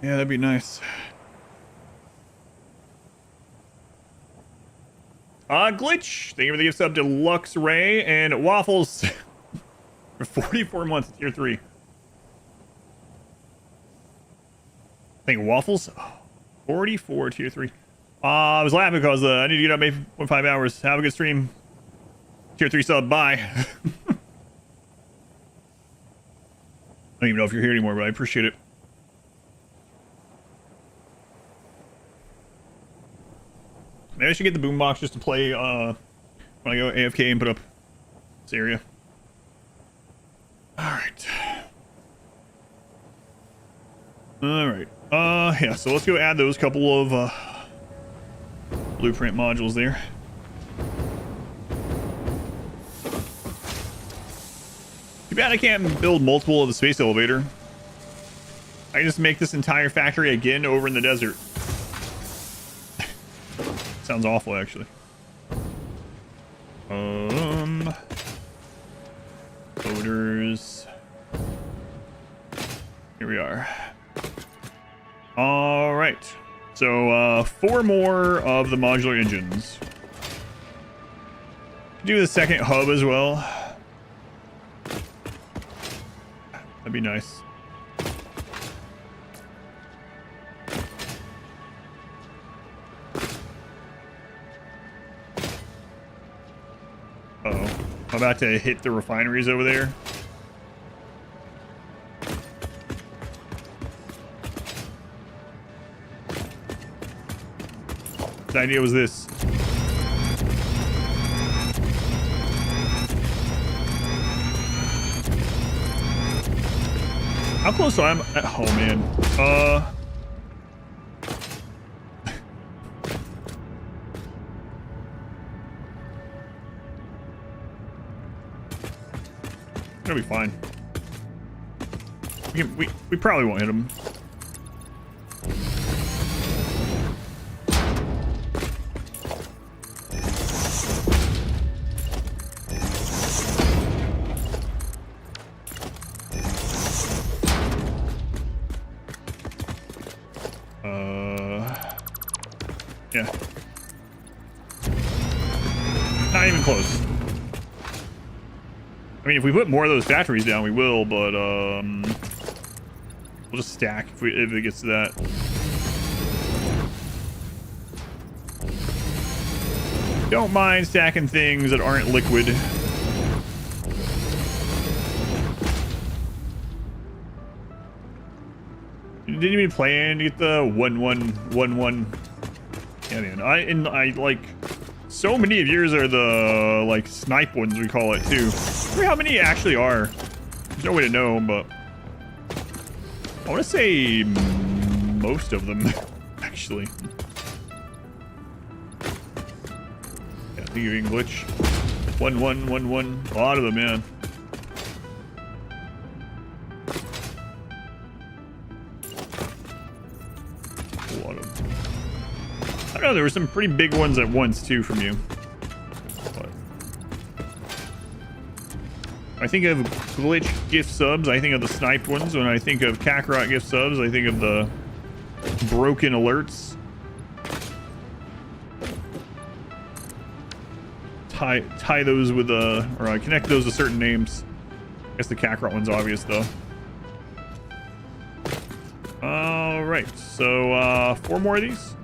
Yeah, that'd be nice. Glitch, thank you for the gift sub to Lux Ray and Waffles for 44 months, tier 3. I think Waffles, 44, tier 3. I was laughing because I need to get up maybe 5 hours. Have a good stream. Tier 3 sub, bye. I don't even know if you're here anymore, but I appreciate it. Maybe I should get the boombox just to play when I go AFK and put up this area. Alright. Alright. Yeah, so let's go add those couple of blueprint modules there. Too bad I can't build multiple of the space elevator. I can just make this entire factory again over in the desert. Sounds awful, actually. Odors. Here we are. All right. So, 4 more of the modular engines. Do the second hub as well. That'd be nice. Uh-oh. I'm about to hit the refineries over there. The idea was this. How close am I? Oh, man. It'll be fine. We probably won't hit him. Yeah. Not even close. I mean, if we put more of those factories down, we will, but we'll just stack if it gets to that. Don't mind stacking things that aren't liquid. Didn't even plan to get the 1-1-1-1. Yeah, man. I like so many of yours are the like snipe ones we call it too. I wonder how many actually are. There's no way to know, but I want to say most of them actually. Yeah, I think you can glitch 1-1-1-1. A lot of them, man. A lot of them. I don't know, there were some pretty big ones at once too from you. But I think of glitch gift subs, I think of the sniped ones. When I think of Kakarot gift subs, I think of the broken alerts. Tie those with or connect those to certain names. I guess the Kakarot one's obvious though. All right, so 4 more of these.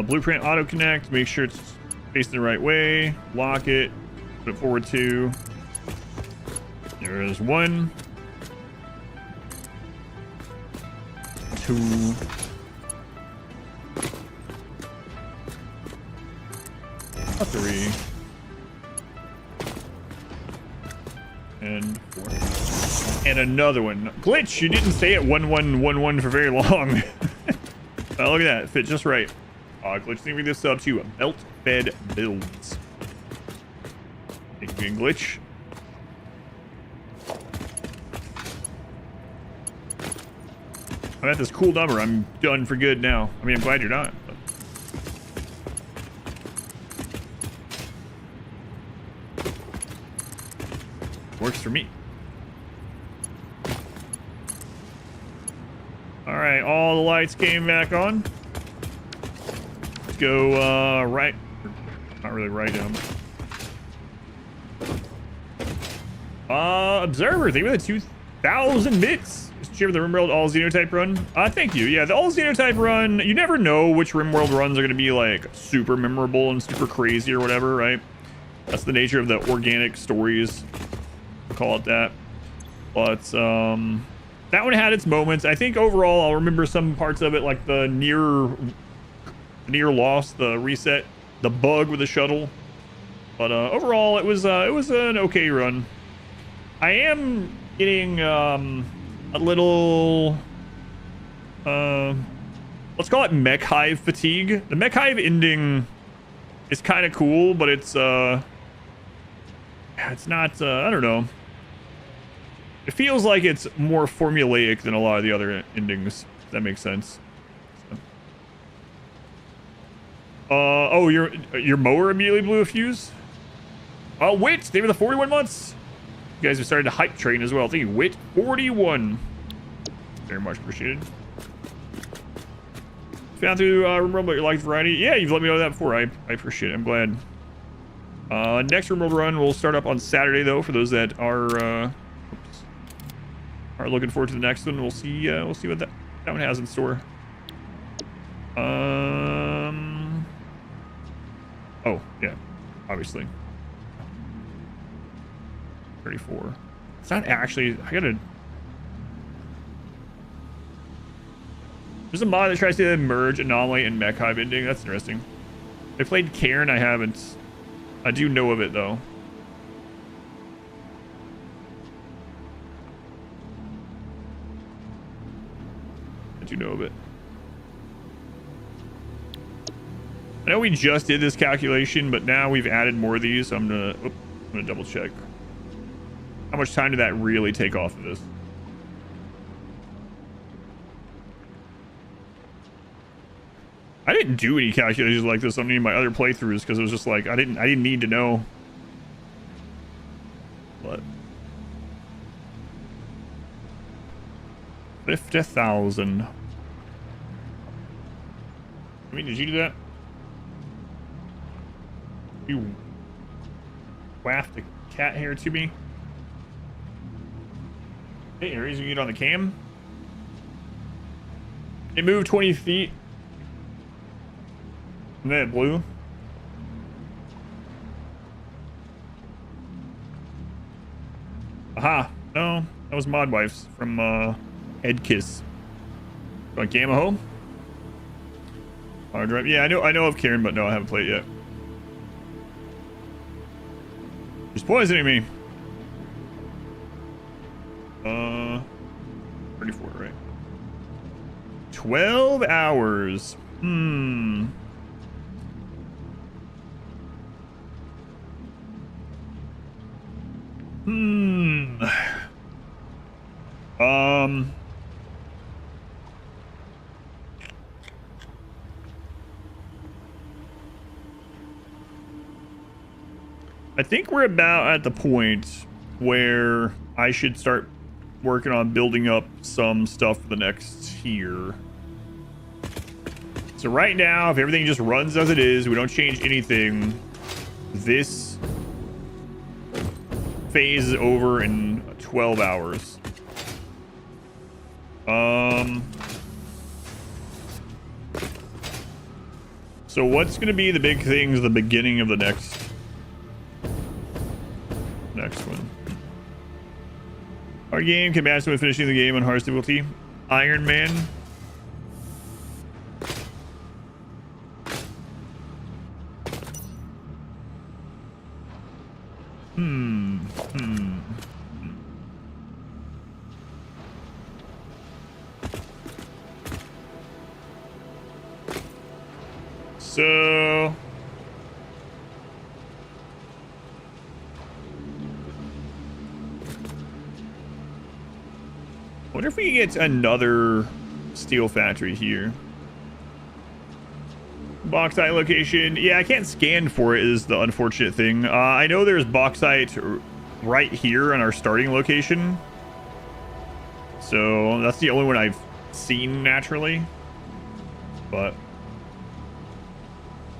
Blueprint auto connect, make sure it's facing the right way, lock it, put it forward 2. There is 1, 2, 3, and 4. And another one. Glitch, you didn't stay at 1-1-1-1 for very long. Oh, look at that, it fit just right. Glitch, think we this up to belt fed builds. Thank Getting glitch. I'm at this cool number. I'm done for good now. I mean, I'm glad you're not. But... works for me. All right, all the lights came back on. Let's go right. Not really right down. Observer, thank you for the 2,000 bits. Just cheer for the RimWorld all Xenotype run. Thank you. Yeah, the all Xenotype run. You never know which RimWorld runs are going to be like super memorable and super crazy or whatever, right? That's the nature of the organic stories. Call it that. But that one had its moments. I think overall I'll remember some parts of it, like the near loss, the reset, the bug with the shuttle. But overall it was an okay run. I am getting a little let's call it mech hive fatigue. The mech hive ending is kind of cool, but it's not I don't know. It feels like it's more formulaic than a lot of the other endings, if that makes sense. Oh, your mower immediately blew a fuse? Oh, Wit, they were the 41 months. You guys have started to hype train as well. Thank you, Wit 41. Very much appreciated. Found through RimWorld, but you liked variety. Yeah, you've let me know that before. I appreciate it. I'm glad. Next RimWorld run will start up on Saturday, though, for those that are looking forward to the next one. We'll see what that one has in store. Oh yeah, obviously 34. It's not actually. There's a mod that tries to merge anomaly and mech hive ending. That's interesting. I played Cairn. I haven't. I do know of it though. I do know of it. I know we just did this calculation, but now we've added more of these. So I'm gonna double check. How much time did that really take off of this? I didn't do any calculations like this on any of my other playthroughs because it was just like I didn't need to know. But 50,000. I mean, did you do that? You waft the cat hair to me? Hey, Aries, you get on the cam? It moved 20 feet. And then it blew. Aha. No, that was Mod Wife's from Head Kiss. Like Gamma Home? Hard drive. Yeah, I know of Karen, but no, I haven't played it yet. She's poisoning me. 34, right? 12 hours. Hmm. I think we're about at the point where I should start working on building up some stuff for the next tier. So right now, if everything just runs as it is, we don't change anything, this phase is over in 12 hours. So what's going to be the big things at the beginning of the next one? Our game can match with finishing the game on hardest difficulty. Iron Man. So wonder if we can get another steel factory here. Bauxite location. Yeah, I can't scan for it is the unfortunate thing. I know there's bauxite right here on our starting location. So that's the only one I've seen naturally. But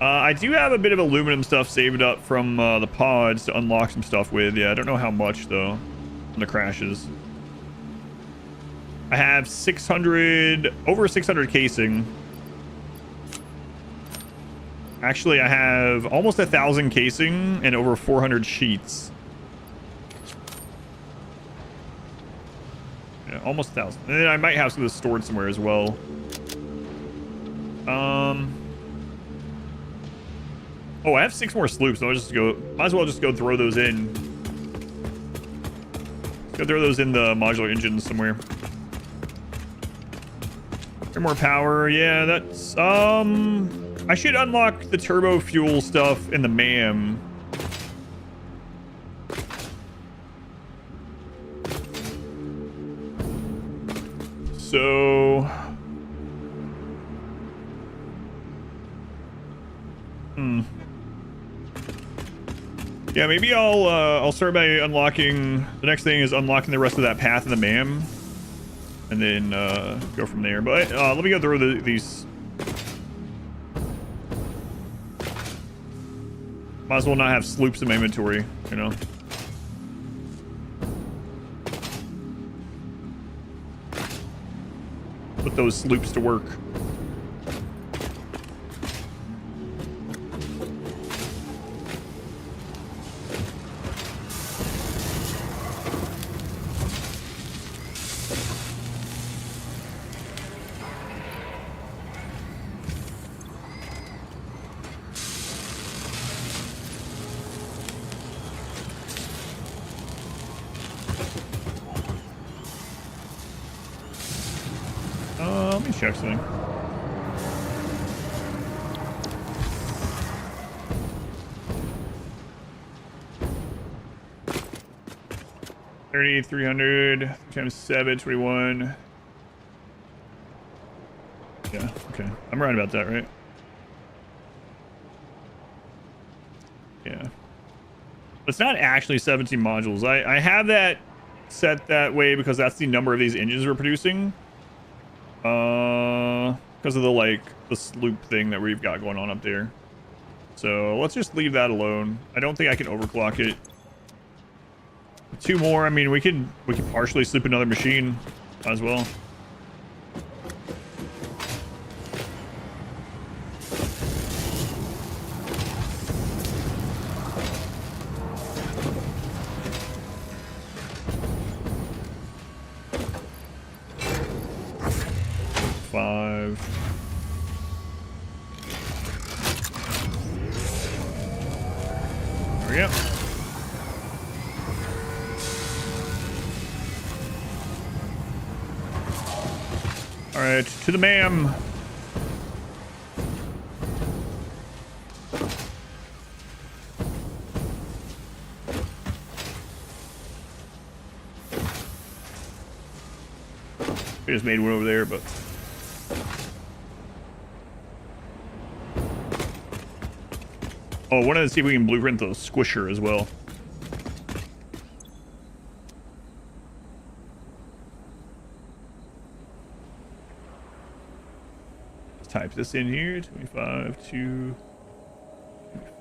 I do have a bit of aluminum stuff saved up from the pods to unlock some stuff with. Yeah, I don't know how much though from the crashes. I have 600, over 600 casing. Actually, I have almost 1,000 casing and over 400 sheets. Yeah, almost 1,000. And then I might have some of this stored somewhere as well. Oh, I have 6 more sloops. So I'll just go. Might as well just go throw those in. Go throw those in the modular engines somewhere. 3 more power. Yeah, that's I should unlock the turbo fuel stuff in the MAM. So yeah, maybe I'll start by unlocking, the next thing is unlocking the rest of that path in the MAM and then go from there. But let me go through these. Might as well not have sloops in my inventory, you know. Put those sloops to work. Let me check something. $3,300 times 7, 21. Yeah, okay. I'm right about that, right? Yeah. It's not actually 17 modules. I have that set that way because that's the number of these engines we're producing. Because of the sloop thing that we've got going on up there. So let's just leave that alone. I don't think I can overclock it. 2 more. I mean, we could partially sloop another machine as well. Yep. All right, to the MAM. We just made one over there, but oh, I wanted to see if we can blueprint the squisher as well. Let's type this in here. 25 to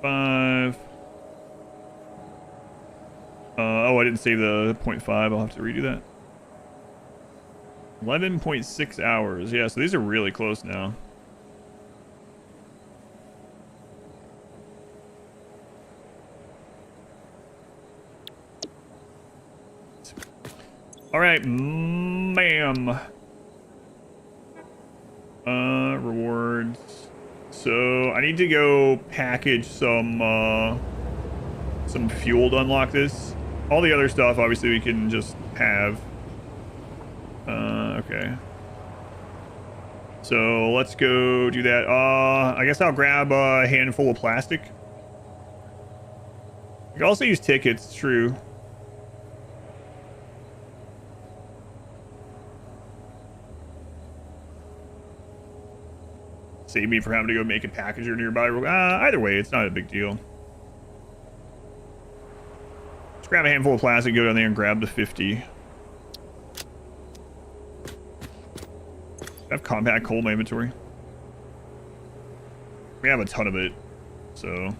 25. Oh, I didn't save the 0.5. I'll have to redo that. 11.6 hours. Yeah, so these are really close now. All right, ma'am. Rewards. So I need to go package some fuel to unlock this. All the other stuff, obviously, we can just have. Okay. So let's go do that. I guess I'll grab a handful of plastic. You can also use tickets, true. save me from having to go make a package or nearby. Either way, it's not a big deal. Let's grab a handful of plastic, go down there and grab the 50. I have compact coal in my inventory. We have a ton of it, so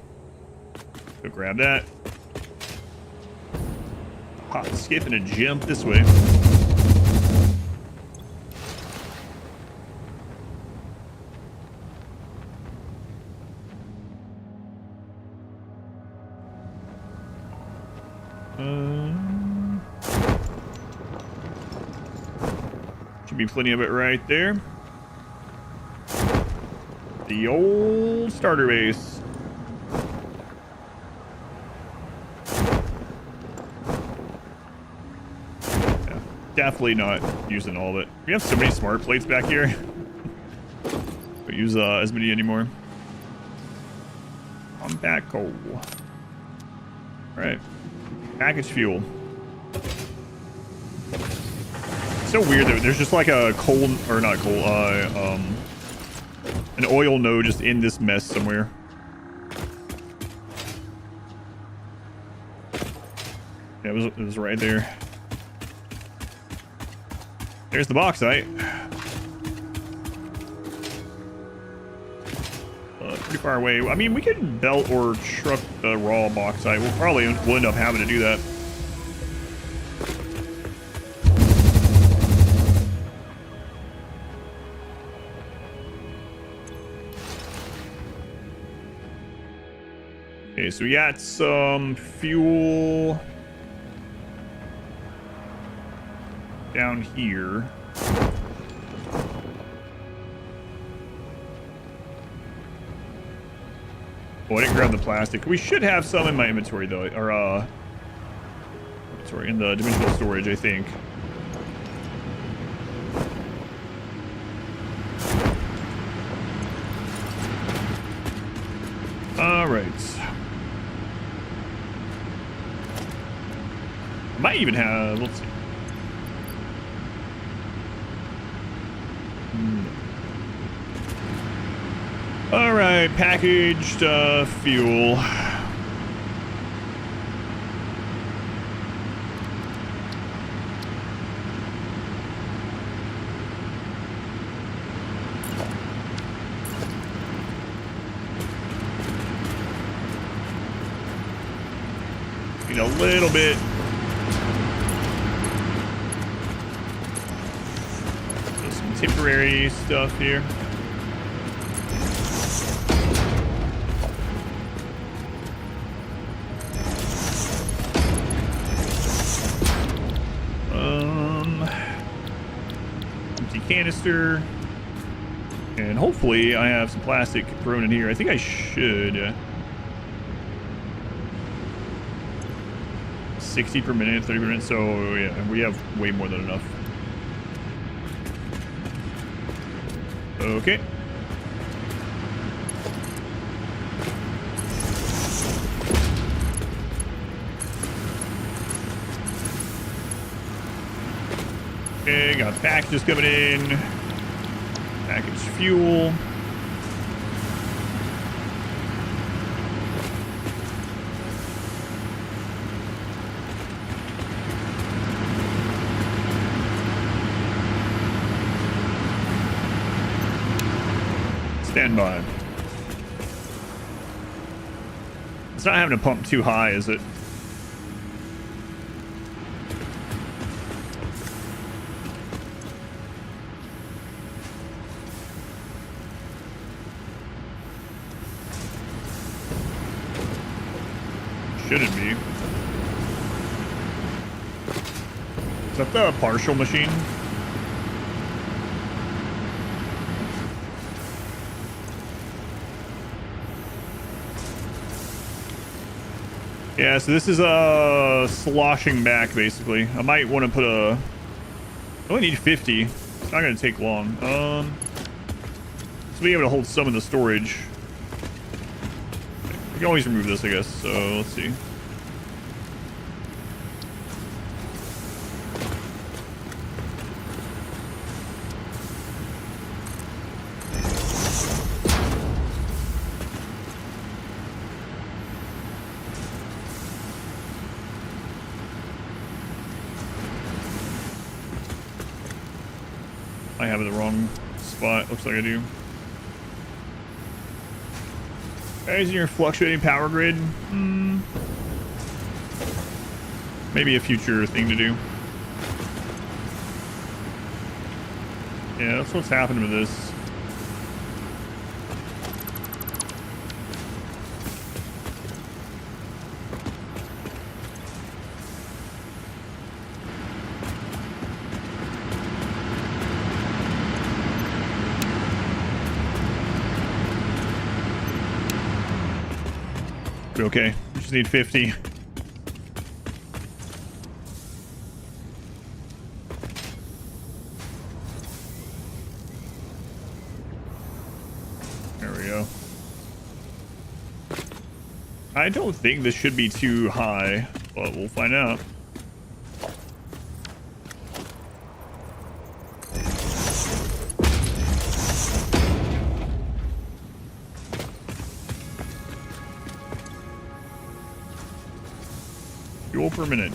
go grab that. Hop, skip, and a jump this way. Should be plenty of it right there. The old starter base. Yeah, definitely not using all of it. We have so many smart plates back here. Don't use as many anymore. Compact coal. Alright. Package fuel. It's so weird though. There's just like a coal, or not coal, an oil node just in this mess somewhere. Yeah, it was right there. There's the bauxite. Pretty far away. I mean, we could belt or truck the raw bauxite. We'll end up having to do that. Okay, so we got some fuel down here. Oh, I didn't grab the plastic. We should have some in my inventory though, or sorry, in the dimensional storage, I think. All right. I might even have. Let's see. All right, packaged fuel. Need a little bit. So some temporary stuff here. Canister, and hopefully I have some plastic thrown in here. I think I should. 60 per minute, 30 per minute, so yeah, we have way more than enough. Okay. Okay, got packages coming in. Package fuel. Stand by. It's not having to pump too high, is it? Shouldn't be. Is that the partial machine? Yeah, so this is sloshing back basically. I might want to put a. I only need 50. It's not going to take long. So be able to hold some in the storage. We can always remove this, I guess. So let's see. have it in the wrong spot. Looks like I do. Guys, in your fluctuating power grid. Maybe a future thing to do. Yeah, that's what's happening with this. Okay, we just need 50. There we go. I don't think this should be too high, but we'll find out. Fuel per minute.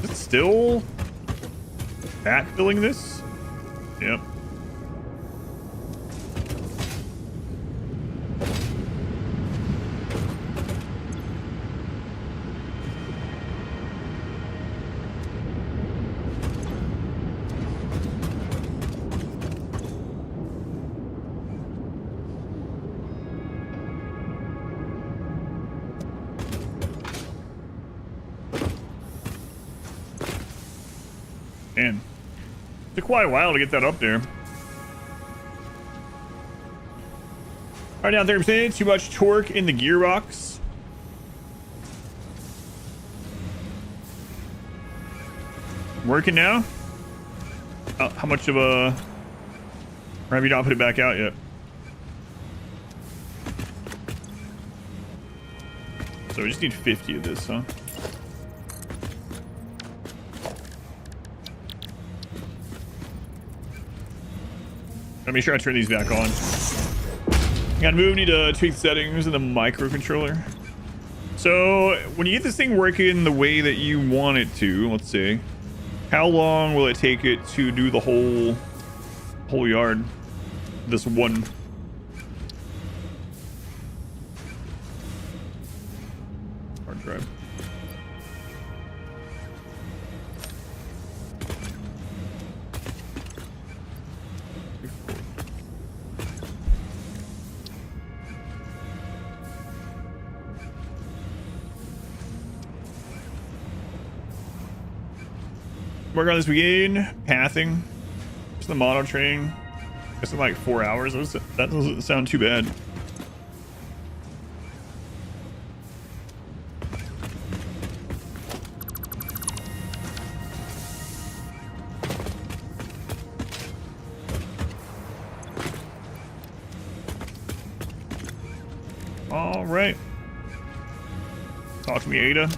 Is it still filling this? Yep. Man, took quite a while to get that up there. Alright, down 30%. Too much torque in the gearbox. Working now? How much of a... Or have you not put it back out yet? So we just need 50 of this, huh? Let me make sure I turn these back on. Gotta move, need to tweak settings in the microcontroller. So when you get this thing working the way that you want it to, let's see, how long will it take it to do the whole yard? This one. Hard drive. Work on this weekend. Pathing. Just the mono training. Guess in like 4 hours. That doesn't sound too bad. All right. Talk to me, Ada.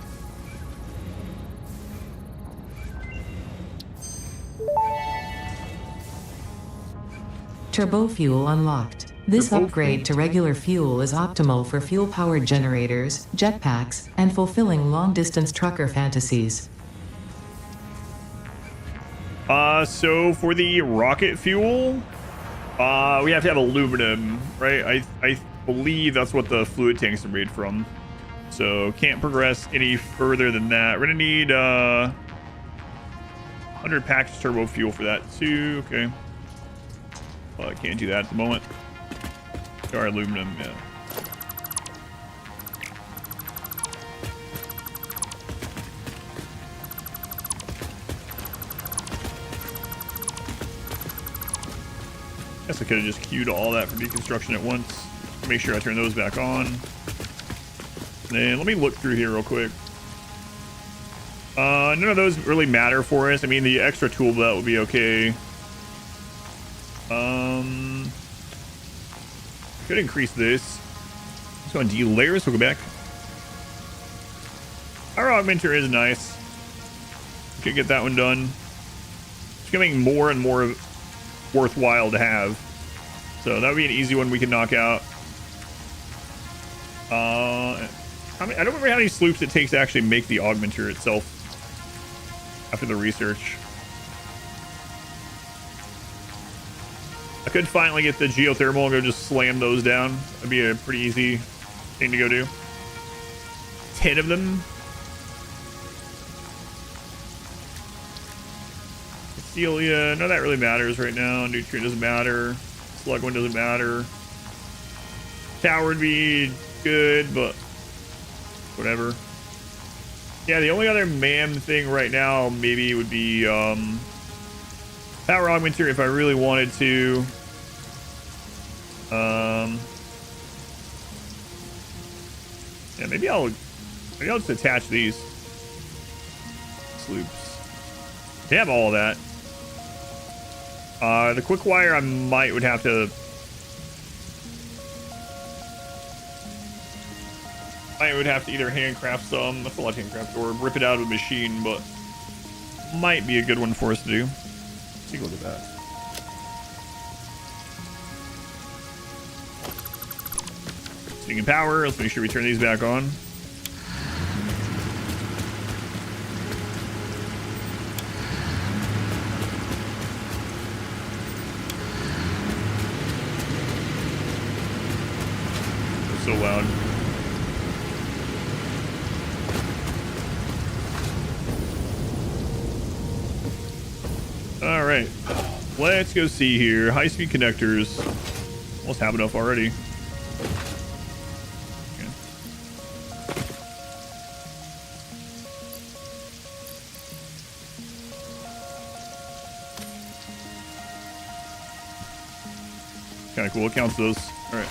Turbo fuel unlocked. This upgrade to regular fuel is optimal for fuel-powered generators, jetpacks, and fulfilling long-distance trucker fantasies. So for the rocket fuel, we have to have aluminum, right? I believe that's what the fluid tanks are made from. So can't progress any further than that. We're gonna need 100 packs of turbo fuel for that too. Okay. Well, I can't do that at the moment. Our aluminum, yeah. Guess I could have just queued all that for deconstruction at once. Make sure I turn those back on. And then let me look through here real quick. None of those really matter for us. I mean, the extra tool belt would be okay. Could increase this. Let's go on D-layers. We'll go back. Our augmenter is nice. Could get that one done. It's becoming more and more worthwhile to have. So that would be an easy one we can knock out. I don't remember how many sloops it takes to actually make the augmenter itself after the research. I could finally get the geothermal and go just slam those down. That'd be a pretty easy thing to go do. 10 of them. Celia, no, that really matters right now. Nutrient doesn't matter. Slug one doesn't matter. Tower would be good, but whatever. Yeah, the only other MAM thing right now maybe would be power augmenter if I really wanted to. Yeah, maybe I'll just attach these sloops. They have all of that. The quick wire I would have to either handcraft some, that's a lot of handcraft, or rip it out of a machine, but might be a good one for us to do. Let's take a look at that. Speaking of power, let's make sure we turn these back on. So loud. All right, let's go see here. High-speed connectors. Almost have enough already. Okay. Kind of cool. It counts those. All right.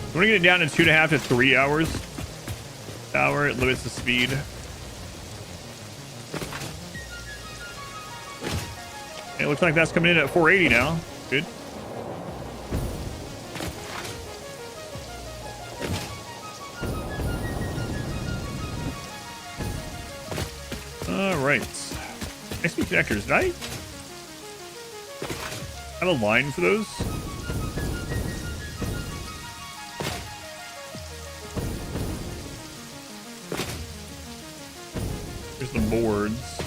I'm gonna get it down to 2.5 to 3 hours. Hour, it limits the speed. It looks like that's coming in at 480 now. Good. All right. XP connectors. Did I have a line for those? The boards.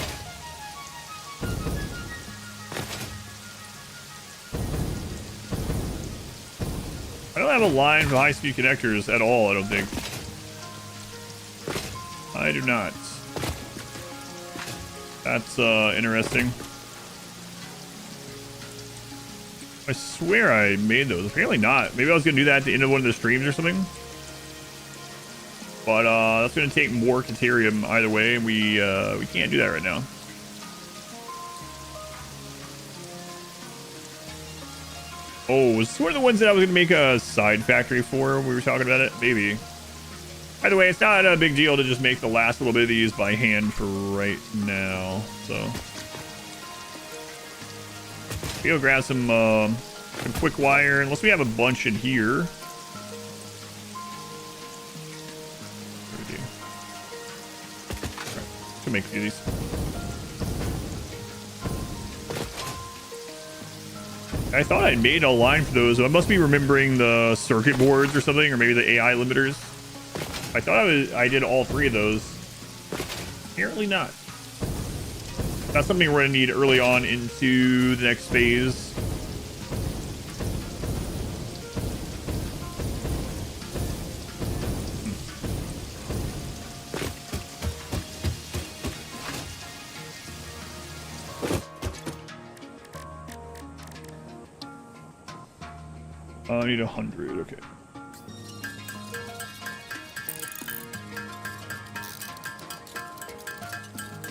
I don't have a line for high-speed connectors at all, I don't think. I do not. That's interesting. I swear I made those. Apparently not. Maybe I was gonna do that at the end of one of the streams or something. But that's going to take more Caterium either way, and we can't do that right now. Oh, was this one of the ones that I was going to make a side factory for when we were talking about it? Maybe. By the way, it's not a big deal to just make the last little bit of these by hand for right now. So, we'll grab some quick wire, unless we have a bunch in here. To make these. I thought I'd made a line for those. I must be remembering the circuit boards or something, or maybe the AI limiters. I thought I did all 3 of those. Apparently not. That's something we're gonna need early on into the next phase. I need 100. Okay.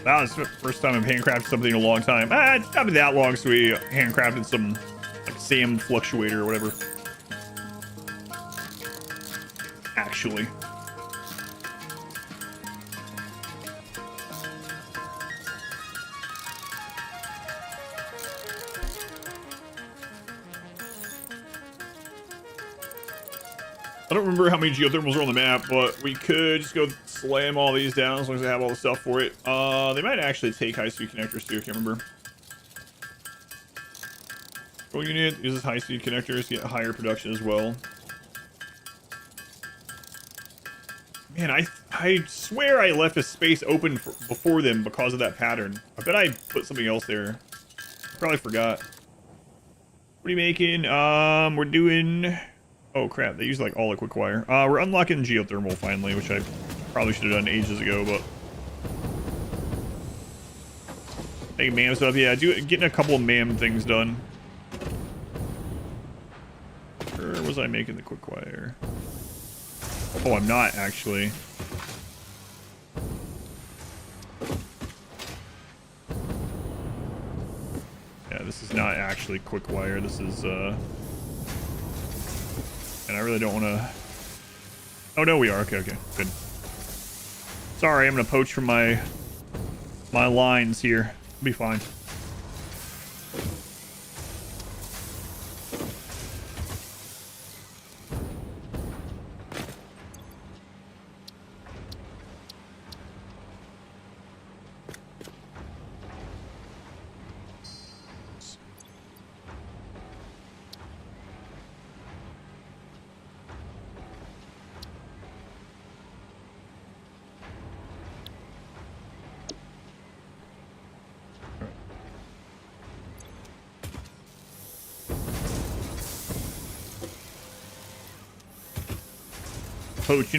That was the first time I've handcrafted something in a long time. It's not been that long, so we handcrafted some like SAM fluctuator or whatever. Actually. I don't remember how many geothermals are on the map, but we could just go slam all these down as long as I have all the stuff for it. They might actually take high-speed connectors too, I can't remember. Control unit uses high-speed connectors to get higher production as well. Man, I swear I left a space open before them because of that pattern. I bet I put something else there. Probably forgot. What are you making? We're doing... Oh, crap. They use, like, all the quick wire. We're unlocking geothermal, finally, which I probably should have done ages ago, but... Hey, MAM stuff. Yeah, getting a couple of MAM things done. Where was I making the quick wire? Oh, I'm not, actually. Yeah, this is not actually quick wire. This is, and I really don't want to... Oh, no, we are. Okay, okay. Good. Sorry, I'm going to poach from my lines here. It'll be fine.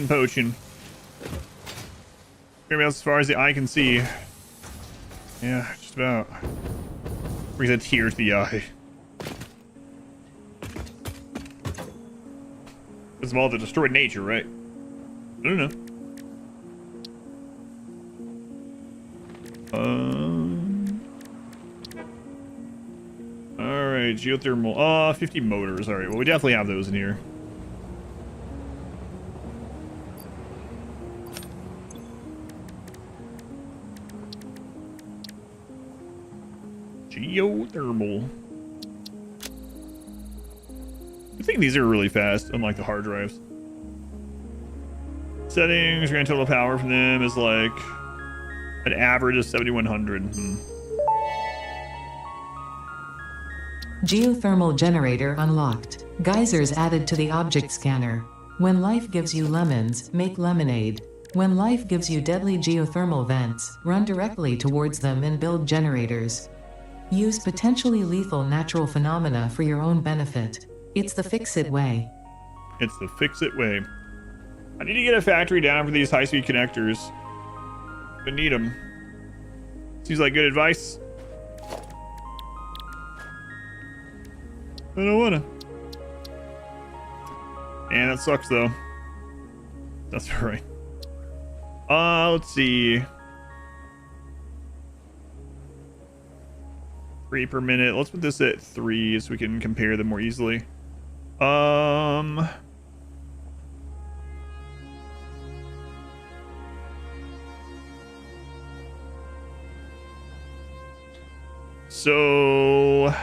Poaching. Maybe as far as the eye can see. Yeah, just about. Brings a tear to the eye. It's all the destroyed nature, right? I don't know. Alright, geothermal. 50 motors. Alright, well, we definitely have those in here. Geothermal. I think these are really fast, unlike the hard drives. Settings, grand total power from them is like an average of 7,100. Geothermal generator unlocked. Geysers added to the object scanner. When life gives you lemons, make lemonade. When life gives you deadly geothermal vents, run directly towards them and build generators. Use potentially lethal natural phenomena for your own benefit. It's the fix-it way. It's the fix-it way. I need to get a factory down for these high-speed connectors. Gonna need them. Seems like good advice. I don't wanna. Man, that sucks though. That's right. Let's see. 3 per minute. Let's put this at 3 so we can compare them more easily. So...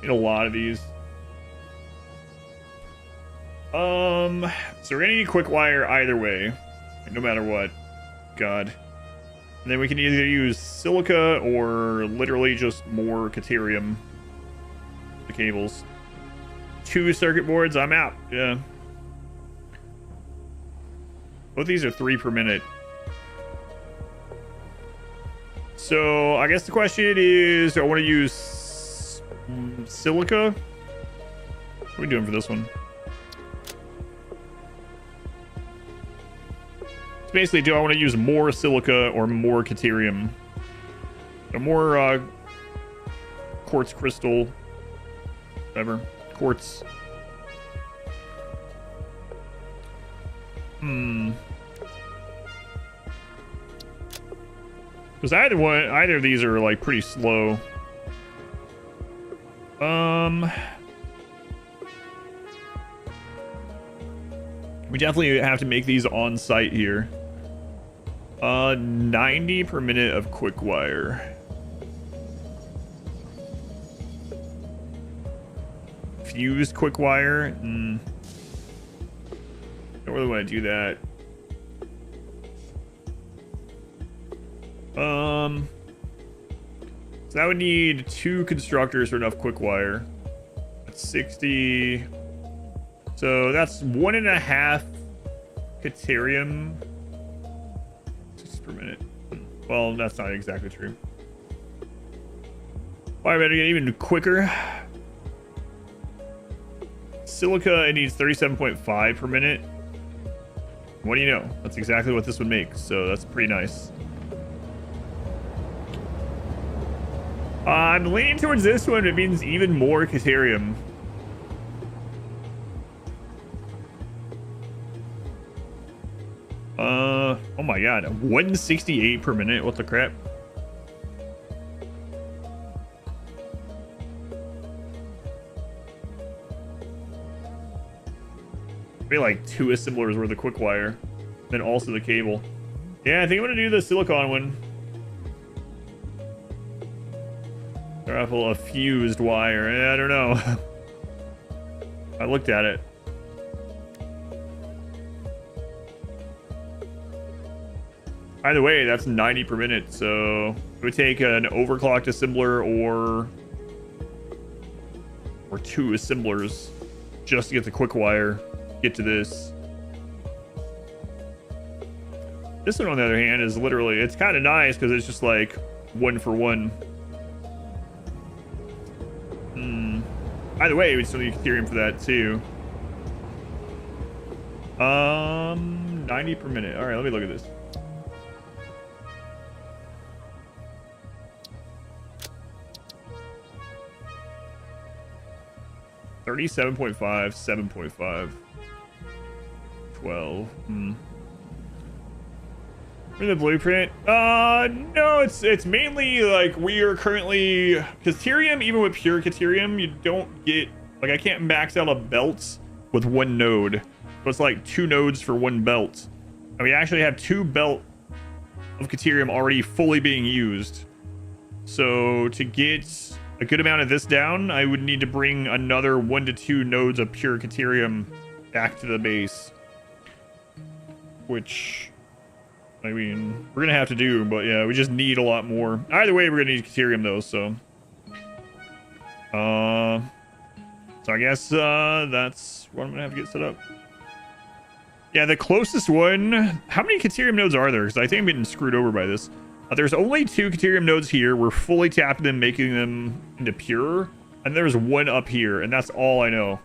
Need a lot of these. So we're gonna need quick wire either way, no matter what. God. And then we can either use silica or literally just more Caterium. The cables. 2 circuit boards, I'm out. Yeah. Both these are 3 per minute. So I guess the question is, do I want to use silica? What are we doing for this one? It's basically, do I want to use more silica or more Caterium? So more quartz crystal, whatever, quartz. Because either of these are like pretty slow. We definitely have to make these on site here. 90 per minute of quick wire. Fused quick wire. Don't don't really want to do that. So that would need 2 constructors for enough quick wire. That's 60. So that's 1.5 Caterium. 6 per minute. Well, that's not exactly true. Why better get even quicker? Silica, it needs 37.5 per minute. What do you know? That's exactly what this would make, so that's pretty nice. I'm leaning towards this one. It means even more Caterium. Oh my god, 168 per minute. What the crap? Maybe like 2 assemblers worth of quick wire, then also the cable. Yeah, I think I'm gonna do the silicon one. Raffle a fused wire. I don't know. I looked at it. Either way, that's 90 per minute, so it would take an overclocked assembler or 2 assemblers just to get the quick wire, get to this. This one, on the other hand, is literally, it's kind of nice because it's just like 1 for 1. Either way, we still need Ethereum for that too. 90 per minute. All right, let me look at this. $37.5, 7.5, 12. For the blueprint, no, it's mainly like we are currently Caterium. Even with pure Caterium, you don't get, like, I can't max out a belt with 1 node, so it's like 2 nodes for 1 belt, and we actually have 2 belt of Caterium already fully being used. So to get a good amount of this down, I would need to bring another 1 to 2 nodes of pure Caterium back to the base, which, I mean, we're gonna have to do, but yeah, we just need a lot more. Either way, we're gonna need Caterium though, so. So I guess that's what I'm gonna have to get set up. Yeah, the closest one. How many Caterium nodes are there? Because I think I'm getting screwed over by this. There's only 2 Caterium nodes here. We're fully tapping them, making them into pure, and there's 1 up here, and that's all I know.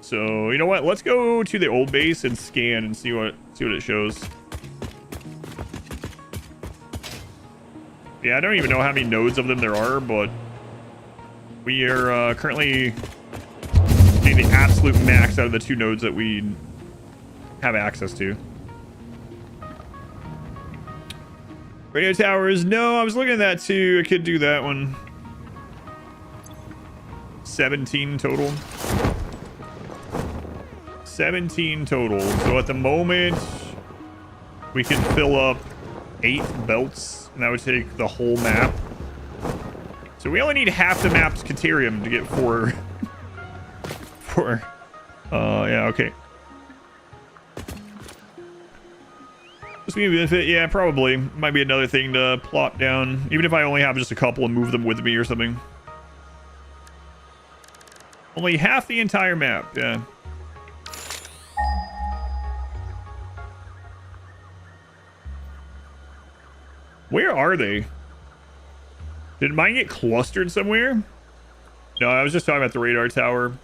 So you know what? Let's go to the old base and scan and see what it shows. Yeah, I don't even know how many nodes of them there are, but we are currently getting the absolute max out of the 2 nodes that we have access to. Radio towers, no, I was looking at that too. I could do that one. 17 total. 17 total. So at the moment, we can fill up 8 belts, and that would take the whole map. So we only need half the map's Caterium to get 4. Yeah, okay. This would be a benefit, yeah, probably. Might be another thing to plop down, even if I only have just a couple and move them with me or something. Only half the entire map, yeah. Where are they? Did mine get clustered somewhere? No, I was just talking about the radar tower.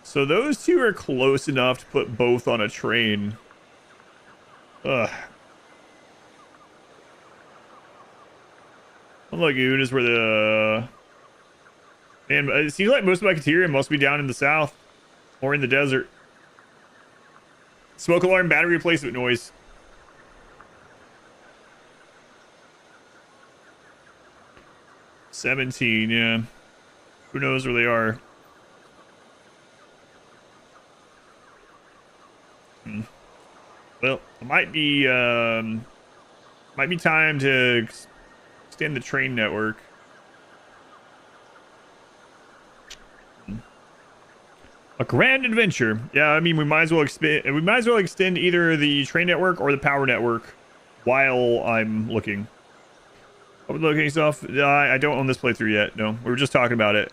So those 2 are close enough to put both on a train. Ugh. The lagoon is where the... Man, it seems like most of my Caterium must be down in the south. Or in the desert. Smoke alarm, battery replacement noise. $17, yeah. Who knows where they are? Well, it might be time to extend the train network. A grand adventure. Yeah, I mean, we might as well extend either the train network or the power network while I'm looking. Overlooking stuff. I don't own this playthrough yet. No, we were just talking about it.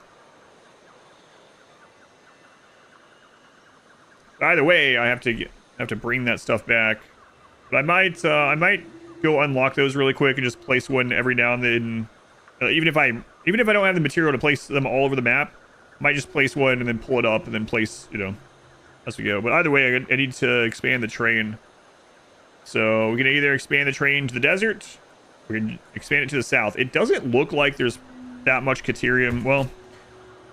Either way, I have to bring that stuff back. But I might go unlock those really quick and just place one every now and then. Even if I don't have the material to place them all over the map, I might just place one and then pull it up and then place, as we go. But either way, I need to expand the train. So we can either expand the train to the desert, or we can expand it to the south. It doesn't look like there's that much Caterium. Well,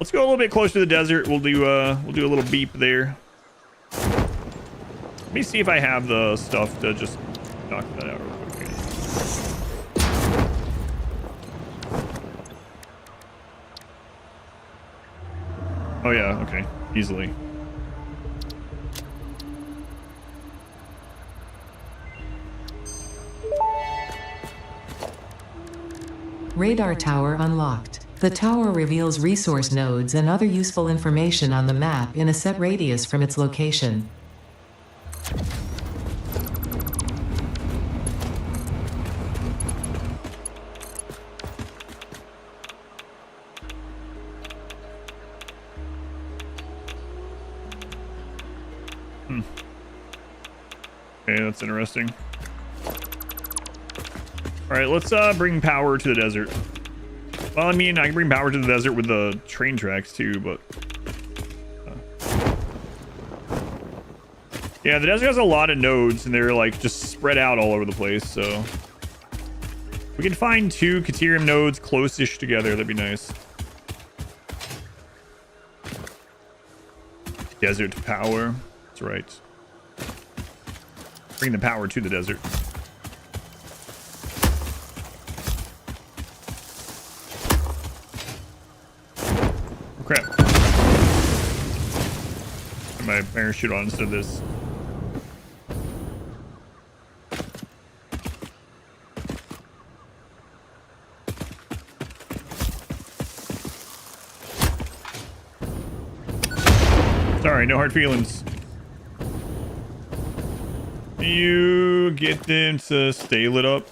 let's go a little bit closer to the desert. We'll do a little beep there. Let me see if I have the stuff to just knock that out real quick. Oh yeah, okay, easily. Radar tower unlocked. The tower reveals resource nodes and other useful information on the map in a set radius from its location. Okay, that's interesting. All right, let's bring power to the desert. Well, I mean, I can bring power to the desert with the train tracks too, but yeah, the desert has a lot of nodes and they're like just spread out all over the place. So we can find 2 Caterium nodes close-ish together. That'd be nice. Desert power. That's right. Bring the power to the desert. Oh, crap. Put my parachute on instead of this. Sorry, no hard feelings. You get them to stay lit up.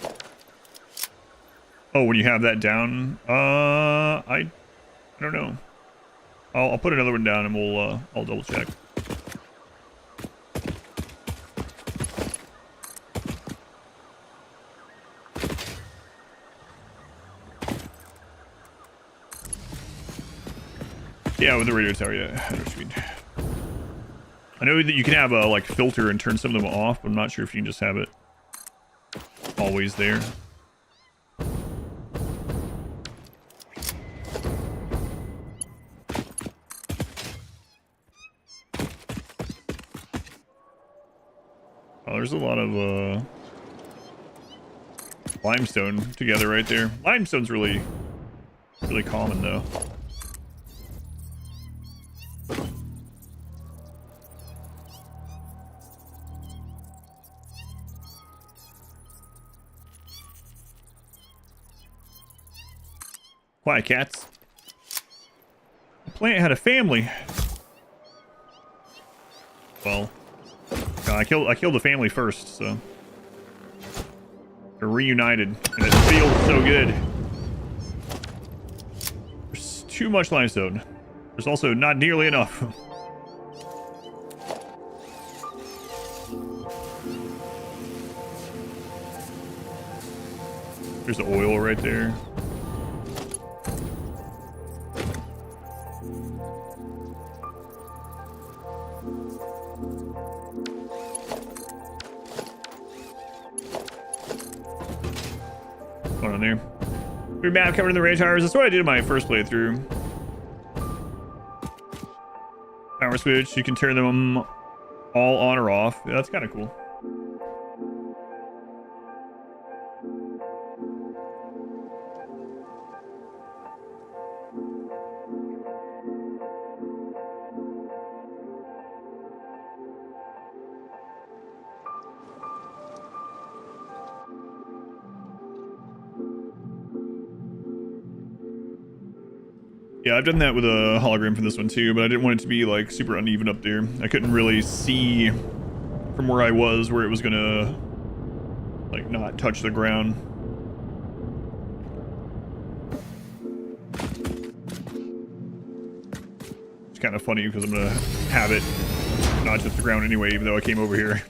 Oh, when you have that down, I don't know. I'll put another one down and I'll double check. Yeah, with the radio tower, yeah. I know what you mean. I know that you can have a like filter and turn some of them off, but I'm not sure if you can just have it always there. Oh, there's a lot of limestone together right there. Limestone's really common though. Quiet, cats. The plant had a family. Well, I killed the family first, so they're reunited, and it feels so good. There's too much limestone. There's also not nearly enough. There's the oil right there. On there. Your map covered in the range towers. That's what I did in my first playthrough. Power switch. You can turn them all on or off. Yeah, that's kind of cool. Yeah, I've done that with a hologram for this one too, but I didn't want it to be like super uneven up there. I couldn't really see from where I was where it was gonna like not touch the ground. It's kind of funny because I'm gonna have it not touch the ground anyway, even though I came over here.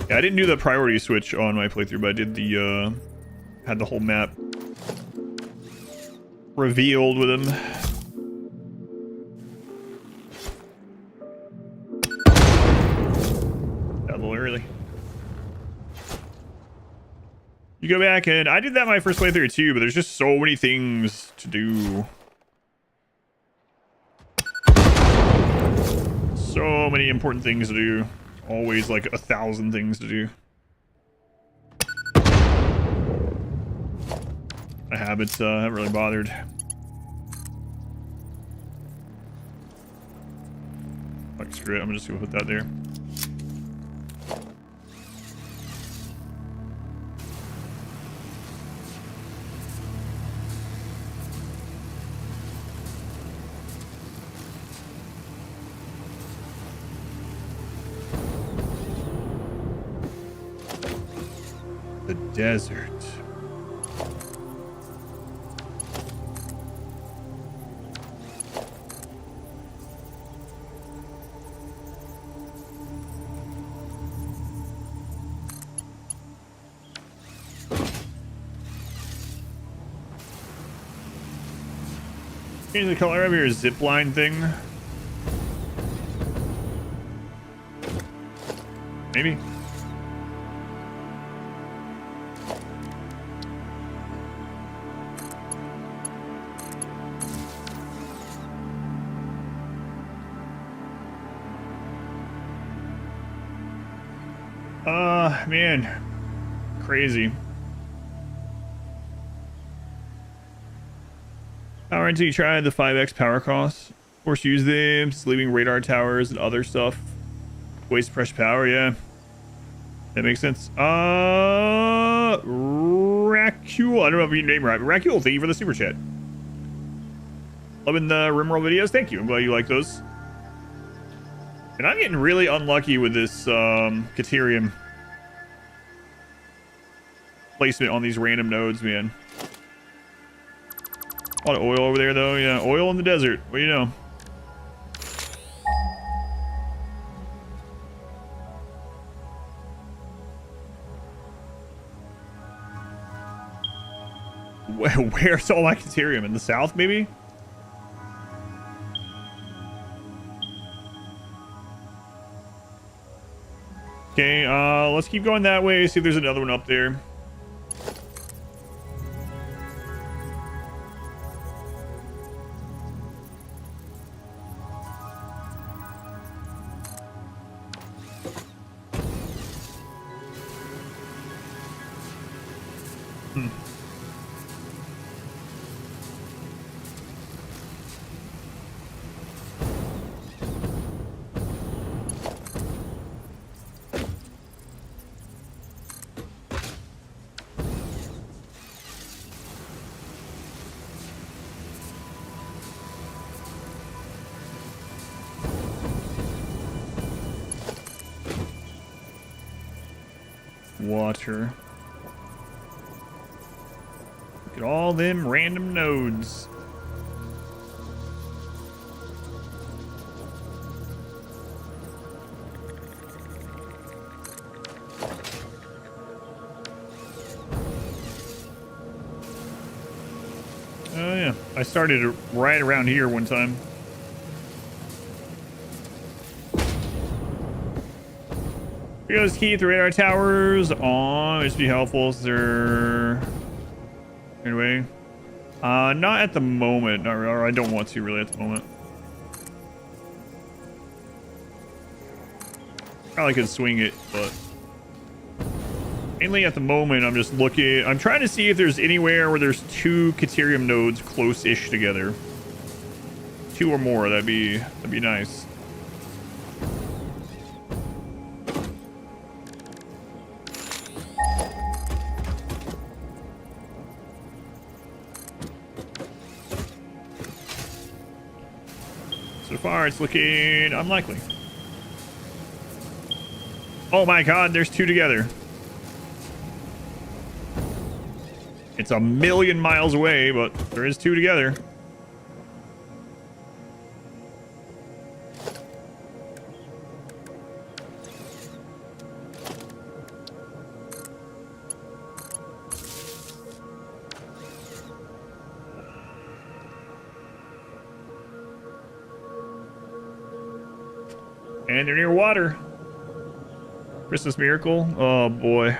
Yeah, I didn't do the priority switch on my playthrough, but I did the had the whole map revealed with him. Got a little early. You go back and I did that my first playthrough too, but there's just so many things to do. So many important things to do. Always like 1,000 things to do. My habits haven't really bothered. Fuck, screw it. I'm just gonna put that there. The desert. Change the color of your zipline thing. Maybe. Man. Crazy. Power until you try the 5x power costs. Force use them, just leaving radar towers and other stuff. Waste fresh power, yeah. That makes sense. Racule. I don't know if you name right. Racule, thank you for the super chat. Loving the Rimworld videos. Thank you. I'm glad you like those. And I'm getting really unlucky with this Caterium placement on these random nodes, man. A lot of oil over there, though. Yeah, oil in the desert. What do you know? Where's all that Caterium? In the south, maybe? Okay, let's keep going that way. See if there's another one up there. Water. Look at all them random nodes. Oh yeah, I started right around here one time. Goes key through radar towers on. This would be helpful. Is there anyway? Not at the moment. Not, or I don't want to really at the moment. Probably could swing it, but mainly at the moment I'm just looking. I'm trying to see if there's anywhere where there's two Caterium nodes close-ish together. Two or more. That'd be nice. far, it's looking unlikely. Oh my god, there's two together. It's a million miles away, but there is two together. And they're near water. Christmas miracle. Oh boy.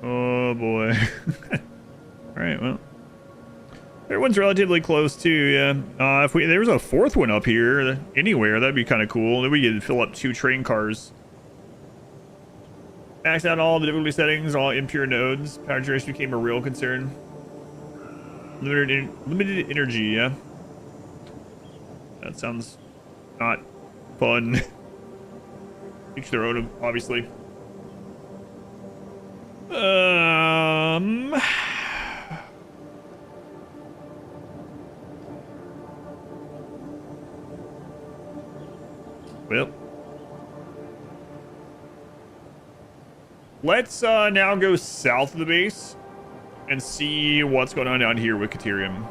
Oh boy. Alright, well. Third one's relatively close too, yeah. If there was a fourth one up here, anywhere, that'd be kind of cool. Then we could fill up 2 train cars. Max out all the difficulty settings, all impure nodes. Power generation became a real concern. Limited energy, yeah. That sounds not fun. Each their own, obviously. Well. Let's now go south of the base and see what's going on down here with Caterium.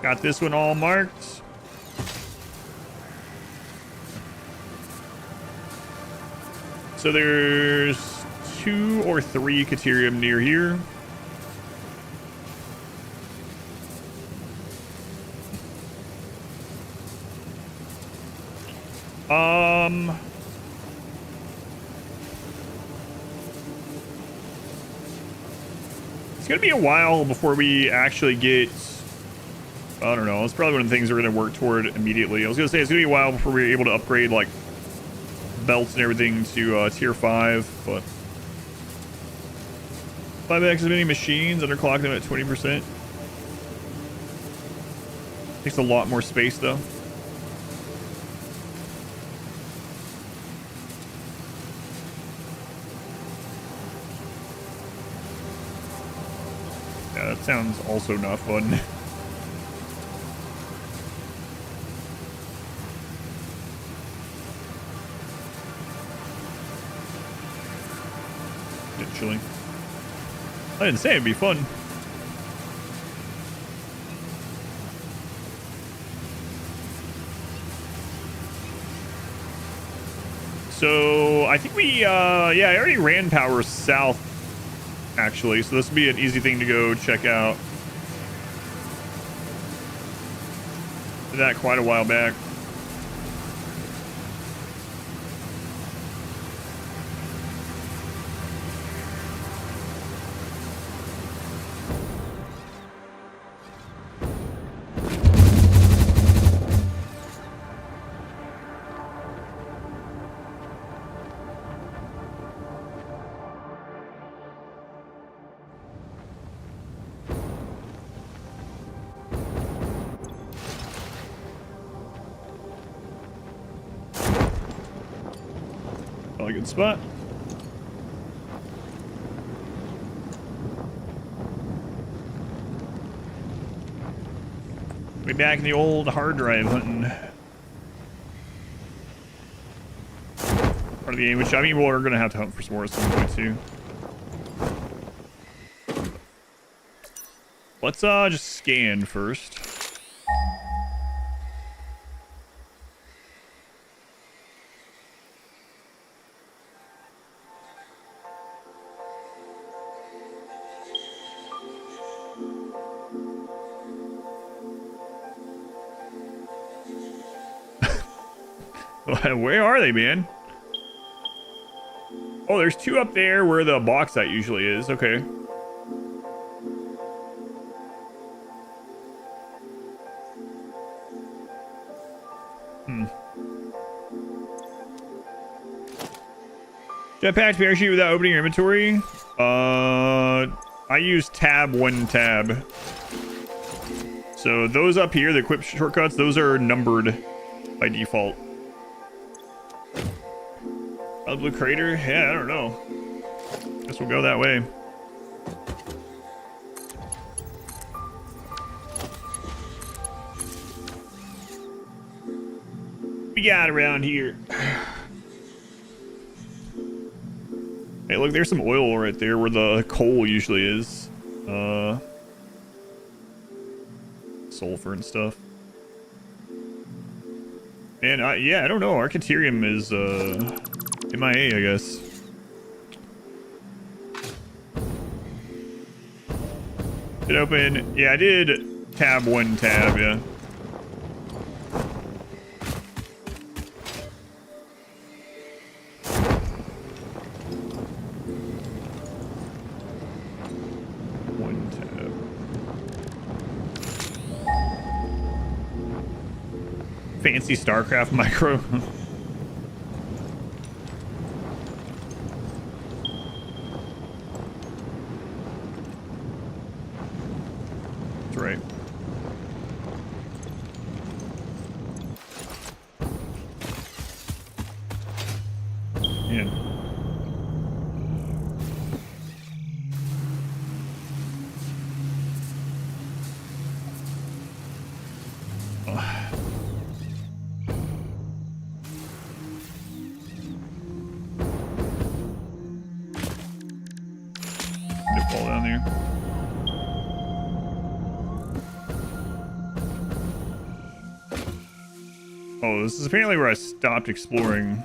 Got this one all marked. So there's 2 or 3 Caterium near here. It's gonna be a while before we actually get, I don't know, it's probably one of the things we're gonna work toward immediately. I was gonna say it's gonna be a while before we're able to upgrade like belts and everything to tier 5, but 5x as many machines, underclock them at 20%. Takes a lot more space though. Yeah, that sounds also not fun. Chilling. I didn't say it'd be fun. So I think we yeah, I already ran power south actually, so this would be an easy thing to go check out. Did that quite a while back. Probably a good spot. We're back in the old hard drive hunting part of the game, which I mean we're gonna have to hunt for some more at some point too. Let's just scan first. Where are they, man? Oh, there's 2 up there where the bauxite usually is. Okay. Jetpack parachute without opening your inventory. I use tab 1 tab. So those up here, the equip shortcuts, those are numbered by default. Blue crater? Yeah, I don't know. Guess we'll go that way. we got around here? Hey, look, there's some oil right there where the coal usually is. Sulfur and stuff. And yeah, I don't know. Architarium is MIA, I guess. Did open? Yeah, I did tab 1 tab, yeah. Fancy StarCraft micro. That's right. Yeah. Fall down there. Oh, this is apparently where I stopped exploring.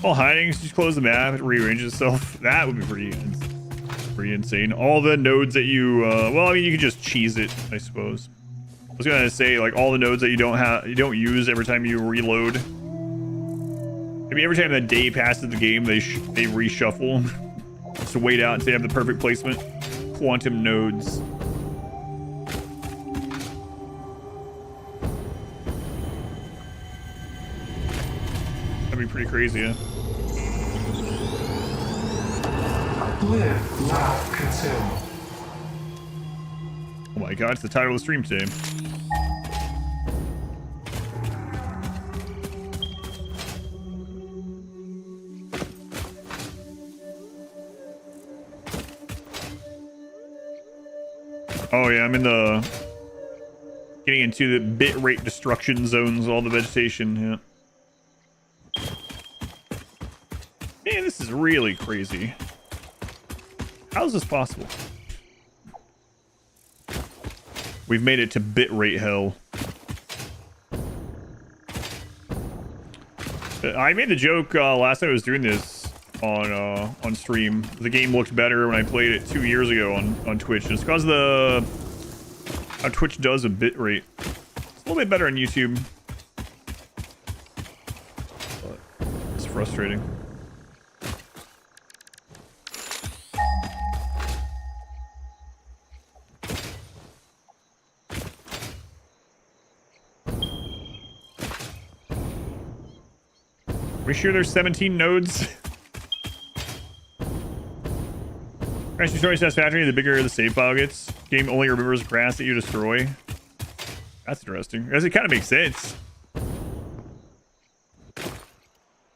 All hiding, just close the map, it rearranges itself. That would be pretty insane. All the nodes that you, well, I mean, you could just cheese it, I suppose. I was gonna say, like, all the nodes that you don't use every time you reload. Maybe every time the day passes the game, they reshuffle. Just to wait out until they have the perfect placement. Quantum nodes. That'd be pretty crazy, yeah. Live, laugh, consume. Oh my god, it's the title of the stream today. Oh yeah, I'm in the... getting into the bitrate destruction zones, all the vegetation, yeah. Man, this is really crazy. How is this possible? We've made it to bitrate hell. I made the joke last time I was doing this on stream. The game looked better when I played it 2 years ago on Twitch. And it's because the how Twitch does a bitrate. It's a little bit better on YouTube. But it's frustrating. We sure there's 17 nodes? As you destroy Satisfactory, the bigger the save file gets. Game only remembers grass that you destroy. That's interesting. Because it kind of makes sense.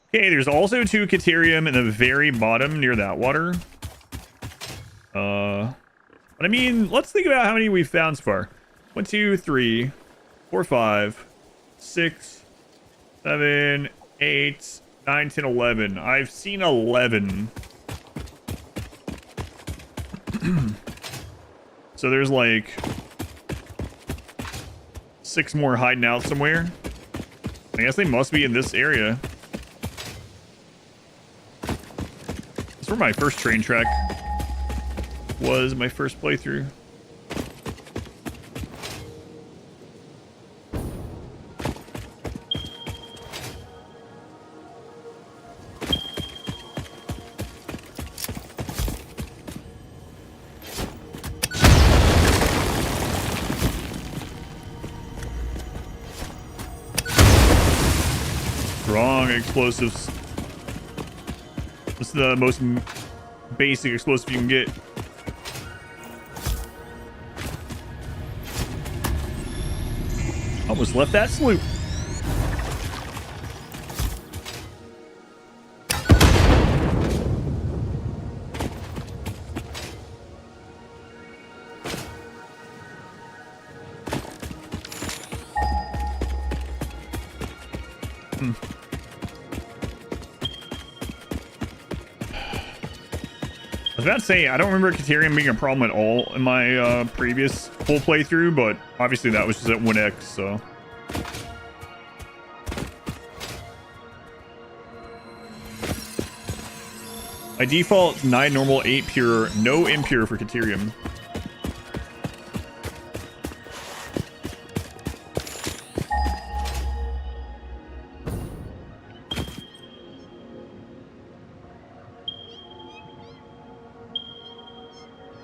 Okay, there's also 2 Caterium in the very bottom near that water. But I mean, let's think about how many we've found so far. 1, 2, 3, 4, 5, 6, 7, 8, 9, 10, 11. I've seen 11. So there's like 6 more hiding out somewhere. I guess they must be in this area. That's where my first train track was, my first playthrough. Strong explosives. This is the most basic explosive you can get. Almost left that sloop. I was about to say, I don't remember Caterium being a problem at all in my previous full playthrough, but obviously that was just at 1x, so. By default, 9 normal, 8 pure, no impure for Caterium.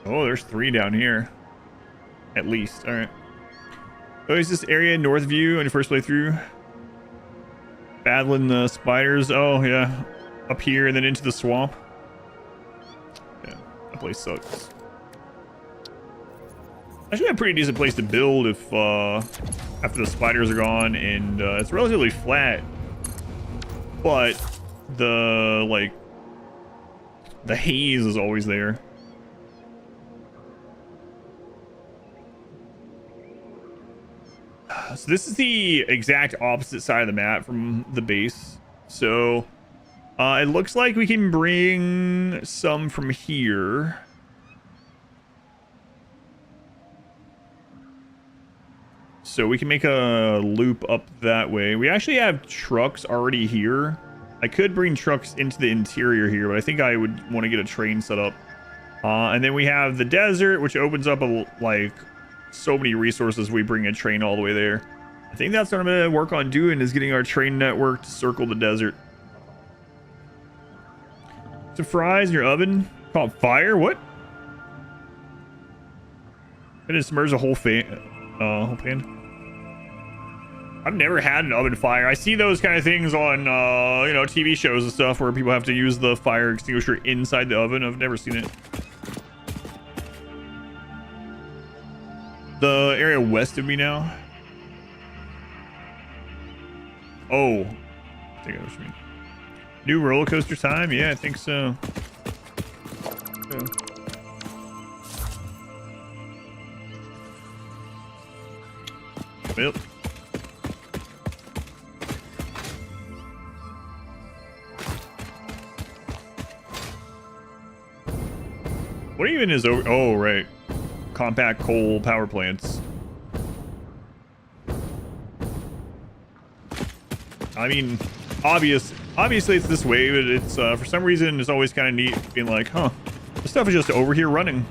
Oh, there's 3 down here. At least. Alright. Oh, is this area north view on your first playthrough? Battling the spiders. Oh, yeah. Up here and then into the swamp. Yeah, that place sucks. Actually, a pretty decent place to build if, after the spiders are gone, and it's relatively flat. But the, like, the haze is always there. So this is the exact opposite side of the map from the base. So it looks like we can bring some from here. So we can make a loop up that way. We actually have trucks already here. I could bring trucks into the interior here, but I think I would want to get a train set up. And then we have the desert, which opens up like so many resources. We bring a train all the way there. I think that's what I'm going to work on doing, is getting our train network to circle the desert. Some fries in your oven caught fire? What? It just submerged a whole pan. I've never had an oven fire. I see those kind of things on, you know, TV shows and stuff where people have to use the fire extinguisher inside the oven. I've never seen it. The area west of me now. Oh, I think I know what you mean. New roller coaster time? Yeah, I think so. Yeah. Well. What even is over? Oh, right. Compact coal power plants. I mean, obviously it's this way, but it's for some reason it's always kind of neat being like, huh, this stuff is just over here running.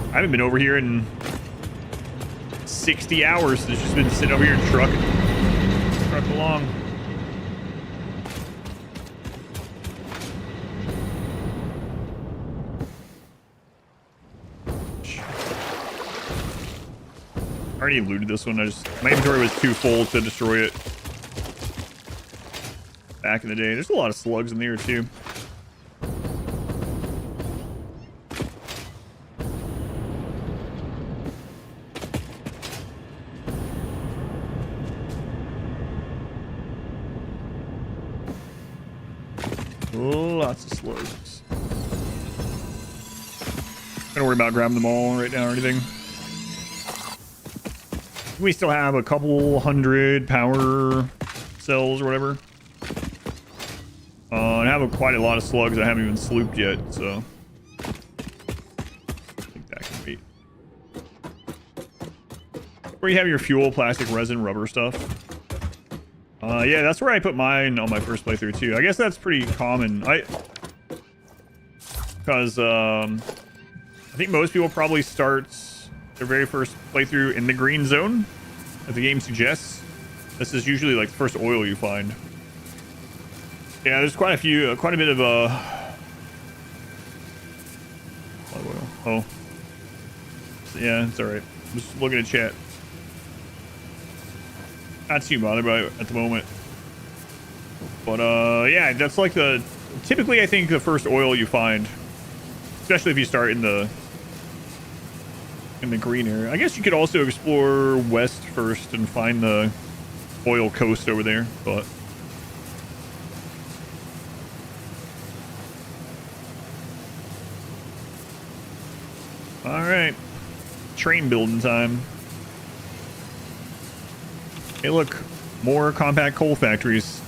I haven't been over here in 60 hours. It's just been sitting over here and truck along. I already looted this one. My inventory was too full to destroy it back in the day. There's a lot of slugs in there too. Lots of slugs. Don't worry about grabbing them all right now or anything. We still have a couple hundred power cells or whatever. And I have quite a lot of slugs I haven't even slooped yet, so I think that can wait. Where you have your fuel, plastic, resin, rubber stuff. Yeah, that's where I put mine on my first playthrough too. I guess that's pretty common. Because I think most people probably start their very first playthrough in the green zone, as the game suggests. This is usually like the first oil you find. Yeah, there's quite a bit of oil. Oh, so, yeah, it's all right. I'm just looking at chat. Not too bothered by it at the moment. But yeah, that's like typically I think the first oil you find, especially if you start in the green area. I guess you could also explore west first and find the oil coast over there, but all right, train building time. Hey, look, more compact coal factories.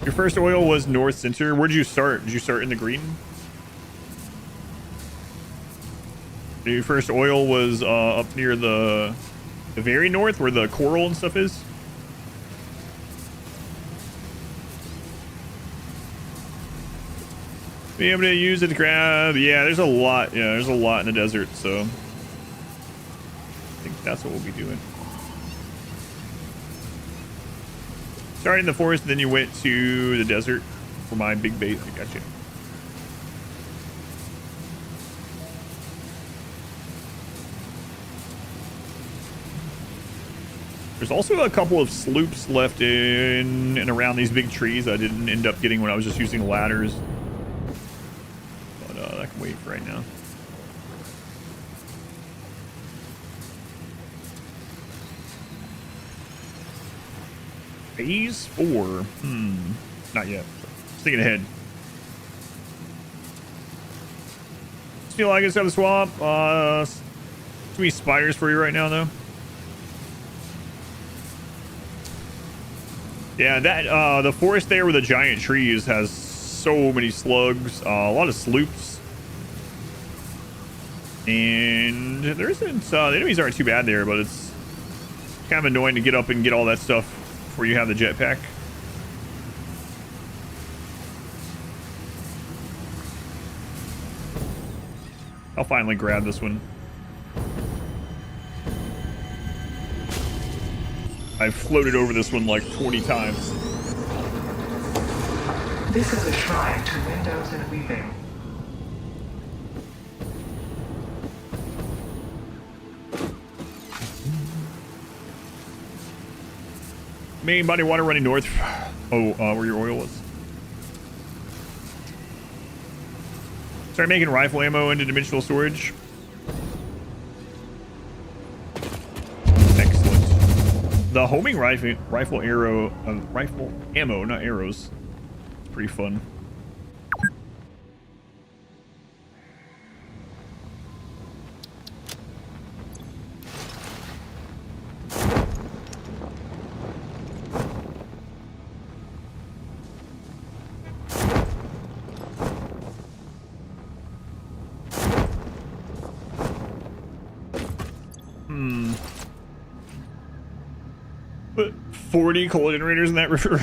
Your first oil was north center. Where did you start? Did you start in the green? Your first oil was up near the very north where the coral and stuff is. Be able to use it to grab. Yeah, there's a lot. Yeah, there's a lot in the desert. So I think that's what we'll be doing. Starting in the forest, then you went to the desert for my big bait. I got you. There's also a couple of sloops left in and around these big trees I didn't end up getting when I was just using ladders. But I can wait for right now. Phase 4. Not yet. Just thinking ahead. Just feel like it's got the swamp. Too many spiders for you right now, though. Yeah, that the forest there with the giant trees has so many slugs, a lot of sloops, and there isn't. The enemies aren't too bad there, but it's kind of annoying to get up and get all that stuff before you have the jetpack. I'll finally grab this one. I've floated over this one like 20 times. This is a shrine to windows and weaving. Main body water running north. Oh, where your oil was. Start making rifle ammo into dimensional storage. The homing rifle arrow, rifle ammo, not arrows. It's pretty fun. Put 40 coal generators in that river.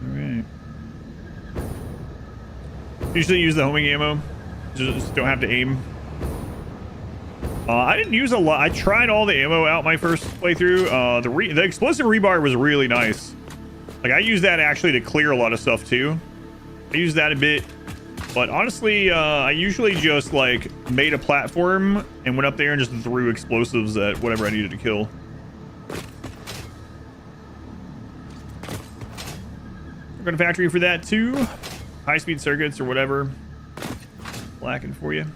Alright. Usually use the homing ammo. Just don't have to aim. I didn't use a lot. I tried all the ammo out my first playthrough. The explosive rebar was really nice. Like, I used that actually to clear a lot of stuff too. I used that a bit. But honestly, I usually just like made a platform and went up there and just threw explosives at whatever I needed to kill. We're going to factory for that too. High-speed circuits or whatever. Lacking for you.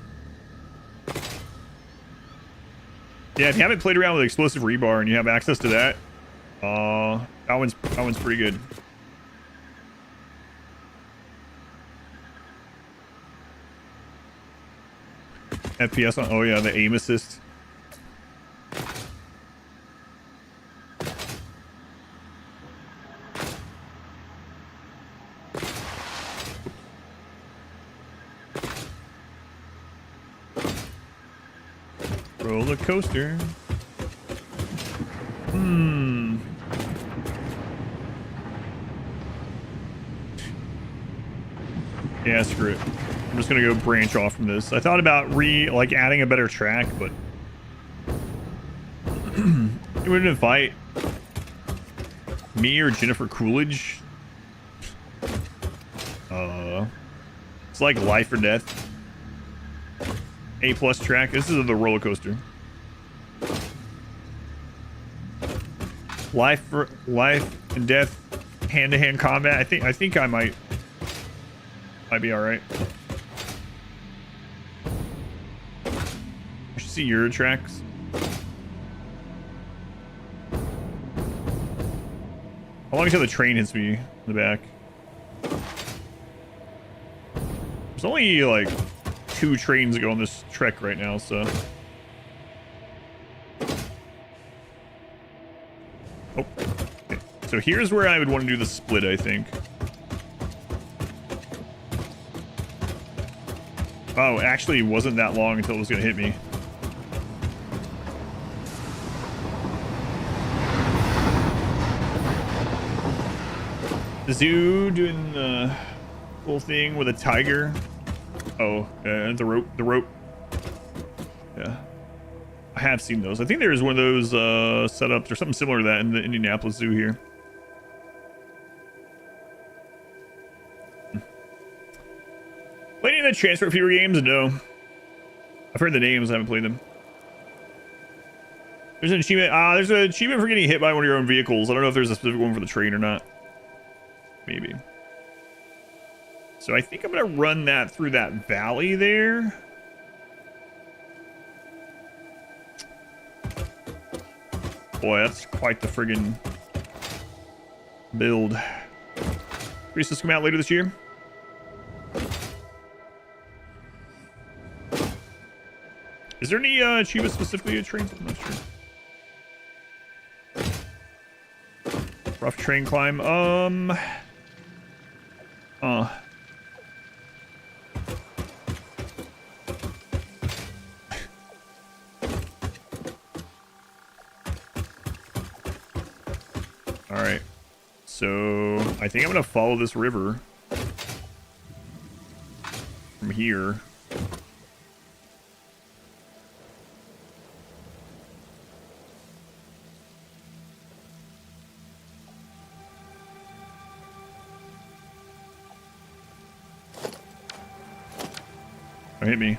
Yeah, if you haven't played around with explosive rebar and you have access to that, that one's pretty good. FPS on, oh yeah, the aim assist. Roller coaster. Yeah, screw it. I'm just gonna go branch off from this. I thought about adding a better track, but it wouldn't invite me or Jennifer Coolidge. It's like life or death. A+ track. This is the roller coaster. Life and death, hand-to-hand combat. I think I might be all right. You should see Euro tracks. How long until the train hits me in the back? There's only like 2 trains go on this trek right now, so Oh, okay. So here's where I would want to do the split, I think. Oh, actually, it wasn't that long until it was going to hit me. The zoo doing the whole thing with a tiger. Oh, the rope. Yeah. I have seen those. I think there's one of those setups or something similar to that in the Indianapolis Zoo here. Played any of the Transfer Fever games? No. I've heard the names, I haven't played them. There's an achievement. There's an achievement for getting hit by one of your own vehicles. I don't know if there's a specific one for the train or not. Maybe. So I think I'm gonna run that through that valley there. Boy, that's quite the friggin' build. Increase this come out later this year. Is there any achievement specifically at trains? I'm not sure. Rough train climb. All right. So I think I'm gonna follow this river from here. Don't hit me.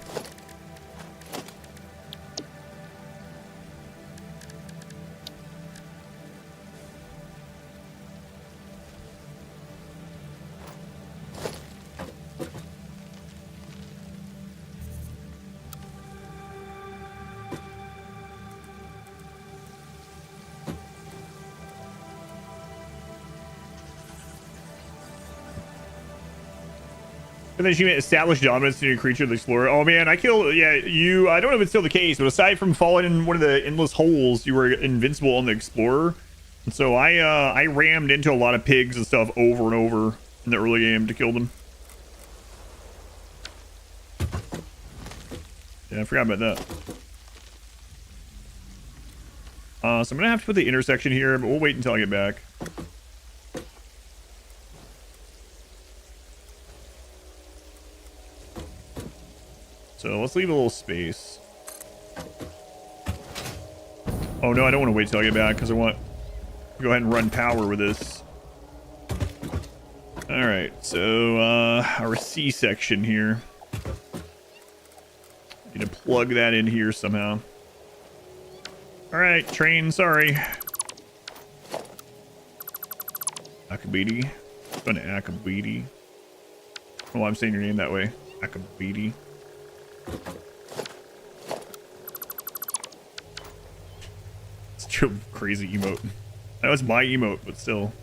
And then she established dominance in your creature, the explorer. Oh man, I killed. Yeah, you. I don't know if it's still the case, but aside from falling in one of the endless holes, you were invincible on the explorer. And so I rammed into a lot of pigs and stuff over and over in the early game to kill them. Yeah, I forgot about that. So I'm gonna have to put the intersection here, but we'll wait until I get back. So let's leave a little space. Oh no, I don't want to wait till I get back because I want to go ahead and run power with this. All right, so our C section here. Need to plug that in here somehow. All right, train, sorry. Akabidi. Going to Akabidi. Oh, I'm saying your name that way. Akabidi. It's a crazy emote. That was my emote, but still.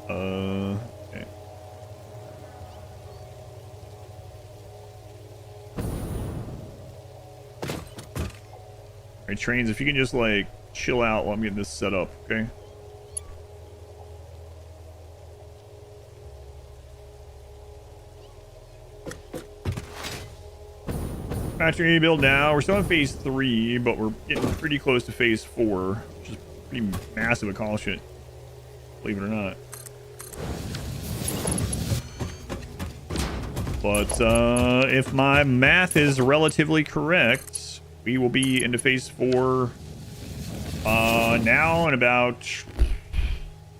Okay. Alright, trains, if you can just like chill out while I'm getting this set up, okay? Factory build now. We're still in phase 3, but we're getting pretty close to phase 4, which is pretty massive accomplishment, believe it or not. But if my math is relatively correct, we will be into phase 4 now in about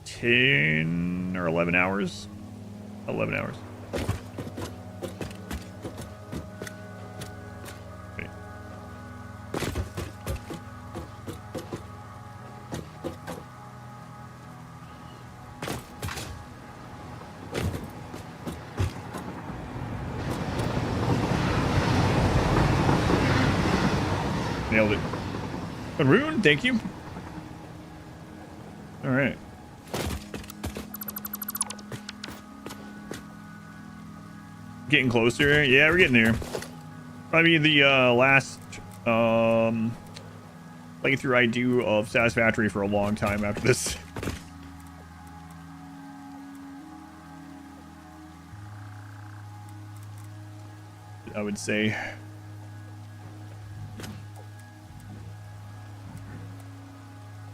10 or 11 hours. 11 hours. Nailed it. A rune, thank you. All right. Getting closer. Yeah, we're getting there. Probably the last playthrough I do of Satisfactory for a long time after this. I would say.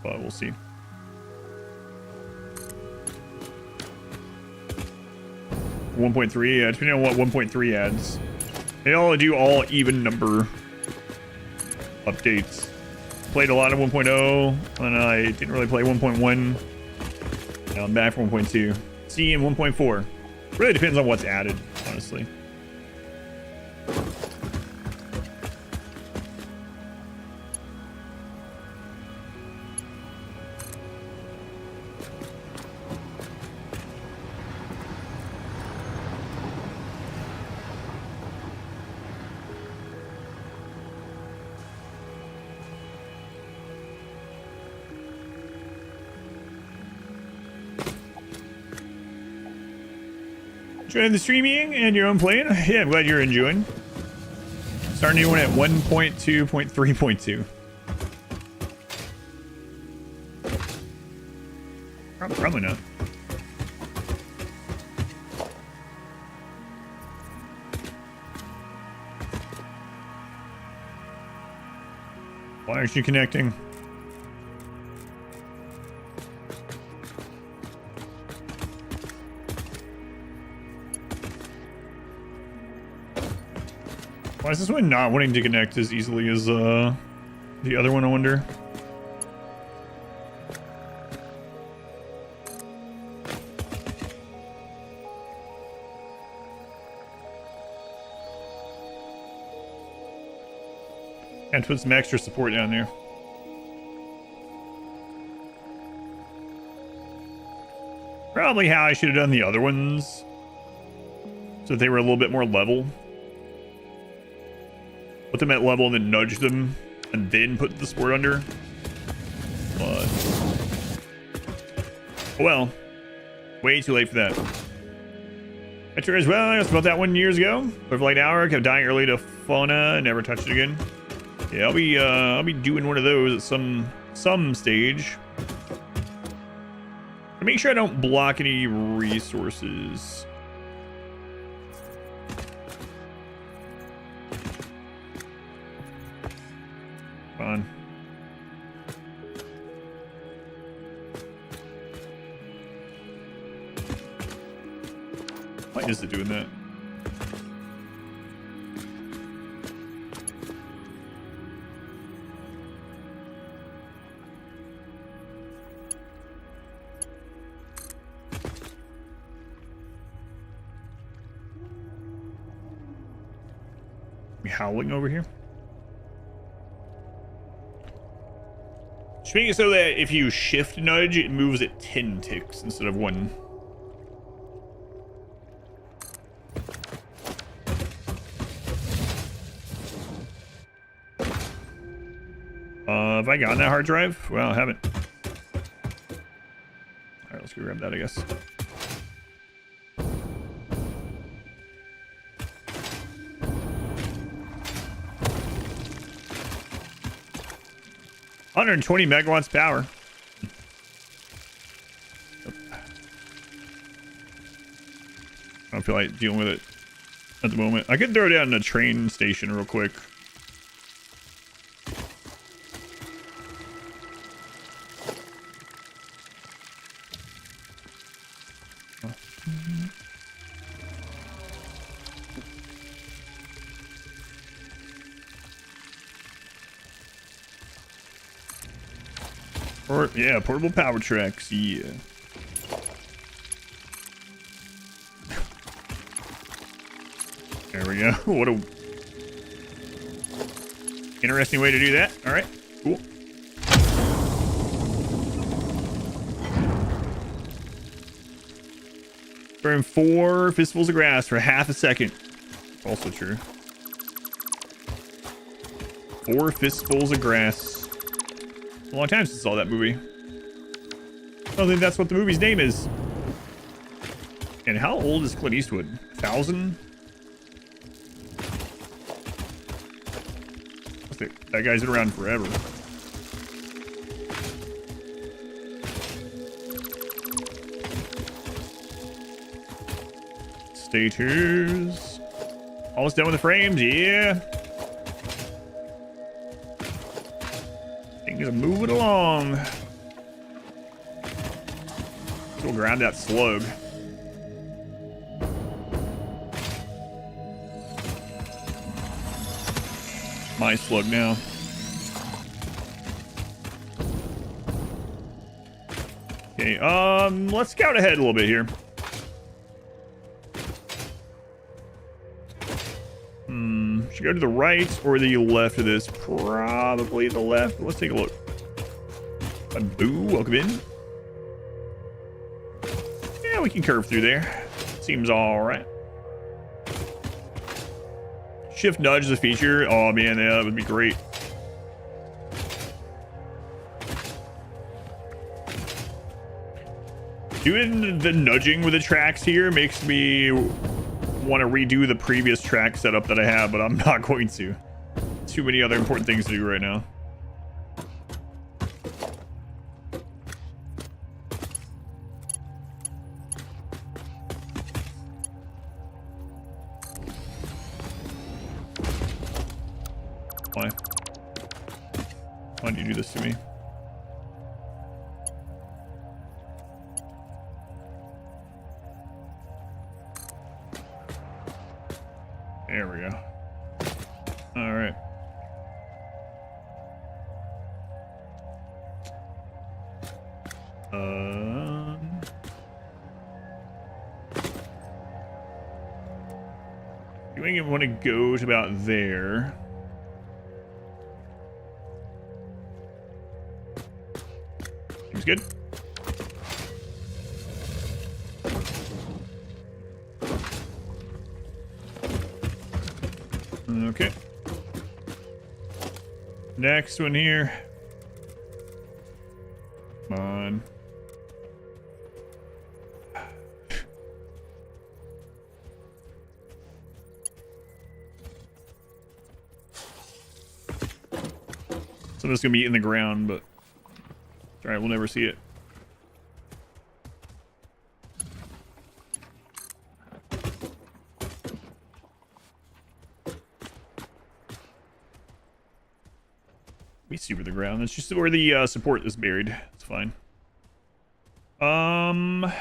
But we'll see. .3, yeah, depending on what 1.3 adds. They all do all even number updates. Played a lot of 1.0, and I didn't really play 1.1. Now I'm back for 1.2. C and 1.4. Really depends on what's added, honestly. Enjoying the streaming and your own playing? Yeah, I'm glad you're enjoying. Starting a new one at 1.2.3.2. Probably not. Why aren't you connecting? Why is this one not wanting to connect as easily as the other one, I wonder? And put some extra support down there. Probably how I should have done the other ones, so that they were a little bit more level. Put them at level and then nudge them and then put the support under. But oh well, way too late for that. Metro as well. I was about that one years ago. For like an hour, kept dying early to fauna and never touched it again. Yeah, I'll be doing one of those at some stage. To make sure I don't block any resources. On. Why is it doing that? We howling over here? Just make it so that if you shift nudge, it moves at 10 ticks instead of 1. Have I gotten that hard drive? Well, I haven't. Alright, let's go grab that, I guess. $120 megawatts power. I don't feel like dealing with it at the moment. I could throw down a train station real quick. Or yeah, portable power tracks. Yeah. There we go. What a interesting way to do that. All right, cool. Burn 4 fistfuls of grass for half a second. Also true. 4 fistfuls of grass. A long time since I saw that movie. I don't think that's what the movie's name is. And how old is Clint Eastwood? 1,000? That guy's been around forever. Stators. Almost done with the frames, yeah. Things are moving along. So we'll grab that slug. My slug now. Okay, let's scout ahead a little bit here. Should go to the right or the left of this? Probably the left. Let's take a look. Boo, welcome in. Yeah, we can curve through there. Seems all right. Shift nudge is a feature. Oh man, yeah, that would be great. Doing the nudging with the tracks here makes me want to redo the previous track setup that I have, but I'm not going to. Too many other important things to do right now. Why? Why did you do this to me? There we go. All right. You ain't want to go to about there. Seems good. Okay. Next one here. Come on. Some of this is gonna be in the ground, but it's alright, we'll never see it. We see where the ground. That's just where the support is buried. It's fine. I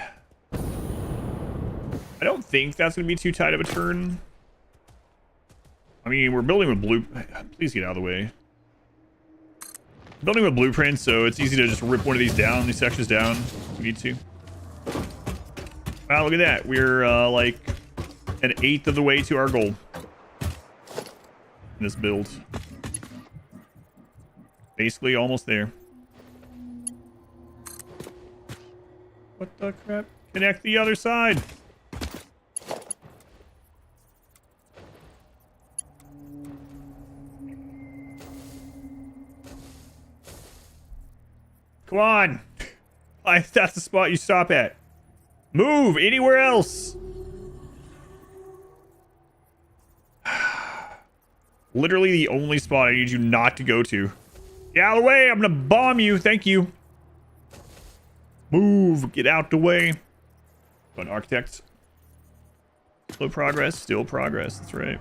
don't think that's gonna be too tight of a turn. I mean, we're building with blue. Please get out of the way. Building with blueprints, so it's easy to just rip one of these down, these sections down, if we need to. Wow, look at that. We're like an 1/8 of the way to our goal in this build. Basically almost there. What the crap? Connect the other side. Come on. That's the spot you stop at. Move anywhere else. Literally the only spot I need you not to go to. Get out of the way. I'm going to bomb you. Thank you. Move. Get out the way. Fun architect. Slow progress. Still progress. That's right.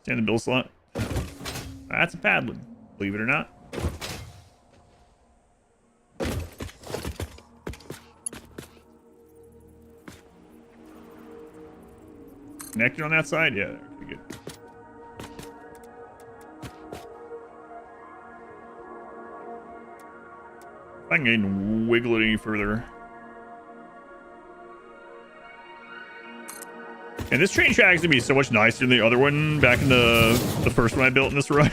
Stand the bill slot. That's a paddling. Believe it or not. Connected on that side? Yeah, pretty good. If I can wiggle it any further. And this train track is gonna be so much nicer than the other one back in the first one I built in this run.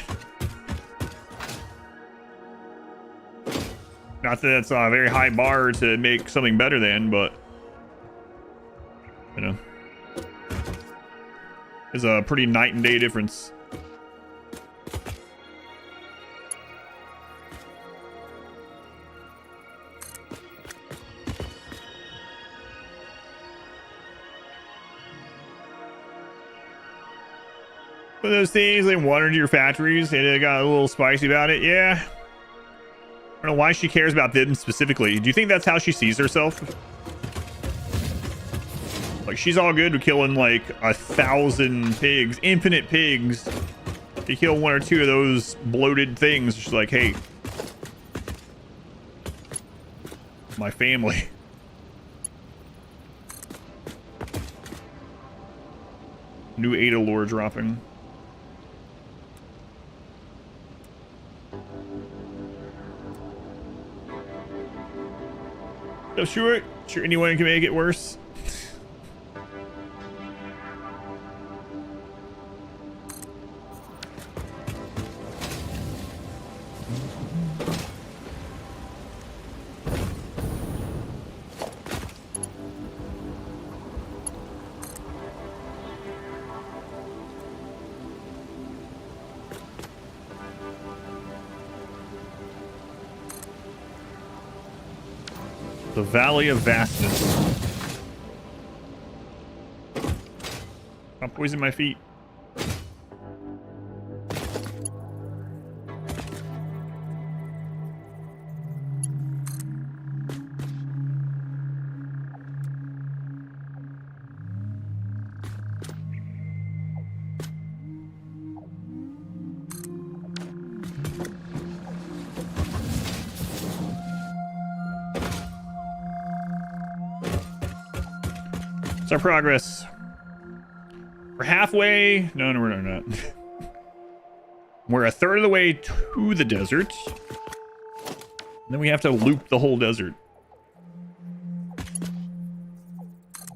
Not that it's a very high bar to make something better than, but you know. Is a pretty night and day difference. One of those things, they wandered to your factories and it got a little spicy about it. Yeah. I don't know why she cares about them specifically. Do you think that's how she sees herself? Like, she's all good with killing like 1,000 pigs, infinite pigs. If you kill one or two of those bloated things, she's like, hey, my family. New Ada lore dropping. So sure anyone can make it worse. The Valley of Vastness. I'll poison my feet. It's our progress. We're halfway. No, we're not. We're a third of the way to the desert. And then we have to loop the whole desert.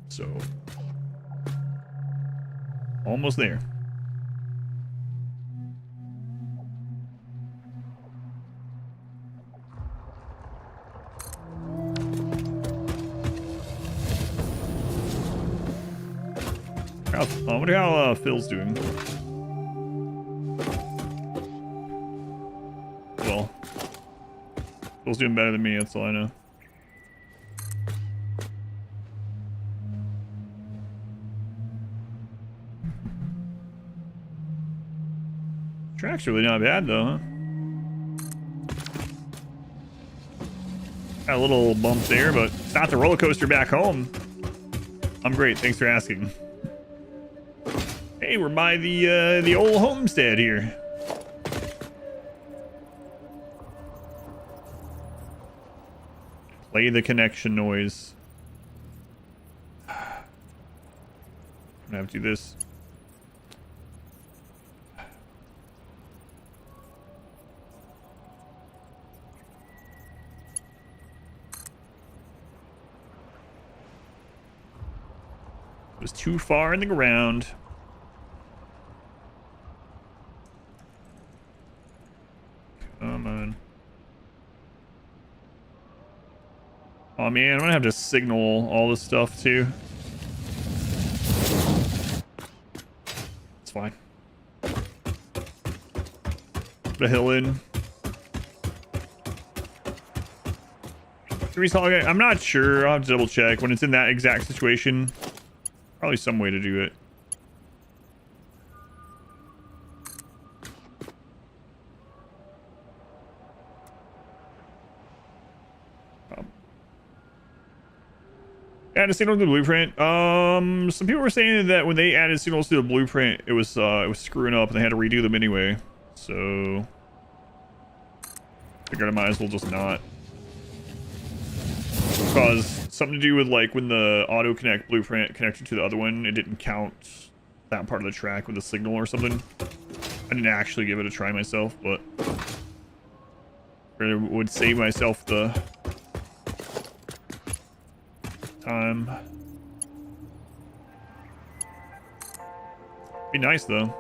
So, almost there. I wonder how Phil's doing. Well, Phil's doing better than me, that's all I know. Track's really not bad though, huh? Got a little bump there, but it's not the roller coaster back home. I'm great, thanks for asking. Hey, we're by the old homestead here. Play the connection noise. I'm gonna have to do this. It was too far in the ground. Come on. Oh man, I'm gonna have to signal all this stuff too. It's fine. Put a hill in. I'm not sure. I'll have to double check when it's in that exact situation. Probably some way to do it. Add a signal to the blueprint. Some people were saying that when they added signals to the blueprint, it was screwing up and they had to redo them anyway. So figured I might as well just not. Because something to do with like when the auto connect blueprint connected to the other one, it didn't count that part of the track with the signal or something. I didn't actually give it a try myself, but it would save myself the time. Be nice though.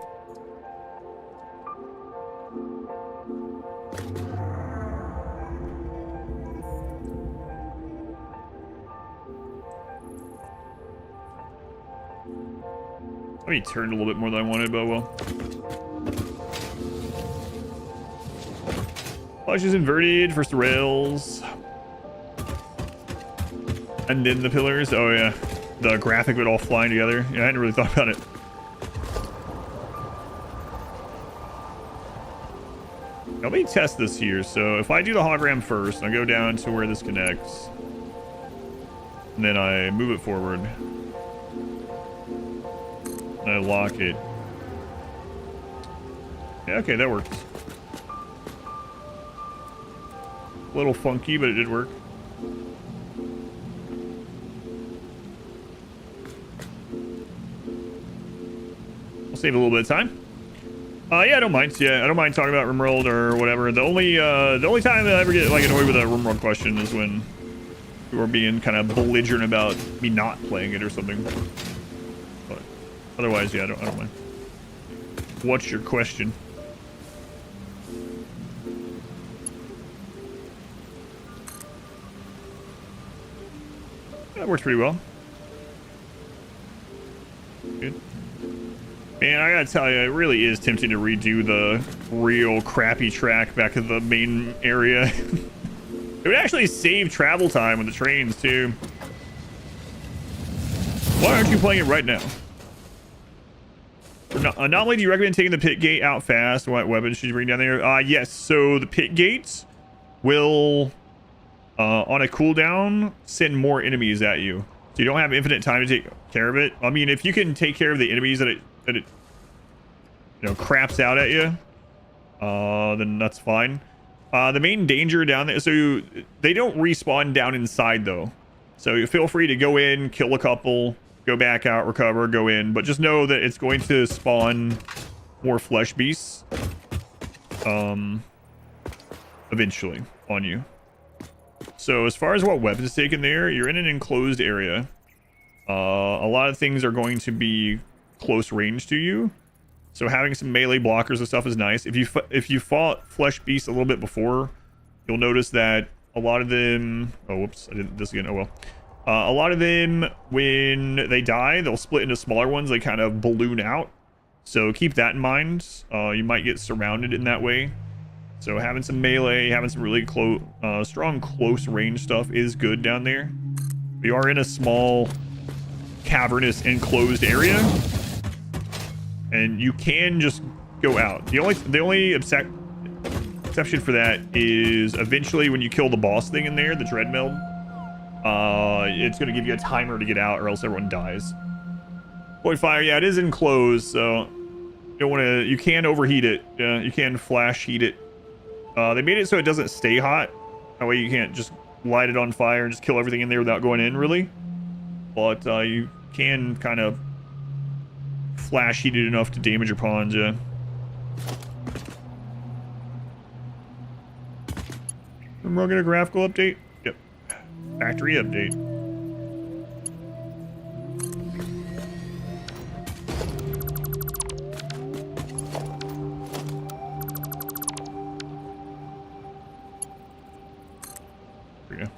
I mean, turned a little bit more than I wanted, but well. Flash is inverted, first the rails. And then the pillars. Oh yeah. The graphic would all flying together. Yeah, I hadn't really thought about it. Let me test this here. So if I do the hologram first, I go down to where this connects. And then I move it forward. And I lock it. Yeah, okay, that works. A little funky, but it did work. We'll save a little bit of time. Yeah, I don't mind. Yeah, I don't mind talking about RimWorld or whatever. The only time I ever get like annoyed with a RimWorld question is when people are being kind of belligerent about me not playing it or something. But otherwise, yeah, I don't mind. What's your question? That works pretty well. Good. Man, I gotta tell you, it really is tempting to redo the real crappy track back at the main area. It would actually save travel time with the trains, too. Why aren't you playing it right now? Not only do you recommend taking the pit gate out fast, what weapons should you bring down there? Yes, so the pit gates will, on a cooldown, send more enemies at you. So you don't have infinite time to take care of it. I mean, if you can take care of the enemies that it you know, craps out at you, then that's fine. The main danger down there, so they don't respawn down inside though. So you feel free to go in, kill a couple, go back out, recover, go in, but just know that it's going to spawn more flesh beasts eventually on you. So as far as what weapons taken there, you're in an enclosed area. A lot of things are going to be close range to you, so having some melee blockers and stuff is nice. If you fought flesh beasts a little bit before, you'll notice that a lot of them, oh whoops, I did this again, oh well. A lot of them, when they die, they'll split into smaller ones. They kind of balloon out, so keep that in mind. You might get surrounded in that way, so having some melee, having some really strong close range stuff is good down there. We are in a small cavernous enclosed area, and you can just go out. The only exception for that is eventually when you kill the boss thing in there, the dread meld, it's going to give you a timer to get out, or else everyone dies. Point fire, yeah, it is enclosed, so you don't want to. You can overheat it. You can flash heat it. They made it so it doesn't stay hot. That way you can't just light it on fire and just kill everything in there without going in, really. But you can kind of flash heat it enough to damage your pawns, yeah. We're gonna graphical update? Yep. Factory update. There we go.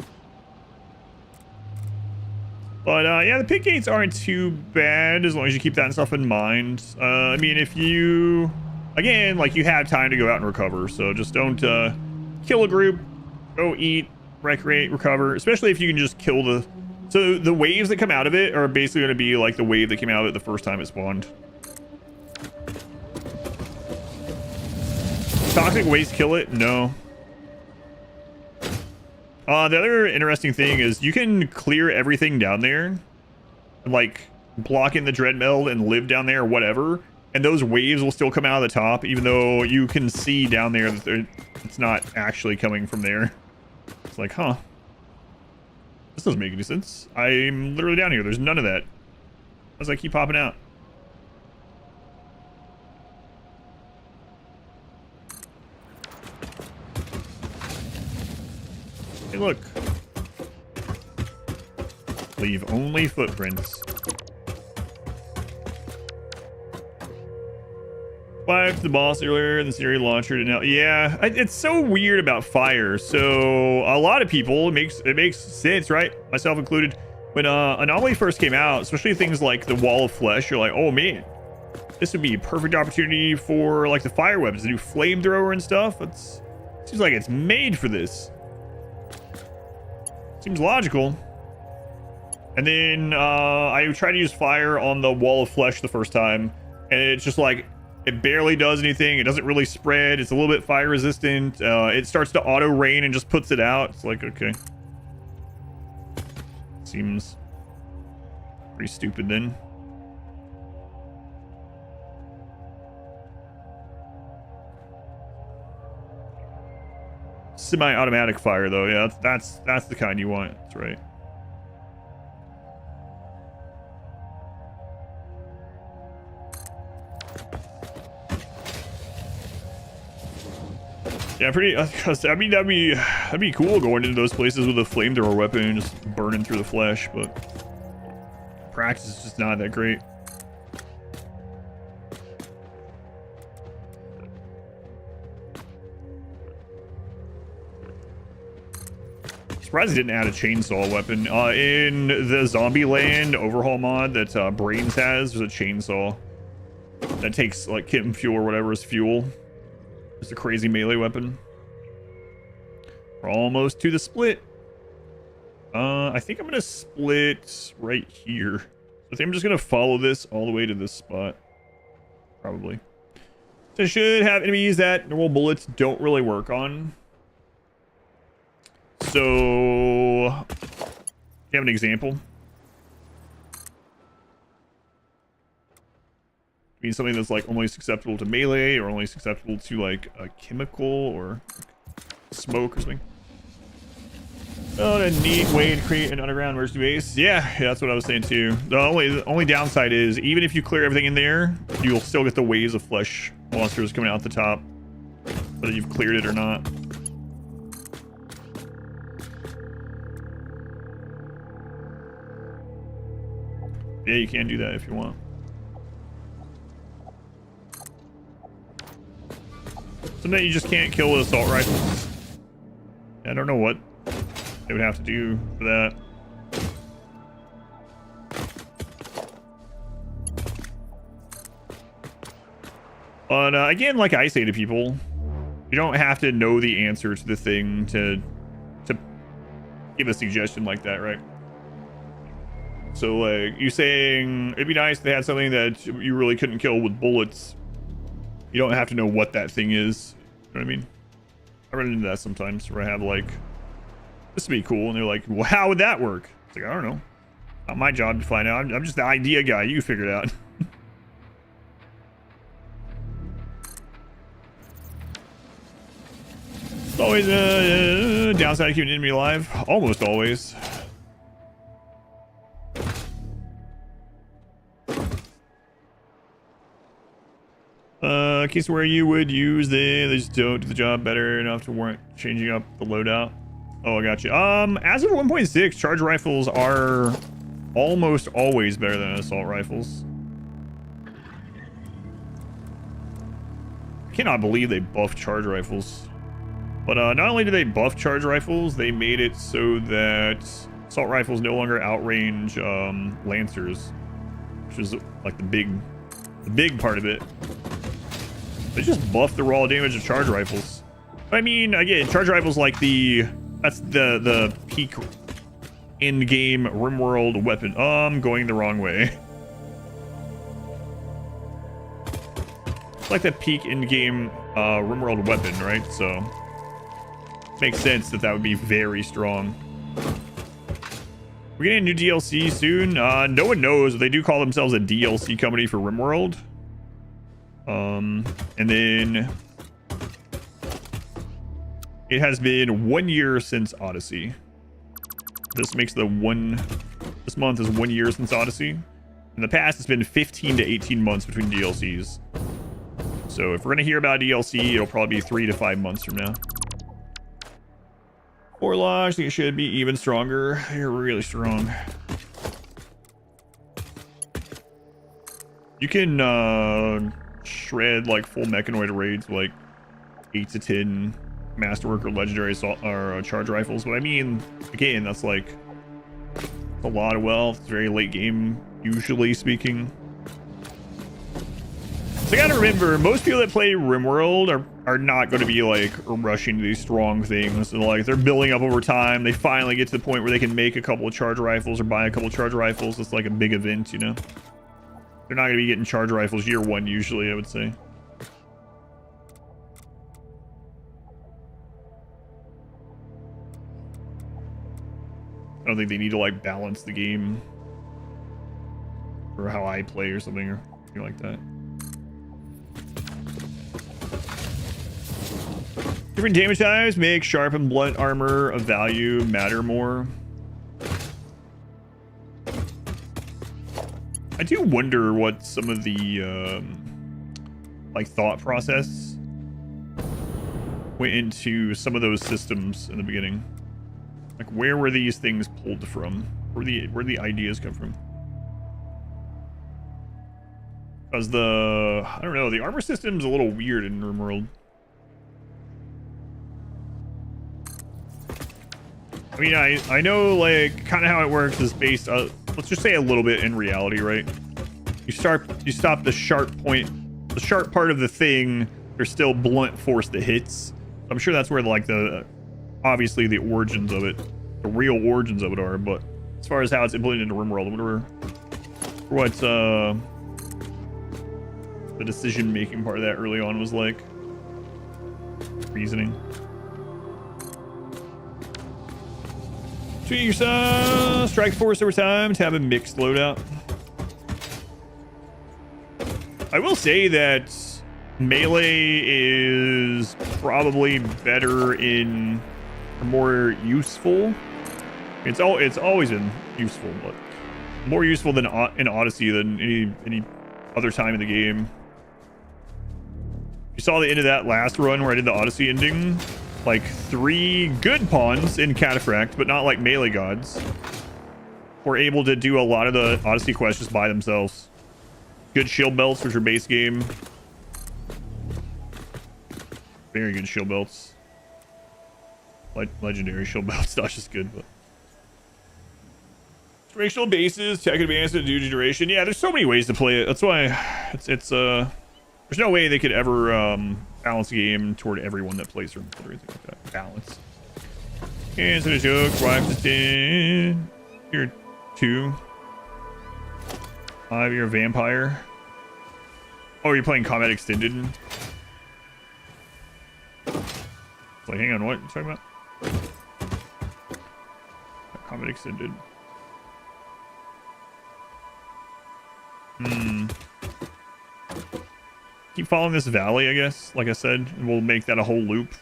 But yeah, the pit gates aren't too bad as long as you keep that stuff in mind. I mean, if you, again, like, you have time to go out and recover, so just don't kill a group, go eat, recreate, recover, especially if you can just kill the... So the waves that come out of it are basically going to be like the wave that came out of it the first time it spawned. Toxic waste kill it? No. The other interesting thing is you can clear everything down there, like block in the dread meld and live down there or whatever, and those waves will still come out of the top, even though you can see down there that it's not actually coming from there. It's like, huh, this doesn't make any sense. I'm literally down here. There's none of that. How does that keep popping out? Hey, look. Leave only footprints. Flagged the boss earlier in the series launcher to now. Yeah, it's so weird about fire. So a lot of people, it makes sense, right? Myself included. When Anomaly first came out, especially things like the Wall of Flesh, you're like, oh man, this would be a perfect opportunity for like the fire weapons, the new flamethrower and stuff. Seems like it's made for this. Seems logical. And then I tried to use fire on the Wall of Flesh the first time, and it's just like It barely does anything. It doesn't really spread. It's a little bit fire resistant. It starts to auto rain and just puts it out. It's like, okay. Seems pretty stupid then. Semi-automatic fire though. Yeah, that's the kind you want. That's right. Yeah, pretty. I mean, that'd be cool going into those places with a flamethrower weapon and just burning through the flesh, but practice is just not that great. Surprised they didn't add a chainsaw weapon. In the zombie land overhaul mod that Brains has, there's a chainsaw that takes like kitten fuel or whatever is fuel. It's a crazy melee weapon. We're almost to the split. I think I'm gonna split right here. I think I'm just gonna follow this all the way to this spot. Probably. So I should have enemies that normal bullets don't really work on. So, you have an example? Mean something that's like only susceptible to melee or only susceptible to like a chemical or smoke or something. Oh, a neat way to create an underground emergency base. Yeah, that's what I was saying too. The only downside is even if you clear everything in there, you'll still get the waves of flesh monsters coming out the top, whether you've cleared it or not. Yeah, you can do that if you want. Something you just can't kill with assault rifles. I don't know what they would have to do for that. But again, like I say to people, you don't have to know the answer to the thing to give a suggestion like that, right? So like you saying it'd be nice if they had something that you really couldn't kill with bullets. You don't have to know what that thing is. You know what I mean? I run into that sometimes where I have like, this would be cool, and they're like, well, how would that work? It's like, I don't know. Not my job to find out. I'm just the idea guy. You figure it out. It's always a downside of keeping an enemy alive. Almost always. Case where you would use they just don't do the job better enough to warrant changing up the loadout. Oh, I got you. As of 1.6, charge rifles are almost always better than assault rifles. I cannot believe they buffed charge rifles. But not only did they buff charge rifles, they made it so that assault rifles no longer outrange lancers, which is like the big part of it. They just buffed the raw damage of charge rifles. I mean, again, charge rifles like that's the peak in-game RimWorld weapon. I'm going the wrong way. It's like the peak in-game RimWorld weapon, right? So makes sense that would be very strong. We're getting a new DLC soon. No one knows, but they do call themselves a DLC company for RimWorld. And then it has been 1 year since Odyssey. This makes this month is 1 year since Odyssey. In the past, it's been 15 to 18 months between DLCs. So if we're gonna hear about DLC, it'll probably be 3 to 5 months from now. Orlog, I think it should be even stronger. You're really strong. You can shred like full mechanoid raids like 8 to 10 masterwork or legendary assault or charge rifles. But I mean, again, that's like a lot of wealth. It's very late game, usually speaking. So you gotta remember, most people that play RimWorld are not going to be like rushing to these strong things. So like they're building up over time. They finally get to the point where they can make a couple of charge rifles or buy a couple of charge rifles. It's like a big event, you know. They're not going to be getting charge rifles year one usually, I would say. I don't think they need to like balance the game or how I play or something like that. Different damage types make sharp and blunt armor of value matter more. I do wonder what some of the like thought process went into some of those systems in the beginning. Like, where were these things pulled from? Where the ideas come from? Because I don't know, the armor system's a little weird in RimWorld. I mean, I know like kind of how it works is based let's just say a little bit in reality, right? You stop the sharp point, the sharp part of the thing, there's still blunt force that hits. I'm sure that's where like obviously the origins of it, the real origins of it are, but as far as how it's implemented into RimWorld, I wonder what the decision making part of that early on was like. Reasoning. Treat yourself. Strike force over time to have a mixed loadout. I will say that melee is probably better in, or more useful. It's always been useful, but more useful than in Odyssey than any other time in the game. You saw the end of that last run where I did the Odyssey ending. Like 3 good pawns in Cataphract, but not like melee gods, were able to do a lot of the Odyssey quests just by themselves. Good shield belts, which are base game. Very good shield belts. Legendary shield belts, not just good, but. Racial bases, tech advance, and duty duration. Yeah, there's so many ways to play it. That's why there's no way they could ever balance the game toward everyone that plays or anything like that. Balance. Answer the joke. 5 to 10. You're 2. 5. You're a vampire. Oh, you're playing combat extended. Like, hang on, what are you talking about? Combat extended. Keep following this valley, I guess. Like I said, and we'll make that a whole loop.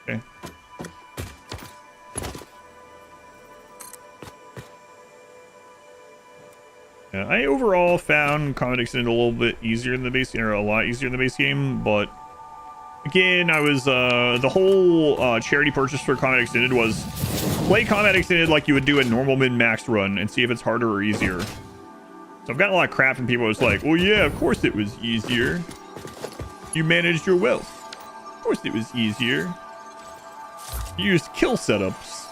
Okay. Yeah, I overall found Combat Extended a little bit easier in the base game, or a lot easier in the base game, but again, I was the whole charity purchase for Combat Extended was play Combat Extended like you would do a normal min-maxed run and see if it's harder or easier. So I've gotten a lot of crap from people who's like, well, yeah, of course it was easier. You managed your wealth. Of course it was easier. You used kill setups.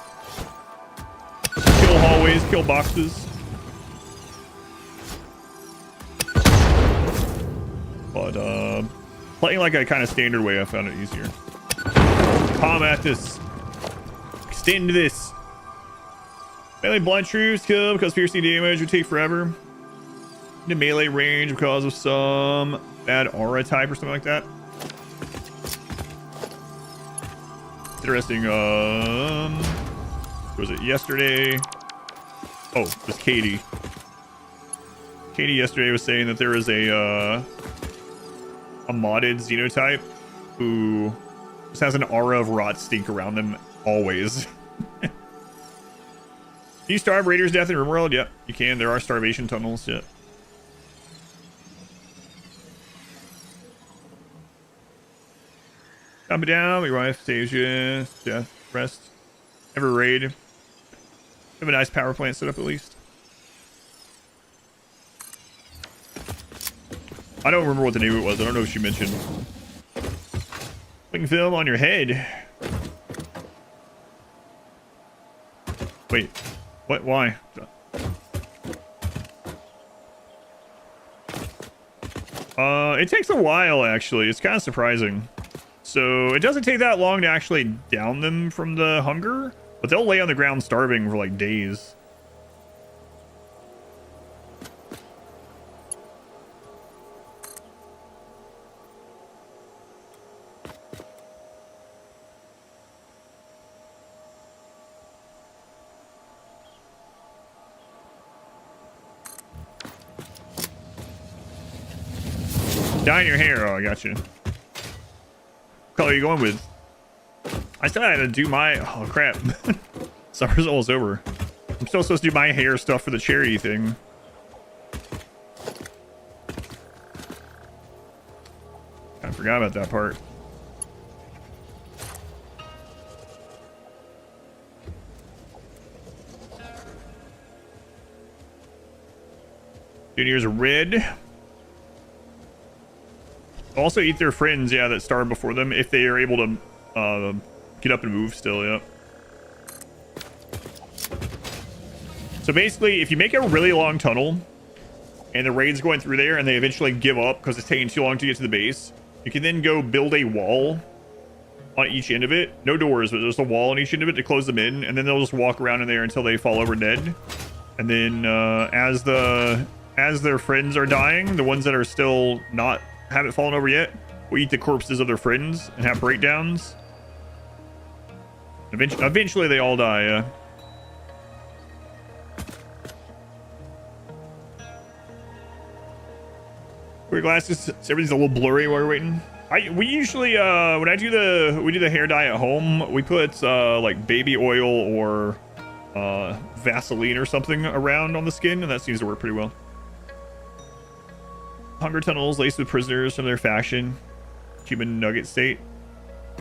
Kill hallways, kill boxes. But, playing like a kind of standard way, I found it easier. Combat this. Extend this. Melee blunt troops kill because piercing damage would take forever. Into melee range because of some bad aura type or something like that. Interesting. Was it yesterday? Oh, it was Katie. Katie yesterday was saying that there is a modded xenotype who just has an aura of rot stink around them always. Can you starve Raiders Death in RimWorld? Yep, you can. There are starvation tunnels. Yep. Calm it down. Your wife saves you. Death. Rest. Never raid. Have a nice power plant set up at least. I don't remember what the name of it was. I don't know if she mentioned. Cling film on your head. Wait. What? Why? It takes a while, actually. It's kind of surprising. So, it doesn't take that long to actually down them from the hunger, but they'll lay on the ground starving for like days. Dyeing your hair. Oh, I got you. What color are you going with? I still had to do my... Oh, crap. Summer's almost over. I'm still supposed to do my hair stuff for the charity thing. I forgot about that part. Juniors red. Also eat their friends, yeah, that starve before them if they are able to get up and move still, yeah. So basically, if you make a really long tunnel and the raid's going through there and they eventually give up because it's taking too long to get to the base, you can then go build a wall on each end of it. No doors, but there's a wall on each end of it to close them in, and then they'll just walk around in there until they fall over dead. And then as their friends are dying, the ones that are still haven't fallen over yet, will eat the corpses of their friends and have breakdowns. Eventually they all die, yeah. Wear glasses, so everything's a little blurry while we're waiting. We usually when we do the hair dye at home, we put like baby oil or Vaseline or something around on the skin, and that seems to work pretty well. Hunger tunnels laced with prisoners from their faction. Human nugget state.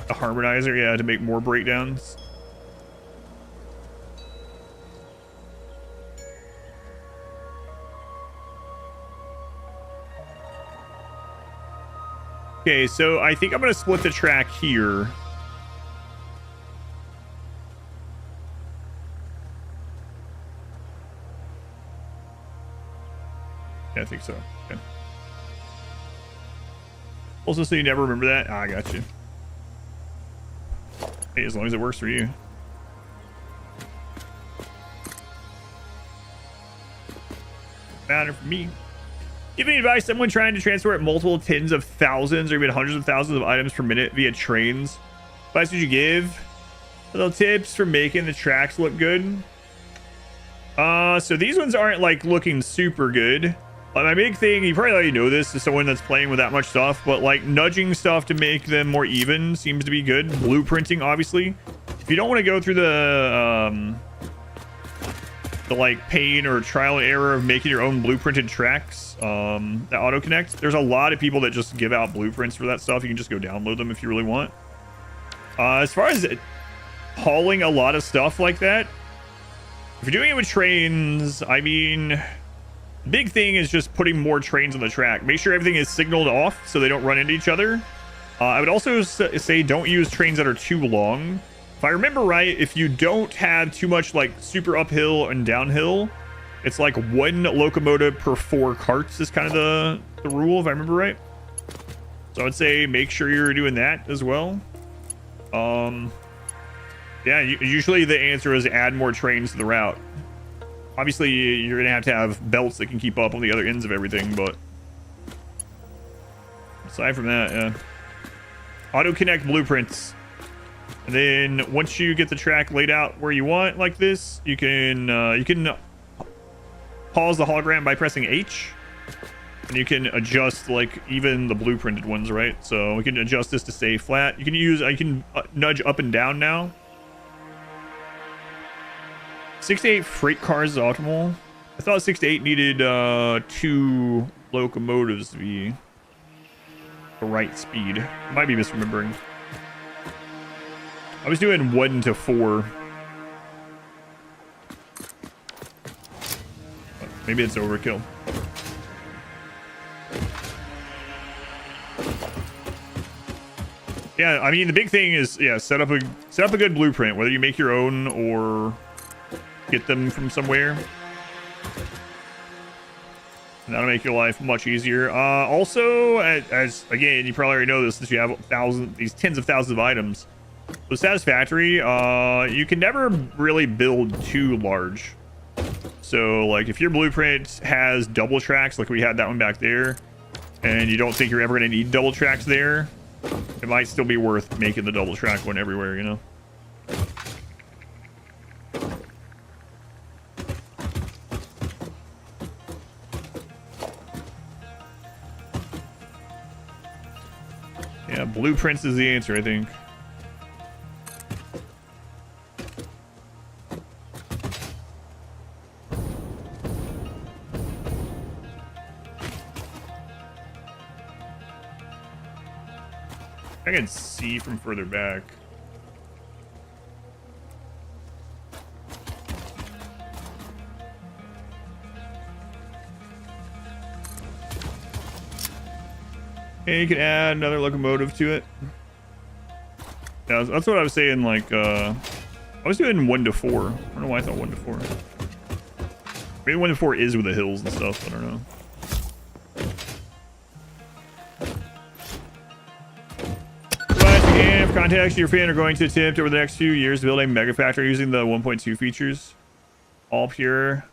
A harmonizer, yeah, to make more breakdowns. Okay, so I think I'm going to split the track here. Yeah, I think so. Okay. Also, so you never remember that? Ah, I got you. Hey, as long as it works for you. Matter for me. Giving advice, someone trying to transport multiple tens of thousands or even hundreds of thousands of items per minute via trains. Advice would you give? Little tips for making the tracks look good. So these ones aren't like looking super good. My big thing, you probably already know this as someone that's playing with that much stuff, but like nudging stuff to make them more even seems to be good. Blueprinting, obviously. If you don't want to go through the like pain or trial and error of making your own blueprinted tracks, that auto connect, there's a lot of people that just give out blueprints for that stuff. You can just go download them if you really want. As far as hauling a lot of stuff like that, if you're doing it with trains, I mean, the big thing is just putting more trains on the track. Make sure everything is signaled off so they don't run into each other. I would also say don't use trains that are too long. If I remember right, if you don't have too much like super uphill and downhill, it's like 1 locomotive per 4 carts is kind of the rule, if I remember right. So I would say make sure you're doing that as well. Yeah, usually the answer is add more trains to the route. Obviously, you're going to have belts that can keep up on the other ends of everything, but aside from that, yeah. Auto connect blueprints. And then once you get the track laid out where you want like this, you can pause the hologram by pressing H, and you can adjust like even the blueprinted ones, right? So we can adjust this to stay flat. You can I can nudge up and down now. 6 to 8 freight cars is optimal. I thought 6 to 8 needed 2 locomotives to be the right speed. I might be misremembering. I was doing 1 to 4. Maybe it's overkill. Yeah, I mean the big thing is set up a good blueprint, whether you make your own or get them from somewhere. And that'll make your life much easier. Also, as again, you probably already know this, since you have these tens of thousands of items. With Satisfactory, you can never really build too large. So, like, if your blueprint has double tracks, like we had that one back there, and you don't think you're ever going to need double tracks there, it might still be worth making the double track one everywhere, you know? Yeah, blueprints is the answer, I think. I can see from further back. Hey, you can add another locomotive to it. Yeah, that's what I was saying. Like, I was doing 1 to 4. I don't know why I thought 1 to 4. Maybe 1 to 4 is with the hills and stuff. I don't know. If contacts your fan are going to attempt over the next few years to build a mega factory using the 1.2 features, all pure. You're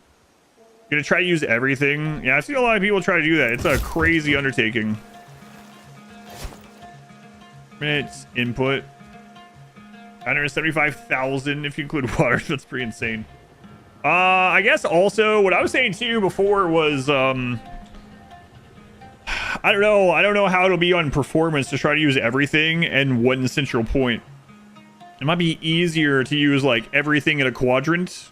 gonna try to use everything. Yeah, I've seen a lot of people try to do that. It's a crazy undertaking. Minutes input 175,000 if you include water. That's pretty insane. I guess also what I was saying too before was I don't know how it'll be on performance to try to use everything in one central point. It might be easier to use like everything in a quadrant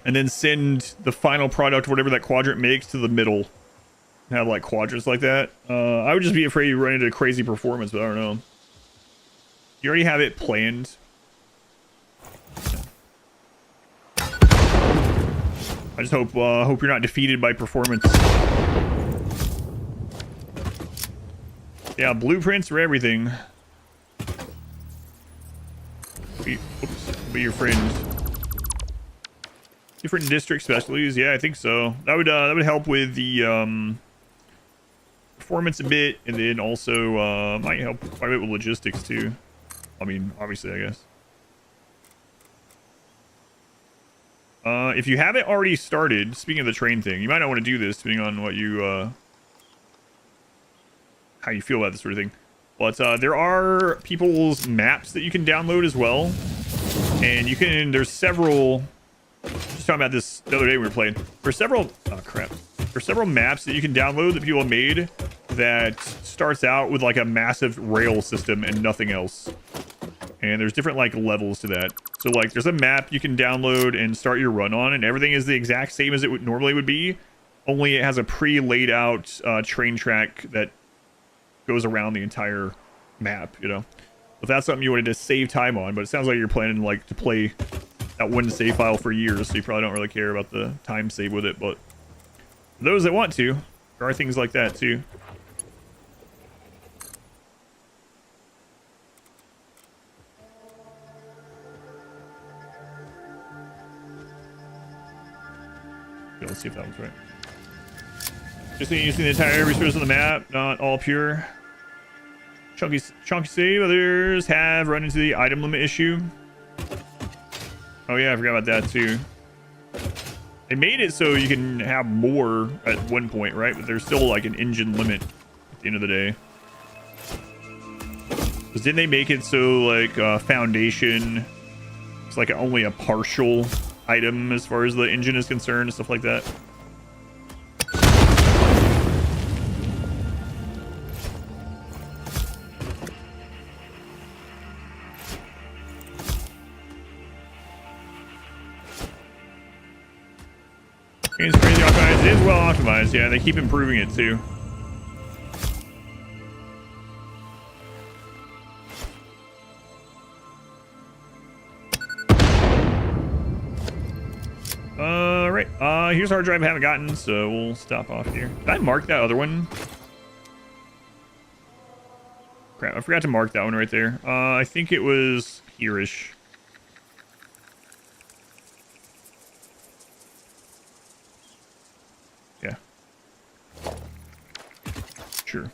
and then send the final product, whatever that quadrant makes, to the middle. Have like quadrants like that. I would just be afraid you run into crazy performance, but I don't know. You already have it planned. I just hope you're not defeated by performance. Yeah, blueprints for everything. Be your friend. Different district specialties. Yeah, I think so. That would help with the performance a bit, and then also might help quite a bit with logistics too. I mean, obviously, I guess. If you haven't already started, speaking of the train thing, you might not want to do this depending on what you how you feel about this sort of thing. But there are people's maps that you can download as well, and you can. There's several. Just talking about this the other day we were playing. There's several. Oh crap! There's several maps that you can download that people have made that starts out with like a massive rail system and nothing else. And there's different like levels to that. So like there's a map you can download and start your run on, and everything is the exact same as it would normally would be, only it has a pre-laid out train track that goes around the entire map, you know. If that's something you wanted to save time on, but it sounds like you're planning like to play that one save file for years, so you probably don't really care about the time save with it. But for those that want to, there are things like that too. Okay, let's see if that was right. Just using the entire resource on the map, not all pure. Chunky save. Others have run into the item limit issue. Oh yeah, I forgot about that too. They made it so you can have more at one point, right? But there's still like an engine limit at the end of the day. Because didn't they make it so like foundation, it's like only a partial item as far as the engine is concerned and stuff like that? It's crazy optimized. It is well optimized. Yeah, they keep improving it too. Right. Here's hard drive I haven't gotten, so we'll stop off here. Did I mark that other one? Crap, I forgot to mark that one right there. I think it was here-ish. Yeah. Sure.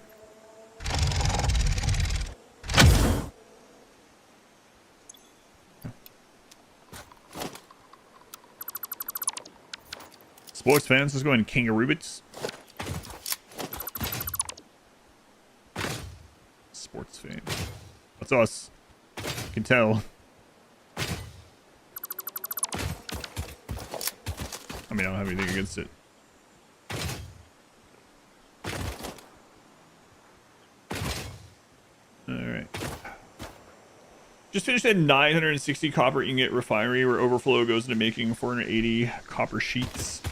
Sports fans, let's go ahead and Kangaroobits. Sports fan. That's us. You can tell. I mean, I don't have anything against it. just finished a 960 copper ingot refinery where overflow goes into making 480 copper sheets.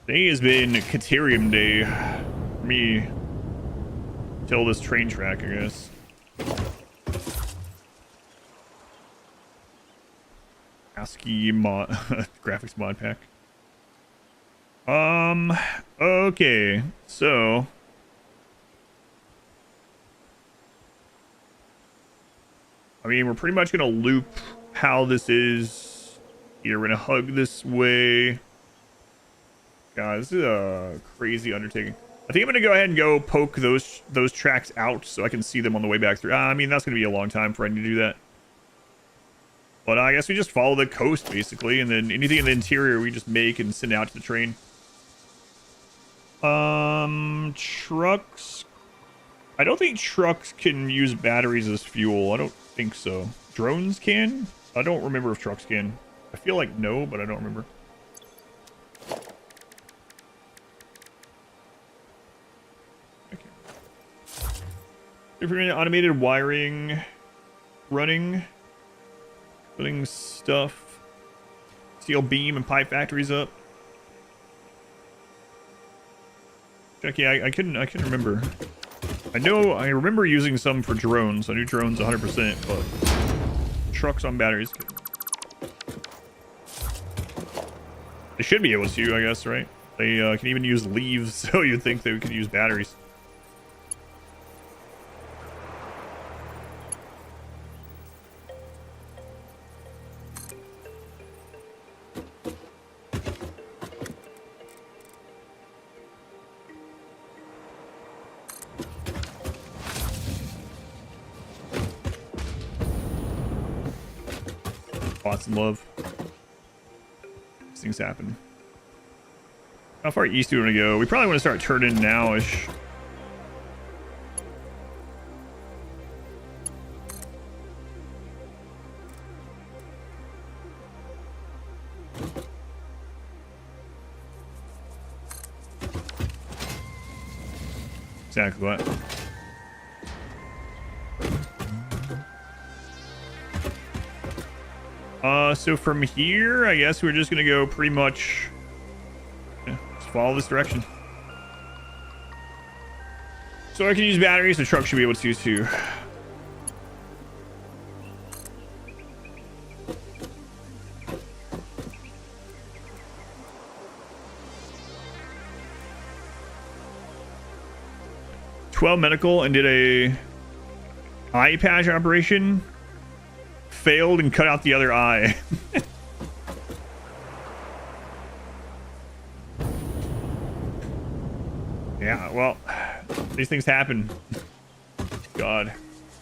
Today has been Caterium Day for me. Till this train track, I guess. ASCII mod graphics mod pack. Okay, so I mean, we're pretty much gonna loop how this is. Here, we're gonna hug this way. God, this is a crazy undertaking. I think I'm gonna go ahead and go poke those tracks out so I can see them on the way back through. I mean, that's gonna be a long time for I need to do that. But I guess we just follow the coast basically, and then anything in the interior we just make and send out to the train. Trucks. I don't think trucks can use batteries as fuel. I don't think so. Drones can? I don't remember if trucks can. I feel like no, but I don't remember. Different automated wiring, running, putting stuff, steel beam and pipe factories up. Check, yeah, I couldn't remember. I remember using some for drones. I knew drones 100%, but trucks on batteries. They should be able to, I guess, right? They can even use leaves, so you'd think they could use batteries. Lots of love. These things happen. How far east do we want to go? We probably want to start turning now-ish. Exactly what? So from here, I guess we're just gonna go pretty much, just follow this direction. So I can use batteries. The truck should be able to too. $12 medical and did a eye patch operation. Failed and cut out the other eye. Yeah, well, these things happen. God.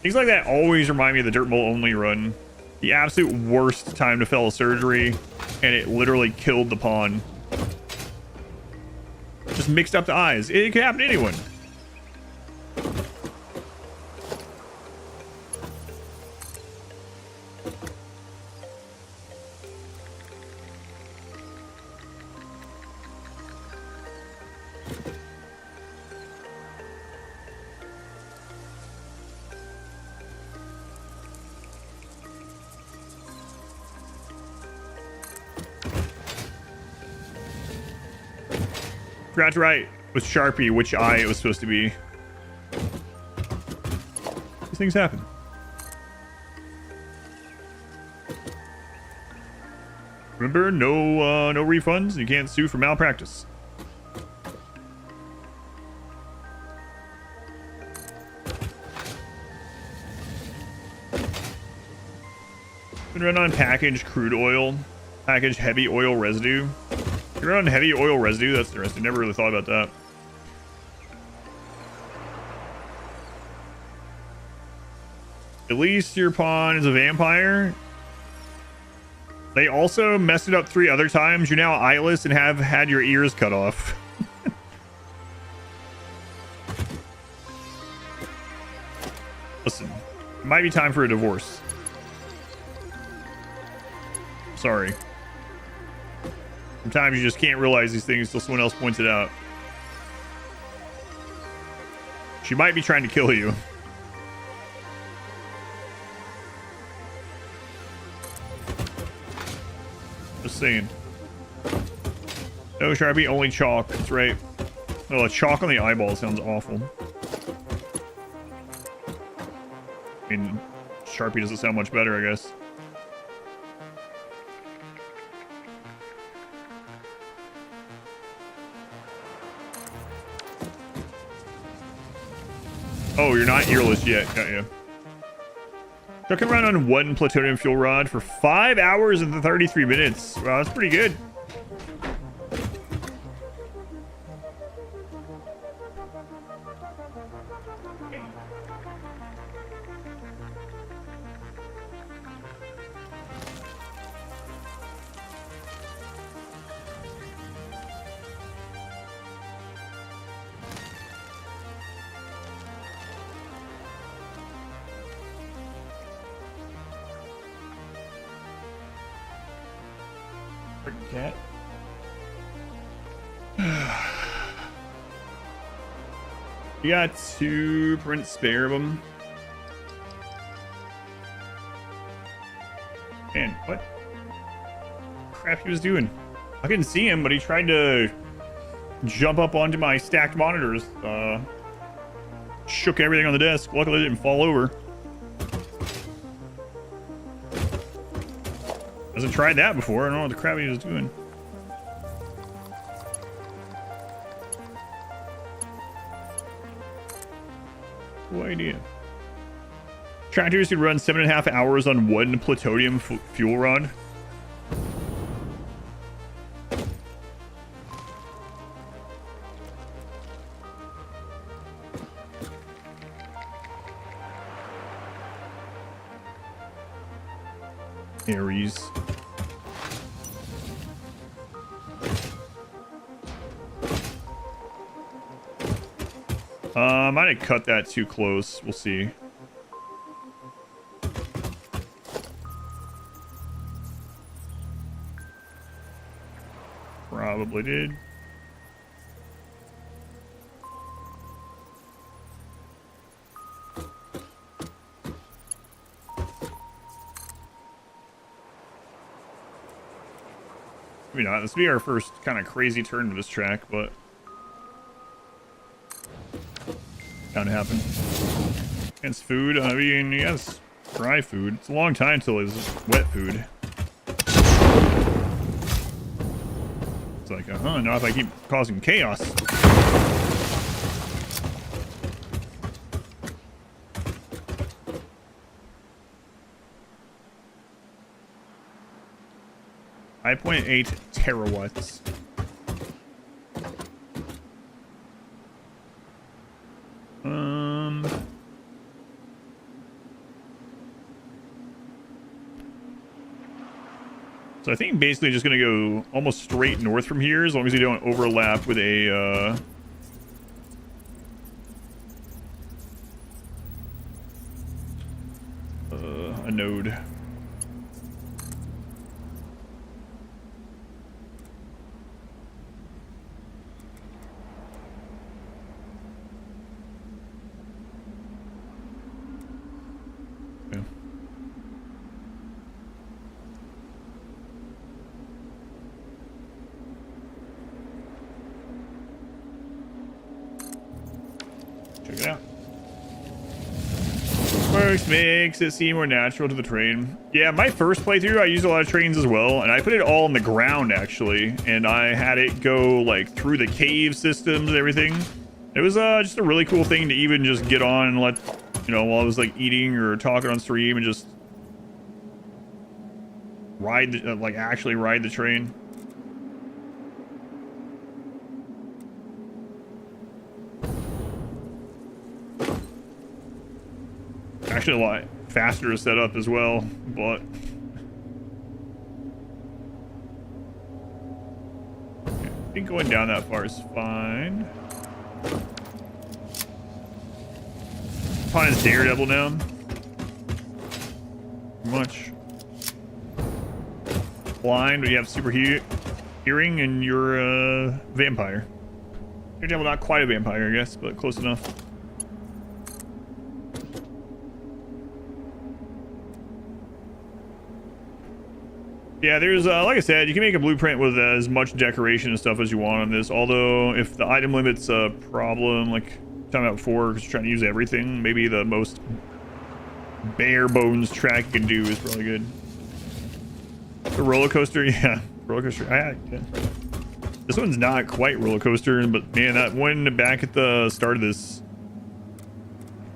Things like that always remind me of the Dirt Bowl only run. The absolute worst time to fail a surgery, and it literally killed the pawn. Just mixed up the eyes. It could happen to anyone. Forgot to write with Sharpie which eye it was supposed to be. These things happen. Remember, no refunds. You can't sue for malpractice. Been run on packaged crude oil, packaged heavy oil residue. You run on heavy oil residue. That's interesting. Never really thought about that. At least your pawn is a vampire. They also messed it up 3 other times. You're now eyeless and have had your ears cut off. Listen, it might be time for a divorce. Sorry. Sometimes you just can't realize these things until someone else points it out. She might be trying to kill you. Just saying. No Sharpie, only chalk. That's right. Oh, chalk on the eyeball sounds awful. I mean, Sharpie doesn't sound much better, I guess. Oh, you're not earless yet. Got you. Truck can run on 1 plutonium fuel rod for 5 hours and 33 minutes. Wow, that's pretty good. Cat. You got 2 print spare of them. Man, what crap he was doing? I couldn't see him, but he tried to jump up onto my stacked monitors. Shook everything on the desk. Luckily, it didn't fall over. Hasn't tried that before. I don't know what the crap he was doing. No idea. Tractors could run 7.5 hours on 1 plutonium fuel rod. Aries. I might have cut that too close. We'll see. Probably did. Maybe not. This will be our first kind of crazy turn to this track, but bound to happen. Against food, I mean, yes, dry food. It's a long time until it's wet food. It's like, not if I keep causing chaos. .8 terawatts. So I think basically just gonna go almost straight north from here, as long as you don't overlap with a node. Check it out. Works makes it seem more natural to the train. Yeah, my first playthrough, I used a lot of trains as well, and I put it all on the ground, actually, and I had it go, like, through the cave systems and everything. It was just a really cool thing to even just get on and let, you know, while I was, like, eating or talking on stream and just ride, actually ride the train. Actually a lot faster to set up as well, but okay, I think going down that far is fine. Upon his Daredevil now. Much. Blind, but you have super hearing, and you're a vampire. Daredevil, not quite a vampire, I guess, but close enough. Yeah, there's like I said, you can make a blueprint with as much decoration and stuff as you want on this. Although if the item limit's a problem, like talking about before, because you're trying to use everything, maybe the most bare bones track you can do is probably good. The roller coaster, yeah, roller coaster. Yeah. This one's not quite roller coaster, but man, that one back at the start of this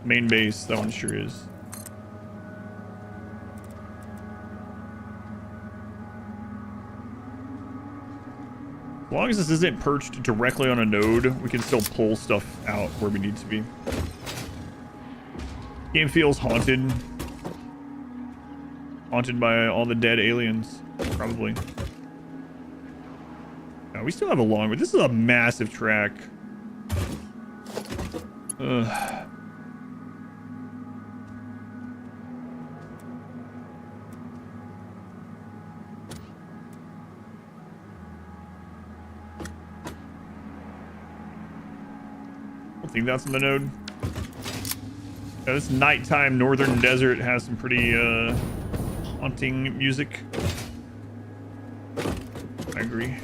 main base, that one sure is. As long as this isn't perched directly on a node, we can still pull stuff out where we need to be. Game feels haunted. Haunted by all the dead aliens, probably. No, we still have a long way. This is a massive track. Ugh. I think that's in the node. Yeah, this nighttime northern desert has some pretty haunting music. I agree.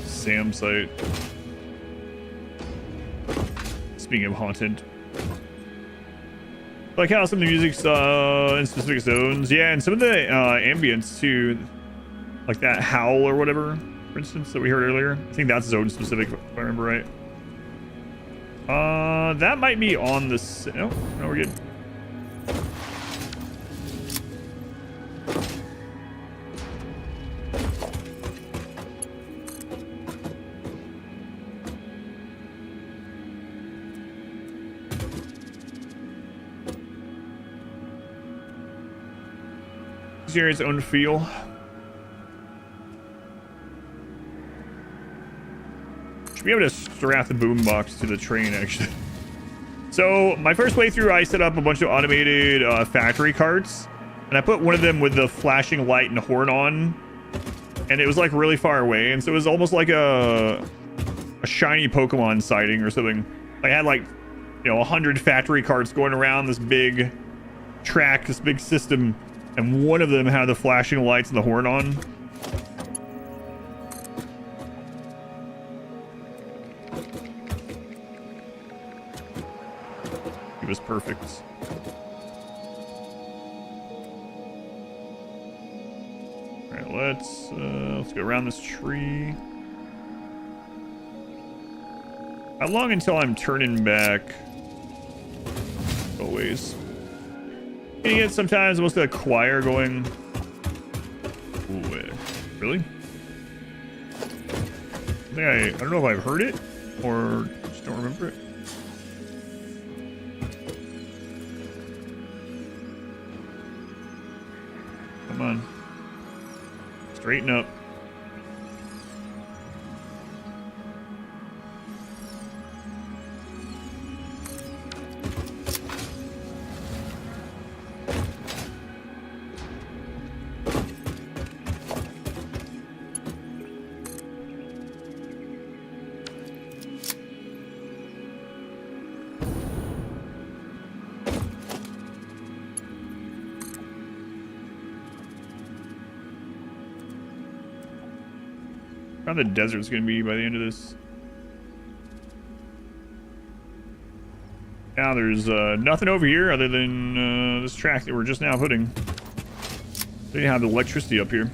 Sam site. Speaking of haunted, like how some of the music's in specific zones, yeah, and some of the ambience too, like that howl or whatever, for instance, that we heard earlier. I think that's zone specific, if I remember right. That might be on the. No, we're good. Its own feel. Should be able to strap the boombox to the train, actually. So my first way through, I set up a bunch of automated factory carts, and I put one of them with the flashing light and horn on, and it was like really far away, and so it was almost like a shiny Pokemon sighting or something. I had like, 100 factory carts going around this big track, this big system. And one of them had the flashing lights and the horn on. It was perfect. All right, let's go around this tree. How long until I'm turning back? Always. Get sometimes almost a choir going. Ooh, wait. Really? I don't know if I've heard it or just don't remember it. Come on. Straighten up. How the desert's gonna be by the end of this. Now there's nothing over here other than this track that we're just now putting. They have the electricity up here.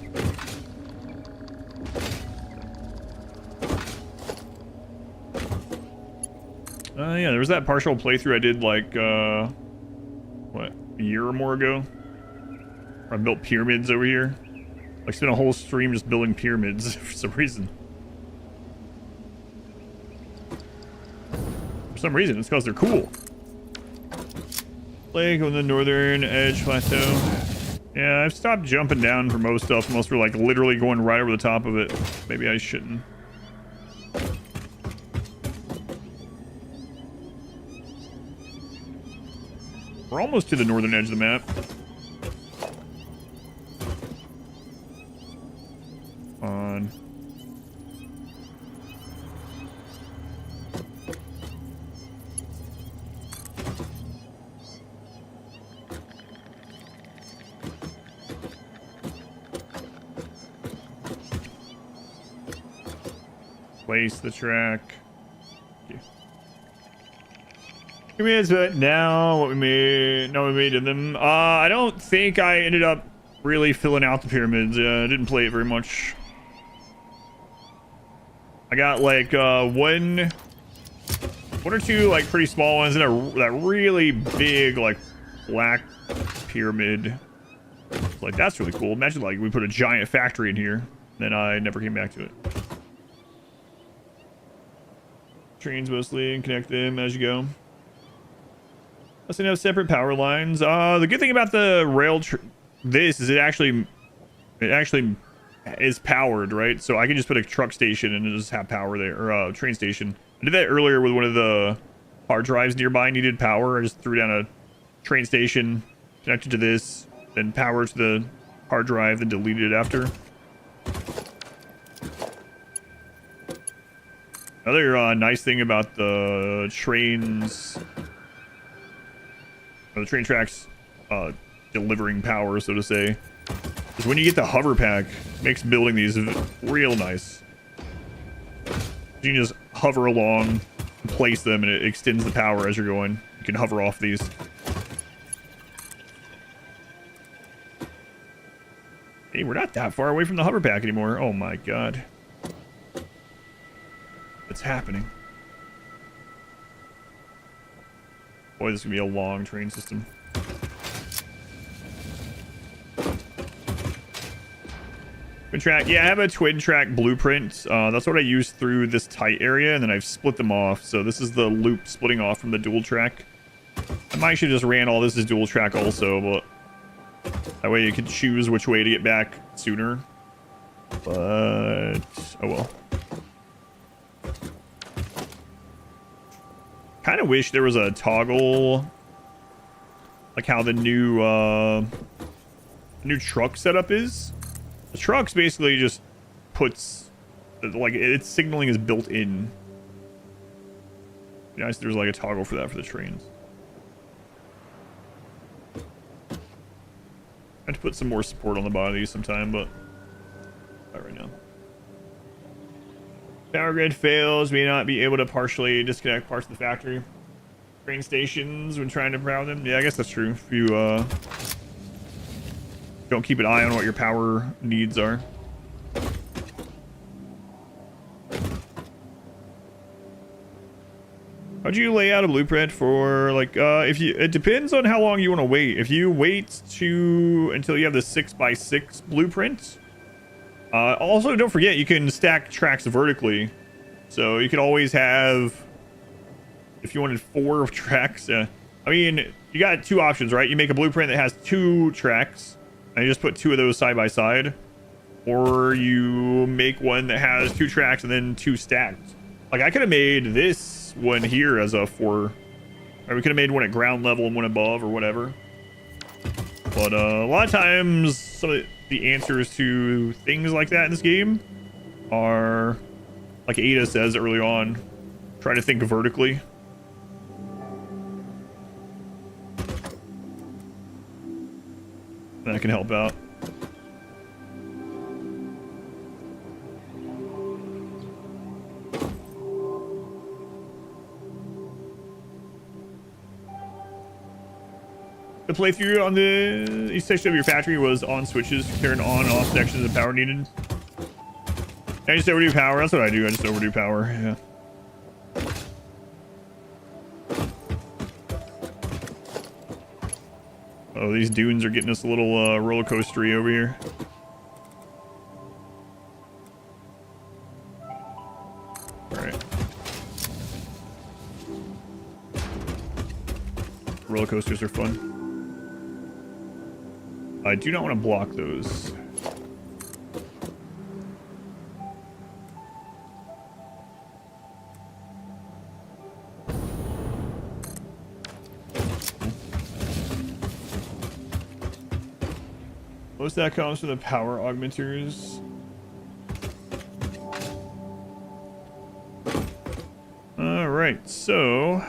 Yeah, there was that partial playthrough I did like what, a year or more ago, where I built pyramids over here. Like, spent a whole stream just building pyramids for some reason. For some reason, it's because they're cool. Lake on the northern edge plateau. Yeah, I've stopped jumping down for most stuff unless we're like literally going right over the top of it. Maybe I shouldn't. We're almost to the northern edge of the map. on. Place the track. Okay. Give me a now what we made. No, we made them. I don't think I ended up really filling out the pyramids. I didn't play it very much. I got like one or two like pretty small ones and that really big like black pyramid. Like that's really cool. Imagine like we put a giant factory in here. Then I never came back to it. Trains mostly and connect them as you go. Plus they have separate power lines. The good thing about the rail this is it actually is powered, right? So I can just put a truck station and just have power there, or a train station. I did that earlier with one of the hard drives nearby needed power. I just threw down a train station, connected to this, then power to the hard drive, then deleted it after. Another nice thing about the trains, or the train tracks delivering power, so to say, is when you get the hover pack, it makes building these real nice. You can just hover along, place them, and it extends the power as you're going. You can hover off these. Hey, we're not that far away from the hover pack anymore. Oh my god. What's happening? Boy, this is gonna be a long train system. Twin track. Yeah, I have a twin track blueprint. That's what I use through this tight area, and then I've split them off. So this is the loop splitting off from the dual track. I might should just ran all this as dual track also, but that way you can choose which way to get back sooner. But oh well. Kind of wish there was a toggle, like how the new truck setup is. The trucks basically just puts, like, its signaling is built in. Be nice if there's like a toggle for that for the trains. I have to put some more support on the bottom of these sometime, but not right now. Power grid fails, may not be able to partially disconnect parts of the factory. Train stations when trying to power them. Yeah, I guess that's true. If you don't keep an eye on what your power needs are. How'd you lay out a blueprint for like if you, it depends on how long you want to wait. If you wait until you have the 6x6 blueprint. Also, don't forget, you can stack tracks vertically. So you could always have, if you wanted 4 tracks, I mean, you got 2 options, right? You make a blueprint that has 2 tracks, and you just put 2 of those side by side. Or you make one that has 2 tracks and then 2 stacked. Like, I could have made this one here as a 4. Or we could have made one at ground level and one above or whatever. But a lot of times, some of the answers to things like that in this game are, like Ada says early on, try to think vertically. That can help out. The playthrough on the east section of your factory was on switches, turn on and off sections of power needed. I just overdo power. That's what I do. I just overdo power. Yeah. Oh, these dunes are getting us a little roller coastery over here. All right. Roller coasters are fun. I do not want to block those. Most of that comes from the power augmenters. right, so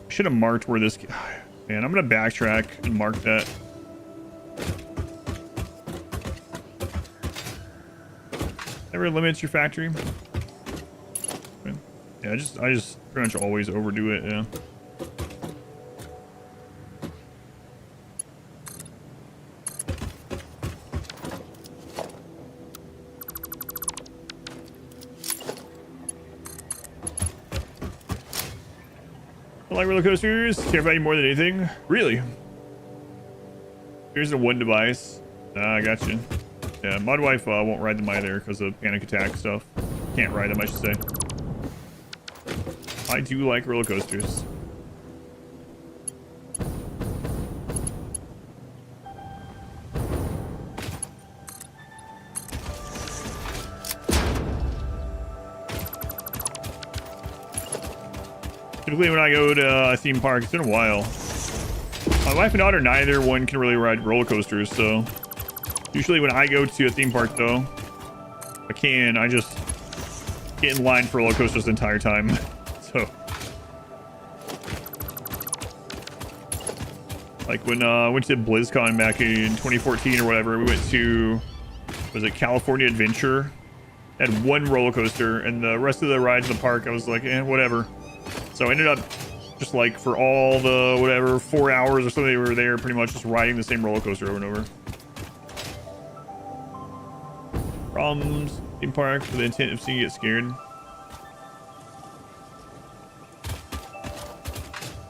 should have marked where this. Man, I'm gonna backtrack and mark that. Never limits your factory. Okay. Yeah, I just pretty much always overdo it. Yeah. I like roller coasters. Terrify you more than anything. Really? Here's the one device. I got you. Yeah, my wife won't ride them either because of panic attack stuff. Can't ride them, I should say. I do like roller coasters. Typically when I go to a theme park, it's been a while. My wife and daughter, neither one can really ride roller coasters, so usually when I go to a theme park though, I just get in line for roller coasters the entire time. So like when I went to BlizzCon back in 2014 or whatever, we went to, was it California Adventure? Had one roller coaster and the rest of the rides in the park I was like, whatever. So I ended up just like for all the whatever 4 hours or something we were there, pretty much just riding the same roller coaster over and over. Problems theme park with the intent of seeing you get scared.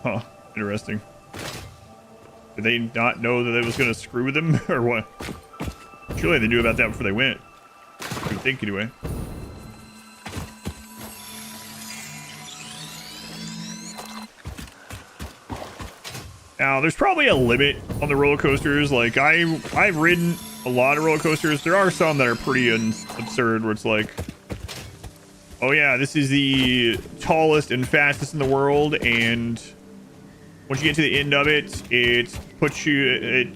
Huh, interesting. Did they not know that it was going to screw with them or what? Surely they knew about that before they went. I would think anyway. Now, there's probably a limit on the roller coasters. Like, I've ridden a lot of roller coasters. There are some that are pretty absurd, where it's like, oh yeah, this is the tallest and fastest in the world, and once you get to the end of it, it puts you,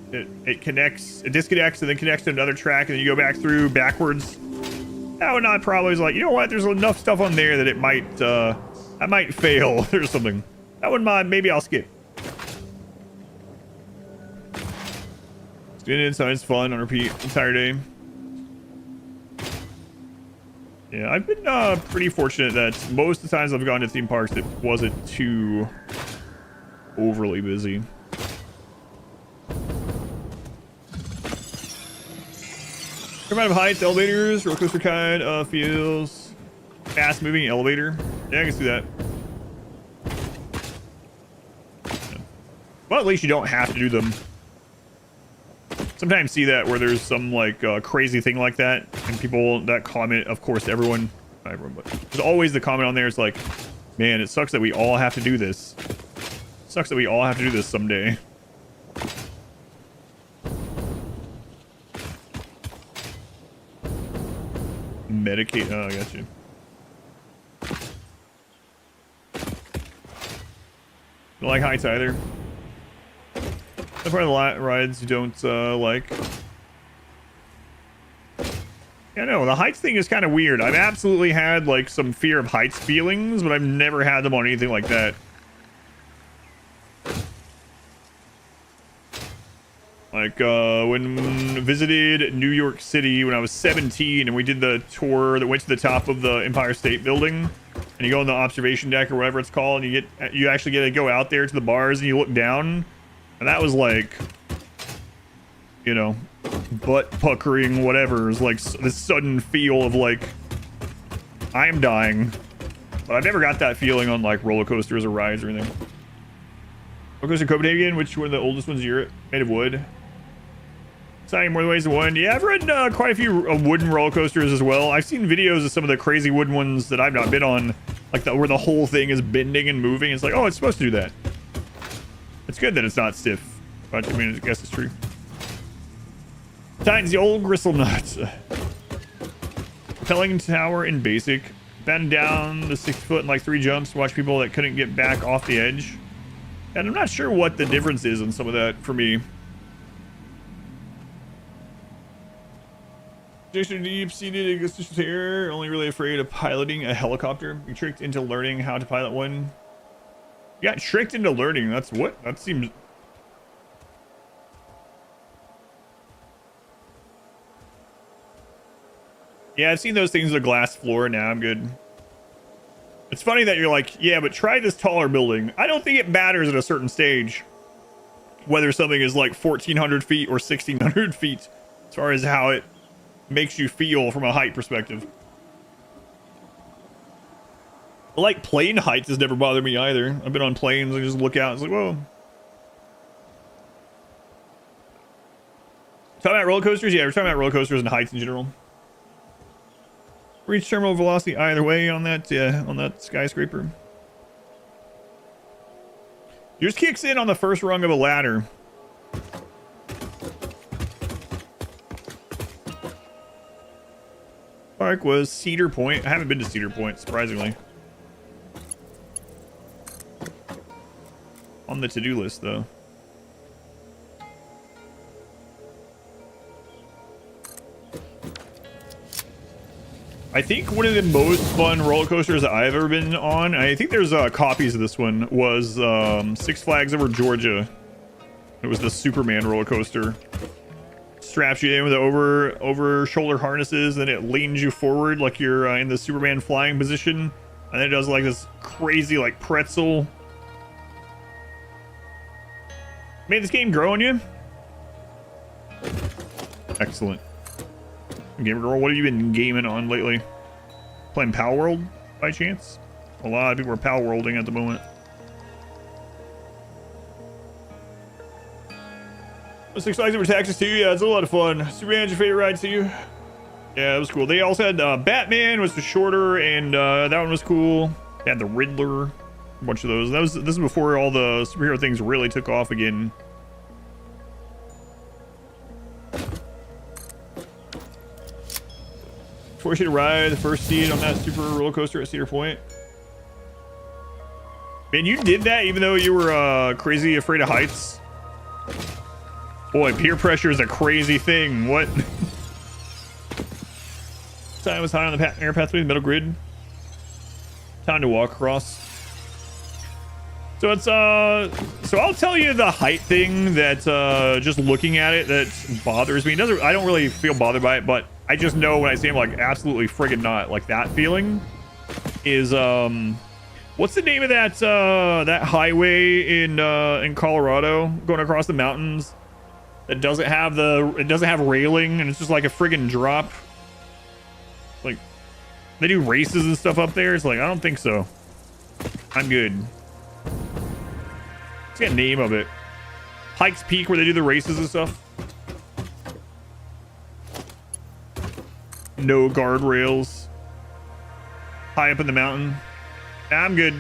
it connects, it disconnects, and then connects to another track, and then you go back through backwards. That would not probably is like, you know what? There's enough stuff on there that it might, I might fail or something. That wouldn't mind. Maybe I'll skip. Getting inside is fun on repeat entire day. Yeah, I've been pretty fortunate that most of the times I've gone to theme parks, it wasn't too overly busy. Amount of heights, elevators, roller coaster kind feels fast moving elevator. Yeah, I can see that. Yeah. Well, at least you don't have to do them. Sometimes see that where there's some like crazy thing like that, and people that comment, of course, everyone, but there's always the comment on there. It's like, man, it sucks that we all have to do this. It sucks that we all have to do this someday. Medicate. Oh, I got you. Don't like heights either. That's part of the rides you don't like. Yeah, no, the heights thing is kind of weird. I've absolutely had like some fear of heights feelings, but I've never had them on anything like that. Like when visited New York City when I was 17, and we did the tour that went to the top of the Empire State Building, and you go on the observation deck or whatever it's called, and you actually get to go out there to the bars and you look down. And that was like, you know, butt puckering, whatever. It's like this sudden feel of like, I am dying. But I've never got that feeling on like roller coasters or rides or anything. Roller coaster Copenhagen, which one of the oldest ones in Europe, made of wood. Exciting more ways than one. Yeah, I've ridden quite a few wooden roller coasters as well. I've seen videos of some of the crazy wooden ones that I've not been on, like where the whole thing is bending and moving. It's like, oh, it's supposed to do that. It's good that it's not stiff, but I mean, I guess it's true. Titans, the old gristle nuts. Rappelling tower in basic. Bend down the 6 foot in like 3 jumps. Watch people that couldn't get back off the edge. And I'm not sure what the difference is in some of that for me. Just a deep-seated existential terror, only really afraid of piloting a helicopter. You tricked into learning how to pilot one. You got tricked into learning. That's what? That seems... Yeah, I've seen those things with a glass floor. Now I'm good. It's funny that you're like, yeah, but try this taller building. I don't think it matters at a certain stage whether something is like 1,400 feet or 1,600 feet as far as how it makes you feel from a height perspective. But like plane heights has never bothered me either. I've been on planes and just look out and it's like, whoa. Talking about roller coasters? Yeah, we're talking about roller coasters and heights in general. Reach terminal velocity either way on that skyscraper. Yours kicks in on the first rung of a ladder. Park was Cedar Point. I haven't been to Cedar Point, surprisingly. On the to-do list, though. I think one of the most fun roller coasters that I've ever been on, I think there's copies of this one, was Six Flags Over Georgia. It was the Superman roller coaster. Straps you in with the over shoulder harnesses, and it leans you forward like you're in the Superman flying position, and then it does like this crazy like pretzel. Made this game grow on you? Excellent. Gamer girl, what have you been gaming on lately? Playing Pal World by chance? A lot of people are Pal Worlding at the moment. Six Flags Over Texas too. Yeah, it's a lot of fun. Superman's your favorite ride too? Yeah, it was cool. They also had Batman was the shorter, and that one was cool. They had the Riddler, a bunch of those. This is before all the superhero things really took off again. Force you to ride the first seat on that super roller coaster at Cedar Point. Man, you did that even though you were crazy afraid of heights. Boy, peer pressure is a crazy thing. What? Time was high on the air pathway, the metal grid. Time to walk across. So it's so I'll tell you the height thing that just looking at it that bothers me. I don't really feel bothered by it, but I just know when I see him like absolutely friggin' not. Like that feeling is what's the name of that highway in Colorado going across the mountains that doesn't have railing and it's just like a friggin' drop. Like they do races and stuff up there. It's like I don't think so. I'm good. What's the name of it? Pikes Peak where they do the races and stuff. No guardrails. High up in the mountain. I'm good.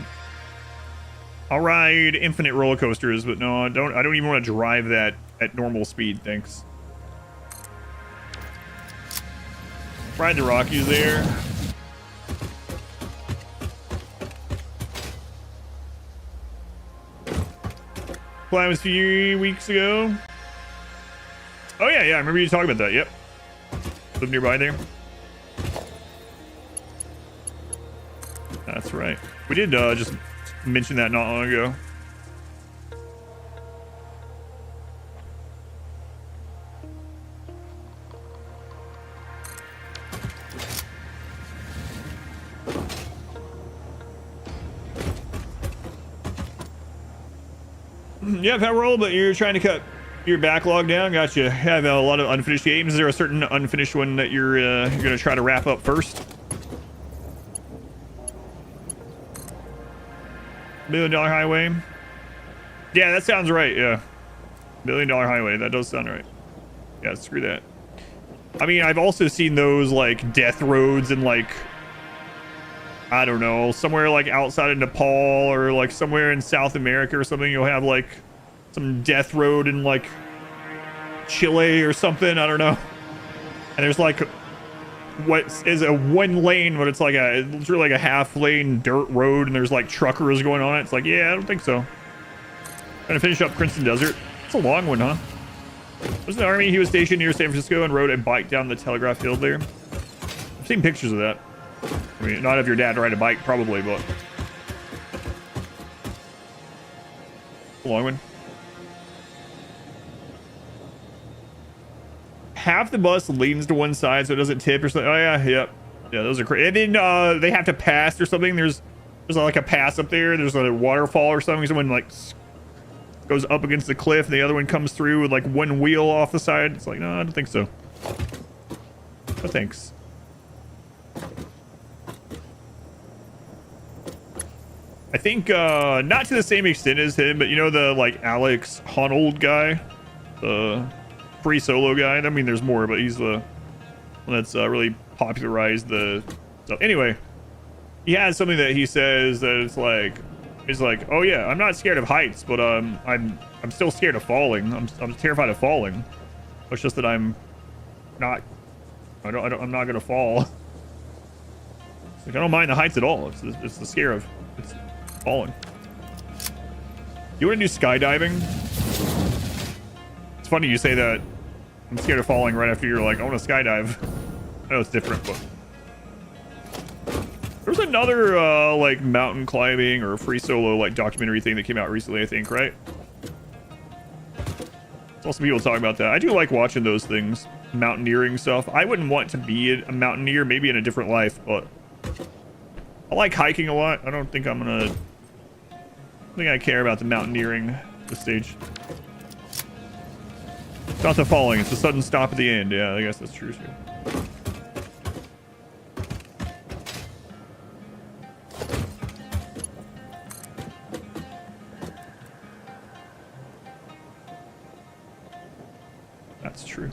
I'll ride infinite roller coasters, but no, I don't even want to drive that at normal speed, thanks. Ride the Rockies there. Climbed a few weeks ago. Oh yeah, I remember you talking about that. Yep. Live nearby there. That's right. We did just mention that not long ago. Yeah, Power Roll, but you're trying to cut your backlog down. Gotcha. You have a lot of unfinished games. Is there a certain unfinished one that you're going to try to wrap up first? $1 Billion Highway. Yeah, that sounds right. Yeah. $1 Billion Highway. That does sound right. Yeah, screw that. I mean, I've also seen those like death roads and like, I don't know, somewhere like outside of Nepal or like somewhere in South America or something. You'll have like some death road in like Chile or something. I don't know. And there's like what is a one lane, but it's really like a half lane dirt road, and there's like truckers going on it. It's like, yeah, I don't think so. Trying to finish up Crimson Desert. It's a long one, huh? Was in the Army. He was stationed near San Francisco and rode a bike down the telegraph field there. I've seen pictures of that. I mean, not of your dad ride a bike, probably, but... A long one. Half the bus leans to one side so it doesn't tip or something. Oh, yeah, yep. Yeah, those are crazy. And then they have to pass or something. There's like a pass up there. There's a waterfall or something. Someone like goes up against the cliff. And the other one comes through with like one wheel off the side. It's like, no, I don't think so. No thanks. I think not to the same extent as him, but you know the like Alex Honnold guy, the free solo guy. I mean, there's more, but he's the one that's really popularized the stuff. Anyway, he has something that he says that it's like, oh yeah, I'm not scared of heights, but I'm still scared of falling. I'm terrified of falling. It's just that I'm not gonna fall. Like, I don't mind the heights at all. It's the scare of it's falling. You want to do skydiving? It's funny you say that. I'm scared of falling right after you're like, I want to skydive. I know it's different, but there's another like mountain climbing or free solo like documentary thing that came out recently, I think, right? There's also people talking about that. I do like watching those things, mountaineering stuff. I wouldn't want to be a mountaineer, maybe in a different life, but I like hiking a lot. I don't think I care about the mountaineering at this stage. It's not the falling, it's the sudden stop at the end. Yeah, I guess that's true too. That's true.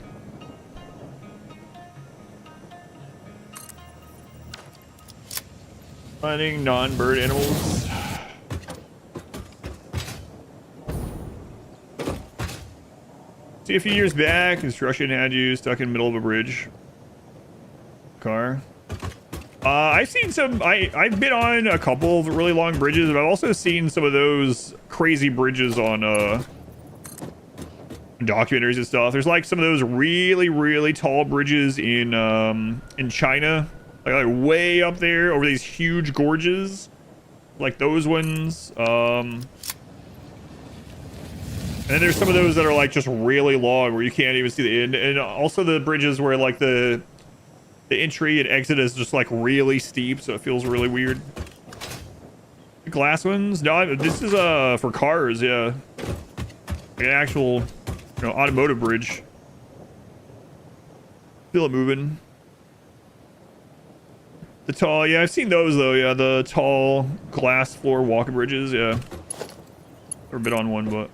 Finding non-bird animals. See, a few years back, construction had you stuck in the middle of a bridge. Car. I've seen some. I've been on a couple of really long bridges, but I've also seen some of those crazy bridges on documentaries and stuff. There's like some of those really, really tall bridges in China, like way up there over these huge gorges, like those ones. And then there's some of those that are like just really long where you can't even see the end. And also the bridges where like the entry and exit is just like really steep, so it feels really weird. The glass ones? No, this is for cars, yeah. Like an actual, automotive bridge. Feel it moving. The tall, yeah, I've seen those though, yeah. The tall glass floor walking bridges, yeah. Never been on one, but...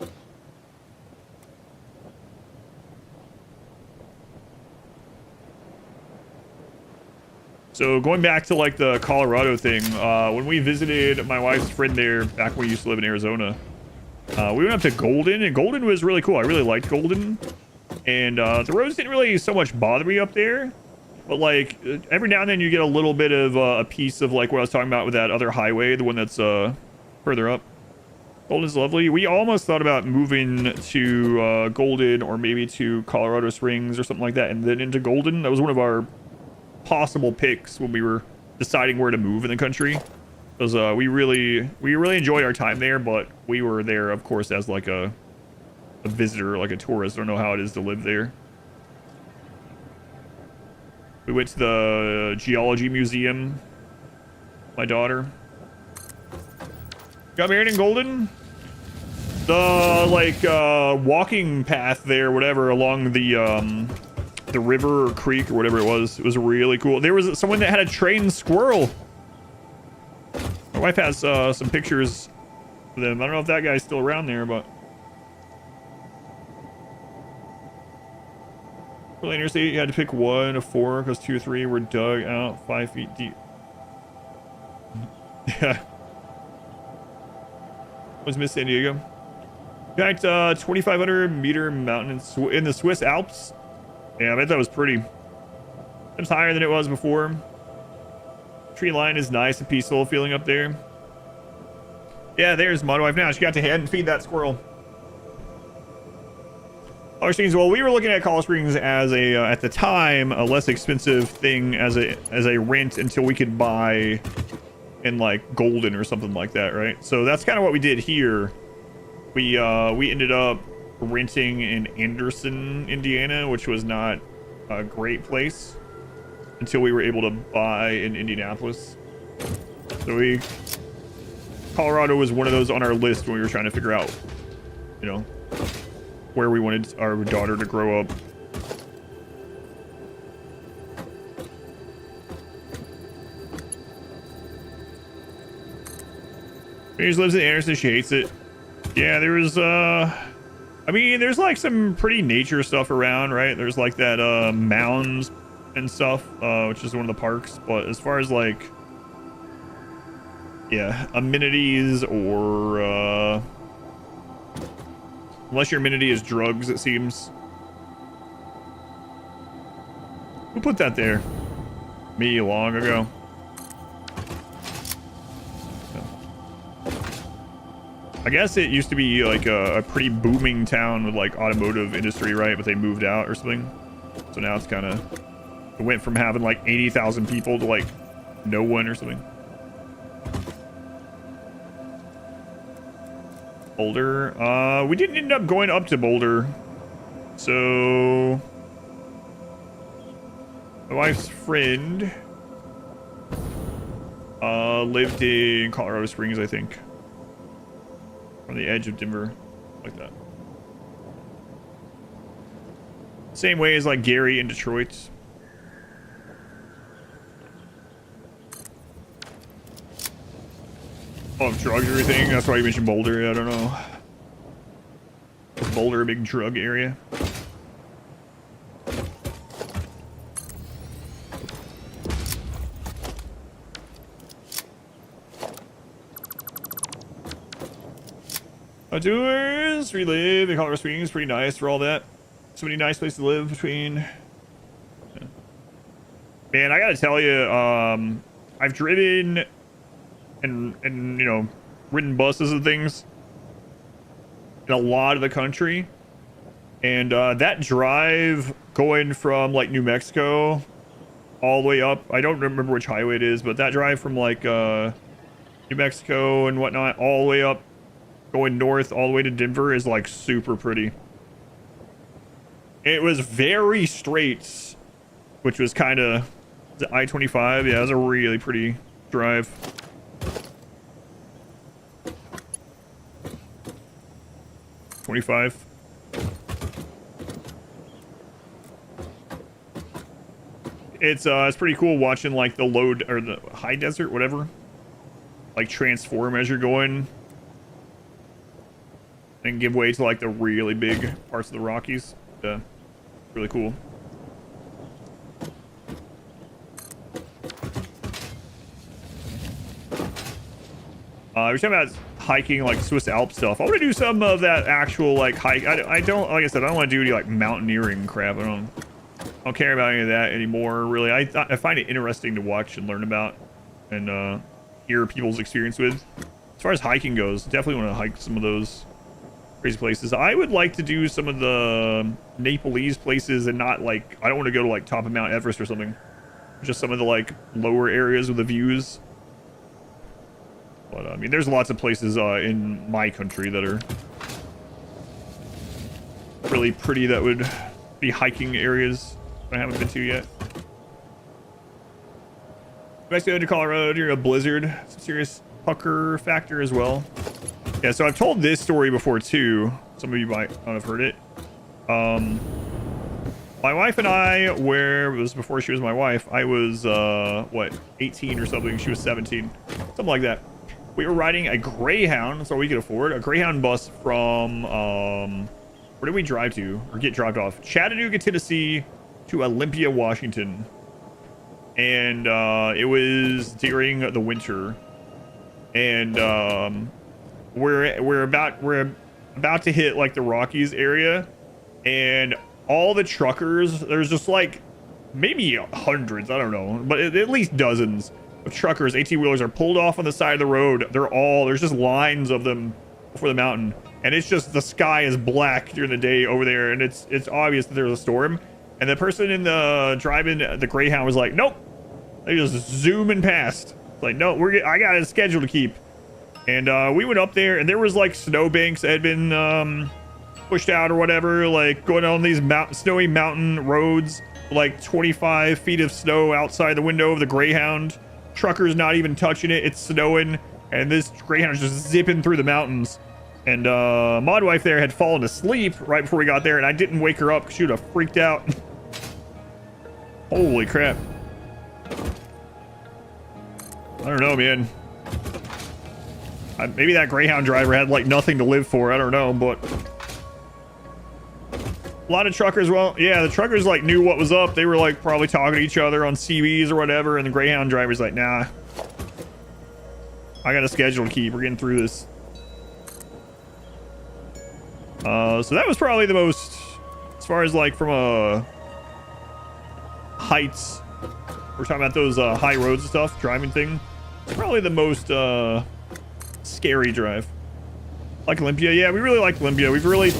So going back to like the Colorado thing, when we visited my wife's friend there back when we used to live in Arizona, we went up to Golden, and Golden was really cool. I really liked Golden, and the roads didn't really so much bother me up there, but like every now and then you get a little bit of a piece of like what I was talking about with that other highway, the one that's further up. Golden's lovely. We almost thought about moving to Golden or maybe to Colorado Springs or something like that, and then into Golden. That was one of our possible picks when we were deciding where to move in the country, because we really enjoyed our time there, but we were there of course as like a visitor, like a tourist. I don't know how it is to live there. We went to the geology museum, my daughter got married in Golden. The like walking path there, whatever, along the river or creek or whatever it was really cool. There was someone that had a trained squirrel. My wife has some pictures of them. I don't know if that guy's still around there, but really interstate, you had to pick one of four because 2 or 3 were dug out 5 feet deep. Yeah. Was Miss San Diego. In fact, 2,500 meter mountain in the Swiss Alps. Yeah, I bet that was pretty. It's higher than it was before. Tree line is nice and peaceful feeling up there. Yeah, there's my wife now. She got to hand and feed that squirrel. Colorado Springs. Well, we were looking at Colorado Springs as a at the time a less expensive thing as a rent until we could buy in like Golden or something like that, right? So that's kind of what we did here. We ended up renting in Anderson, Indiana, which was not a great place until we were able to buy in Indianapolis. So Colorado was one of those on our list when we were trying to figure out, you know, where we wanted our daughter to grow up. She just lives in Anderson. She hates it. Yeah, there was I mean, there's like some pretty nature stuff around, right? There's like that mounds and stuff, which is one of the parks. But as far as like, yeah, amenities or unless your amenity is drugs, it seems. Who put that there? Me long ago. I guess it used to be like a pretty booming town with like automotive industry, right? But they moved out or something. So now it's kind of, it went from having like 80,000 people to like no one or something. Boulder. We didn't end up going up to Boulder. So my wife's friend lived in Colorado Springs, I think. On the edge of Denver, like that. Same way as like Gary in Detroit. Oh, drugs or everything. That's why you mentioned Boulder. I don't know. Is Boulder a big drug area? Outdoors, relive in Colorado Springs, pretty nice for all that. So many nice places to live between. Yeah. Man, I gotta tell you, I've driven and you know, ridden buses and things in a lot of the country, and that drive going from like New Mexico all the way up, I don't remember which highway it is, but that drive from like New Mexico and whatnot all the way up, going north all the way to Denver, is like super pretty. It was very straight, which was kind of I-25. Yeah, it was a really pretty drive. $25. It's pretty cool watching like the load or the high desert, whatever, like transform as you're going and give way to like the really big parts of the Rockies. Really cool. We're talking about hiking, like Swiss Alps stuff. I want to do some of that actual like hike. I don't, like I said, I don't want to do any like mountaineering crap. I don't care about any of that anymore, really. I find it interesting to watch and learn about and hear people's experience with. As far as hiking goes, definitely want to hike some of those crazy places. I would like to do some of the Nepalese places and not like, I don't want to go to like top of Mount Everest or something. Just some of the like lower areas with the views. But I mean, there's lots of places in my country that are really pretty that would be hiking areas I haven't been to yet. If I go to Colorado during a blizzard, some serious pucker factor as well. Yeah, so I've told this story before too. Some of you might not have heard it. My wife and I, where it was before she was my wife, I was what, 18 or something. She was 17, something like that. We were riding a Greyhound, that's all we could afford, a Greyhound bus from where did we drive to or get dropped off? Chattanooga, Tennessee to Olympia, Washington. And it was during the winter, and we're about to hit like the Rockies area, and all the truckers, there's just like maybe hundreds, I don't know, but at least dozens of truckers, 18-wheelers, are pulled off on the side of the road. There's just lines of them before the mountain, and it's just the sky is black during the day over there, and it's obvious that there's a storm. And the person in the driving the Greyhound was like, nope. They just zooming past. It's like, no, I got a schedule to keep. And we went up there, and there was like snowbanks that had been pushed out or whatever, like going on these snowy mountain roads, like 25 feet of snow outside the window of the Greyhound. Trucker's not even touching it. It's snowing, and this Greyhound is just zipping through the mountains. And mod wife there had fallen asleep right before we got there, and I didn't wake her up because she would have freaked out. Holy crap. I don't know, man. Maybe that Greyhound driver had like nothing to live for. I don't know, but a lot of truckers, well, yeah, the truckers like knew what was up. They were like probably talking to each other on CBs or whatever, and the Greyhound driver's like, nah, I got a schedule to keep. We're getting through this. So that was probably the most, as far as like from a heights, we're talking about those high roads and stuff, driving thing. It's probably the most scary drive. Like Olympia, yeah, we really like Olympia. We've really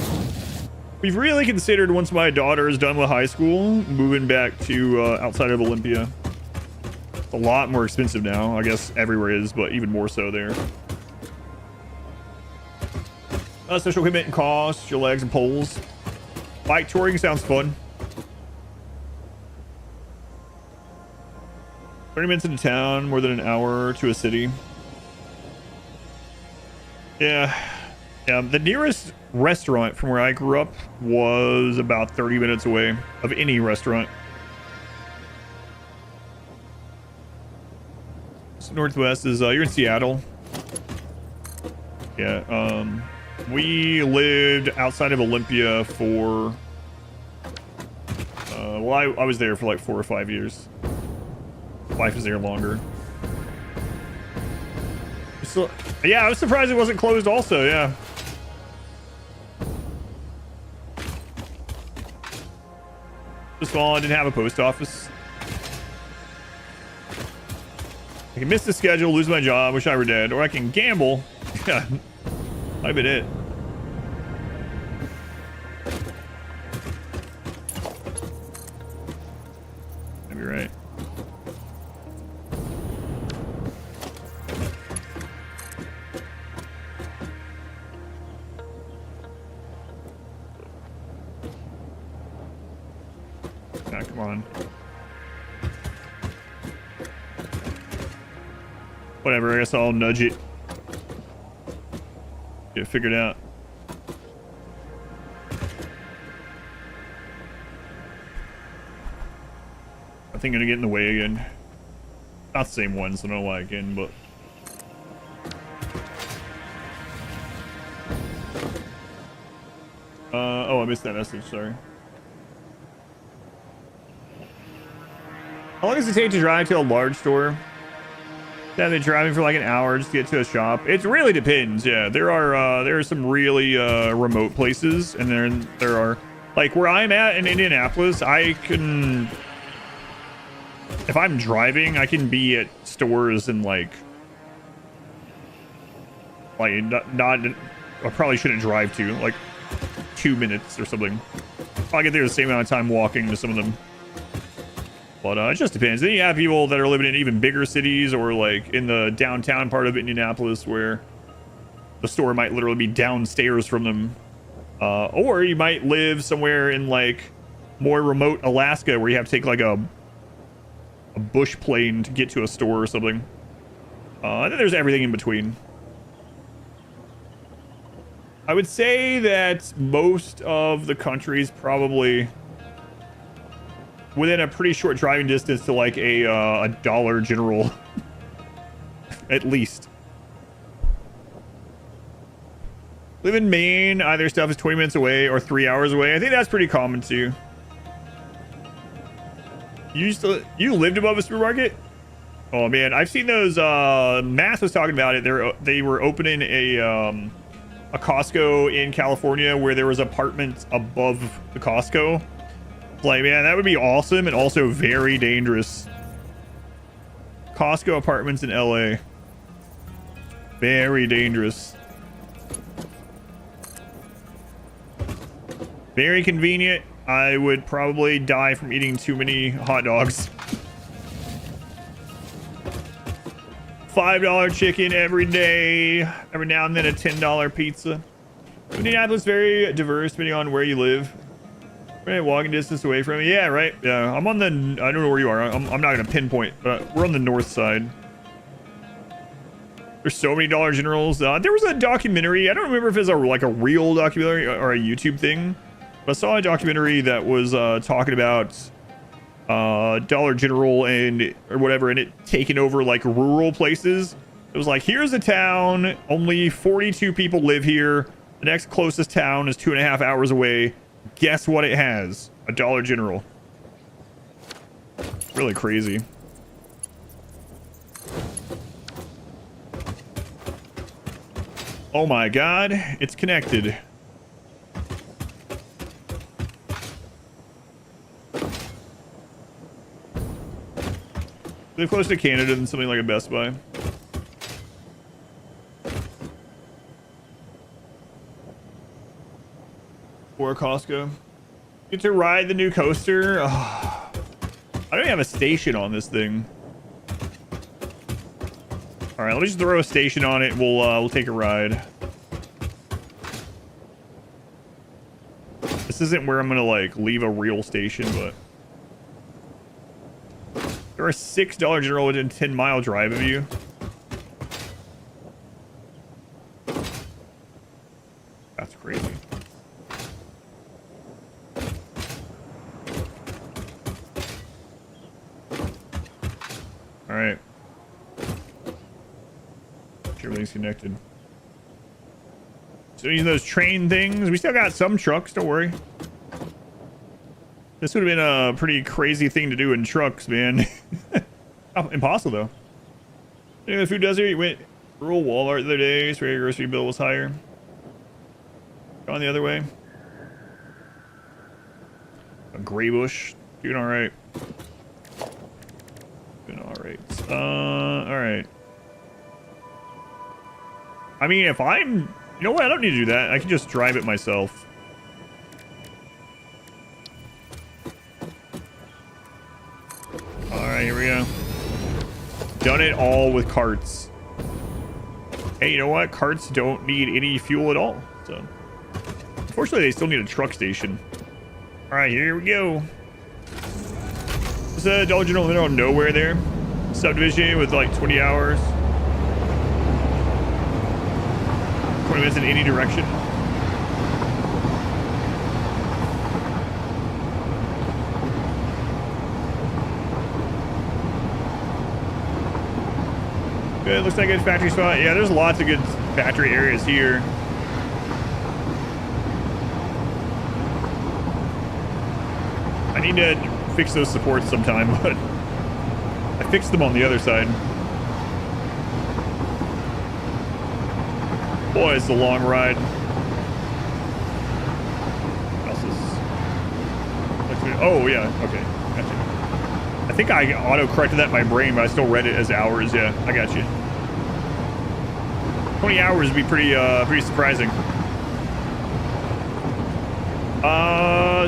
considered, once my daughter is done with high school, moving back to outside of Olympia. It's a lot more expensive now. I guess everywhere is, but even more so there. Special equipment and costs, your legs and poles. Bike touring sounds fun. 30 minutes into town, more than an hour to a city. Yeah. The nearest restaurant from where I grew up was about 30 minutes away of any restaurant. So Northwest is, you're in Seattle. Yeah, we lived outside of Olympia for, well, I was there for like 4 or 5 years. Wife was there longer. So, yeah, I was surprised it wasn't closed also, yeah. Just all, I didn't have a post office. I can miss the schedule, lose my job, wish I were dead, or I can gamble. Yeah, might have been it. That'd be right. Ah, come on. Whatever, I guess I'll nudge it. Get it figured out. I think I'm gonna get in the way again. Not the same one, so I don't know why again, but oh, I missed that message, sorry. How long does it take to drive to a large store? Yeah, they're driving for like an hour just to get to a shop. It really depends. Yeah, there are some really remote places, and there are, like where I'm at in Indianapolis, I can, if I'm driving, I can be at stores in like not I probably shouldn't drive to like 2 minutes or something. I'll get there the same amount of time walking to some of them. But it just depends. Then you have people that are living in even bigger cities, or like in the downtown part of Indianapolis where the store might literally be downstairs from them. Or you might live somewhere in like more remote Alaska where you have to take like a bush plane to get to a store or something. And then there's everything in between. I would say that most of the country's probably within a pretty short driving distance to like a Dollar General. At least. Live in Maine, either stuff is 20 minutes away or 3 hours away. I think that's pretty common too. You lived above a supermarket? Oh man, I've seen those. Matt was talking about it. They were opening a Costco in California where there was apartments above the Costco. Like, man, that would be awesome and also very dangerous. Costco apartments in LA. Very dangerous. Very convenient. I would probably die from eating too many hot dogs. $5 chicken every day. Every now and then a $10 pizza. Indianapolis very diverse depending on where you live. Right, walking distance away from it. Yeah, right. Yeah, I'm on the. I don't know where you are. I'm not gonna pinpoint, but we're on the north side. There's so many Dollar Generals. There was a documentary. I don't remember if it's like a real documentary or a YouTube thing, but I saw a documentary that was talking about Dollar General and or whatever, and it taking over like rural places. It was like, here's a town. Only 42 people live here. The next closest town is 2.5 hours away. Guess what it has? A Dollar General. Really crazy. Oh my god, it's connected. Live close to Canada than something like a Best Buy. Or Costco. Get to ride the new coaster. Oh, I don't even have a station on this thing. All right, let me just throw a station on it. We'll take a ride. This isn't where I'm gonna like leave a real station, but there are $6 General within 10-mile drive of you. That's crazy. All right. Everything's connected. So using those train things, we still got some trucks. Don't worry. This would have been a pretty crazy thing to do in trucks, man. Oh, impossible though. In the food desert, you went rural Walmart the other day, so your grocery bill was higher. Gone the other way. A gray bush, doing all right. Doing all right. All right. I mean, if I'm... You know what? I don't need to do that. I can just drive it myself. Alright, here we go. Done it all with carts. Hey, you know what? Carts don't need any fuel at all. So, unfortunately, they still need a truck station. Alright, here we go. There's a Dollar General in the middle of nowhere there. Subdivision with like 20 hours. 20 minutes in any direction. Good, looks like a good factory spot. Yeah, there's lots of good factory areas here. I need to fix those supports sometime, but I fixed them on the other side. Boy, it's a long ride. Oh, yeah. Okay. Gotcha. I think I auto-corrected that in my brain, but I still read it as hours. Yeah, I got you. 20 hours would be pretty surprising.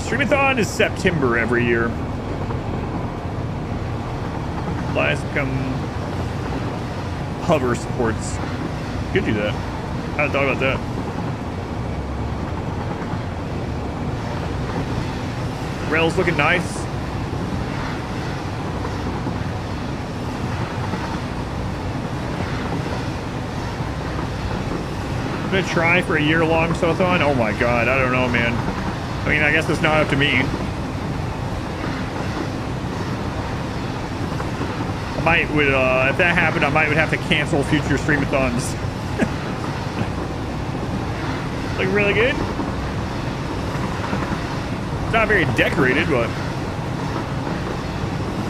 Streamathon is September every year. Last become hover supports. Could do that. I hadn't thought about that. Rails looking nice. I'm gonna try for a year-long subathon. Oh my god, I don't know, man. I mean, I guess it's not up to me. I might would if that happened, I might would have to cancel future streamathons. Look really good. It's not very decorated, but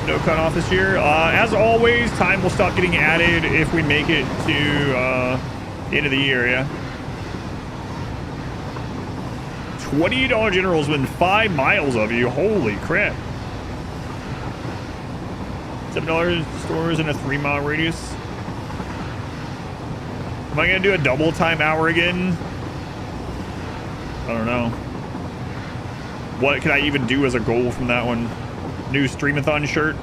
no cutoff this year. As always, time will stop getting added if we make it to the end of the year. Yeah. $20 Generals within 5 miles of you. Holy crap. $7 stores in a 3-mile radius. Am I gonna do a double time hour again? I don't know. what can I even do as a goal from that one? New streamathon shirt.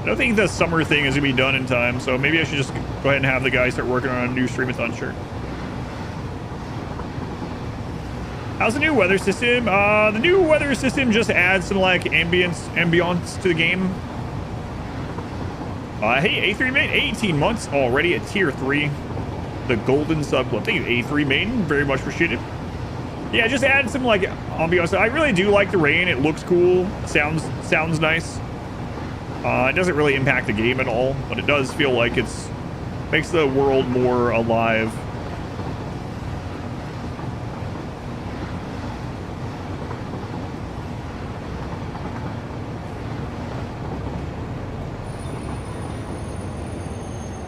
I don't think the summer thing is gonna be done in time, so maybe I should just go ahead and have the guys start working on a new streamathon shirt. How's the new weather system? The new weather system just adds some like ambience to the game. Hey, A3 main, 18 months already at tier 3. The golden sub club. Thank you, A3 main. Very much appreciated. Yeah, just add some like ambiance. I really do like the rain. It looks cool. Sounds nice. It doesn't really impact the game at all, but it does feel like it's makes the world more alive.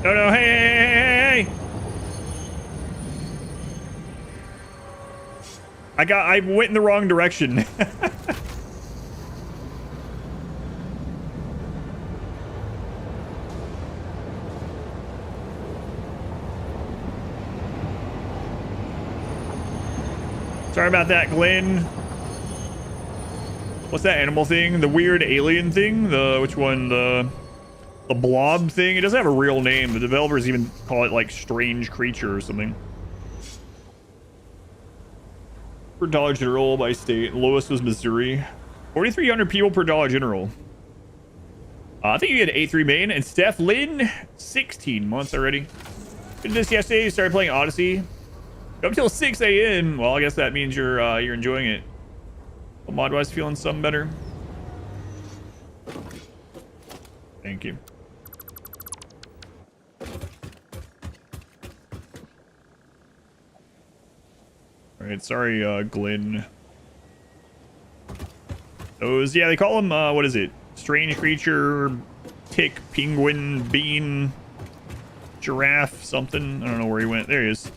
No, hey. I went in the wrong direction. Sorry about that, Glenn. What's that animal thing? The weird alien thing? Which one? The blob thing? It doesn't have a real name. The developers even call it like strange creature or something. Per Dollar General by state. Lowest was Missouri. 4,300 people per Dollar General. I think you had A3 main and Steph Lynn, 16 months already. Did this yesterday. Started playing Odyssey. Up till 6 a.m. Well, I guess that means you're enjoying it. Well, mod-wise, feeling some better. Thank you. All right, sorry, Glenn. Those, yeah, they call them, what is it? Strange creature, tick, penguin, bean, giraffe, something. I don't know where he went. There he is.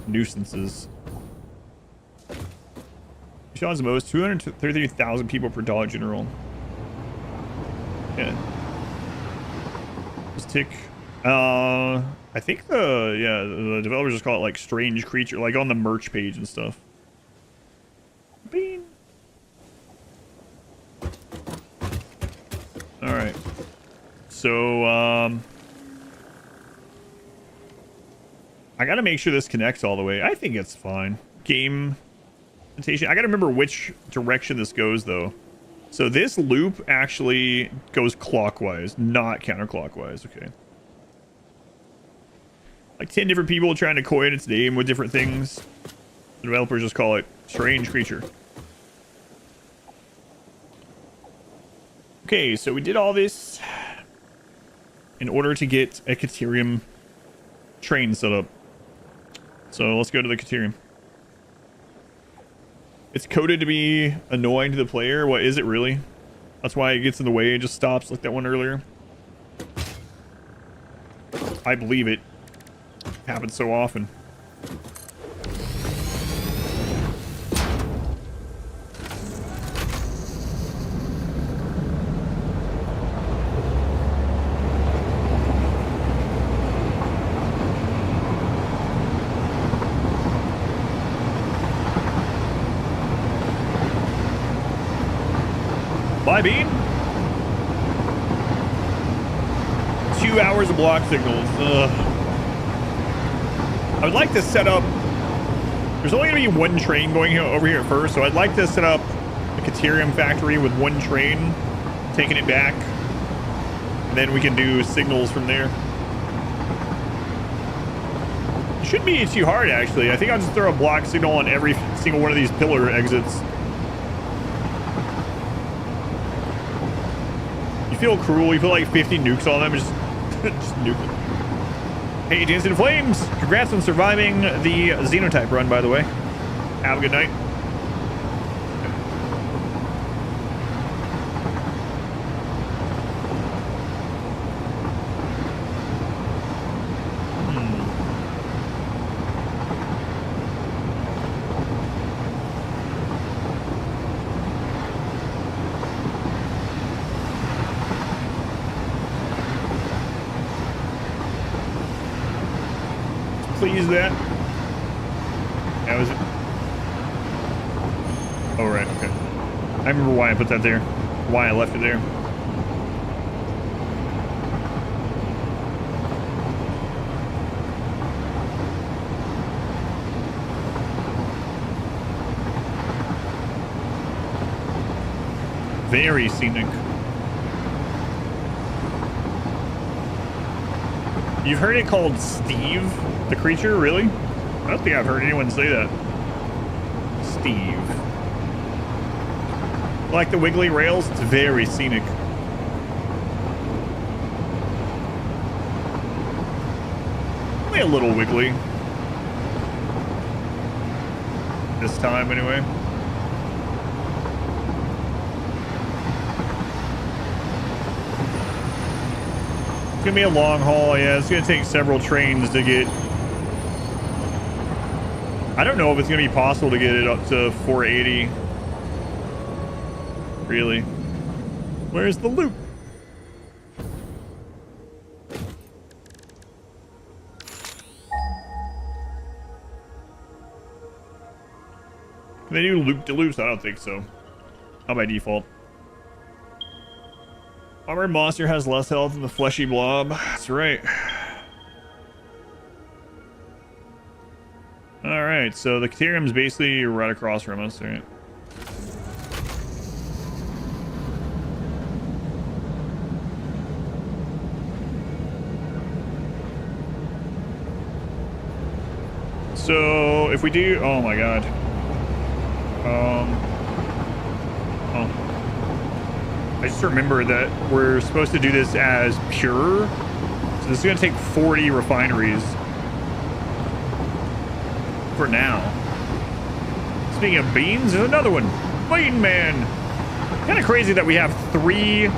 Nuisances. Sean's the most 233,000 people per Dollar General. Yeah. Just tick. I think the developers just call it like strange creature, like on the merch page and stuff. Bean. All right. So I gotta make sure this connects all the way. I think it's fine. Game presentation. I gotta remember which direction this goes though. So this loop actually goes clockwise, not counterclockwise. Okay. Like 10 different people trying to coin its name with different things. The developers just call it strange creature. Okay, so we did all this in order to get a Caterium train set up. So let's go to the Caterium. It's coded to be annoying to the player. What is it really? That's why it gets in the way and just stops like that one earlier. I believe it. Happens so often. Bye, Bean. 2 hours of block signals. Ugh. I would like to set up... There's only going to be one train going over here at first, so I'd like to set up a Caterium factory with one train, taking it back, and then we can do signals from there. It shouldn't be too hard, actually. I think I'll just throw a block signal on every single one of these pillar exits. You feel cruel. You feel like 50 nukes on them. Just nuke them. Hey, Dancing in Flames. Congrats on surviving the Xenotype run, by the way. Have a good night. Please that. That was it. Oh, right, okay. I remember why I put that there. Why I left it there. Very scenic. You've heard it called Steve, the creature? Really? I don't think I've heard anyone say that. Steve. Like the wiggly rails, it's very scenic. Only a little wiggly. This time, anyway. It's gonna be a long haul, yeah. It's gonna take several trains to get. I don't know if it's gonna be possible to get it up to 480. Really? Where's the loop? Can they do loop-de-loops? I don't think so. Not by default. Armored monster has less health than the fleshy blob. That's right. Alright, so the Caterium's basically right across from us, right? So, if we do... Oh my god. I just remember that we're supposed to do this as pure. So this is going to take 40 refineries. For now. Speaking of beans, there's another one. Bean Man. Kind of crazy that we have 3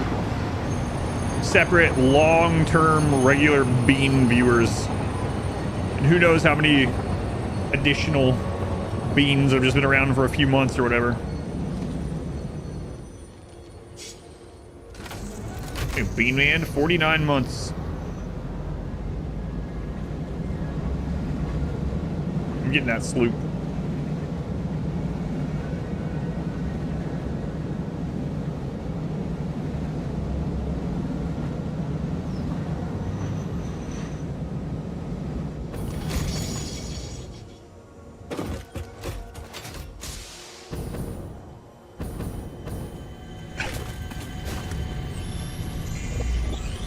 separate long-term regular bean viewers. And who knows how many additional beans have just been around for a few months or whatever. Hey, Bean Man, 49 months. I'm getting that sloop.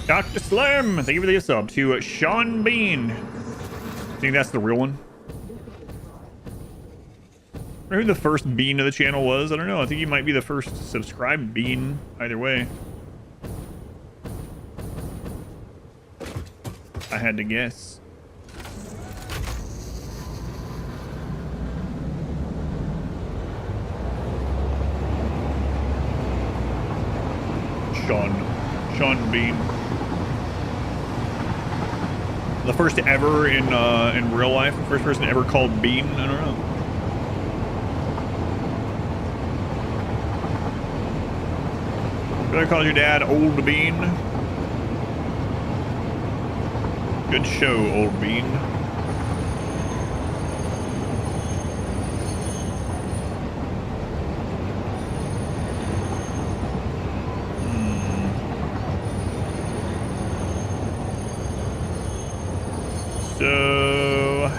Dr. Slim, thank you for the sub to Sean Bean. I think that's the real one. Remember who the first bean of the channel was? I don't know. I think he might be the first subscribed bean. Either way. I had to guess. Sean Bean. The first ever in real life. The first person ever called Bean. I don't know. Should I call your dad Old Bean? Good show, Old Bean. So...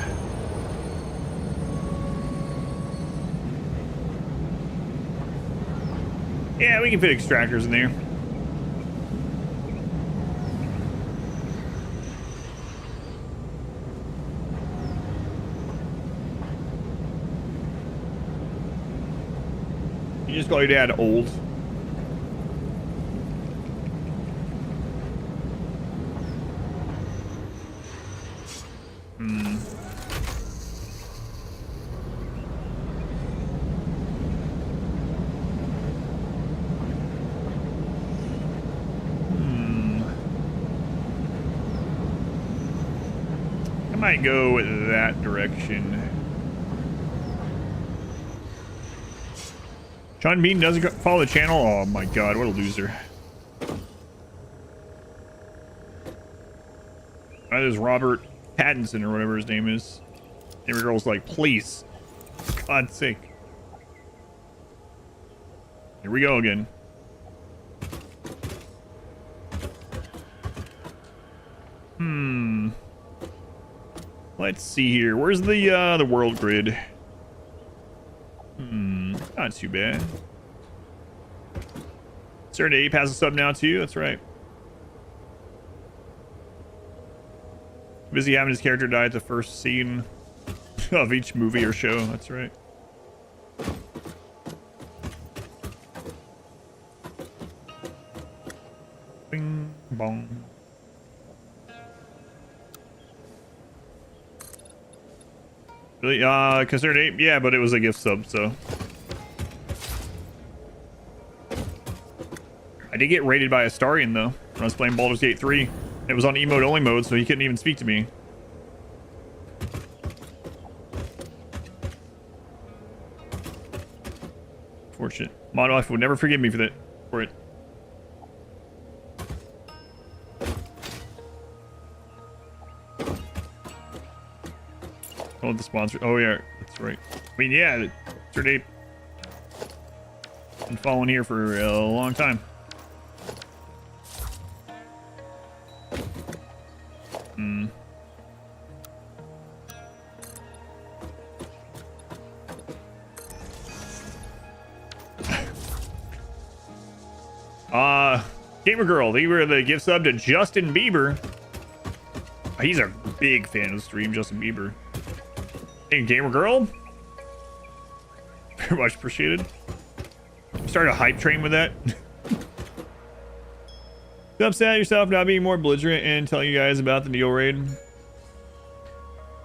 yeah, we can fit extractors in there. You just call your dad old. Might go that direction. Sean Bean doesn't follow the channel. Oh my god, what a loser. That is Robert Pattinson or whatever his name is. Every girl's like, please God's sake. Here we go again. Let's see here. Where's the world grid? Not too bad. Certain Ape has a sub now too. That's right. Busy having his character die at the first scene of each movie or show. That's right. Bing bong. Really? Concerned Ape? Yeah, but it was a gift sub, so. I did get raided by Astarion, though, when I was playing Baldur's Gate 3. It was on emote only mode, so he couldn't even speak to me. Fortunate. Mod Life would never forgive me for it. Oh, the sponsor. Oh, yeah, that's right. I mean, yeah, Sir Ape. Been following here for a long time. Gamer Girl, they were the gift sub to Justin Bieber. He's a big fan of the stream, Justin Bieber. Hey, Gamer Girl. Very much appreciated. Started a hype train with that. You upset yourself not being more belligerent and telling you guys about the Neo raid?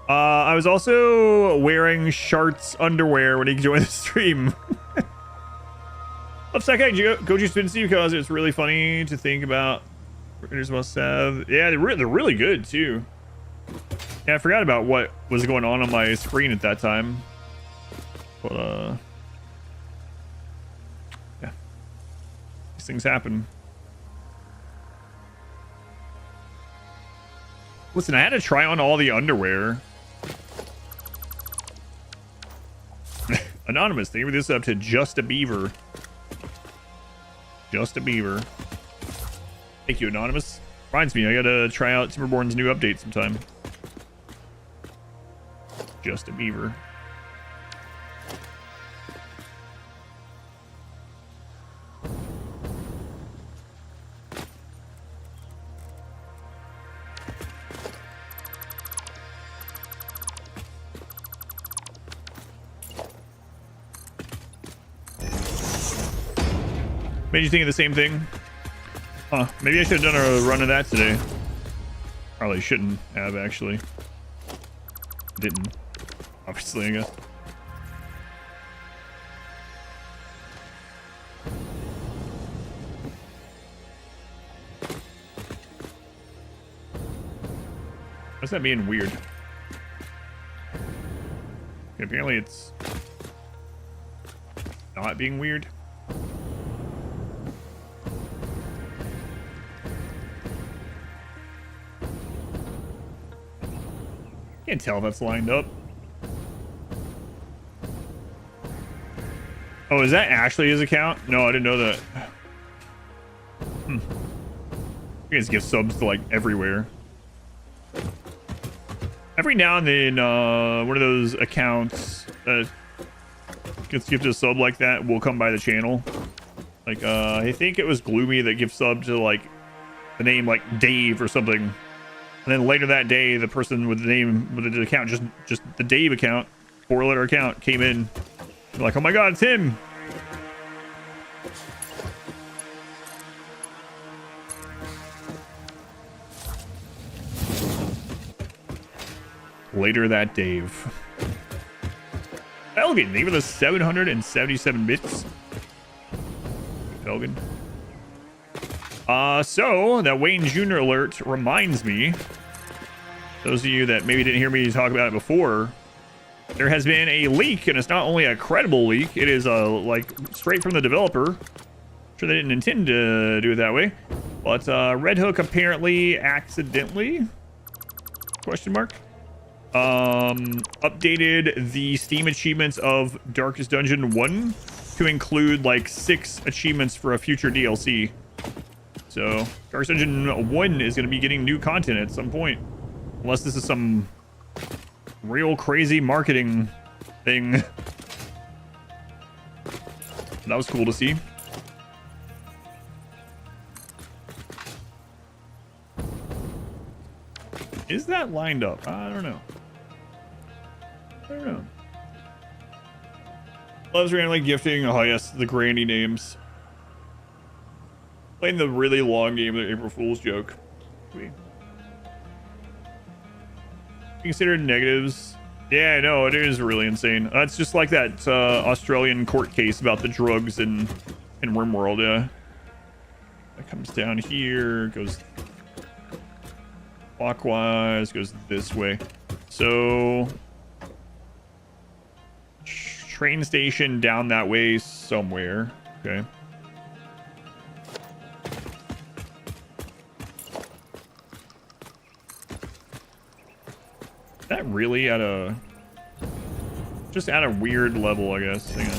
I was also wearing Shart's underwear when he joined the stream. Upside Goji Spincy because it's really funny to think about. Critters must have. Yeah, they're really good too. Yeah, I forgot about what was going on my screen at that time. But yeah, these things happen. Listen, I had to try on all the underwear. Anonymous, they give this up to Just a Beaver. Just a Beaver. Thank you, Anonymous. Reminds me, I gotta try out Timberborn's new update sometime. Just a Beaver. Made you think of the same thing? Huh. Maybe I should have done a run of that today. Probably shouldn't have, actually. Didn't. Obviously, I guess. What's that being weird? Okay, apparently it's not being weird. Can't tell if that's lined up. Oh, is that actually his account? No, I didn't know that. You guys give subs to like everywhere. Every now and then, one of those accounts that gets gifted a sub like that will come by the channel. Like, I think it was Gloomy that gift sub to like the name like Dave or something. And then later that day, the person with the name, with the account, just the Dave account, 4-letter account, came in. They're like, oh my god, it's him! Later that Dave. Elgin, they were the 777 bits. Elgin. So that Wayne Jr. alert reminds me, those of you that maybe didn't hear me talk about it before, there has been a leak, and it's not only a credible leak, it is like straight from the developer. I'm sure they didn't intend to do it that way, but Red Hook apparently accidentally, question mark, updated the Steam achievements of Darkest Dungeon 1 to include like 6 achievements for a future DLC. So Darkest Dungeon 1 is going to be getting new content at some point, unless this is some real crazy marketing thing. That was cool to see. Is that lined up? I don't know. Loves randomly gifting. Oh yes, the granny names. Playing the really long game of the April Fool's joke. Considered negatives. Yeah, no, it is really insane. It's just like that Australian court case about the drugs in RimWorld. Yeah, that comes down here, goes clockwise, goes this way. So train station down that way somewhere. Okay. That really at a just at a weird level, I guess. Hang on.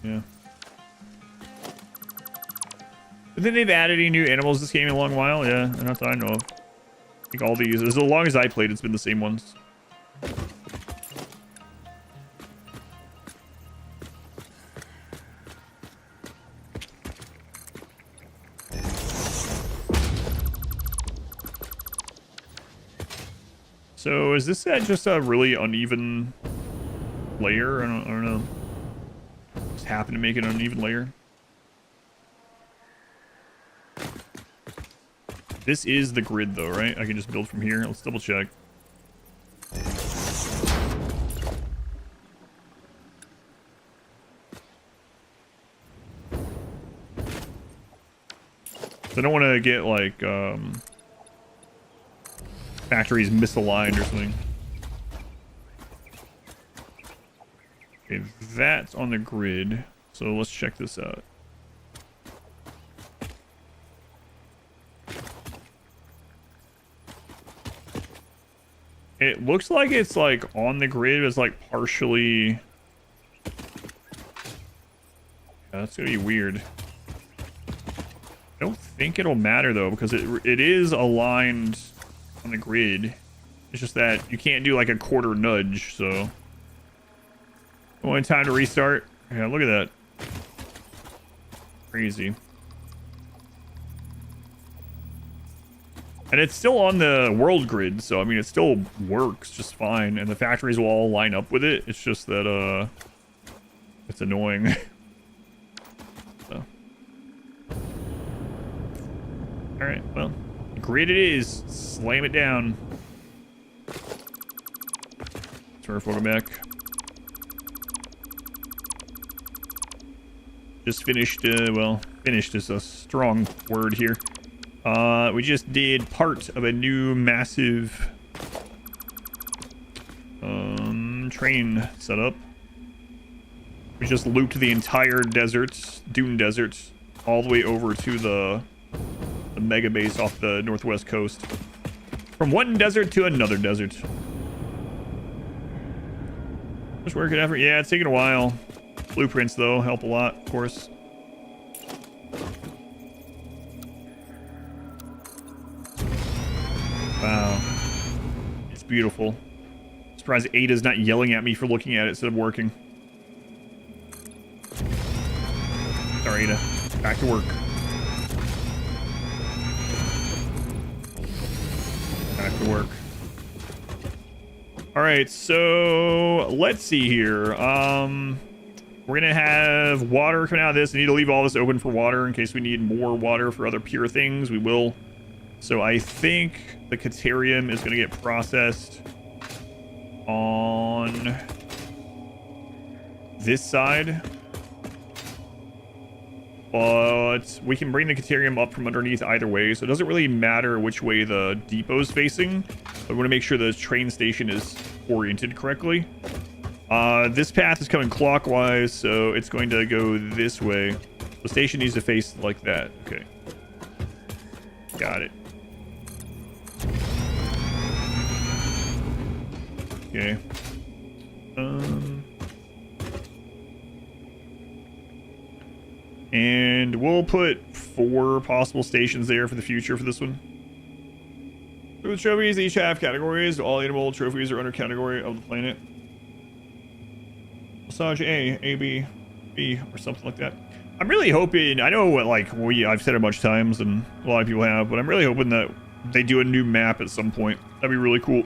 Yeah. But then they've added any new animals this game in a long while. Yeah, not that I know of. I think all these, as long as I played, it's been the same ones. So is this just a really uneven layer? I don't know. Just happen to make it an uneven layer. This is the grid though, right? I can just build from here. Let's double check. I don't want to get like factories misaligned or something. Okay, that's on the grid. So let's check this out. It looks like it's like on the grid. It's like partially. Yeah, that's gonna be weird. I don't think it'll matter though, because it is aligned on the grid. It's just that you can't do like a quarter nudge, so. Only time to restart. Yeah, look at that. Crazy. And it's still on the world grid, so I mean it still works just fine, and the factories will all line up with it. It's just that it's annoying. So. Alright, well, grid it is. Slam it down. Turn photo back. Just finished, well, finished is a strong word here. We just did part of a new massive train setup. We just looped the entire desert, Dune Desert, all the way over to the mega base off the northwest coast. From one desert to another desert. Just work it effort. Yeah, it's taking a while. Blueprints, though, help a lot, of course. Wow. It's beautiful. Surprised Ada's not yelling at me for looking at it instead of working. Sorry, Ada. Back to work. Back to work. Alright, so let's see here. We're gonna have water coming out of this. I need to leave all this open for water in case we need more water for other pure things. We will. So I think the Caterium is gonna get processed on this side. But we can bring the Caterium up from underneath either way, so it doesn't really matter which way the depot's facing. But we want to make sure the train station is oriented correctly. This path is coming clockwise, so it's going to go this way. The station needs to face like that. Okay. Got it. Okay. And we'll put 4 possible stations there for the future for this one. Food trophies each have categories. All animal trophies are under category of the planet. Massage A, B, B, or something like that. I'm really hoping, I know what, like, I've said it a bunch of times and a lot of people have, but I'm really hoping that they do a new map at some point. That'd be really cool.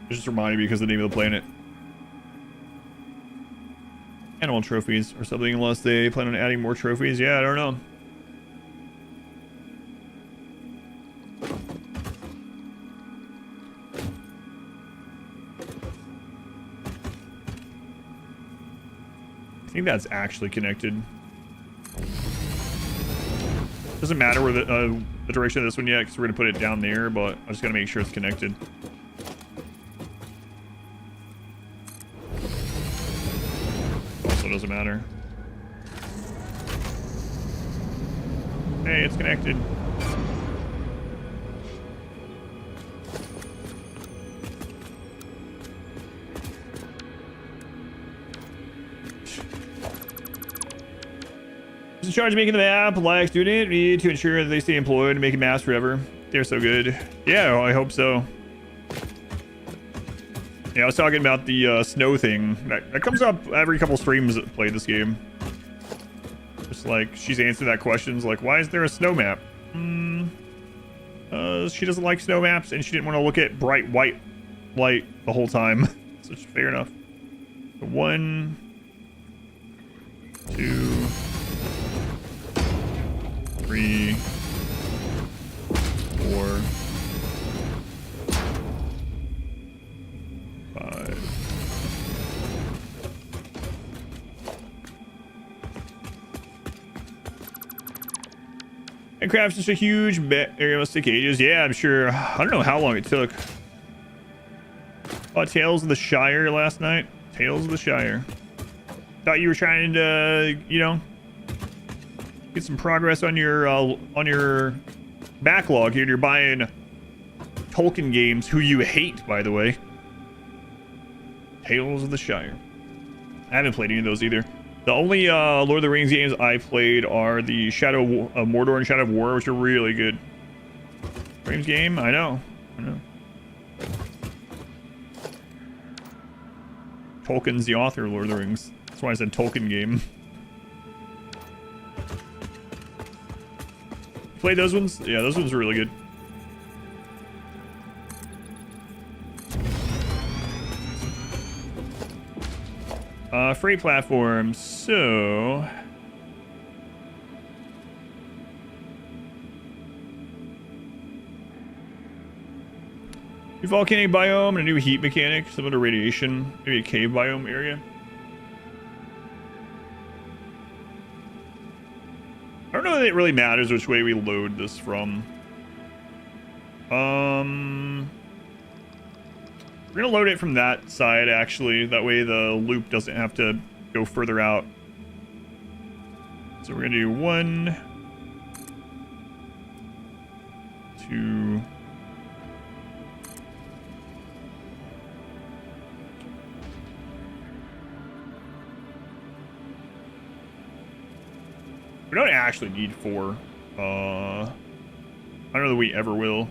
It just reminded me because of the name of the planet. Animal trophies or something, unless they plan on adding more trophies. Yeah, I don't know. I think that's actually connected. Doesn't matter where the direction of this one yet, because we're gonna put it down there, but I just gotta make sure it's connected. Also doesn't matter. Hey, it's connected. In charge of making the map, like student, we need to ensure that they stay employed and making maps forever. They're so good. Yeah, I hope so. Yeah, I was talking about the snow thing. That comes up every couple streams that play this game. Just like, she's answered that question. Like, why is there a snow map? She doesn't like snow maps, and she didn't want to look at bright white light the whole time. So it's fair enough. 1, 2... 3, 4, 5. And craft's just a huge area must take ages. Yeah, I'm sure. I don't know how long it took. Tales of the Shire last night. Tales of the Shire. Thought you were trying to, you know, get some progress on your backlog here. You're buying Tolkien games, who you hate, by the way. Tales of the Shire. I haven't played any of those either. The only Lord of the Rings games I played are the Shadow of Mordor and Shadow of War, which are really good. Rings game? I know. Tolkien's the author of Lord of the Rings. That's why I said Tolkien game. Played those ones? Yeah, those ones are really good. Freight platform. So new volcanic biome and a new heat mechanic, similar to radiation. Maybe a cave biome area. I don't know that it really matters which way we load this from. We're gonna load it from that side, actually. That way the loop doesn't have to go further out. So we're gonna do 1, 2. We don't actually need 4. I don't know that we ever will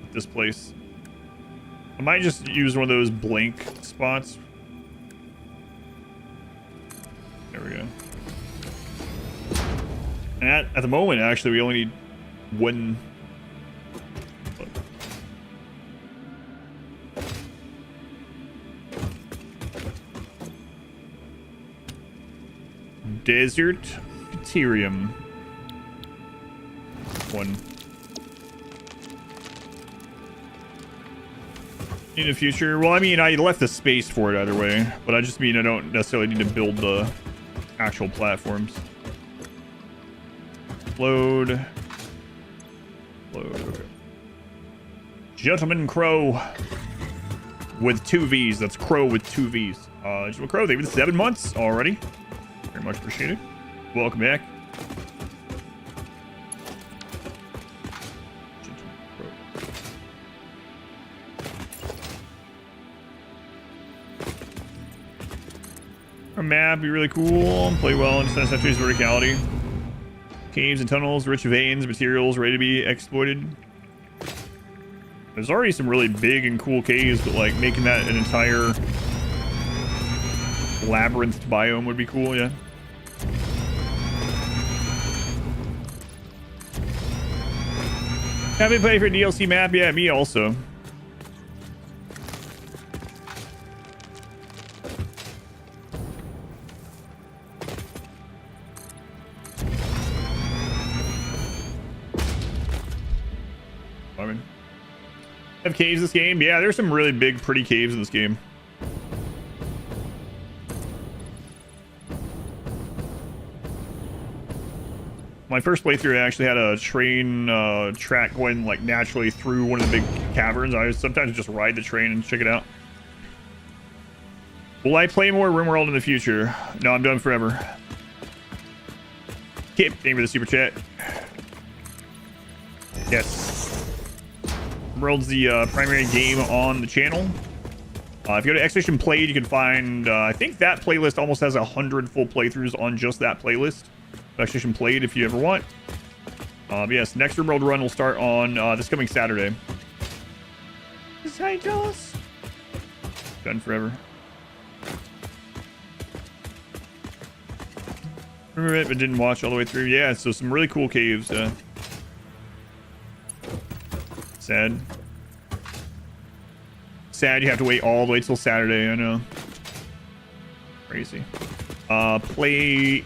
at this place. I might just use one of those blink spots. There we go. And at the moment, actually, we only need 1. Desert Ethereum. 1. In the future, well, I mean, I left the space for it either way, but I just mean I don't necessarily need to build the actual platforms. Load. Gentleman Crow. with 2 V's. That's Crow with 2 V's. Digital Crow, thank you for the 7 months already. Very much appreciated. Welcome back. Our map be really cool. Play well in Satisfactory's verticality. Caves and tunnels, rich veins, materials ready to be exploited. There's already some really big and cool caves, but like making that an entire labyrinth biome would be cool, yeah. Haven't played for DLC map yet, me also. Have caves this game? Yeah, there's some really big, pretty caves in this game. My first playthrough, I actually had a train track going like naturally through one of the big caverns. I would sometimes just ride the train and check it out. Will I play more RimWorld in the future? No, I'm done forever. Kip, thank you for the super chat. Yes. RimWorld's the primary game on the channel. If you go to Expedition Played, you can find, I think that playlist almost has 100 full playthroughs on just that playlist. Expedition Played if you ever want. Yes, next RimWorld run will start on this coming Saturday. Is that jealous? Done forever. Remember it, but didn't watch all the way through. Yeah, so some really cool caves. Sad. Sad you have to wait all the way till Saturday, I know. Crazy. Played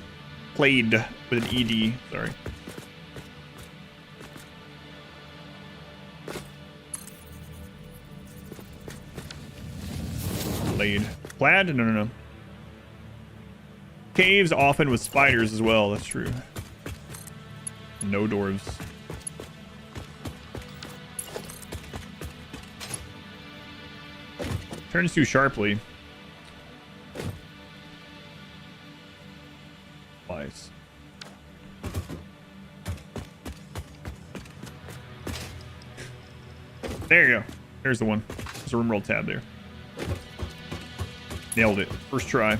with an ED, sorry. Played. Plaid? No. Caves often with spiders as well, that's true. No dwarves. Turns too sharply. Twice. There you go. There's the one. There's a RimWorld tab there. Nailed it. First try.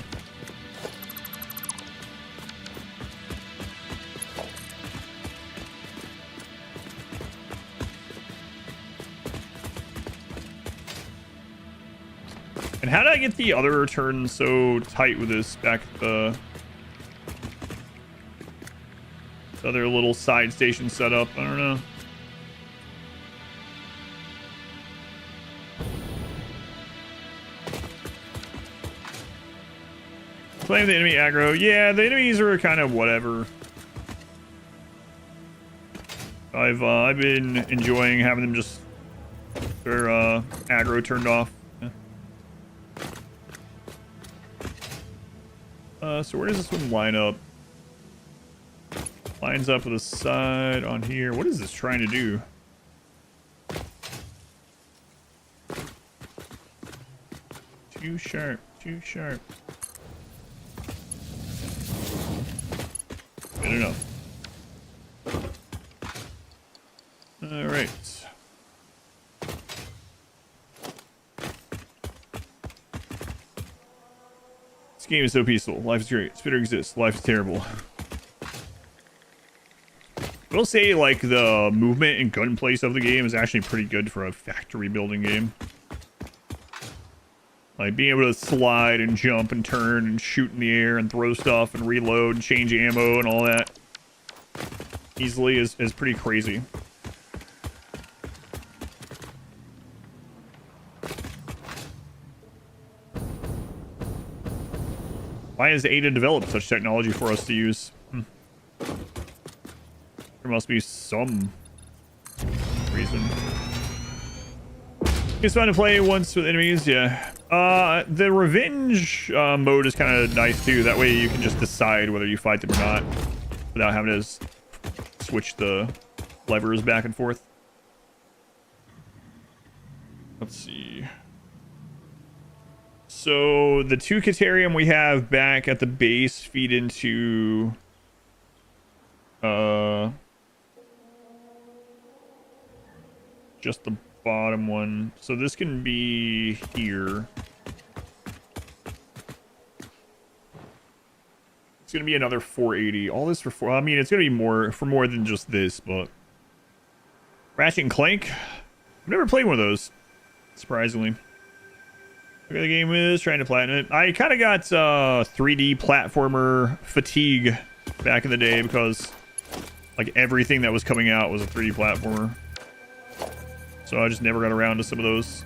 And how did I get the other turn so tight with this back at the other little side station setup? I don't know. Playing the enemy aggro. Yeah, the enemies are kind of whatever. I've been enjoying having them just their aggro turned off. So where does this one line up? Lines up with a side on here. What is this trying to do? Too sharp, too sharp. Good enough. All right. This game is so peaceful. Life is great. Spitter exists. Life is terrible. I will say, like, the movement and gunplay stuff of the game is actually pretty good for a factory building game. Like, being able to slide and jump and turn and shoot in the air and throw stuff and reload and change ammo and all that easily is pretty crazy. Why has Ada developed such technology for us to use? There must be some reason. It's fun to play once with enemies, yeah. The revenge mode is kind of nice too. That way you can just decide whether you fight them or not without having to switch the levers back and forth. Let's see. So the 2 Caterium we have back at the base feed into just the bottom one. So this can be here. It's gonna be another 480. All this for 4. I mean, it's gonna be more for more than just this, but Ratchet and Clank. I've never played one of those, surprisingly. Look at the game is trying to platinum it. I kind of got 3D platformer fatigue back in the day because like everything that was coming out was a 3D platformer. So I just never got around to some of those.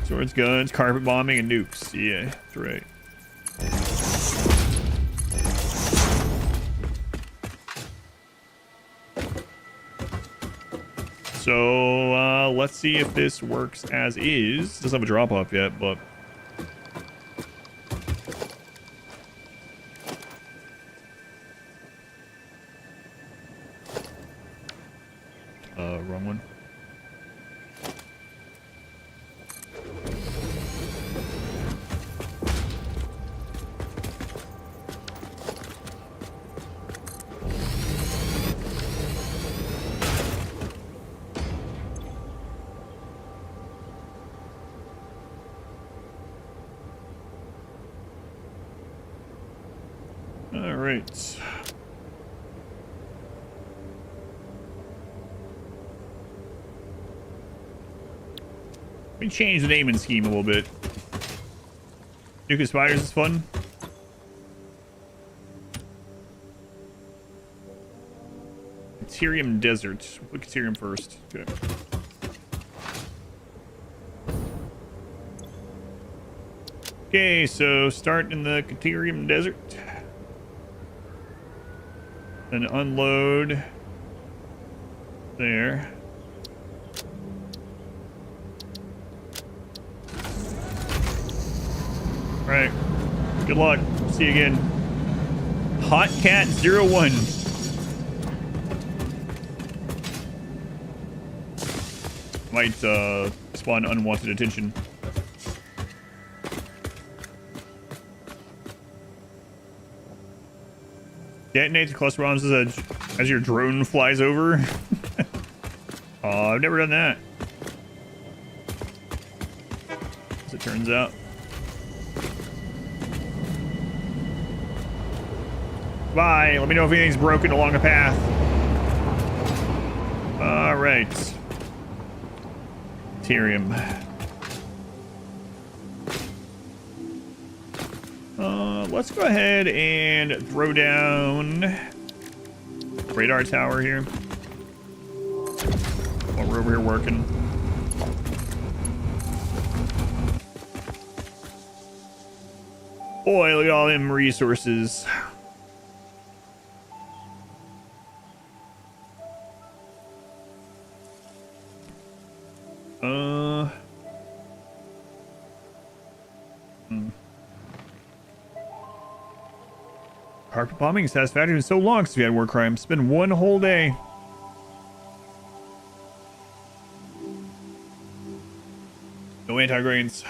Swords, guns, carpet bombing, and nukes. Yeah, that's right. So let's see if this works as is. Doesn't have a drop off yet, but wrong one. All right. Let me change the naming scheme a little bit. Nuke of Spiders is fun. Caterium Desert. We'll put Caterium first. Okay. Okay, so start in the Caterium Desert. Then unload there. All right. Good luck. See you again. Hot Cat 01. Might spawn unwanted attention. Detonate the cluster bombs as your drone flies over. Oh, I've never done that. As it turns out. Bye. Let me know if anything's broken along the path. All right. Ethereum. Let's go ahead and throw down radar tower here while we're over here working. Boy, look at all them resources. Carpet bombing and Satisfactory been so long since we had war crime. It's been one whole day. No anti-grains.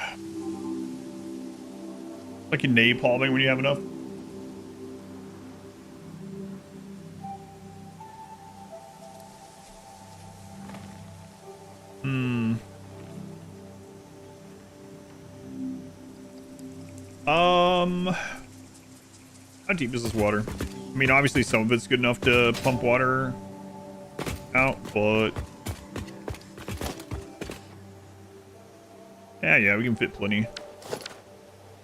Like you napalming when you have enough. How deep is this water? I mean, obviously some of it's good enough to pump water out, but yeah, we can fit plenty.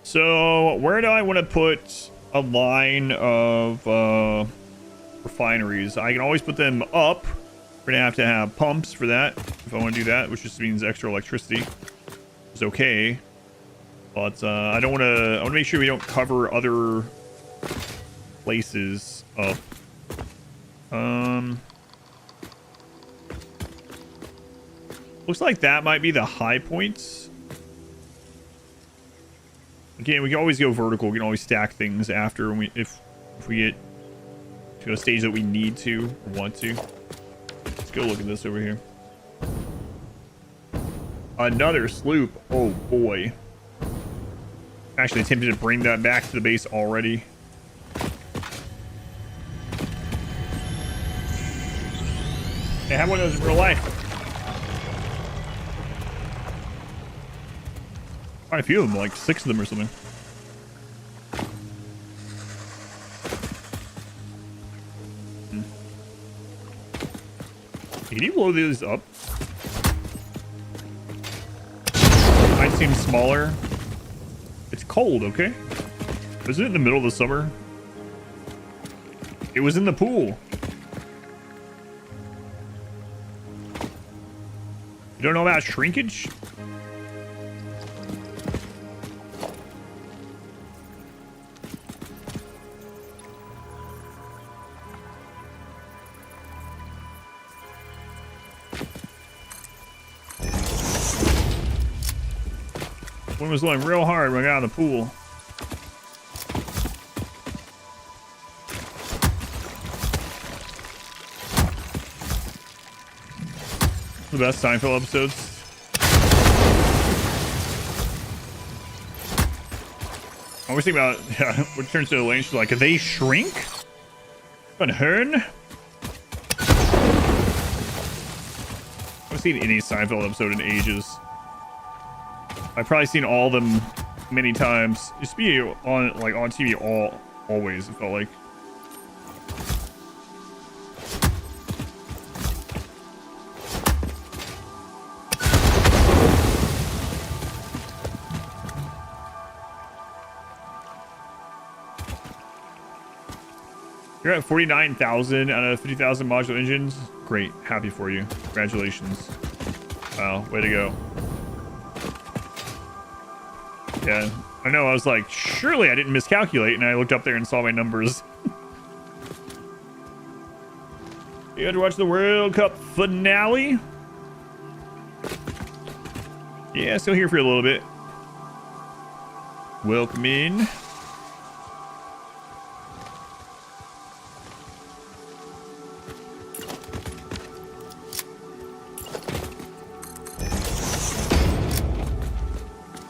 So where do I want to put a line of refineries? I can always put them up. We're gonna have to have pumps for that if I want to do that, which just means extra electricity. It's okay, but I don't want to. I want to make sure we don't cover other places up. Looks like that might be the high points. Again, we can always go vertical. We can always stack things after when if we get to a stage that we need to or want to. go look at this over here. Another sloop. Oh boy. Actually tempted to bring that back to the base already. They have one of those in real life. Quite a few of them, like 6 of them or something. Can you blow these up? Might seem smaller. It's cold, okay? Isn't it in the middle of the summer? It was in the pool. You don't know about shrinkage? One was going real hard when I got out of the pool. The best Seinfeld episodes. I always think about what turns to Elaine. She's like, they shrink? Von Hern? I haven't seen any Seinfeld episode in ages. I've probably seen all of them many times. It used to be on TV always, it felt like. You're at 49,000 out of 50,000 modular engines. Great. Happy for you. Congratulations. Wow. Way to go. Yeah. I know. I was like, surely I didn't miscalculate. And I looked up there and saw my numbers. You had to watch the World Cup finale? Yeah, still here for a little bit. Welcome in.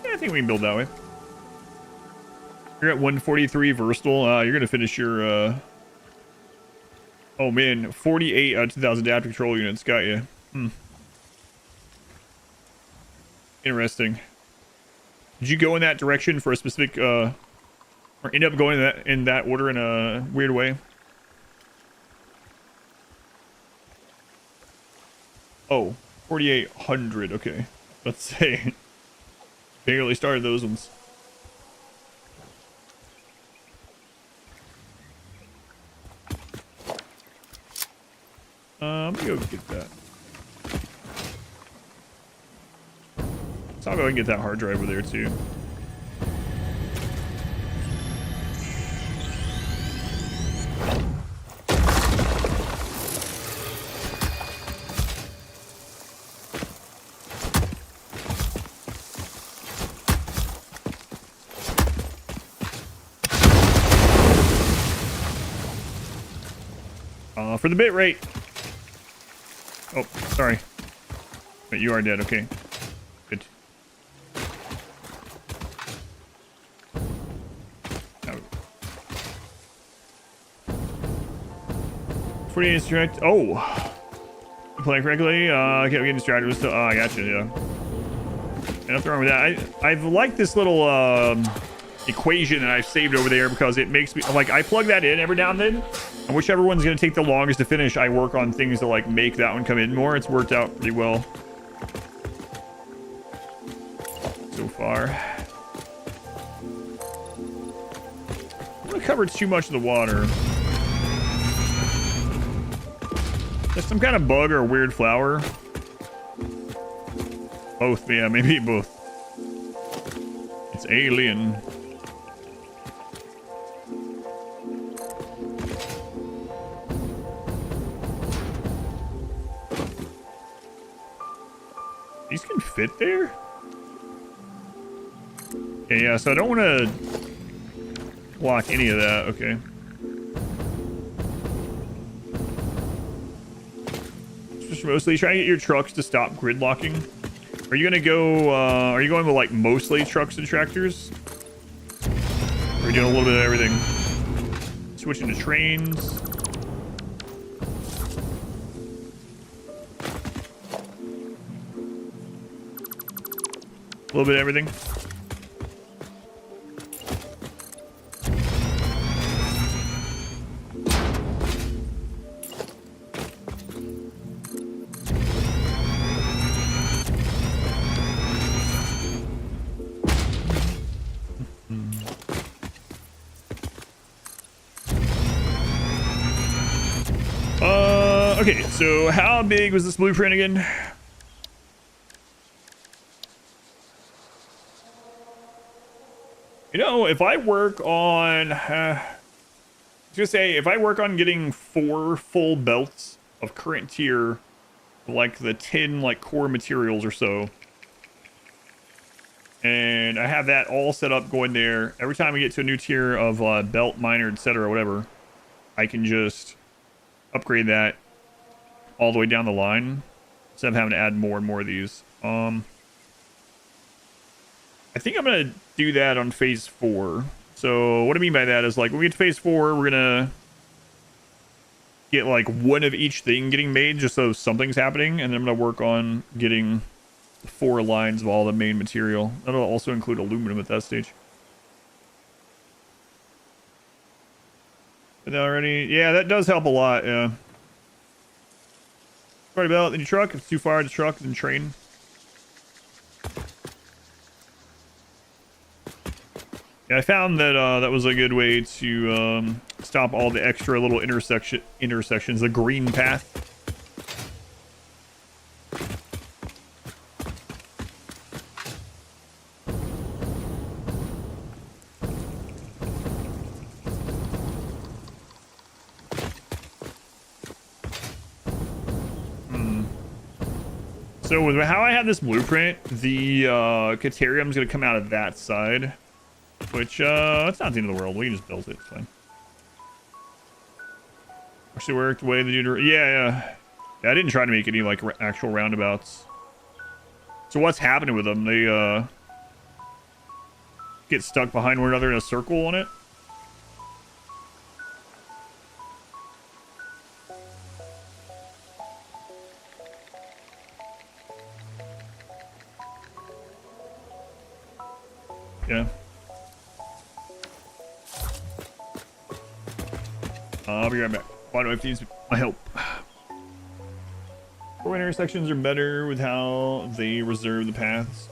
I think we can build that way. You're at 143 versatile. You're gonna finish your oh man, 48 out of 2,000 adaptive control units. Got you. Interesting. Did you go in that direction for a specific or end up going in that order in a weird way? Oh, 4,800. Okay, let's say. Barely started those ones. Let me go get that. So I'll go and get that hard drive over there too. For the bit rate. Oh, sorry. But you are dead. Okay. Good. Oh. 48 distract. Oh. Playing correctly. I kept getting distracted. Was still. Oh, I got you. Yeah. Nothing wrong with that. I've liked this little equation that I've saved over there because it makes me like I plug that in every now and then. And whichever one's going to take the longest to finish, I work on things to like make that one come in more. It's worked out pretty well so far. I'm going to cover too much of the water. There's some kind of bug or a weird flower. Both, yeah, maybe both. It's alien. These can fit there? Okay, yeah, so I don't want to block any of that. Okay. Just mostly trying to get your trucks to stop grid locking. Are you gonna go? Are you going with like mostly trucks and tractors? Or are you doing a little bit of everything? Switching to trains. A little bit of everything. Okay, so how big was this blueprint again? You know, if I work on, I was gonna say, if I work on getting 4 full belts of current tier, like the 10 like core materials or so, and I have that all set up going there, every time we get to a new tier of belt, miner, etc., whatever, I can just upgrade that all the way down the line instead of having to add more and more of these. I think I'm gonna do that on phase 4. So what I mean by that is, like, when we get to phase 4, we're gonna get like one of each thing getting made just so something's happening, and then I'm gonna work on getting 4 lines of all the main material. That'll also include aluminum at that stage. Did that already? Yeah, that does help a lot. Yeah. Right about then you truck. If it's too far to truck, then train. Yeah, I found that that was a good way to stop all the extra little intersections. The green path. So with how I have this blueprint, the Caterium is going to come out of that side, which it's not the end of the world. We can just build it. It's fine. Actually worked the way the dude. Yeah. I didn't try to make any like actual roundabouts. So what's happening with them? They get stuck behind one another in a circle on it. Yeah. I'll be right back. Why do I have to use my help? 4 intersections are better with how they reserve the paths.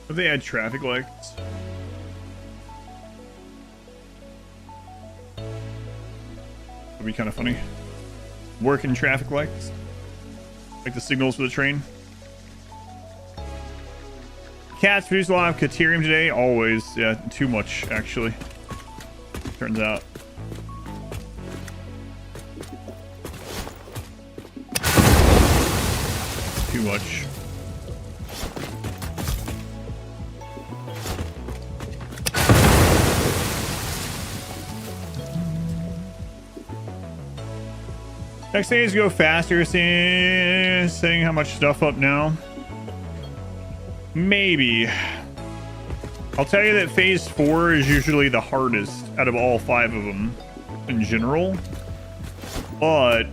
If they had traffic lights. Would be kind of funny. Working traffic lights. Like the signals for the train. Cats produce a lot of Caterium today. Always. Yeah, too much, actually. Turns out. Too much. Next days go faster, saying how much stuff up now. Maybe. I'll tell you that phase 4 is usually the hardest out of all 5 of them in general. But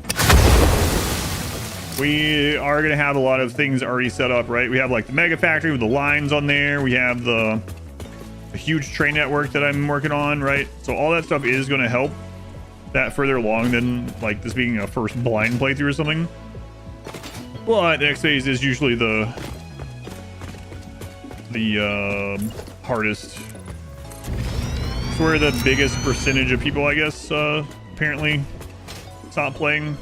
we are going to have a lot of things already set up, right? We have like the mega factory with the lines on there. We have the huge train network that I'm working on, right? So all that stuff is going to help that further along than like this being a first blind playthrough or something. But the next phase is usually the hardest. It's where the biggest percentage of people, I guess, apparently stop playing.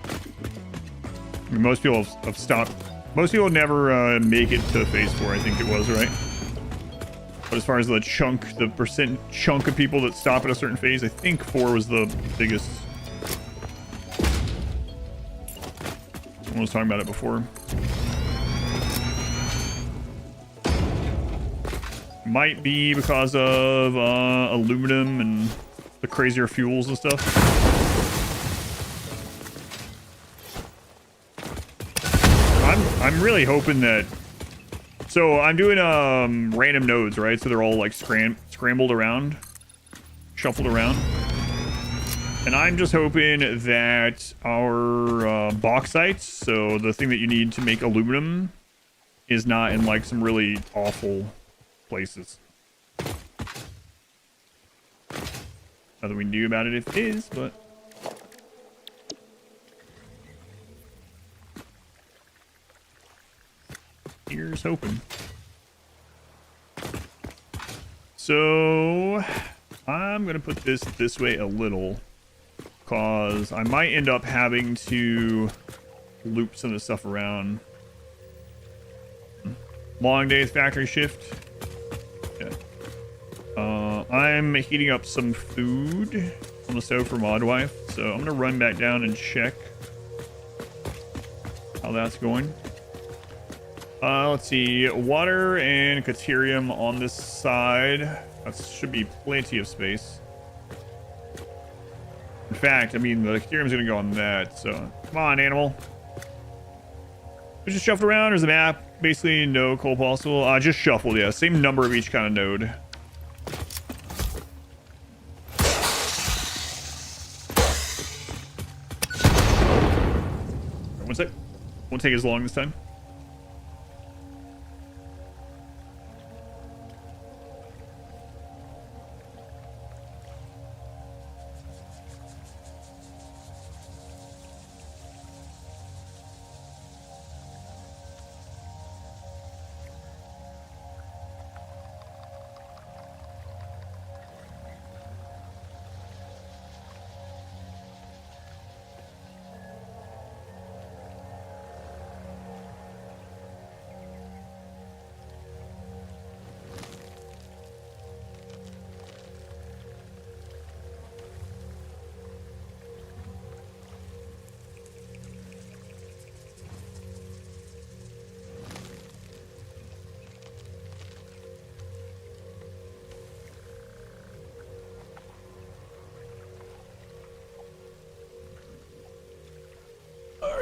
I mean, most people have stopped. Most people never make it to phase 4, I think it was, right? But as far as the chunk, the percent chunk of people that stop at a certain phase, I think 4 was the biggest. Someone was talking about it before. Might be because of aluminum and the crazier fuels and stuff. I'm really hoping that. So I'm doing random nodes, right? So they're all like scrambled around, shuffled around. And I'm just hoping that our bauxite, so the thing that you need to make aluminum, is not in like some really awful places. Nothing we can do about it if it is, but here's hoping. So I'm gonna put this way a little, cause I might end up having to loop some of the stuff around. Long days, factory shift. Yeah. I'm heating up some food on the stove for Mod Wife, so I'm gonna run back down and check how that's going. Let's see, water and Caterium on this side. That should be plenty of space. In fact, I mean, the Caterium's gonna go on that, so come on, animal. We just shuffled around, or is the map basically no coal possible? Just shuffled, yeah. Same number of each kind of node. One sec. Won't take as long this time.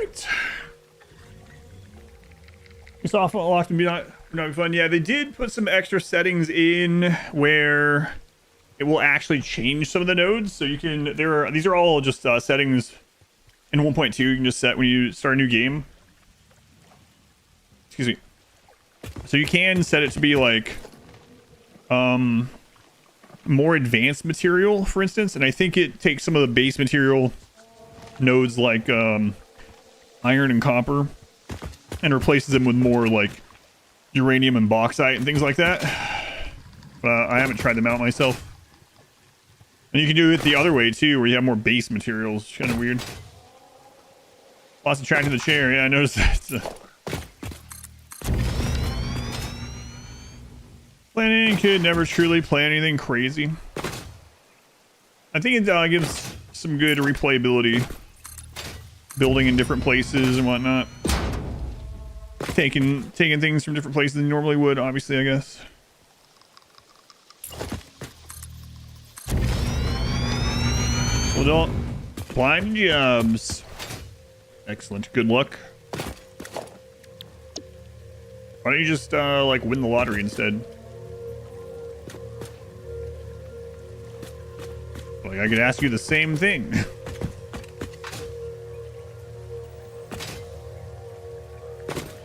right. It's off locked and be not fun. Yeah, they did put some extra settings in where it will actually change some of the nodes. So you can, these are all just settings in 1.2. You can just set when you start a new game. Excuse me. So you can set it to be like more advanced material, for instance, and I think it takes some of the base material nodes like iron and copper and replaces them with more like uranium and bauxite and things like that. I haven't tried them out myself. And you can do it the other way too, where you have more base materials. It's kind of weird. Lots of track to the chair. Yeah, I noticed that. Planning could never truly plan anything crazy. I think it gives some good replayability, building in different places and whatnot. Taking things from different places than you normally would, obviously, I guess. Well, don't blind jobs. Excellent. Good luck. Why don't you just like win the lottery instead? Like I could ask you the same thing.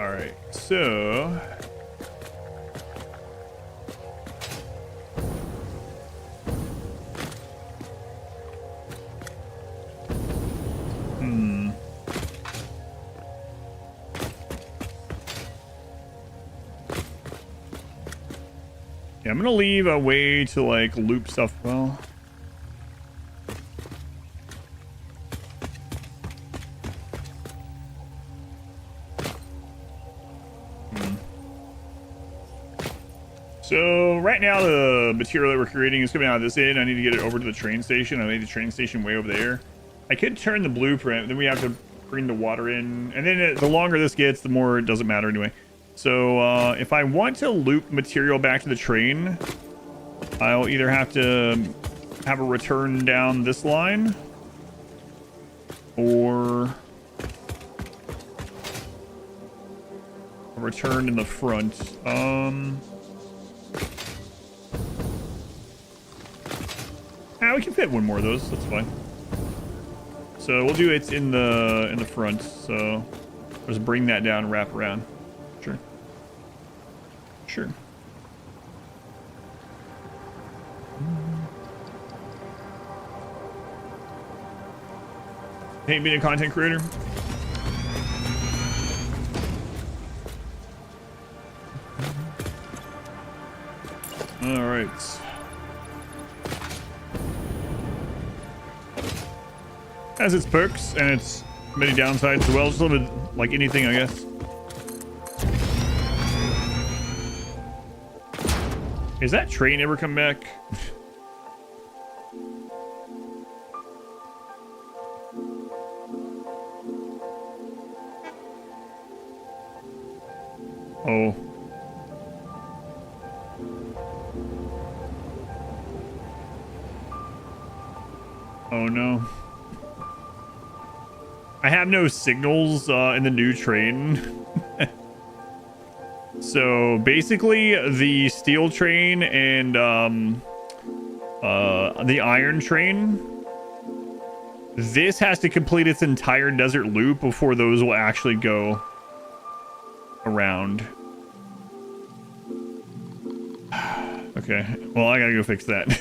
All right, so yeah, I'm gonna leave a way to like loop stuff well. So right now the material that we're creating is coming out of this end. I need to get it over to the train station. I need the train station way over there. I could turn the blueprint, then we have to bring the water in. And then the longer this gets, the more it doesn't matter anyway. So if I want to loop material back to the train, I'll either have to have a return down this line or a return in the front. We can fit one more of those. That's fine. So we'll do it in the front. So just bring that down and wrap around. Sure. Sure. Hey, being a content creator. All right. Has its perks and its many downsides as well. Just a little bit like anything, I guess. Is that train ever come back? Oh. Oh no. I have no signals in the new train. So basically the steel train and the iron train, this has to complete its entire desert loop before those will actually go around. Okay, well, I gotta go fix that.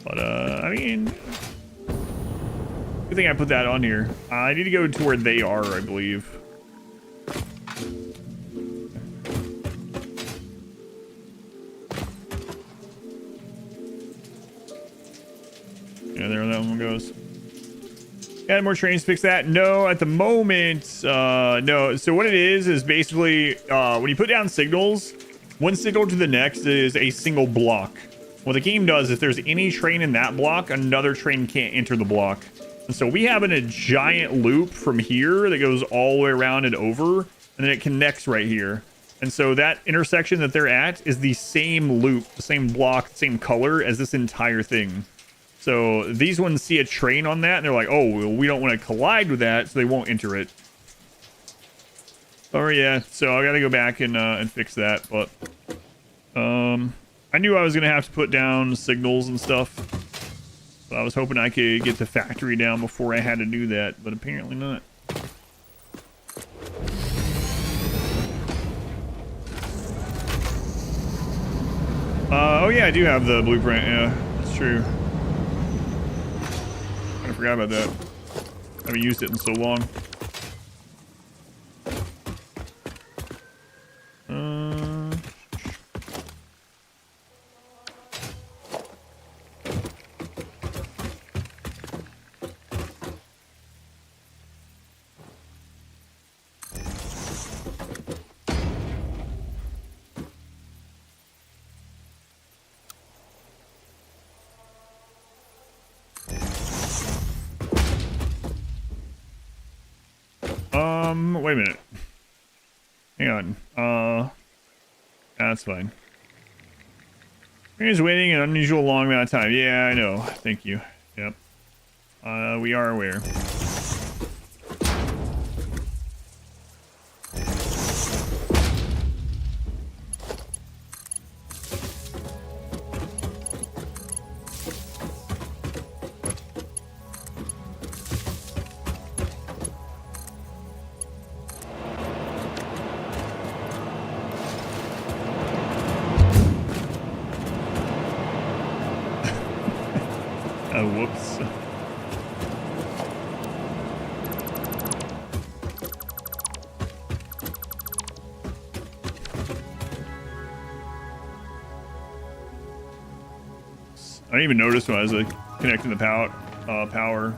But I mean, good thing I put that on here. I need to go to where they are, I believe. Yeah, there that one goes. Add more trains to fix that? No, at the moment, no. So what it is basically when you put down signals, one signal to the next is a single block. What the game does, if there's any train in that block, another train can't enter the block. And so we have a giant loop from here that goes all the way around and over, and then it connects right here. And so that intersection that they're at is the same loop, the same block, the same color as this entire thing. So these ones see a train on that, and they're like, oh, well, we don't want to collide with that, so they won't enter it. Oh, yeah, so I gotta go back and fix that, but... I knew I was going to have to put down signals and stuff. But I was hoping I could get the factory down before I had to do that, but apparently not. Oh yeah, I do have the blueprint, yeah, that's true. I forgot about that. I haven't used it in so long. Wait a minute. Hang on. That's fine. He's waiting an unusual long amount of time. Yeah, I know. Thank you. Yep. We are aware. Whoops. I didn't even notice when I was connecting the power.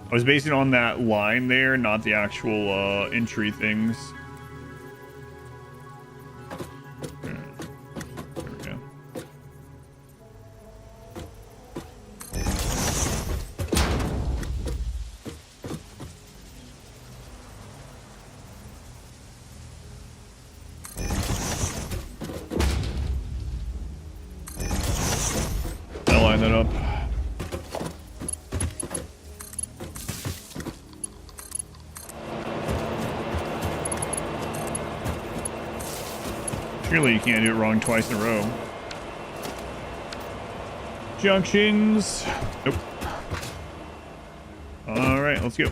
I was basing it on that line there, not the actual entry things. There we go. I'll line that up. Surely you can't do it wrong twice in a row. Junctions. Nope. All right, let's go.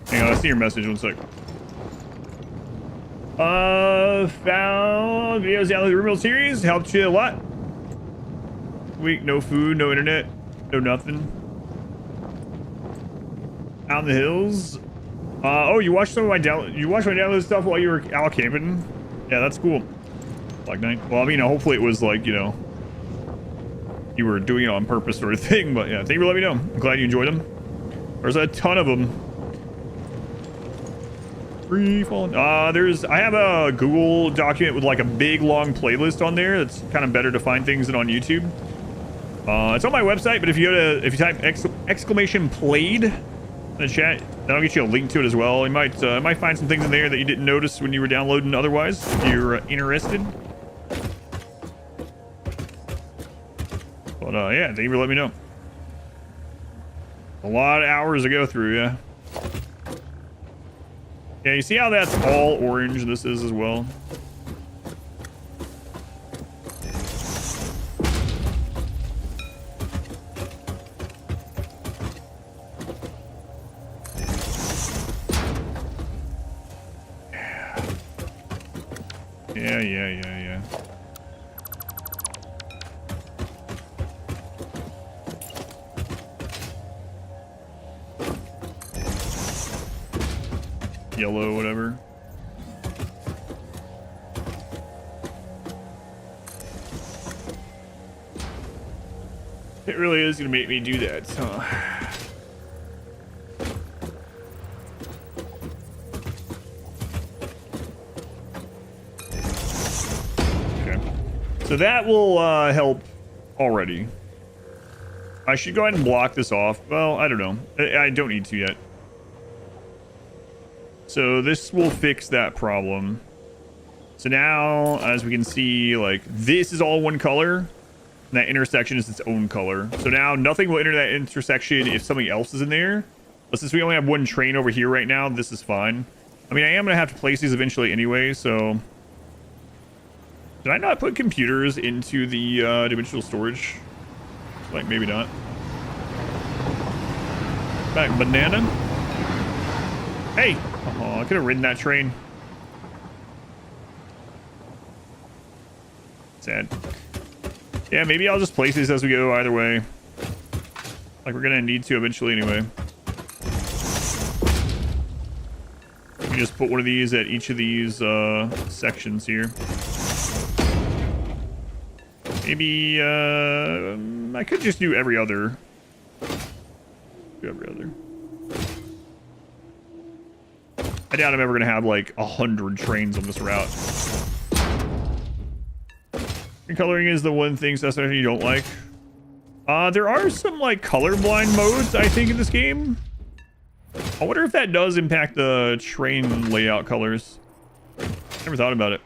Hang on, I see your message. 1 sec. Found videos down the Real series. Helped you a lot. Week, no food, no internet, no nothing. Out in the hills. Oh, you watched some of my download stuff while you were out camping. Yeah, that's cool. Like night. Well, I mean, hopefully it was like, you know, you were doing it on purpose sort of thing. But yeah, thank you for letting me know. I'm glad you enjoyed them. There's a ton of them. Free falling. I have a Google document with like a big long playlist on there. That's kind of better to find things than on YouTube. It's on my website, but if you type exclamation played in the chat, that'll get you a link to it as well. You might find some things in there that you didn't notice when you were downloading otherwise, if you're interested. But yeah, thank you for letting me know. A lot of hours to go through, yeah. Yeah, you see how that's all orange this is as well? Yeah. Yellow, whatever. It really is gonna make me do that, huh? Okay. So that will help already. I should go ahead and block this off. Well, I don't know. I don't need to yet. So this will fix that problem. So now, as we can see, like, this is all one color. And that intersection is its own color. So now nothing will enter that intersection if something else is in there. But since we only have one train over here right now, this is fine. I mean, I am going to have to place these eventually anyway, so... Did I not put computers into the dimensional storage? Like, maybe not. Back banana. Hey! Oh, I could have ridden that train. Sad. Yeah, maybe I'll just place these as we go either way. Like, we're gonna need to eventually anyway. You just put one of these at each of these sections here. Maybe I could just do every other. Do every other. I doubt I'm ever gonna have like 100 trains on this route. Coloring is the one thing Satisfactory you don't like. There are some like colorblind modes, I think, in this game. I wonder if that does impact the train layout colors. Never thought about it.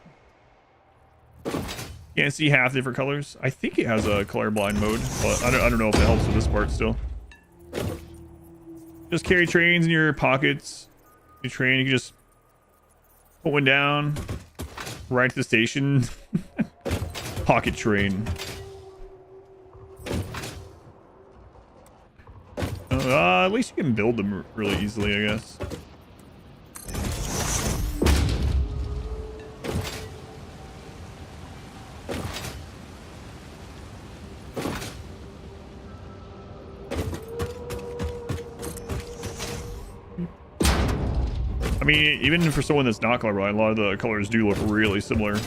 Can't see half different colors. I think it has a colorblind mode, but I don't know if it helps with this part still. Just carry trains in your pockets. Your train, you can just put one down, right to the station. Pocket train. At least you can build them really easily, I guess. I mean, even for someone that's not colorblind, a lot of the colors do look really similar.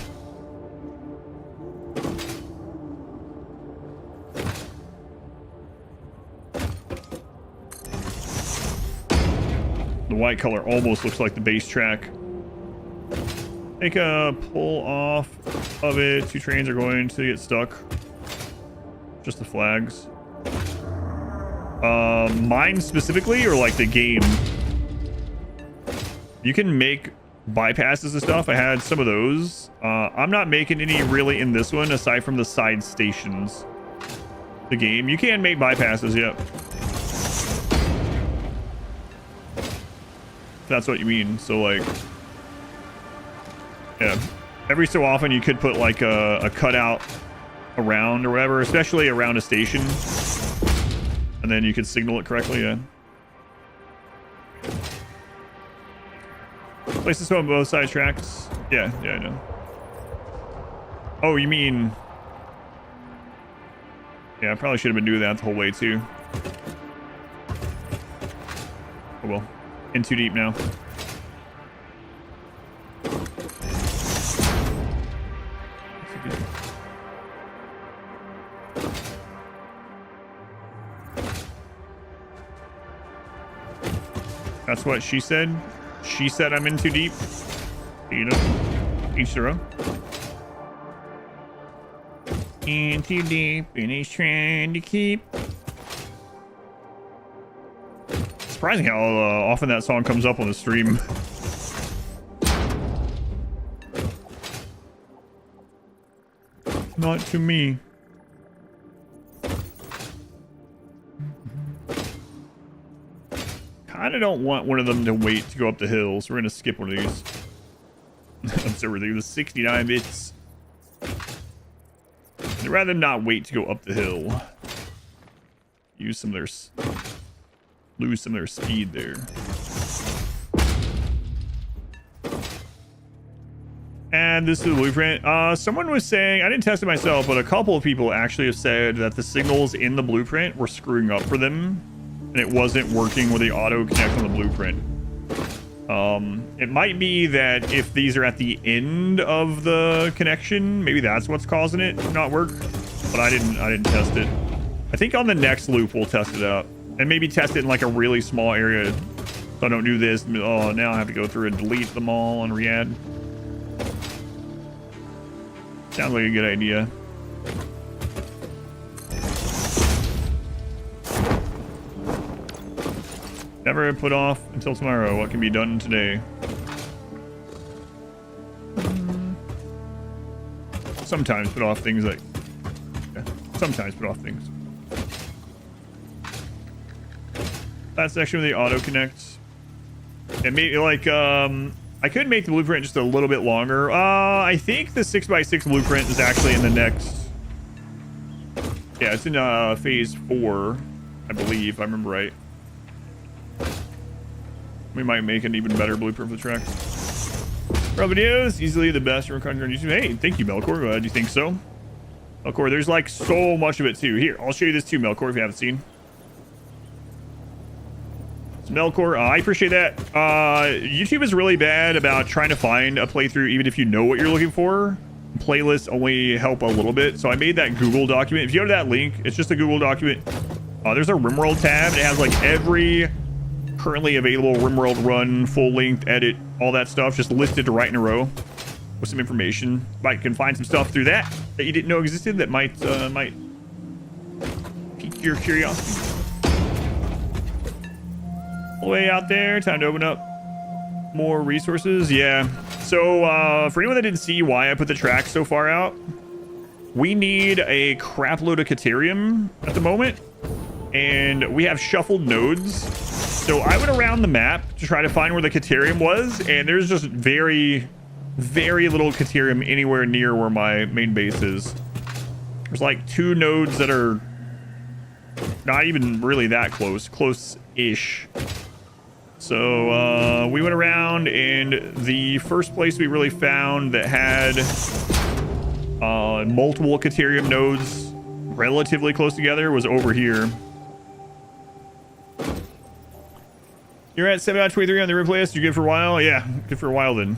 The white color almost looks like the base track. Take a pull off of it. 2 trains are going to get stuck. Just the flags. Mine specifically, or like the game? You can make bypasses and stuff. I had some of those. I'm not making any really in this one, aside from the side stations. The game. You can make bypasses, yep. If that's what you mean. So, like... Yeah. Every so often you could put, like, a cutout around or whatever, especially around a station. And then you could signal it correctly, yeah. Place this on both side tracks. Yeah, I know. Oh, you mean... Yeah, I probably should have been doing that the whole way, too. Oh, well. In too deep now. That's what she said. She said I'm in too deep. You know, each their own. In too deep, and he's trying to keep. Surprising how often that song comes up on the stream. Not to me. Kinda don't want one of them to wait to go up the hill, so we're gonna skip one of these. Observer, the 69 bits. I'd rather them not wait to go up the hill. Use some of their... Lose some of their speed there. And this is the blueprint. Someone was saying, I didn't test it myself, but a couple of people actually have said that the signals in the blueprint were screwing up for them. And it wasn't working with the auto connect on the blueprint. It might be that if these are at the end of the connection, maybe that's what's causing it to not work. But I didn't test it. I think on the next loop we'll test it out. And maybe test it in like a really small area. So I don't do this. Oh, now I have to go through and delete them all and re-add. Sounds like a good idea. Never put off until tomorrow what can be done today. Sometimes put off things like... Yeah, sometimes put off things. That section with the auto connects. And maybe like I could make the blueprint just a little bit longer. I think the 6x6 blueprint is actually in the next. Yeah, it's in phase 4, I believe, if I remember right. We might make an even better blueprint for the track. Bro videos, easily the best from content on YouTube. Hey, thank you, Melkor. Do you think so? Melkor, there's like so much of it too. Here, I'll show you this too, Melkor, if you haven't seen. Melkor, I appreciate that. YouTube is really bad about trying to find a playthrough even if you know what you're looking for. Playlists only help a little bit. So I made that Google document. If you go to that link, it's just a Google document. There's a RimWorld tab. It has like every currently available RimWorld run, full length, edit, all that stuff just listed right in a row with some information. You can find some stuff through that you didn't know existed that might pique your curiosity. Way out there, time to open up more resources. Yeah, so for anyone that didn't see why I put the track so far out, we need a crap load of Caterium at the moment, and we have shuffled nodes. So I went around the map to try to find where the Caterium was, and there's just very little Caterium anywhere near where my main base is. There's like 2 nodes that are not even really that close-ish. So we went around, and the first place we really found that had multiple Caterium nodes relatively close together was over here. You're at 7 out of 23 on the replay list. You good for a while? Yeah, good for a while then.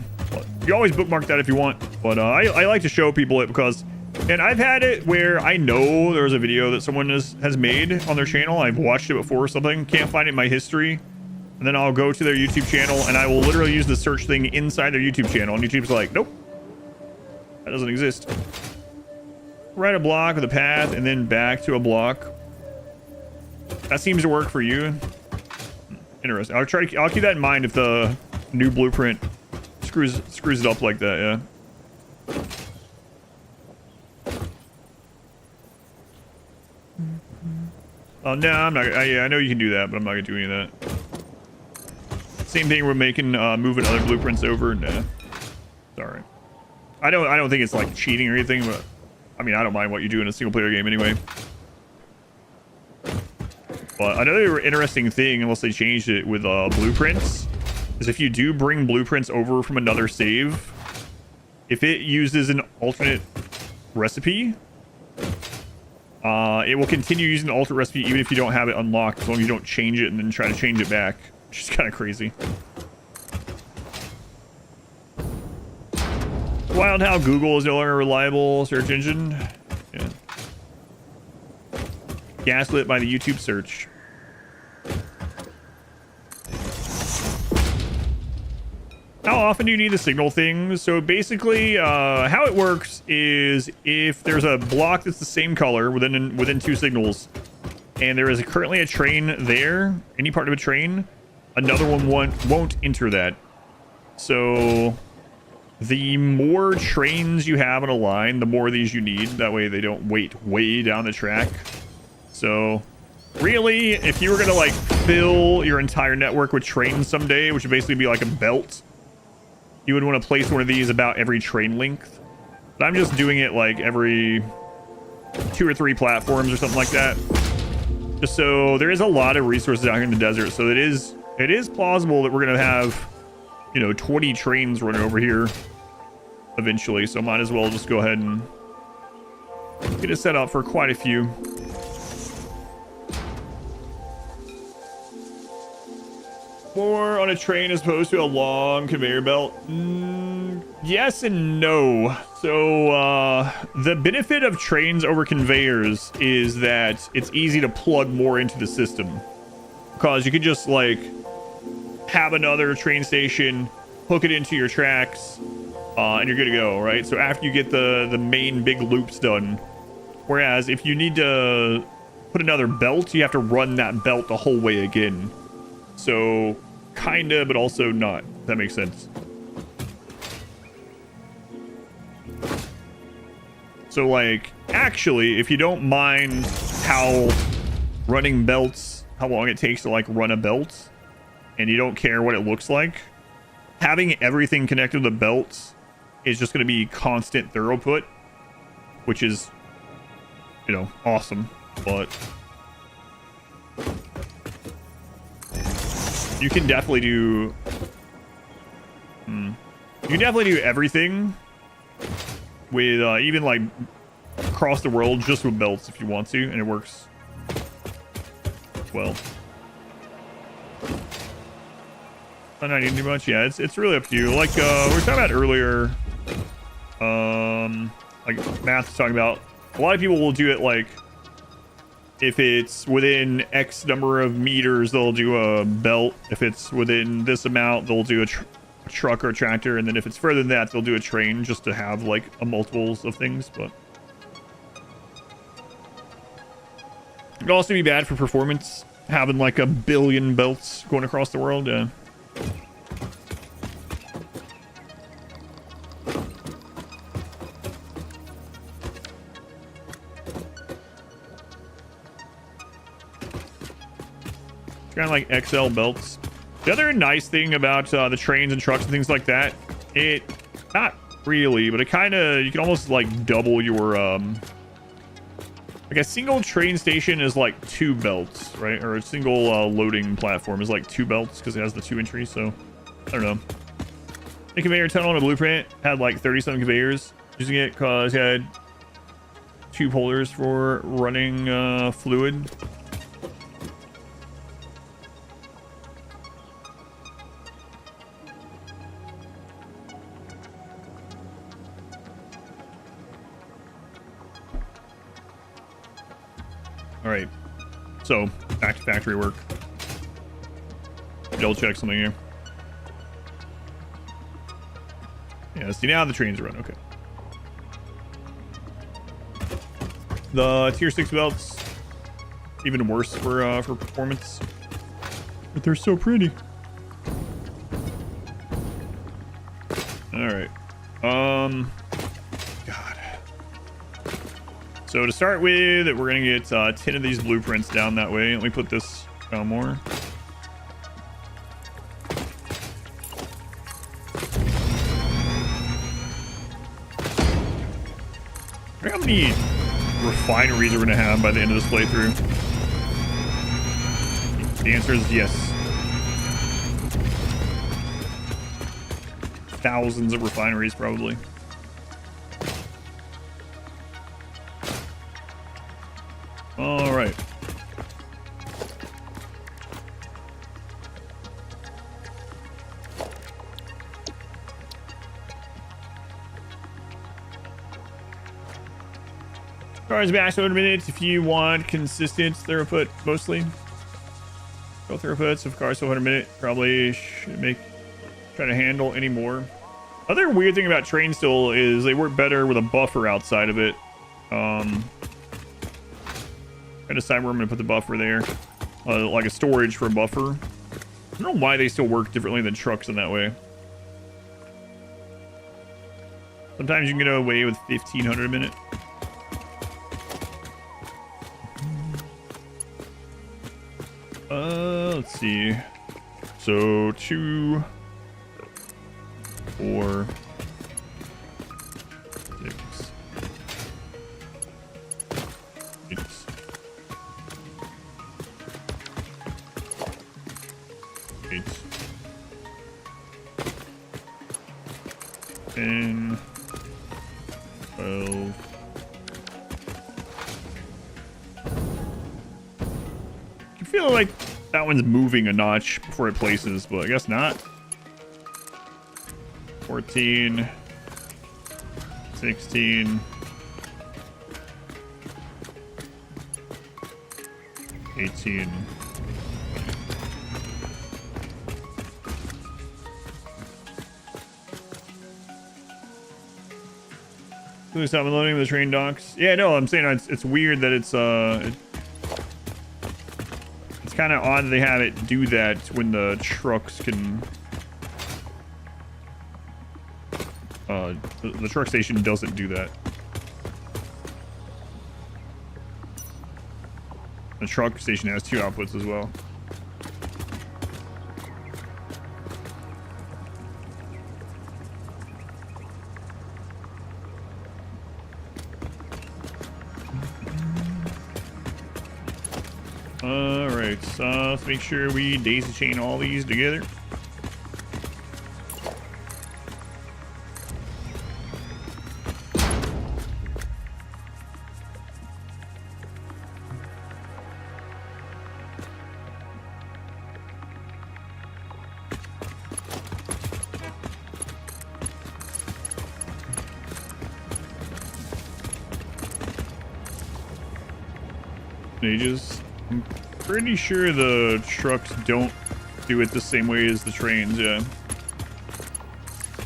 You always bookmark that if you want. But I like to show people it because... And I've had it where I know there's a video that someone has made on their channel. I've watched it before or something. Can't find it in my history. And then I'll go to their YouTube channel and I will literally use the search thing inside their YouTube channel. And YouTube's like, nope, that doesn't exist. Write a block with a path and then back to a block. That seems to work for you. Interesting. I'll keep that in mind if the new blueprint screws it up like that. Yeah. Oh no, I'm not. Yeah, I know you can do that, but I'm not gonna do any of that. Same thing. We're making moving other blueprints over. Nah, sorry. I don't think it's like cheating or anything, but I mean I don't mind what you do in a single player game anyway. But another interesting thing, unless they changed it with blueprints, is if you do bring blueprints over from another save, if it uses an alternate recipe, it will continue using the alternate recipe even if you don't have it unlocked, as long as you don't change it and then try to change it back, which is kind of crazy. Wild how Google is no longer a reliable search engine. Yeah. Gaslit by the YouTube search. How often do you need the signal thing? So basically, how it works is if there's a block that's the same color within 2 signals, and there is currently a train there, any part of a train, another one won't enter that. So the more trains you have on a line, the more of these you need. That way they don't wait way down the track. So really, if you were gonna like fill your entire network with trains someday, which would basically be like a belt, you would want to place one of these about every train length. But I'm just doing it like every 2 or 3 platforms or something like that. Just so there is a lot of resources out here in the desert. So it is plausible that we're going to have, 20 trains running over here eventually. So might as well just go ahead and get it set up for quite a few. More on a train as opposed to a long conveyor belt? Yes and no. So the benefit of trains over conveyors is that it's easy to plug more into the system, because you could just like have another train station, hook it into your tracks, and you're good to go, right? So after you get the main big loops done, whereas if you need to put another belt, you have to run that belt the whole way again. So kinda, but also not. If that makes sense. So like, actually, if you don't mind how running belts, how long it takes to like run a belt, and you don't care what it looks like, having everything connected to the belts is just going to be constant throughput, which is, you know, awesome. But you can definitely do you can definitely do everything with even like across the world just with belts if you want to, and it works well. I'm not needing too much. Yeah, it's really up to you. Like we were talking about earlier, like Matt was talking about, a lot of people will do it like if it's within X number of meters, they'll do a belt. If it's within this amount, they'll do a truck or a tractor, and then if it's further than that, they'll do a train, just to have like a multiples of things. But it could also be bad for performance, having like a billion belts going across the world. Yeah. Kind of like XL belts. The other nice thing about the trains and trucks and things like that, it, not really, but it kind of, you can almost like double your like a single train station is like 2 belts, right? Or a single loading platform is like 2 belts because it has the 2 entries. So I don't know. The conveyor tunnel in a blueprint had like 30-some conveyors, using it because it had 2 pullers for running fluid. All right, so back to factory work. Double check something here. Yeah, see, now the trains run. Okay. The tier 6 belts, even worse for performance, but they're so pretty. All right. God. So to start with, we're gonna get 10 of these blueprints down that way. Let me put this down more. I wonder how many refineries we're gonna have by the end of this playthrough. The answer is yes. Thousands of refineries, probably. All right. Cars max 100 minutes if you want consistent throughput, mostly. Go throughputs of cars 100 minutes probably should try to handle any more. Other weird thing about trains still is they work better with a buffer outside of it. I decide where I'm gonna put the buffer there, like a storage for a buffer. I don't know why they still work differently than trucks in that way. Sometimes you can get away with 1500 a minute. Let's see. So 2, 4, 6, 8. 8, 10, 12. I feel like that one's moving a notch before it places, but I guess not. 14, 16, 18. Please stop unloading the train docks. Yeah, no, I'm saying it's weird that it's kind of odd they have it do that when the trucks can... the truck station doesn't do that. The truck station has 2 outputs as well. Alright, so let's make sure we daisy chain all these together. Ages. I'm pretty sure the trucks don't do it the same way as the trains, yeah.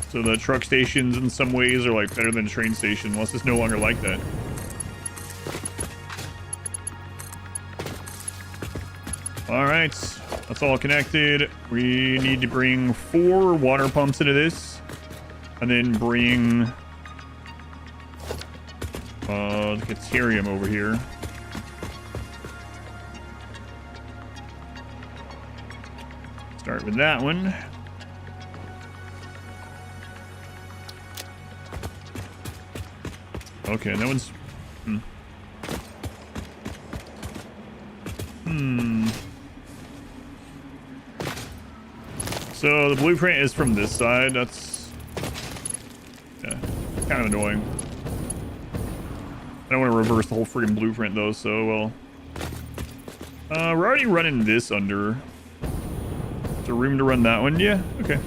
So the truck stations in some ways are like better than a train station, unless it's no longer like that. Alright, that's all connected. We need to bring 4 water pumps into this. And then bring the Caterium over here. Start with that one. Okay, that one's... So the blueprint is from this side. That's... yeah, kind of annoying. I don't want to reverse the whole freaking blueprint though, so well... we're already running this under... Is there room to run that one? Yeah, okay.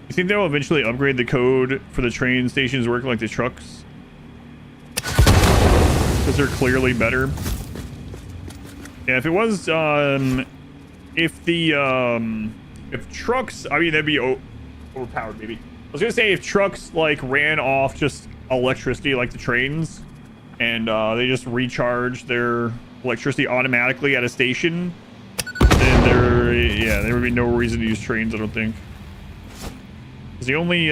You think they'll eventually upgrade the code for the train stations working like the trucks? Because they're clearly better. Yeah, if it was, if trucks, I mean, that'd be overpowered, maybe. I was gonna say if trucks, like, ran off just electricity like the trains, and, they just recharge their electricity automatically at a station, then there would be no reason to use trains, I don't think. 'Cause the only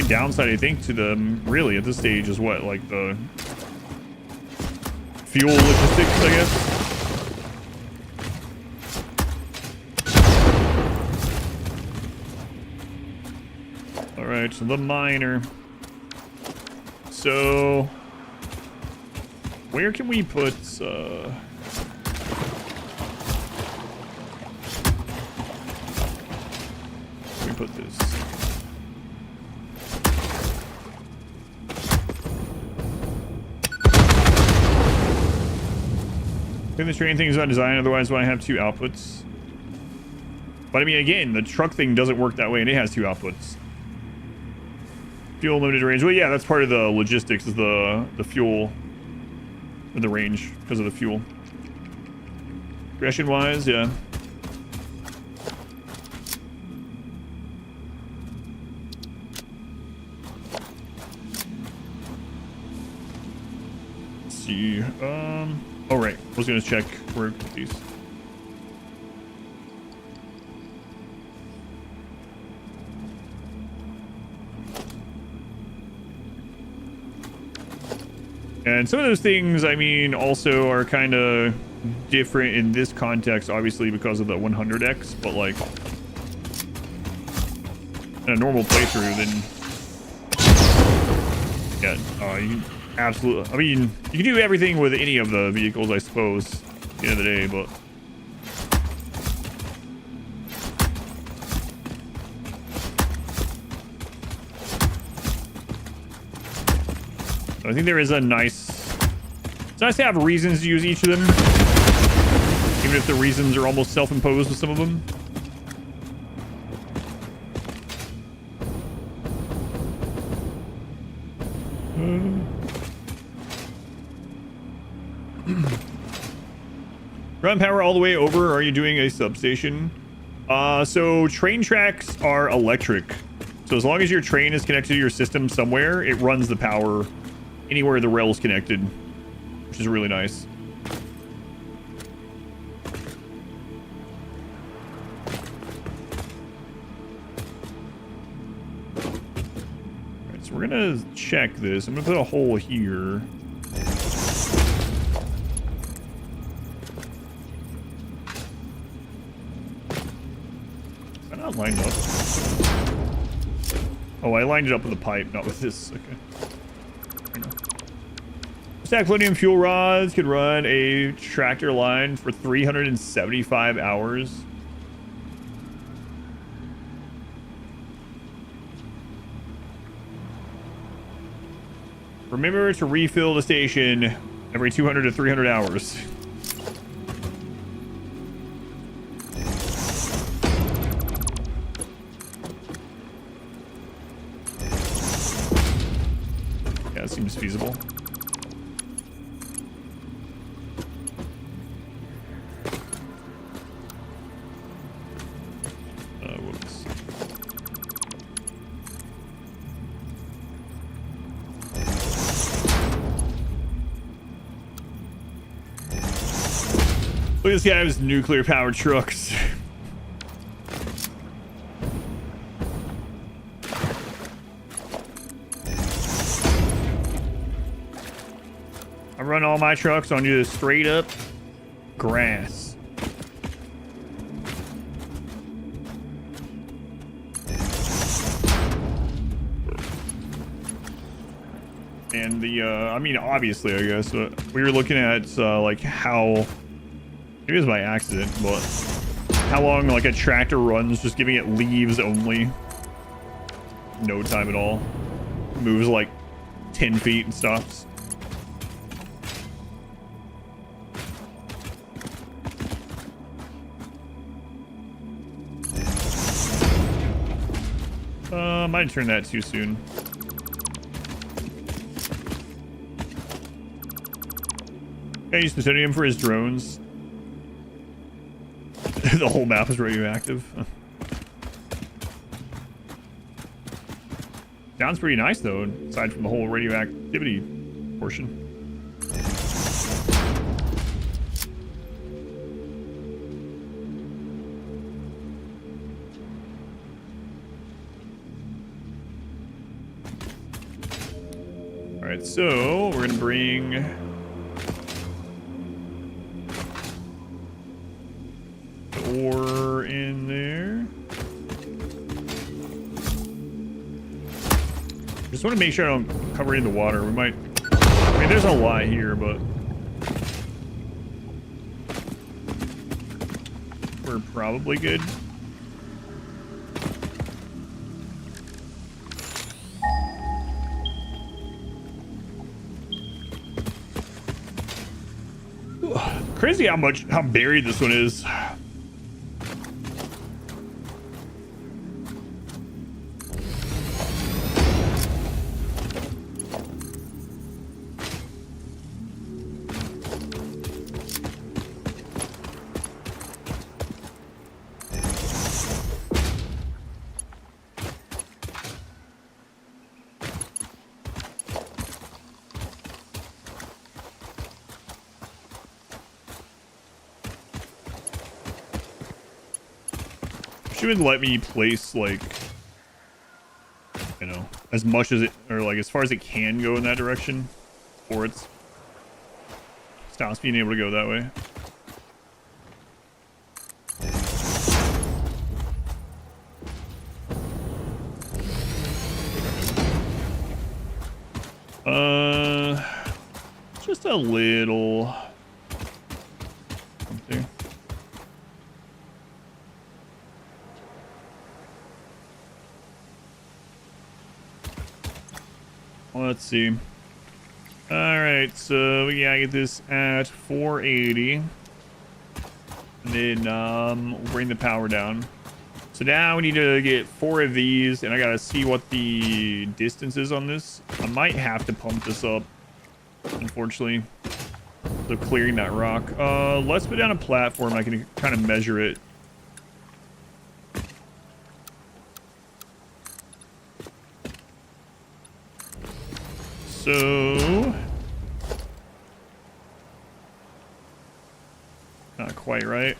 downside, I think, to them, really, at this stage is what, like, the... fuel logistics, I guess. All right, so the miner. So, where can we put? We put this. I think the train thing is not designed, otherwise why I have 2 outputs. But I mean, again, the truck thing doesn't work that way, and it has 2 outputs. Fuel limited range. Well, yeah, that's part of the logistics, is the fuel, or the range, because of the fuel. Progression-wise, yeah. Let's see. Oh, right. I was going to check where to put these. And some of those things, I mean, also are kind of different in this context, obviously, because of the 100x, but, like, in a normal playthrough, then, yeah, you absolutely, I mean, you can do everything with any of the vehicles, I suppose, at the end of the day, but... I think there is a nice... It's nice to have reasons to use each of them. Even if the reasons are almost self-imposed with some of them. Run power all the way over, or are you doing a substation? So train tracks are electric. So as long as your train is connected to your system somewhere, it runs the power anywhere the rail's connected, which is really nice. Alright, so we're gonna check this. I'm gonna put a hole here. Is that not lined up? Oh, I lined it up with a pipe, not with this. Okay. Stack plutonium fuel rods could run a tractor line for 375 hours. Remember to refill the station every 200 to 300 hours. Yeah, it seems feasible. Whoops. Look at this guy with his nuclear powered trucks. I run all my trucks on just straight up grass. And the, I mean, obviously, I guess, we were looking at, like, how, maybe it was by accident, but how long, like, a tractor runs just giving it leaves only. No time at all. Moves, like, 10 feet and stops. Might turn that too soon. I use plutonium for his drones. The whole map is radioactive. Sounds pretty nice though, aside from the whole radioactivity portion. Alright, so we're gonna bring the ore in there. Just want to make sure I don't cover it in the water. We might, I mean, there's a lot here, but we're probably good. Crazy how buried this one is. She would let me place, like, you know, as much as it, or like as far as it can go in that direction, or it stops being able to go that way. Just a little. There. Let's see. All right, so we gotta get this at 480, and then we'll bring the power down. So now we need to get 4 of these, and I gotta see what the distance is on this. I might have to pump this up, unfortunately. So clearing that rock. Let's put down a platform. I can kind of measure it. So not quite right.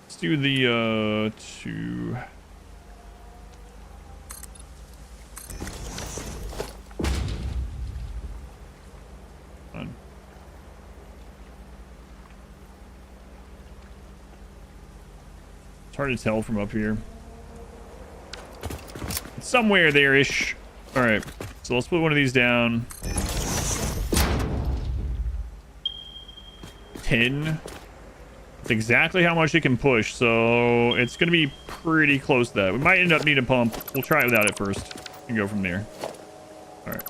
Let's do the two. It's hard to tell from up here. It's somewhere there-ish. All right, so let's put one of these down. 10. That's exactly how much it can push, so it's going to be pretty close to that. We might end up needing a pump. We'll try it without it first and go from there. All right.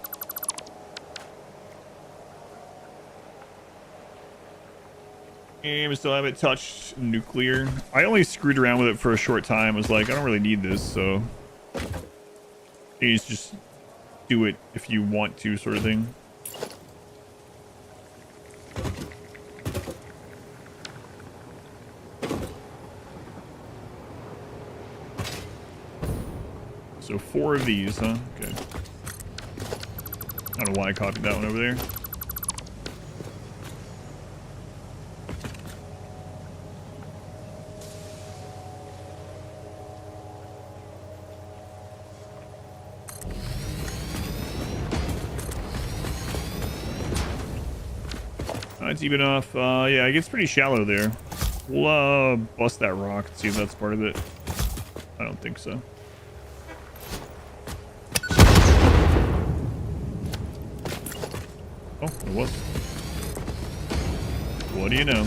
And we still haven't touched nuclear. I only screwed around with it for a short time. I was like, I don't really need this, so you just do it if you want to, sort of thing. So 4 of these, huh? Okay. I don't know why I copied that one over there. It's deep enough. Yeah, it gets pretty shallow there. We'll bust that rock and see if that's part of it. I don't think so. Oh, it was. What do you know?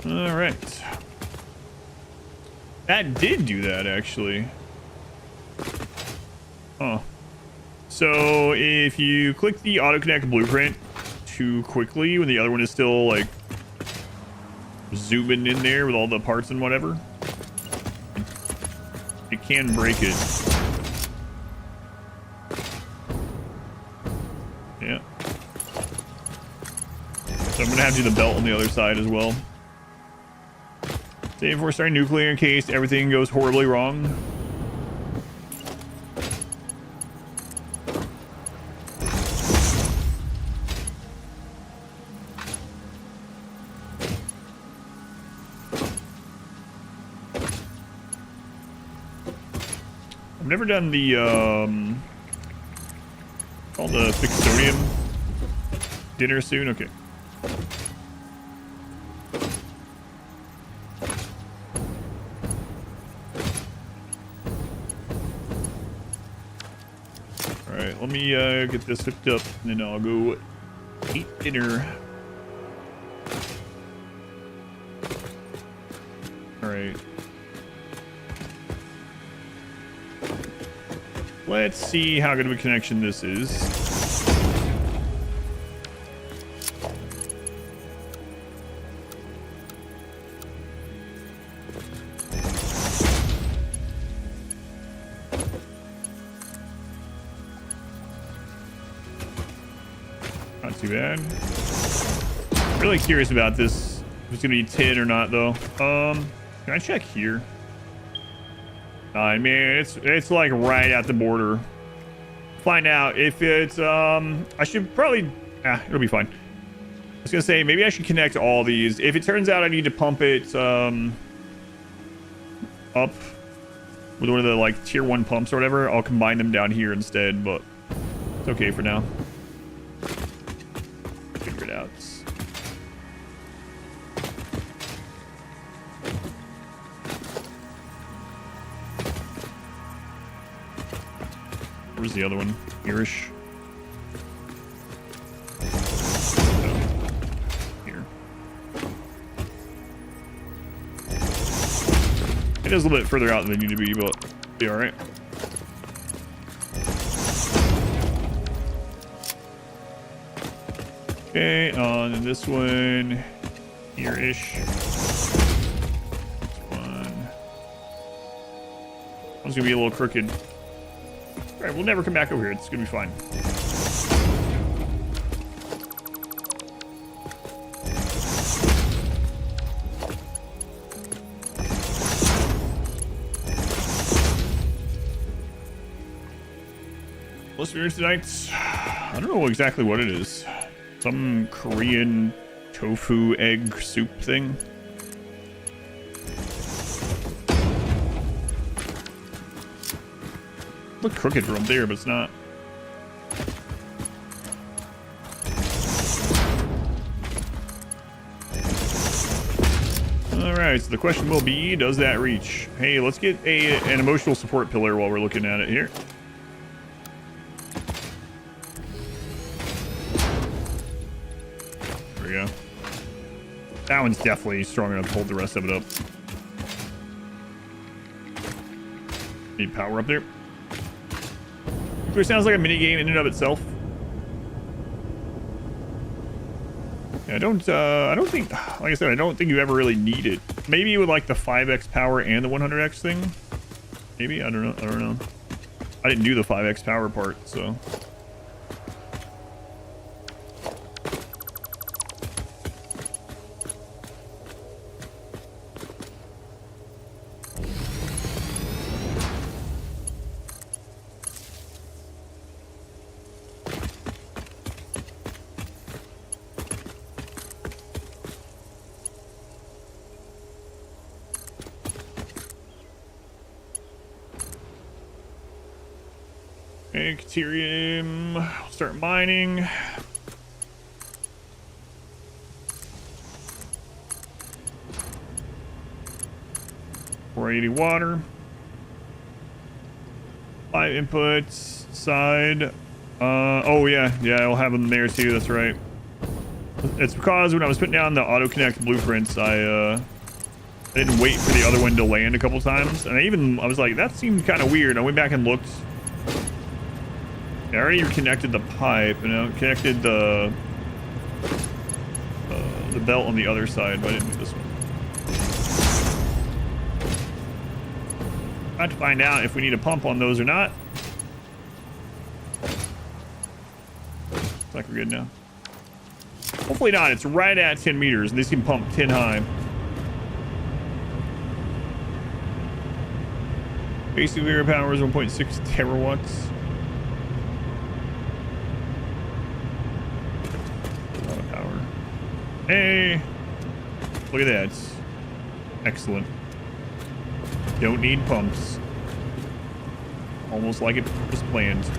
All right. That did do that, actually. Oh. So if you click the auto connect blueprint too quickly when the other one is still like zooming in there with all the parts and whatever, it can break it. Yeah. So I'm gonna have to do the belt on the other side as well. Save before starting nuclear in case everything goes horribly wrong. I've never done the called the Fixodium dinner soon. Okay. All right, let me get this hooked up, and then I'll go eat dinner. All right. Let's see how good of a connection this is. Not too bad. Really curious about this. If it's gonna be 10 or not, though. Can I check here? I mean, it's like right at the border. Find out if it's I should probably it'll be fine. I was gonna say maybe I should connect all these. If it turns out I need to pump it up with one of the like tier 1 pumps or whatever, I'll combine them down here instead, but it's okay for now. Figure it out. Where's the other one? Here-ish. Oh, here. It is a little bit further out than they need to be, but be alright. Okay, and this one. Here-ish. One. One's gonna be a little crooked. All right, we'll never come back over here. It's gonna be fine. What's for tonight? I don't know exactly what it is. Some Korean tofu egg soup thing. Look crooked from there, but it's not. Alright, so the question will be, does that reach? Hey, let's get an emotional support pillar while we're looking at it here. There we go. That one's definitely strong enough to hold the rest of it up. Need power up there. It sounds like a mini game in and of itself. Yeah, I don't think, like I said, I don't think you ever really need it. Maybe with like the 5x power and the 100x thing. Maybe, I don't know. I didn't do the 5x power part, so. Deuterium. Start mining. $480 water. 5 inputs. Side. Oh yeah, I'll have them there too. That's right. It's because when I was putting down the auto connect blueprints, I didn't wait for the other one to land a couple times, and I was like, that seemed kind of weird. I went back and looked. I already connected the pipe, and I connected the belt on the other side, but I didn't do this one. I have to find out if we need a pump on those or not. Looks like we're good now. Hopefully not. It's right at 10 meters, and these can pump 10 high. Basic air power is 1.6 terawatts. Hey, look at that. Excellent. Don't need pumps. Almost like it was planned.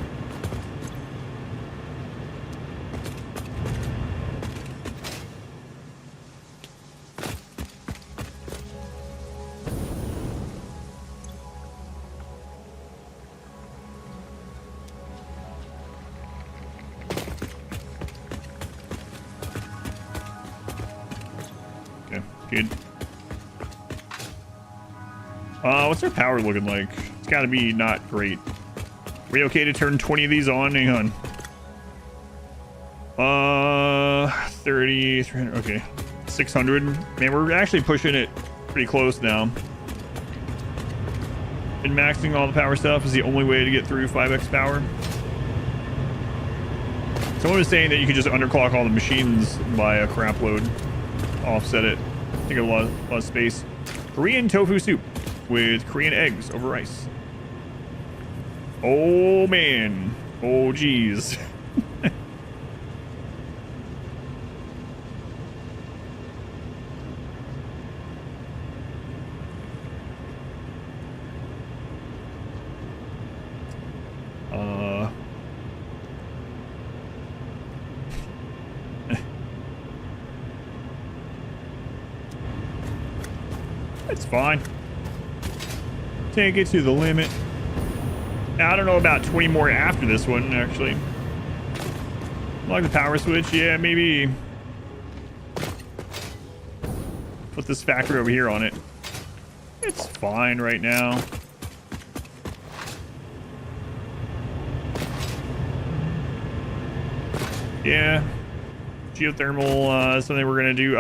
Good. What's our power looking like? It's got to be not great. Are we okay to turn 20 of these on? Hang on. 30, 300, okay. 600. Man, we're actually pushing it pretty close now. And maxing all the power stuff is the only way to get through 5x power. Someone was saying that you could just underclock all the machines by a crap load. Offset it. Take a lot of space. Korean tofu soup with Korean eggs over rice. Oh man. Oh geez. It's fine. Take it to the limit. Now, I don't know about 20 more after this one, actually. Like the power switch, yeah, maybe put this factory over here on it. It's fine right now. Yeah. Geothermal, something we're gonna do.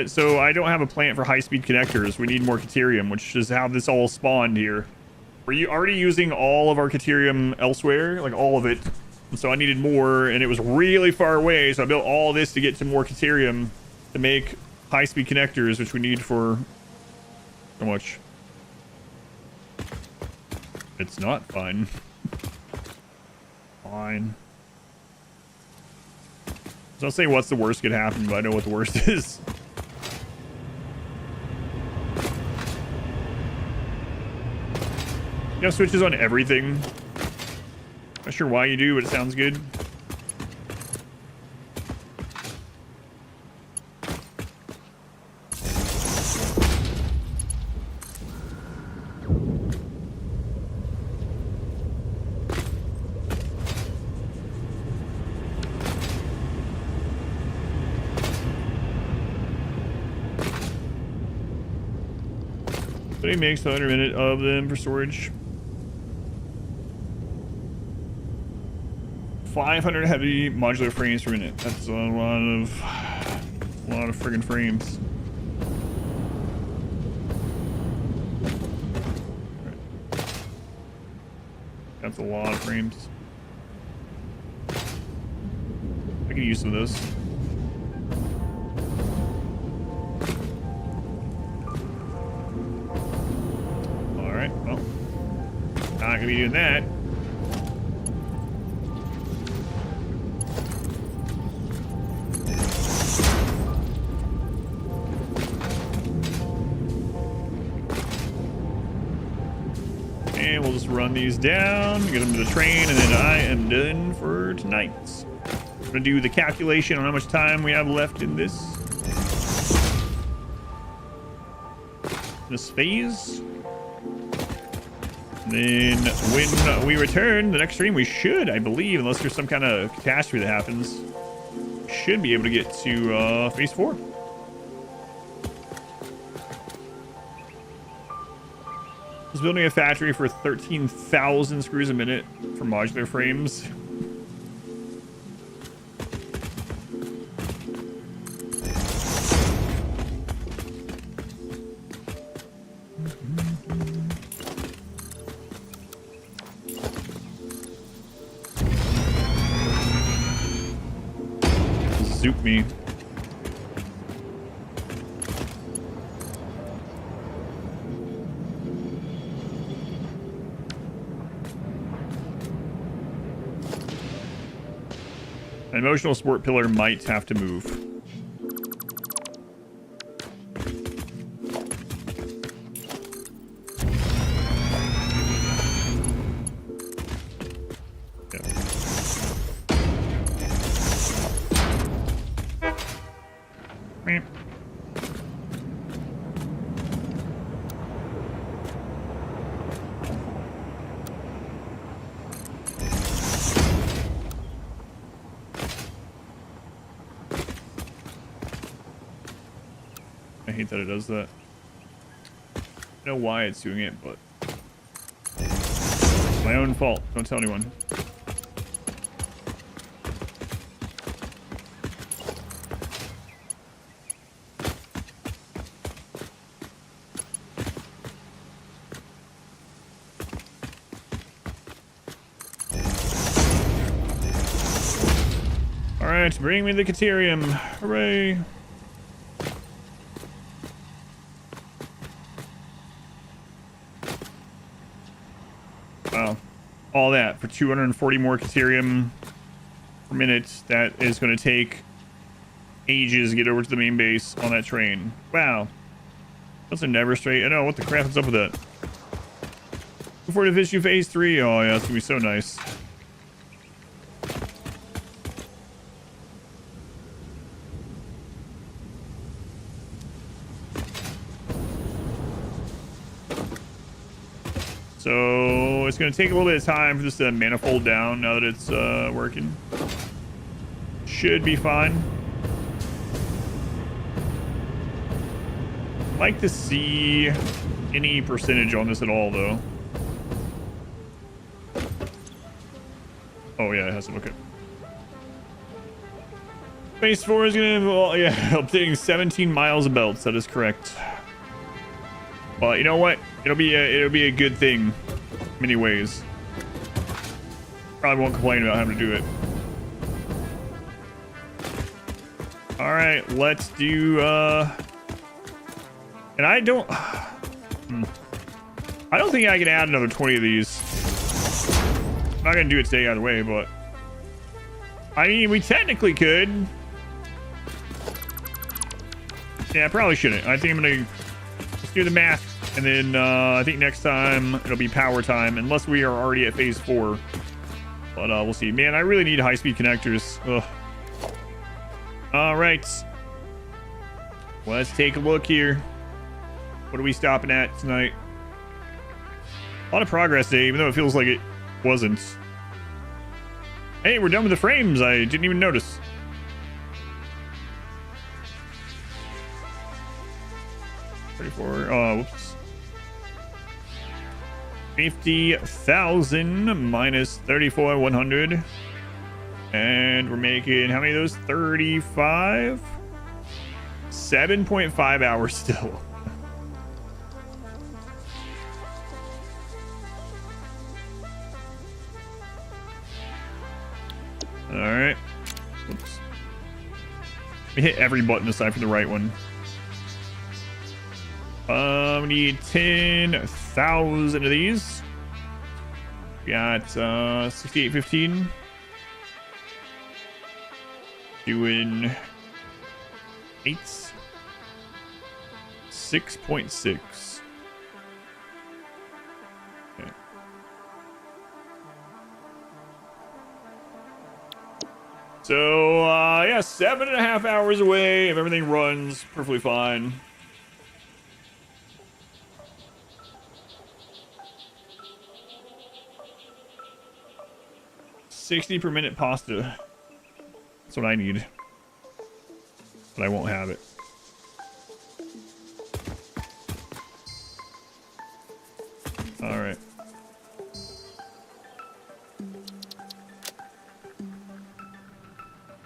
So I don't have a plant for high-speed connectors. We need more Caterium, which is how this all spawned here. We're already using all of our Caterium elsewhere, like all of it. And so I needed more, and it was really far away, so I built all this to get to more Caterium to make high-speed connectors, which we need for... How much? It's not fun. Fine. So I'll say what's the worst could happen, but I know what the worst is. You have switches on everything. Not sure why you do, but it sounds good. But he makes 100 minute of them for storage. 500 heavy modular frames per minute. That's a lot of friggin' frames. Right. That's a lot of frames. I can use some of those. Alright, well. Not gonna be doing that. And we'll just run these down, get them to the train, and then I am done for tonight. I'm gonna do the calculation on how much time we have left in this phase. And then when we return the next stream, we should, I believe, unless there's some kind of catastrophe that happens, should be able to get to phase 4. I was building a factory for 13,000 screws a minute for modular frames. Zoop me. An emotional support pillar might have to move. Yeah. I hate that it does that. I don't know why it's doing it, but it's my own fault. Don't tell anyone. All right, bring me the Caterium. Hooray. Wow. All that for 240 more Caterium per minute. That is going to take ages to get over to the main base on that train. Wow. Those are never straight. I know. What the crap is up with that? Before the issue phase 3. Oh, yeah. It's going to be so nice. So it's going to take a little bit of time for this to manifold down now that it's working. Should be fine. I'd like to see any percentage on this at all, though. Oh, yeah, it has to look at. Phase 4 is gonna involve, yeah, updating 17 miles of belts. That is correct. But you know what? It'll be a good thing, in many ways. Probably won't complain about having to do it. All right, let's do. And I don't. I don't think I can add another 20 of these. I'm not gonna do it today either way, but I mean, we technically could. Yeah, I probably shouldn't. I think I'm gonna let's do the math, and then I think next time it'll be power time, unless we are already at phase 4. But we'll see. Man, I really need high-speed connectors. Ugh. All right, let's take a look here. What are we stopping at tonight? A lot of progress today, even though it feels like it wasn't. Hey, we're done with the frames. I didn't even notice. Whoops. 50,000 minus 34,100. And we're making how many of those? 35? 7.5 hours still. All right. Oops. We hit every button aside from the right one. We need 10,000 of these. We got 6815. Doing 6.6. Okay. So yeah, 7.5 hours away if everything runs perfectly fine. $60 per minute pasta. That's what I need. But I won't have it. All right.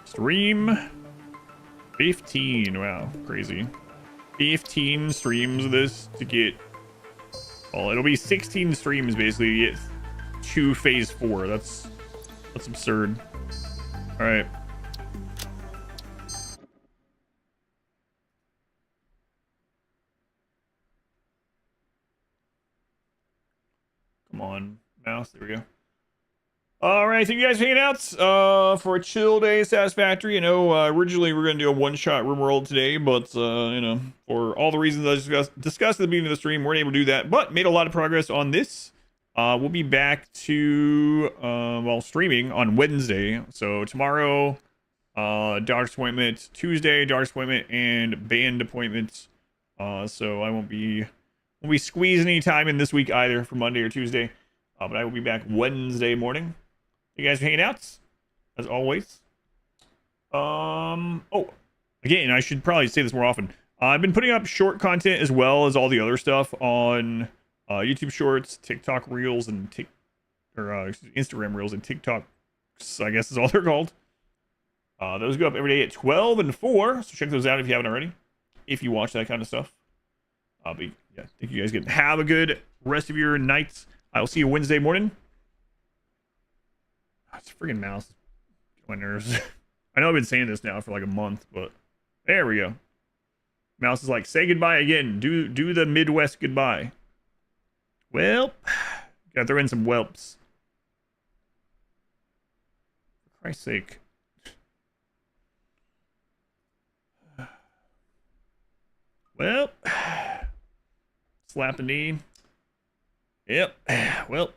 Stream 15. Wow, crazy. 15 streams of this to get. Well, it'll be 16 streams basically to get to phase 4. That's absurd. All right. Come on, mouse. There we go. All right, thank you guys for hanging out for a chill day, Satisfactory. You know, originally we were going to do a one-shot room world today, but, you know, for all the reasons I discussed at the beginning of the stream, weren't able to do that, but made a lot of progress on this. We'll be back to, well, streaming on Wednesday. So tomorrow, doctor's appointment, Tuesday, doctor's appointment, and band appointments. So I won't be squeezing any time in this week either for Monday or Tuesday. But I will be back Wednesday morning. You guys hanging out as always. Oh, again, I should probably say this more often. I've been putting up short content as well as all the other stuff on YouTube Shorts, TikTok Reels, and Instagram Reels and TikToks, I guess is all they're called. Those go up every day at 12 and 4, so check those out if you haven't already. If you watch that kind of stuff. But yeah, thank you guys. Have a good rest of your nights. I will see you Wednesday morning. Oh, it's a freaking mouse. My nerves. I know I've been saying this now for like a month, but there we go. Mouse is like, say goodbye again. Do the Midwest goodbye. Well, gotta throw in some whelps. For Christ's sake. Well, slap the knee. Yep. Well,